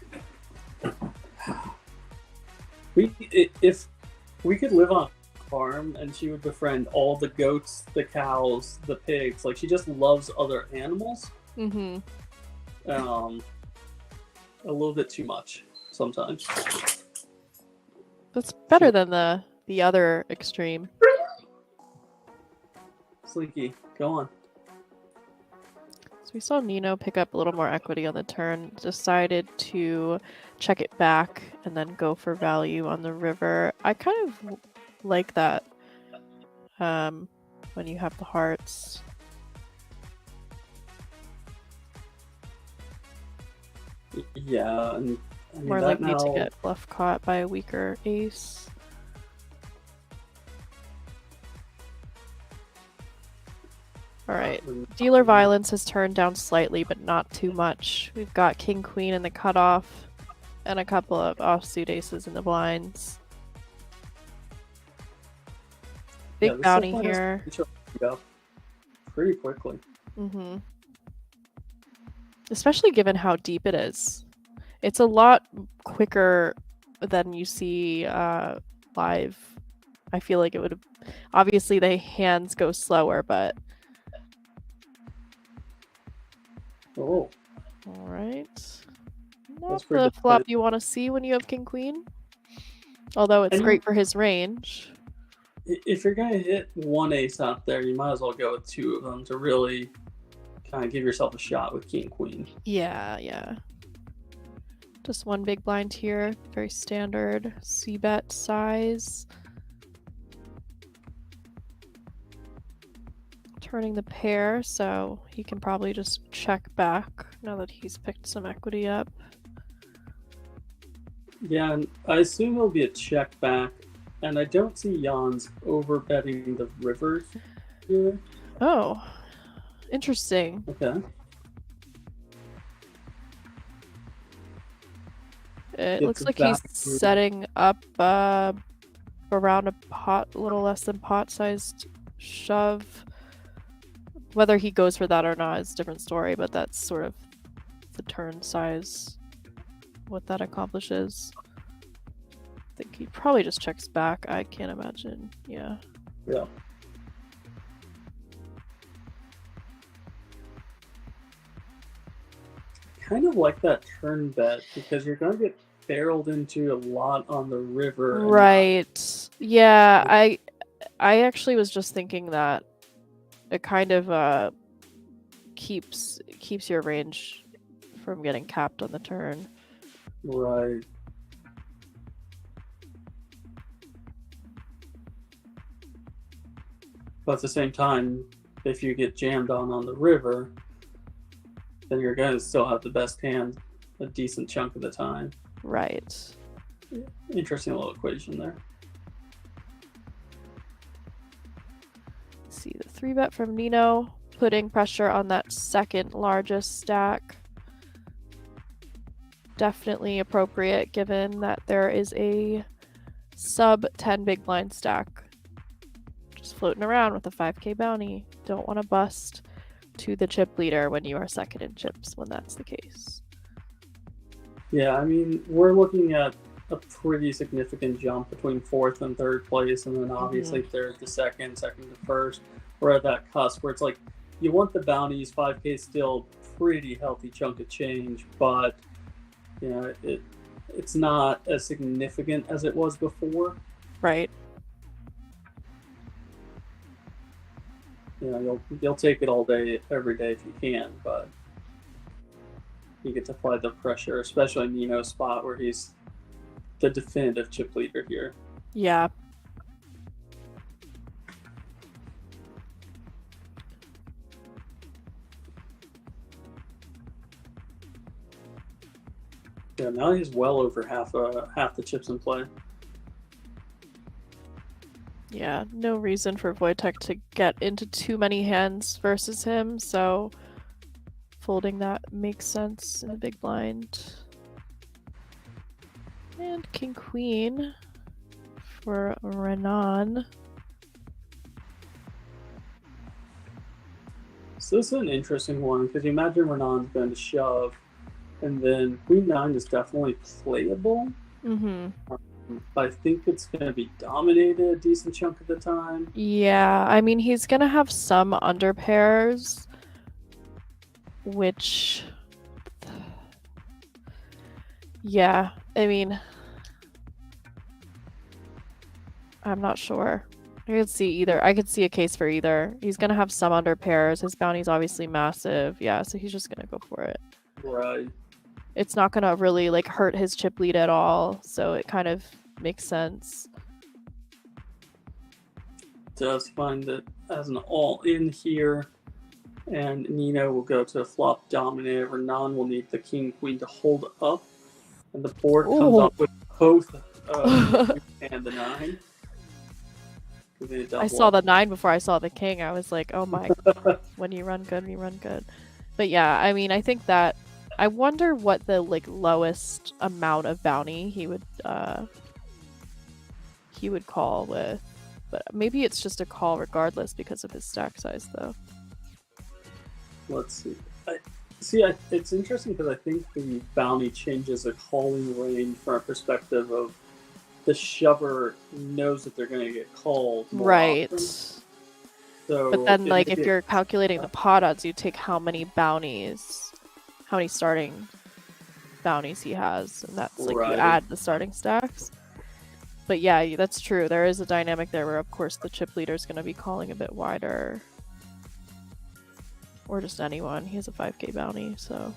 if we could live on a farm, and she would befriend all the goats, the cows, the pigs. Like, she just loves other animals. Mm-hmm. A little bit too much sometimes. That's better than the other extreme. Slinky, go on. So we saw Nino pick up a little more equity on the turn, decided to check it back and then go for value on the river. I kind of like that when you have the hearts. Yeah, and I mean, More that likely to now- get bluff caught by a weaker ace. Alright. Dealer violence has turned down slightly, but not too much. We've got king, queen in the cutoff, and a couple of offsuit aces in the blinds. Big this bounty stuff has here. potential to go pretty quickly. Mm-hmm. Especially given how deep it is. It's a lot quicker than you see live. I feel like it would have... Obviously, the hands go slower, but... Oh, Alright. Not That's pretty the good flop play. you want to see when you have king, queen. Although it's And great for his range. if you're gonna hit one ace out there, you might as well go with 2 of them to really kind of give yourself a shot with king, queen. Yeah, yeah. Just one big blind here. Very standard c-bet size. Turning the pair, so he can probably just check back now that he's picked some equity up. Yeah, and I assume it'll be a check back, and I don't see Jan's over betting the river here. Oh, interesting. Okay. It Gets looks it like he's back. setting up around a pot, a little less than pot-sized shove. Whether he goes for that or not is a different story, but that's sort of the turn size, what that accomplishes. I think he probably just checks back. I can't imagine. Yeah. Yeah. Kind of like that turn bet because you're going to get barreled into a lot on the river. and Right. Yeah, I actually was just thinking that it kind of keeps your range from getting capped on the turn. Right. But at the same time, if you get jammed on the river, then you're going to still have the best hand a decent chunk of the time. Right. Interesting little equation there. See the 3-bet from Nino. putting pressure on that second largest stack. Definitely appropriate given that there is a sub 10 big blind stack just floating around with a 5k bounty. Don't want to bust to the chip leader when you are second in chips when that's the case. Yeah, I mean, we're looking at a pretty significant jump between fourth and third place, and then obviously third to second, second to first. We're at that cusp where it's like you want the bounties. 5k is still pretty healthy chunk of change, but you know it's not as significant as it was before. Right. You know, you'll take it all day, every day if you can, but you get to apply the pressure, especially in Nino's spot where he's the definitive chip leader here. Yeah. Yeah, now he's well over half the chips in play. Yeah, no reason for Wojtek to get into too many hands versus him, so folding that makes sense in the big blind. And King Queen for Renan. So this is an interesting one because you imagine Renan's going to shove, and then Queen 9 is definitely playable. I think it's going to be dominated a decent chunk of the time. Yeah, I mean, he's going to have some under pairs, which... Yeah, I mean... I'm not sure. I could see either. I could see a case for either. He's going to have some under pairs. His bounty's obviously massive. Yeah, so he's just going to go for it. Right. It's not going to really like hurt his chip lead at all, so it kind of makes sense. Does find it as an all-in here, and Nino will go to a flop dominant. Renan will need the king queen to hold up, and the board comes up with both and the 9. I saw the 9 before I saw the king. I was like, oh my, when you run good, you run good. But yeah, I mean, I think that, I wonder what the like lowest amount of bounty he would call with. But maybe it's just a call regardless because of his stack size, though. Let's see. It's interesting because I think the bounty changes the calling range from a perspective of the shover knows that they're going to get called more right. often. So but then, like, if you're calculating the pot odds, you take how many bounties, how many starting bounties he has, and that's like you add the starting stacks. But yeah, that's true. There is a dynamic there where, of course, the chip leader is going to be calling a bit wider. Or just anyone. He has a 5k bounty, so...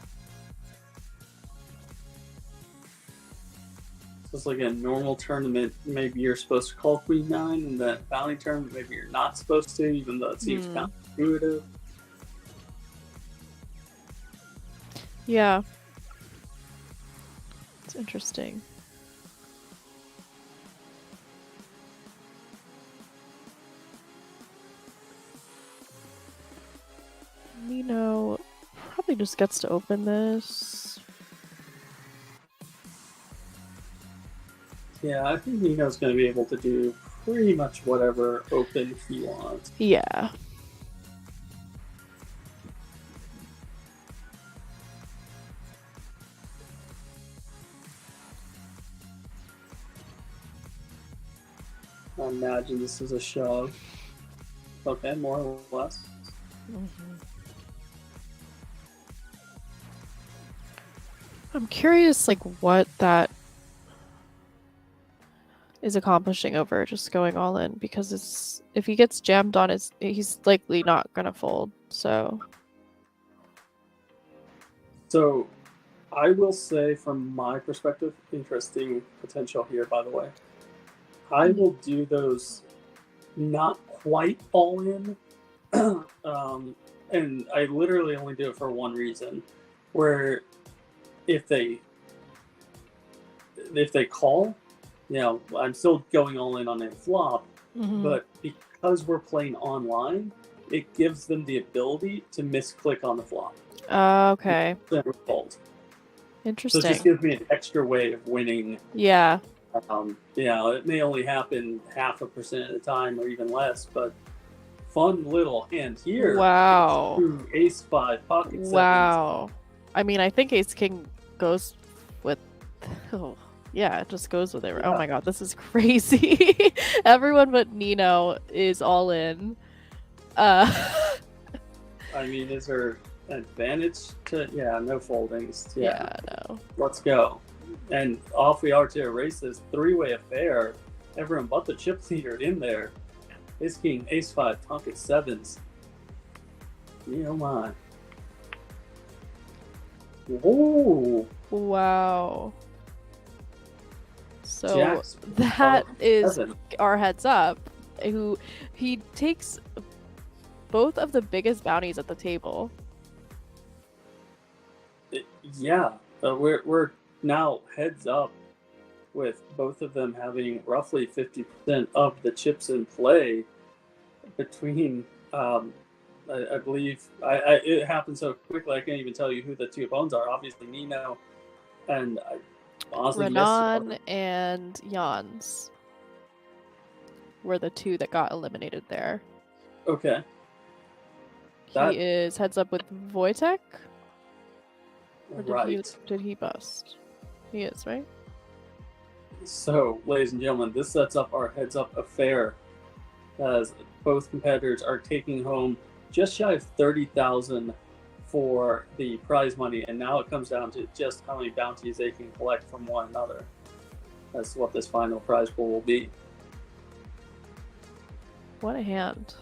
It's like a normal tournament, maybe you're supposed to call Queen 9, and that bounty tournament, maybe you're not supposed to, even though it seems counterintuitive. Yeah. It's interesting. Nino probably just gets to open this. Yeah, I think Nino's going to be able to do pretty much whatever open he wants. Yeah. I imagine this is a shove. Okay, more or less. I'm curious, like, what that is accomplishing over just going all in, because it's if he gets jammed on, he's likely not gonna fold. So I will say, from my perspective, interesting potential here. By the way, I will do those not quite all in, and I literally only do it for one reason, where if they call, you know, I'm still going all in on a flop, but because we're playing online, it gives them the ability to misclick on the flop. Okay. So it Interesting. just gives me an extra way of winning. Yeah. It may only happen 0.5% at a time or even less, but fun little hand here. Wow. Ace 5, pocket sevens. Wow. I mean, I think Ace King goes with. Oh, yeah, it just goes with it. Yeah. Oh my god, this is crazy. Everyone but Nino is all in. I mean, is there an advantage to? Yeah, no foldings. Yeah, no. Let's go. And off we are to erase this three-way affair. Everyone but the chip leader in there. Ace King, Ace 5, pocket sevens. Oh my. Whoa. Wow. So Jacks. that is Seven. our heads up. Who he takes both of the biggest bounties at the table. Yeah, we're now heads up with both of them having roughly 50% of the chips in play between. I believe it happened so quickly I can't even tell you who the two opponents are. Obviously Nino and honestly Renan and Jans were the two that got eliminated there. Okay. He is heads up with Wojtek? Or Right. did he bust? He is, right? So, ladies and gentlemen, this sets up our heads up affair as both competitors are taking home just shy of 30,000 for the prize money, and now it comes down to just how many bounties they can collect from one another. That's what this final prize pool will be. What a hand.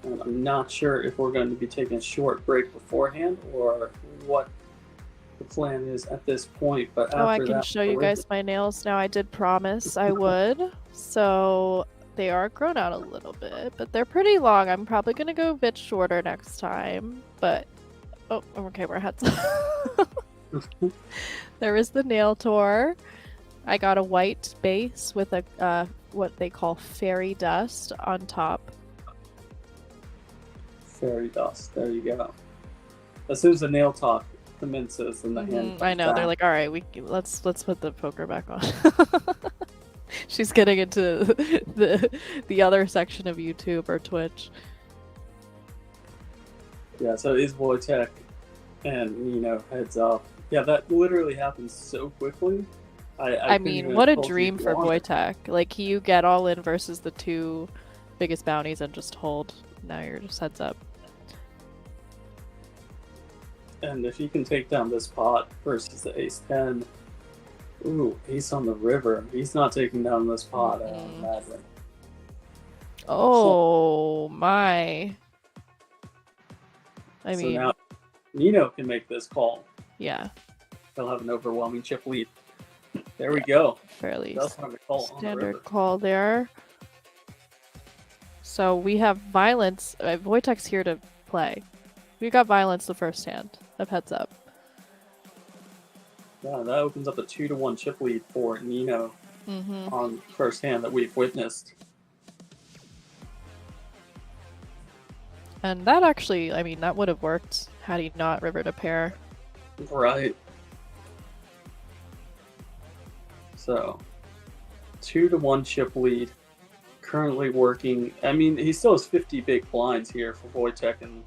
And I'm not sure if we're going to be taking a short break beforehand or what the plan is at this point, but after I can that, show you guys my nails now. I did promise I would. So they are grown out a little bit, but they're pretty long. I'm probably going to go a bit shorter next time, but oh, okay, we're heads up. There is the nail tour. I got a white base with a what they call fairy dust on top. Fairy dust. There you go. As soon as the nail talk commences and the hand. I know, back. they're like, all right, let's put the poker back on. She's getting into the other section of YouTube or Twitch. Yeah, so it is Wojtek and heads up. Yeah, that literally happens so quickly. I mean, what a dream for Wojtek. Like, you get all in versus the two biggest bounties and just hold. Now you're just heads up. And if he can take down this pot versus the ace 10, ooh, ace on the river. He's not taking down this pot, madly. Oh my. I So mean, now Nino can make this call. yeah, He'll have an overwhelming chip lead. There we go. fairly That's not a call on the standard river. call there. So we have violence. Wojtek's here to play. We got violence the first hand of heads up. Yeah, that opens up a 2-1 chip lead for Nino Mm-hmm. on first hand that we've witnessed. And that actually, I mean, that would have worked had he not rivered a pair. Right. So, 2-1 chip lead. Currently working. I mean, he still has 50 big blinds here for Wojtek and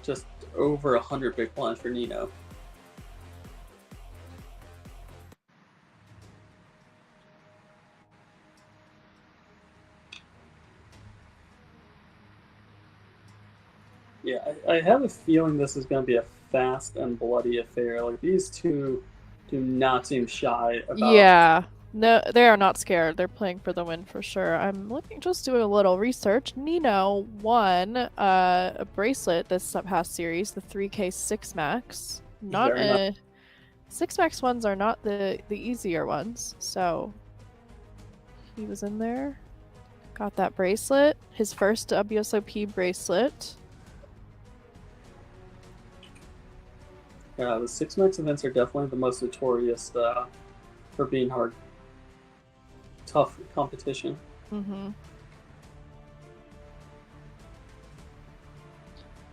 just over 100 big blinds for Nino. Yeah, I have a feeling this is going to be a fast and bloody affair. Like, these two do not seem shy about. Yeah. No, they are not scared. They're playing for the win for sure. I'm just doing a little research. Nino won a bracelet this past series, the 3K 6 Max. Not Very 6 Max ones are not the easier ones. So he was in there, got that bracelet, his first WSOP bracelet. Yeah, the 6 Max events are definitely the most notorious for being hard. tough competition. Mm-hmm.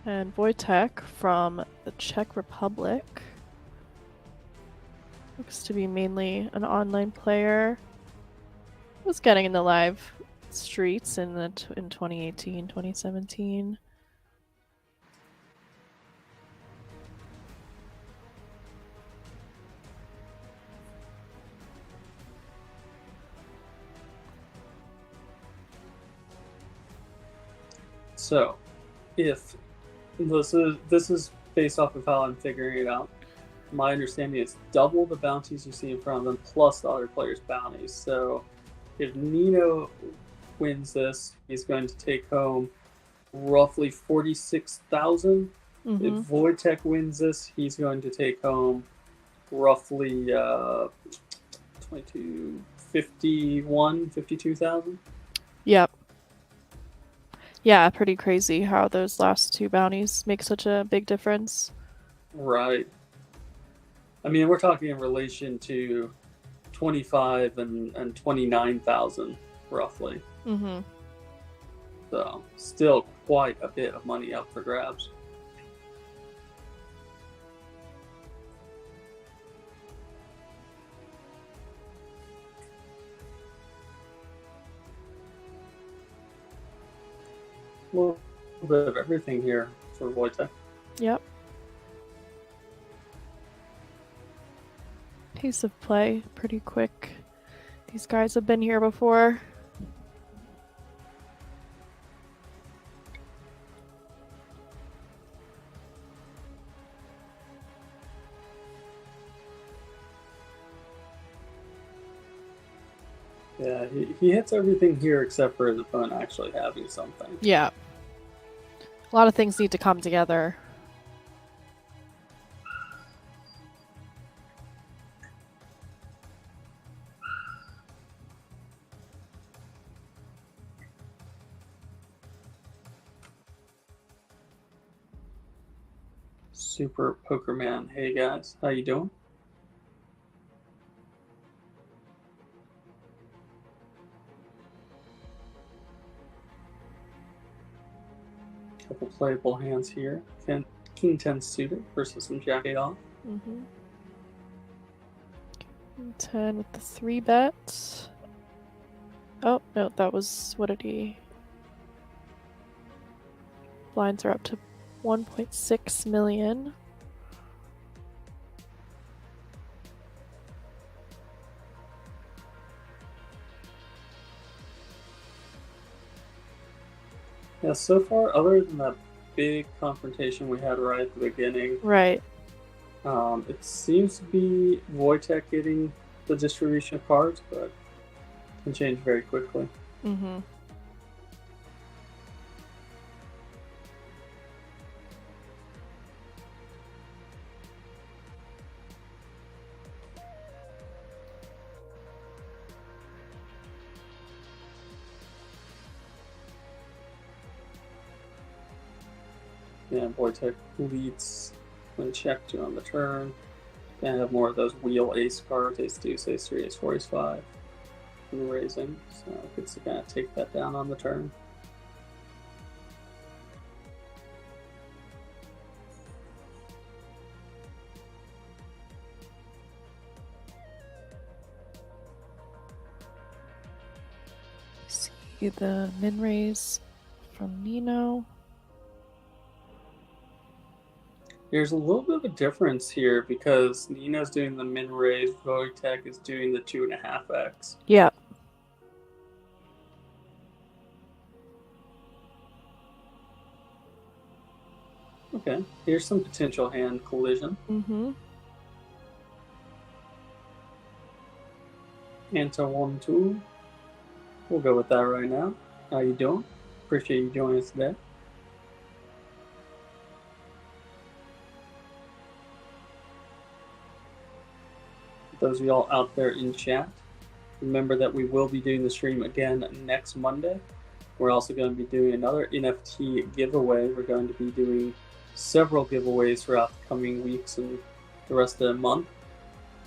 And Wojtek from the Czech Republic looks to be mainly an online player. Was getting in the live streets in 2018, 2017. So, if this is based off of how I'm figuring it out. My understanding is double the bounties you see in front of them plus the other players' bounties. So, if Nino wins this, he's going to take home roughly 46,000. Mm-hmm. If Wojtek wins this, he's going to take home roughly 52,000. Yep. Yeah, pretty crazy how those last two bounties make such a big difference. Right. I mean, we're talking in relation to 25 and 29,000 roughly. Mm-hmm. So, still quite a bit of money up for grabs. A little bit of everything here for Wojtek. Yep. Pace of play, pretty quick. These guys have been here before. Yeah, he hits everything here except for his opponent actually having something. Yeah. A lot of things need to come together. Super Poker Man. Hey guys, how you doing? Couple playable hands here. King 10 suited versus some Jack 8 off. Mm-hmm. 10 with the 3-bet. Oh, no, that was... What did he... Blinds are up to 1.6 million. Yeah, so far, other than that big confrontation we had right at the beginning, Right. it seems to be Wojtek getting the distribution of cards, but it can change very quickly. Mm-hmm. Yeah, Wojtek leads when checked to on the turn. Gonna have more of those wheel ace cards, ace deuce, ace three, ace four, ace five, and raising. So it's gonna take that down on the turn. See the min raise from Nino. There's a little bit of a difference here because Nino's doing the min raise, Wojtek is doing the 2.5x. Yeah. Okay, here's some potential hand collision. Mm-hmm. Anta 1-2. We'll go with that right now. How you doing? Appreciate you joining us today. Those of y'all out there in chat, remember that we will be doing the stream again next Monday. We're also going to be doing another NFT giveaway. We're going to be doing several giveaways throughout the coming weeks and the rest of the month.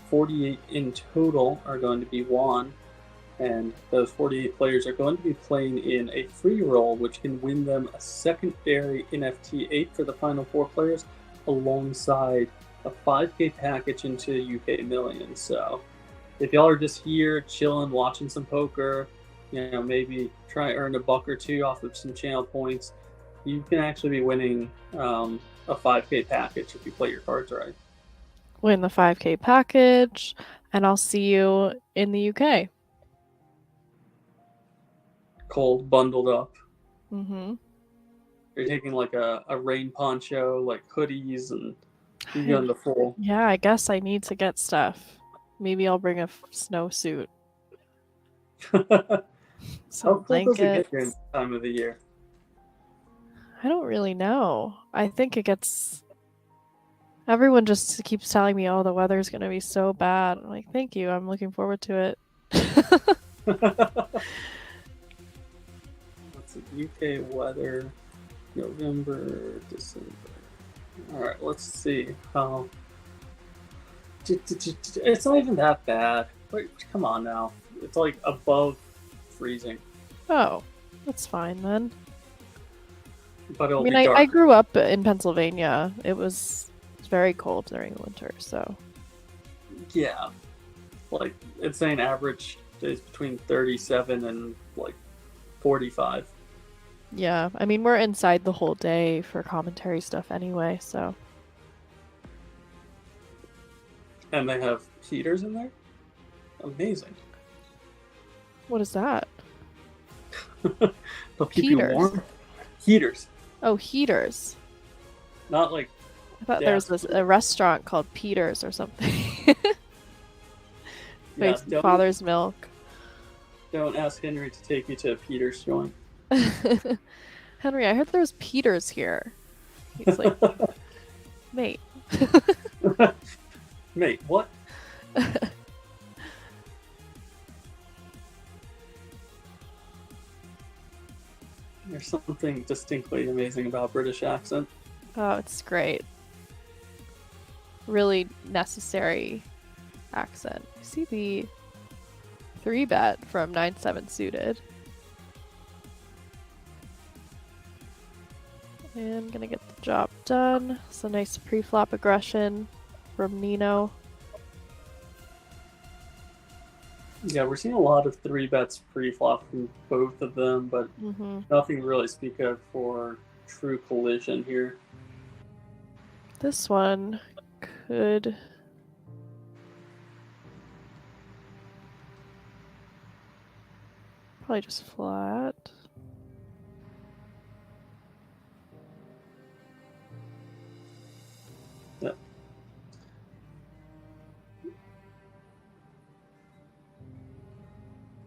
48 in total are going to be won, And those 48 players are going to be playing in a free roll, which can win them a secondary NFT 8 for the final 4 players, alongside a 5K package into UK Millions. So if y'all are just here chilling, watching some poker, maybe try earn a buck or two off of some channel points, you can actually be winning a 5K package if you play your cards right. Win the 5K package, and I'll see you in the UK. Cold, bundled up. Mm-hmm. You're taking like a rain poncho, like hoodies, and you're going the full. Yeah, I guess I need to get stuff. Maybe I'll bring a snowsuit. How Some cold does it blankets. get during this time of the year? I don't really know. I think it gets... Everyone just keeps telling me, oh, the weather's going to be so bad. I'm like, thank you. I'm looking forward to it. What's the UK weather? November, December. Alright, let's see how... It's not even that bad. Wait, come on now. It's like above freezing. Oh, that's fine then. But it'll I mean, be dark. I grew up in Pennsylvania. It was very cold during the winter, so... Yeah. Like, it's saying average is between 37 and, like, 45. Yeah, I mean, we're inside the whole day for commentary stuff anyway, so... And they have heaters in there? Amazing. What is that? They'll keep Heaters. you warm. Heaters. Oh, heaters. Not like... I thought there was a restaurant called Peter's or something. Yeah, Like Father's Milk. Don't ask Henry to take you to a Peter's joint. Henry, I heard there's Peter's here. He's like, mate. Mate, what? There's something distinctly amazing about British accent. Oh, it's great. Really necessary accent. I see the 3-bet from 9-7 suited. And gonna get the job done. It's a nice pre-flop aggression from Nino. Yeah, we're seeing a lot of 3-bets pre-flop from both of them, but nothing really speak of for true collision here. This one could... probably just flat. Yep.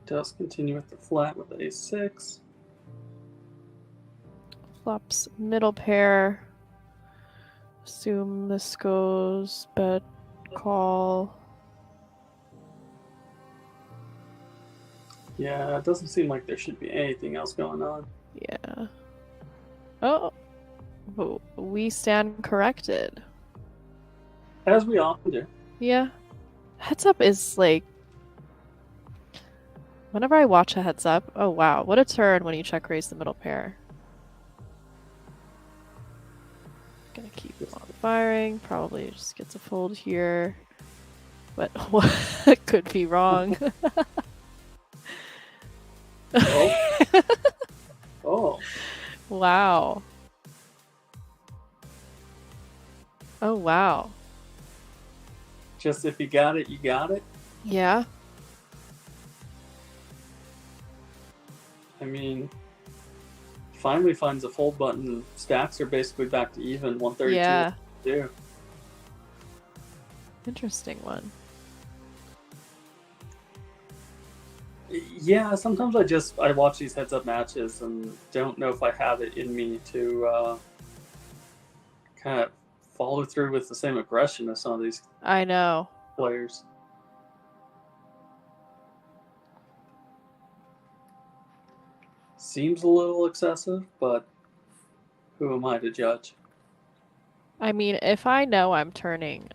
Does continue with the flat with a6. Flops middle pair. Assume this goes bet call. Yeah, it doesn't seem like there should be anything else going on. Yeah. Oh, we stand corrected. As we often do. Yeah. Heads up is like... Whenever I watch a heads up, oh wow, what a turn when you check raise the middle pair. Gonna keep on firing, probably just gets a fold here. But what could be wrong? Oh. Oh. Wow. Oh wow. Just if you got it, you got it. Yeah. I mean, finally finds a fold button. Stacks are basically back to even. 132. Yeah. Yeah. Interesting one. Yeah, sometimes I watch these heads up matches and don't know if I have it in me to kind of follow through with the same aggression as some of these I know. players. Seems a little excessive, but who am I to judge? I mean, if I know I'm turning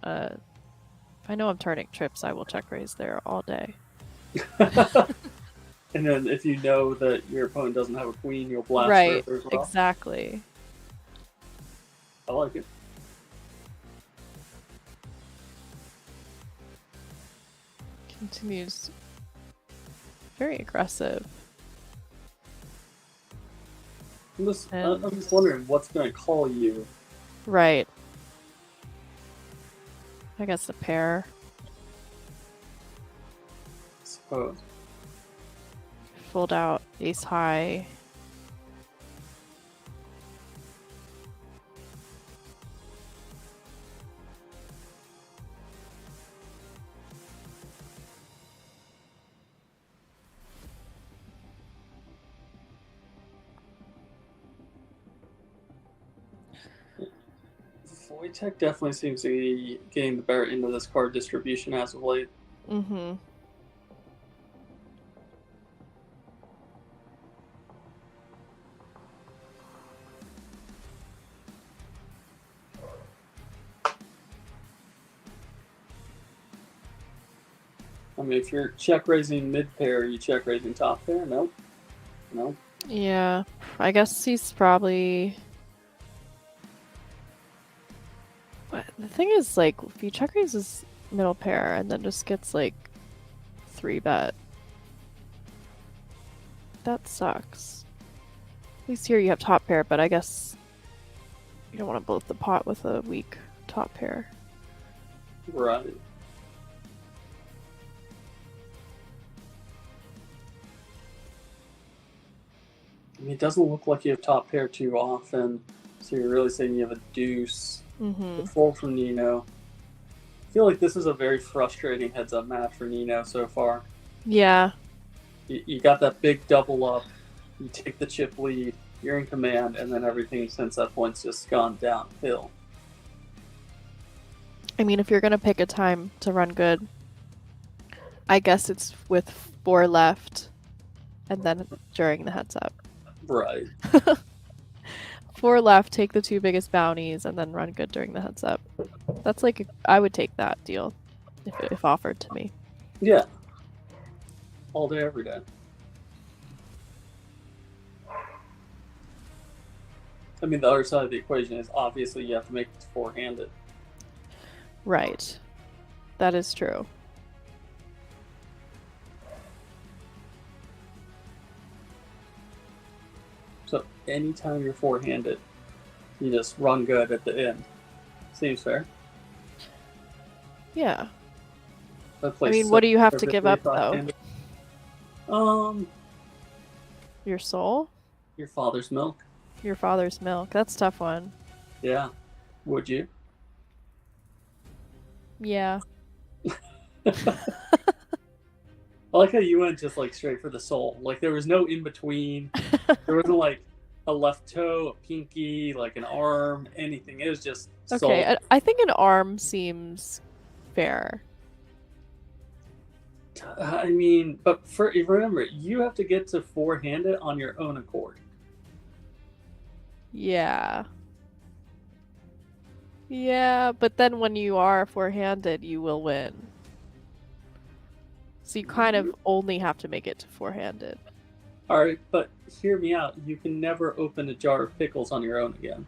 trips, I will check raise there all day. And then if you know that your opponent doesn't have a queen, you'll blast Right, further as well. exactly. I like it. Continues very aggressive. I'm just wondering what's going to call you. Right. I guess a pair. I suppose. Fold out ace high. Wojtek definitely seems to be getting the better end of this card distribution as of late. Mm-hmm. I mean, if you're check raising mid pair, are you check raising top pair? Nope. No. Yeah, I guess he's probably. But the thing is, like, if you check raise his middle pair and then just gets like 3-bet, that sucks. At least here you have top pair, but I guess you don't want to blow up the pot with a weak top pair. Right. I mean, it doesn't look like you have top pair too often, so you're really saying you have a deuce. Mm-hmm. The fold from Nino. I feel like this is a very frustrating heads-up match for Nino so far. Yeah. You got that big double up, you take the chip lead, you're in command, and then everything since that point's just gone downhill. I mean, if you're gonna pick a time to run good, I guess it's with 4 left, and then during the heads up. Right. 4 left, take the 2 biggest bounties, and then run good during the heads up. That's like I would take that deal if offered to me. Yeah. All day, every day. I mean, the other side of the equation is obviously you have to make it four-handed. Right. That is true. So anytime you're four-handed, you just run good at the end. Seems fair. Yeah. I I mean, what do you have to give up, though? Your soul? Your father's milk. Your father's milk. That's a tough one. Yeah. Would you? Yeah. I like how you went just like straight for the soul. Like there was no in between. There wasn't like a left toe, a pinky, like an arm, anything. It was just soul. Okay, I think an arm seems fair. I mean, but remember, you have to get to four-handed on your own accord. Yeah. Yeah, but then when you are four-handed, you will win. So you kind of only have to make it to four-handed. All right, but hear me out. You can never open a jar of pickles on your own again.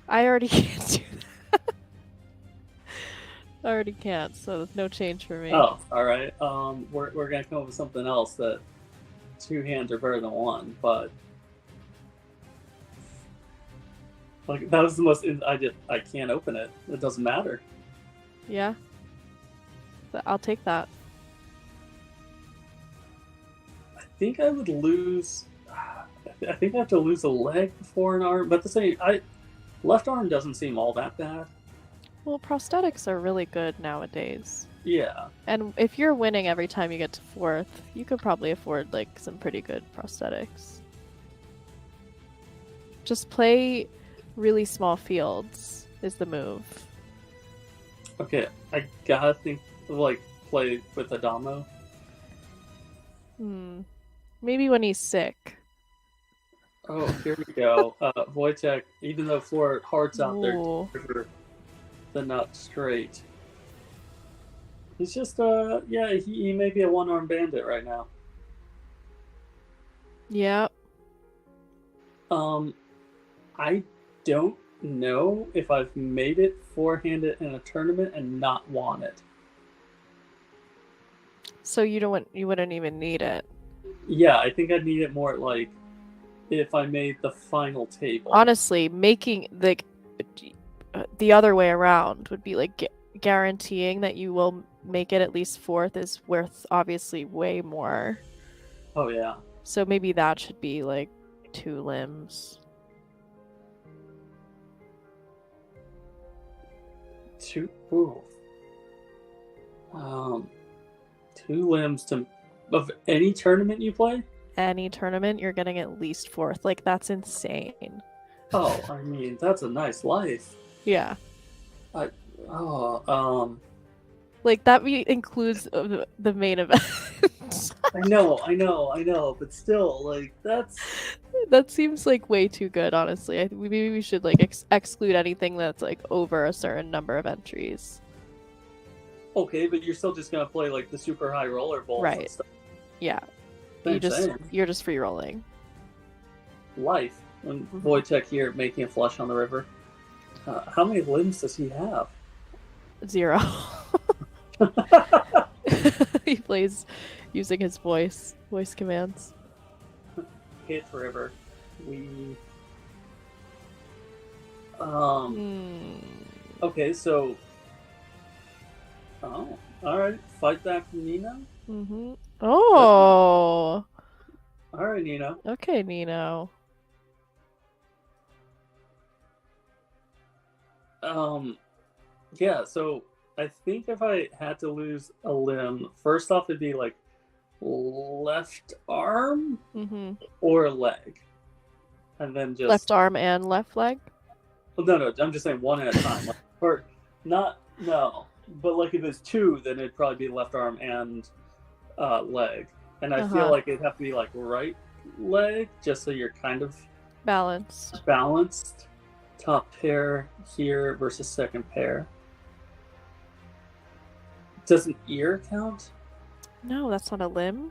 I already can't do that. I already can't, so there's no change for me. Oh, all right. We're gonna come up with something else that two hands are better than one, but like that was the most. I can't open it. It doesn't matter. Yeah. I'll take that. I think I would lose. I think I have to lose a leg before an arm, but the same. Left arm doesn't seem all that bad. Well, prosthetics are really good nowadays. Yeah. And if you're winning every time you get to fourth, you could probably afford like some pretty good prosthetics. Just play really small fields is the move. Okay, I gotta think like play with Adamo. Maybe when he's sick. Oh, here we go. Wojtek, even though four hearts out there, Ooh. the nut straight. He's just yeah, he may be a one-armed bandit right now. Yeah. I don't know if I've made it four-handed in a tournament and not won it. So you wouldn't even need it. Yeah, I think I'd need it more like if I made the final table. Honestly, making the other way around would be like guaranteeing that you will make it at least fourth is worth obviously way more. Oh yeah. So maybe that should be like 2 limbs. Two. Ooh. 2 limbs of any tournament you play? Any tournament, you're getting at least fourth. Like, that's insane. Oh, I mean, that's a nice life. Yeah. Like that includes the main event. I know, but still, like, that seems like way too good, honestly. Maybe we should like exclude anything that's like over a certain number of entries. Okay, but you're still just gonna play like the super high roller bowls Right. and stuff. Yeah. Same. You're just free rolling. Life. And Wojtek here making a flush on the river. How many limbs does he have? 0. He plays using his voice commands. Hit river. We Okay, so oh, alright. Fight back from Nino? Mm-hmm. Oh. Alright, Nino. Okay, Nino. Yeah, so I think if I had to lose a limb, first off it'd be like left arm or leg. And then just left arm and left leg? No, I'm just saying one at a time. Like, or not no. But like if it's 2, then it'd probably be left arm and leg. And I feel like it'd have to be like right leg, just so you're kind of balanced. Top pair here versus second pair. Does an ear count? No, that's not a limb.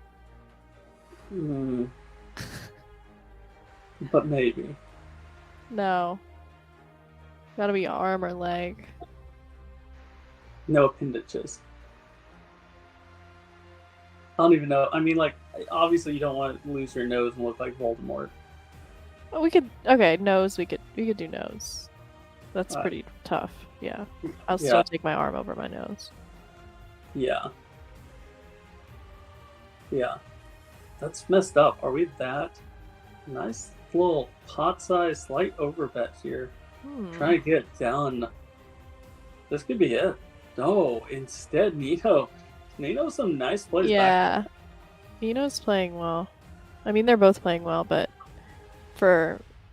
But maybe. No. Gotta be arm or leg. No appendages. I don't even know. I mean, like, obviously you don't want to lose your nose and look like Voldemort. We could nose. We could do nose. That's pretty tough. Yeah, I'll still take my arm over my nose. Yeah. That's messed up. Are we that? Nice little pot size slight overbet here. Trying to get it done. This could be it. No, instead Nino. Nino's some nice plays. Yeah, back. Nino's playing well. I mean, they're both playing well, but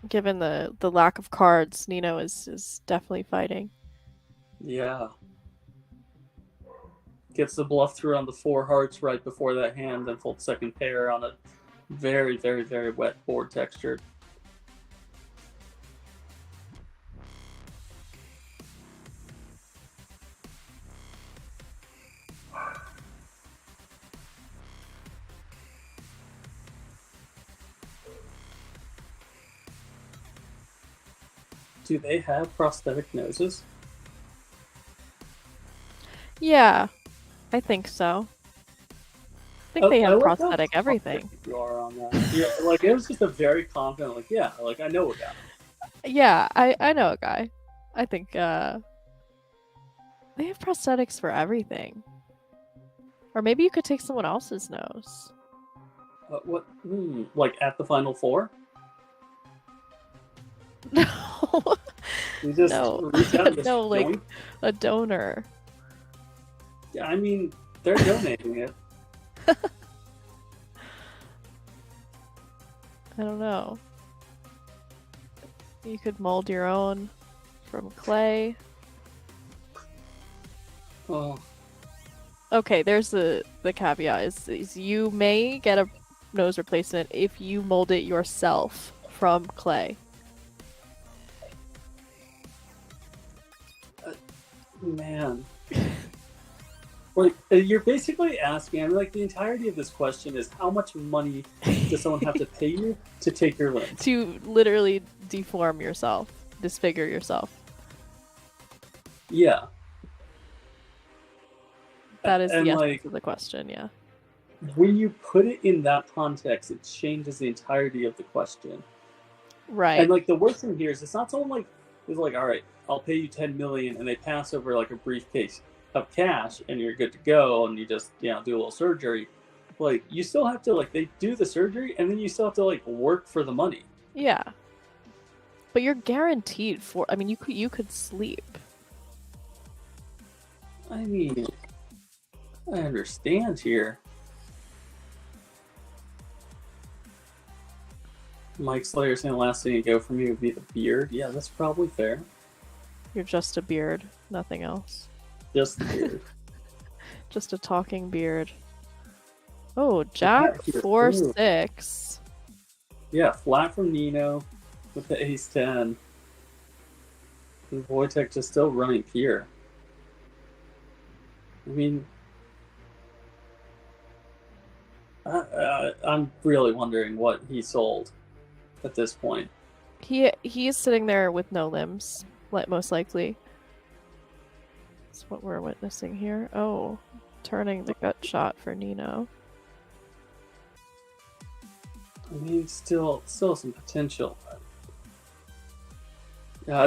given the lack of cards, Nino is definitely fighting. Yeah. Gets the bluff through on the 4 hearts right before that hand, then folds second pair on a very, very, very wet board texture. Do they have prosthetic noses? Yeah, I think so. I think they have prosthetic everything. You are on that. Yeah, like it was just a very confident, like, yeah, like I know a guy. Yeah, I know a guy. I think they have prosthetics for everything. Or maybe you could take someone else's nose. What? Like at the final 4? No. You just reach out and just no, like join? a donor. Yeah, I mean, they're donating it. I don't know. You could mold your own from clay. Oh. Okay, there's the caveat is you may get a nose replacement if you mold it yourself from clay. Man. Like, you're basically asking, I mean, like, the entirety of this question is how much money does someone have to pay you to take your limbs? To literally deform yourself, disfigure yourself. Yeah. That is And, the like, essence of the question, yeah. when you put it in that context, it changes the entirety of the question. Right. And, like, the worst thing here is it's not someone, like, who's like, all right, I'll pay you $10 million, and they pass over, like, a briefcase of cash, and you're good to go, and you just, do a little surgery. Like, you still have to, like, they do the surgery, and then you still have to, like, work for the money. Yeah. But you're guaranteed for, I mean, you could sleep. I mean, I understand here. Mike Slayer saying the last thing to go for me would be the beard. Yeah, that's probably fair. You're just a beard, nothing else. Just the beard. Just a talking beard. Oh, Jack 4-6. Yeah, flat from Nino with the ace 10. And Wojtek just still running here. I mean, I'm really wondering what he sold at this point. He's sitting there with no limbs, most likely. That's what we're witnessing here. Oh, turning the gut shot for Nino. I mean, still some potential. Yeah, I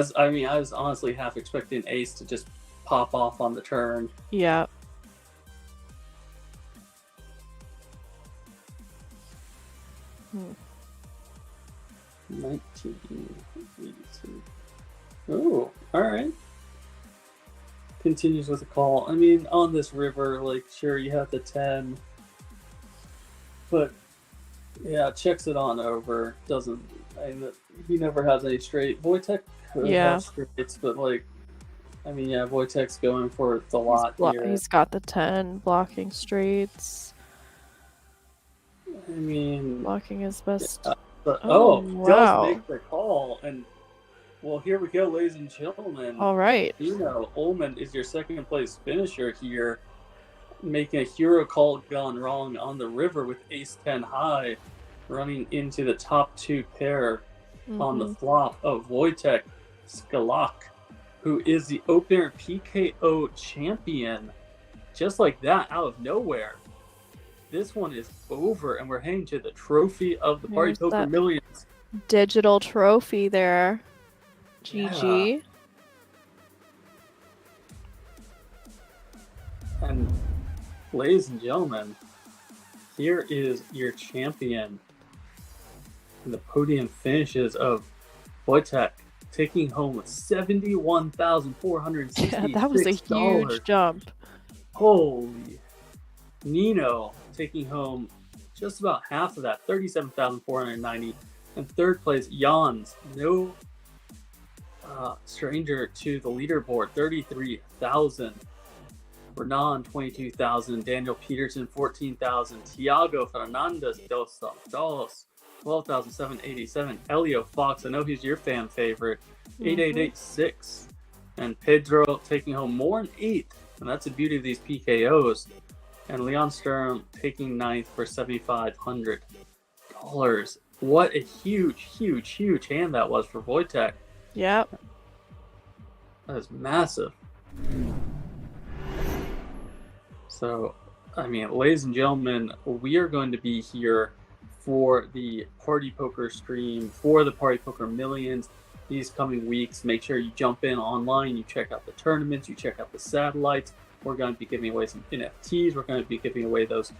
was honestly half expecting ace to just pop off on the turn. Yeah. Hmm. 1982. Oh, all right. Continues with a call. I mean, on this river, like, sure, you have the 10, but yeah, checks it on over. Doesn't. I mean, he never has any straight. Wojtek could have straights, but like, I mean, yeah, Wojtek's going for the lot here. He's got the 10, blocking straights. I mean, Blocking his best. Yeah, but, wow. does make the call, and well, here we go, ladies and gentlemen. All right. Ullman is your second place finisher here, making a hero call gone wrong on the river with ace 10 high, running into the top two pair on the flop of Wojtek Skalak, who is the opener PKO champion. Just like that, out of nowhere. This one is over, and we're heading to the trophy of the Party Poker Millions. Digital trophy there. GG. Yeah. And ladies and gentlemen, here is your champion. And the podium finishes of Wojtek taking home $71,466. Yeah, that was a huge jump. Holy. Nino taking home just about half of that, $37,490. And third place, Jans, no stranger to the leaderboard, $33,000. Renan, $22,000. Daniel Peterson, $14,000. Tiago Fernandez dos $12,787. Elio Fox, I know he's your fan favorite, $8,886. And Pedro taking home more than 8th, and that's the beauty of these PKOs. And Leon Sturm taking 9th for $7,500. What a huge hand that was for Wojtek. Yep. That is massive. So, I mean, ladies and gentlemen, we are going to be here for the Party Poker stream, for the Party Poker Millions these coming weeks. Make sure you jump in online, you check out the tournaments, you check out the satellites. We're going to be giving away some NFTs. We're going to be giving away those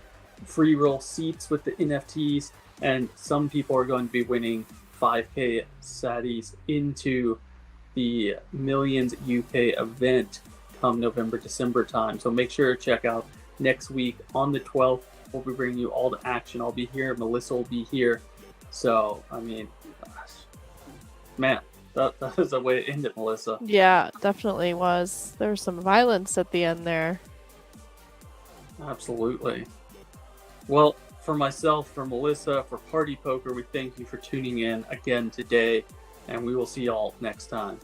free roll seats with the NFTs. And some people are going to be winning 5K Satis into the Millions UK event come November, December time. So make sure to check out next week on the 12th. We'll be bringing you all the action. I'll be here. Melissa will be here. So, I mean, gosh, man, that is a way to end it, Melissa. Yeah, definitely was. There was some violence at the end there. Absolutely. Well, for myself, for Melissa, for Party Poker, we thank you for tuning in again today, and we will see y'all next time.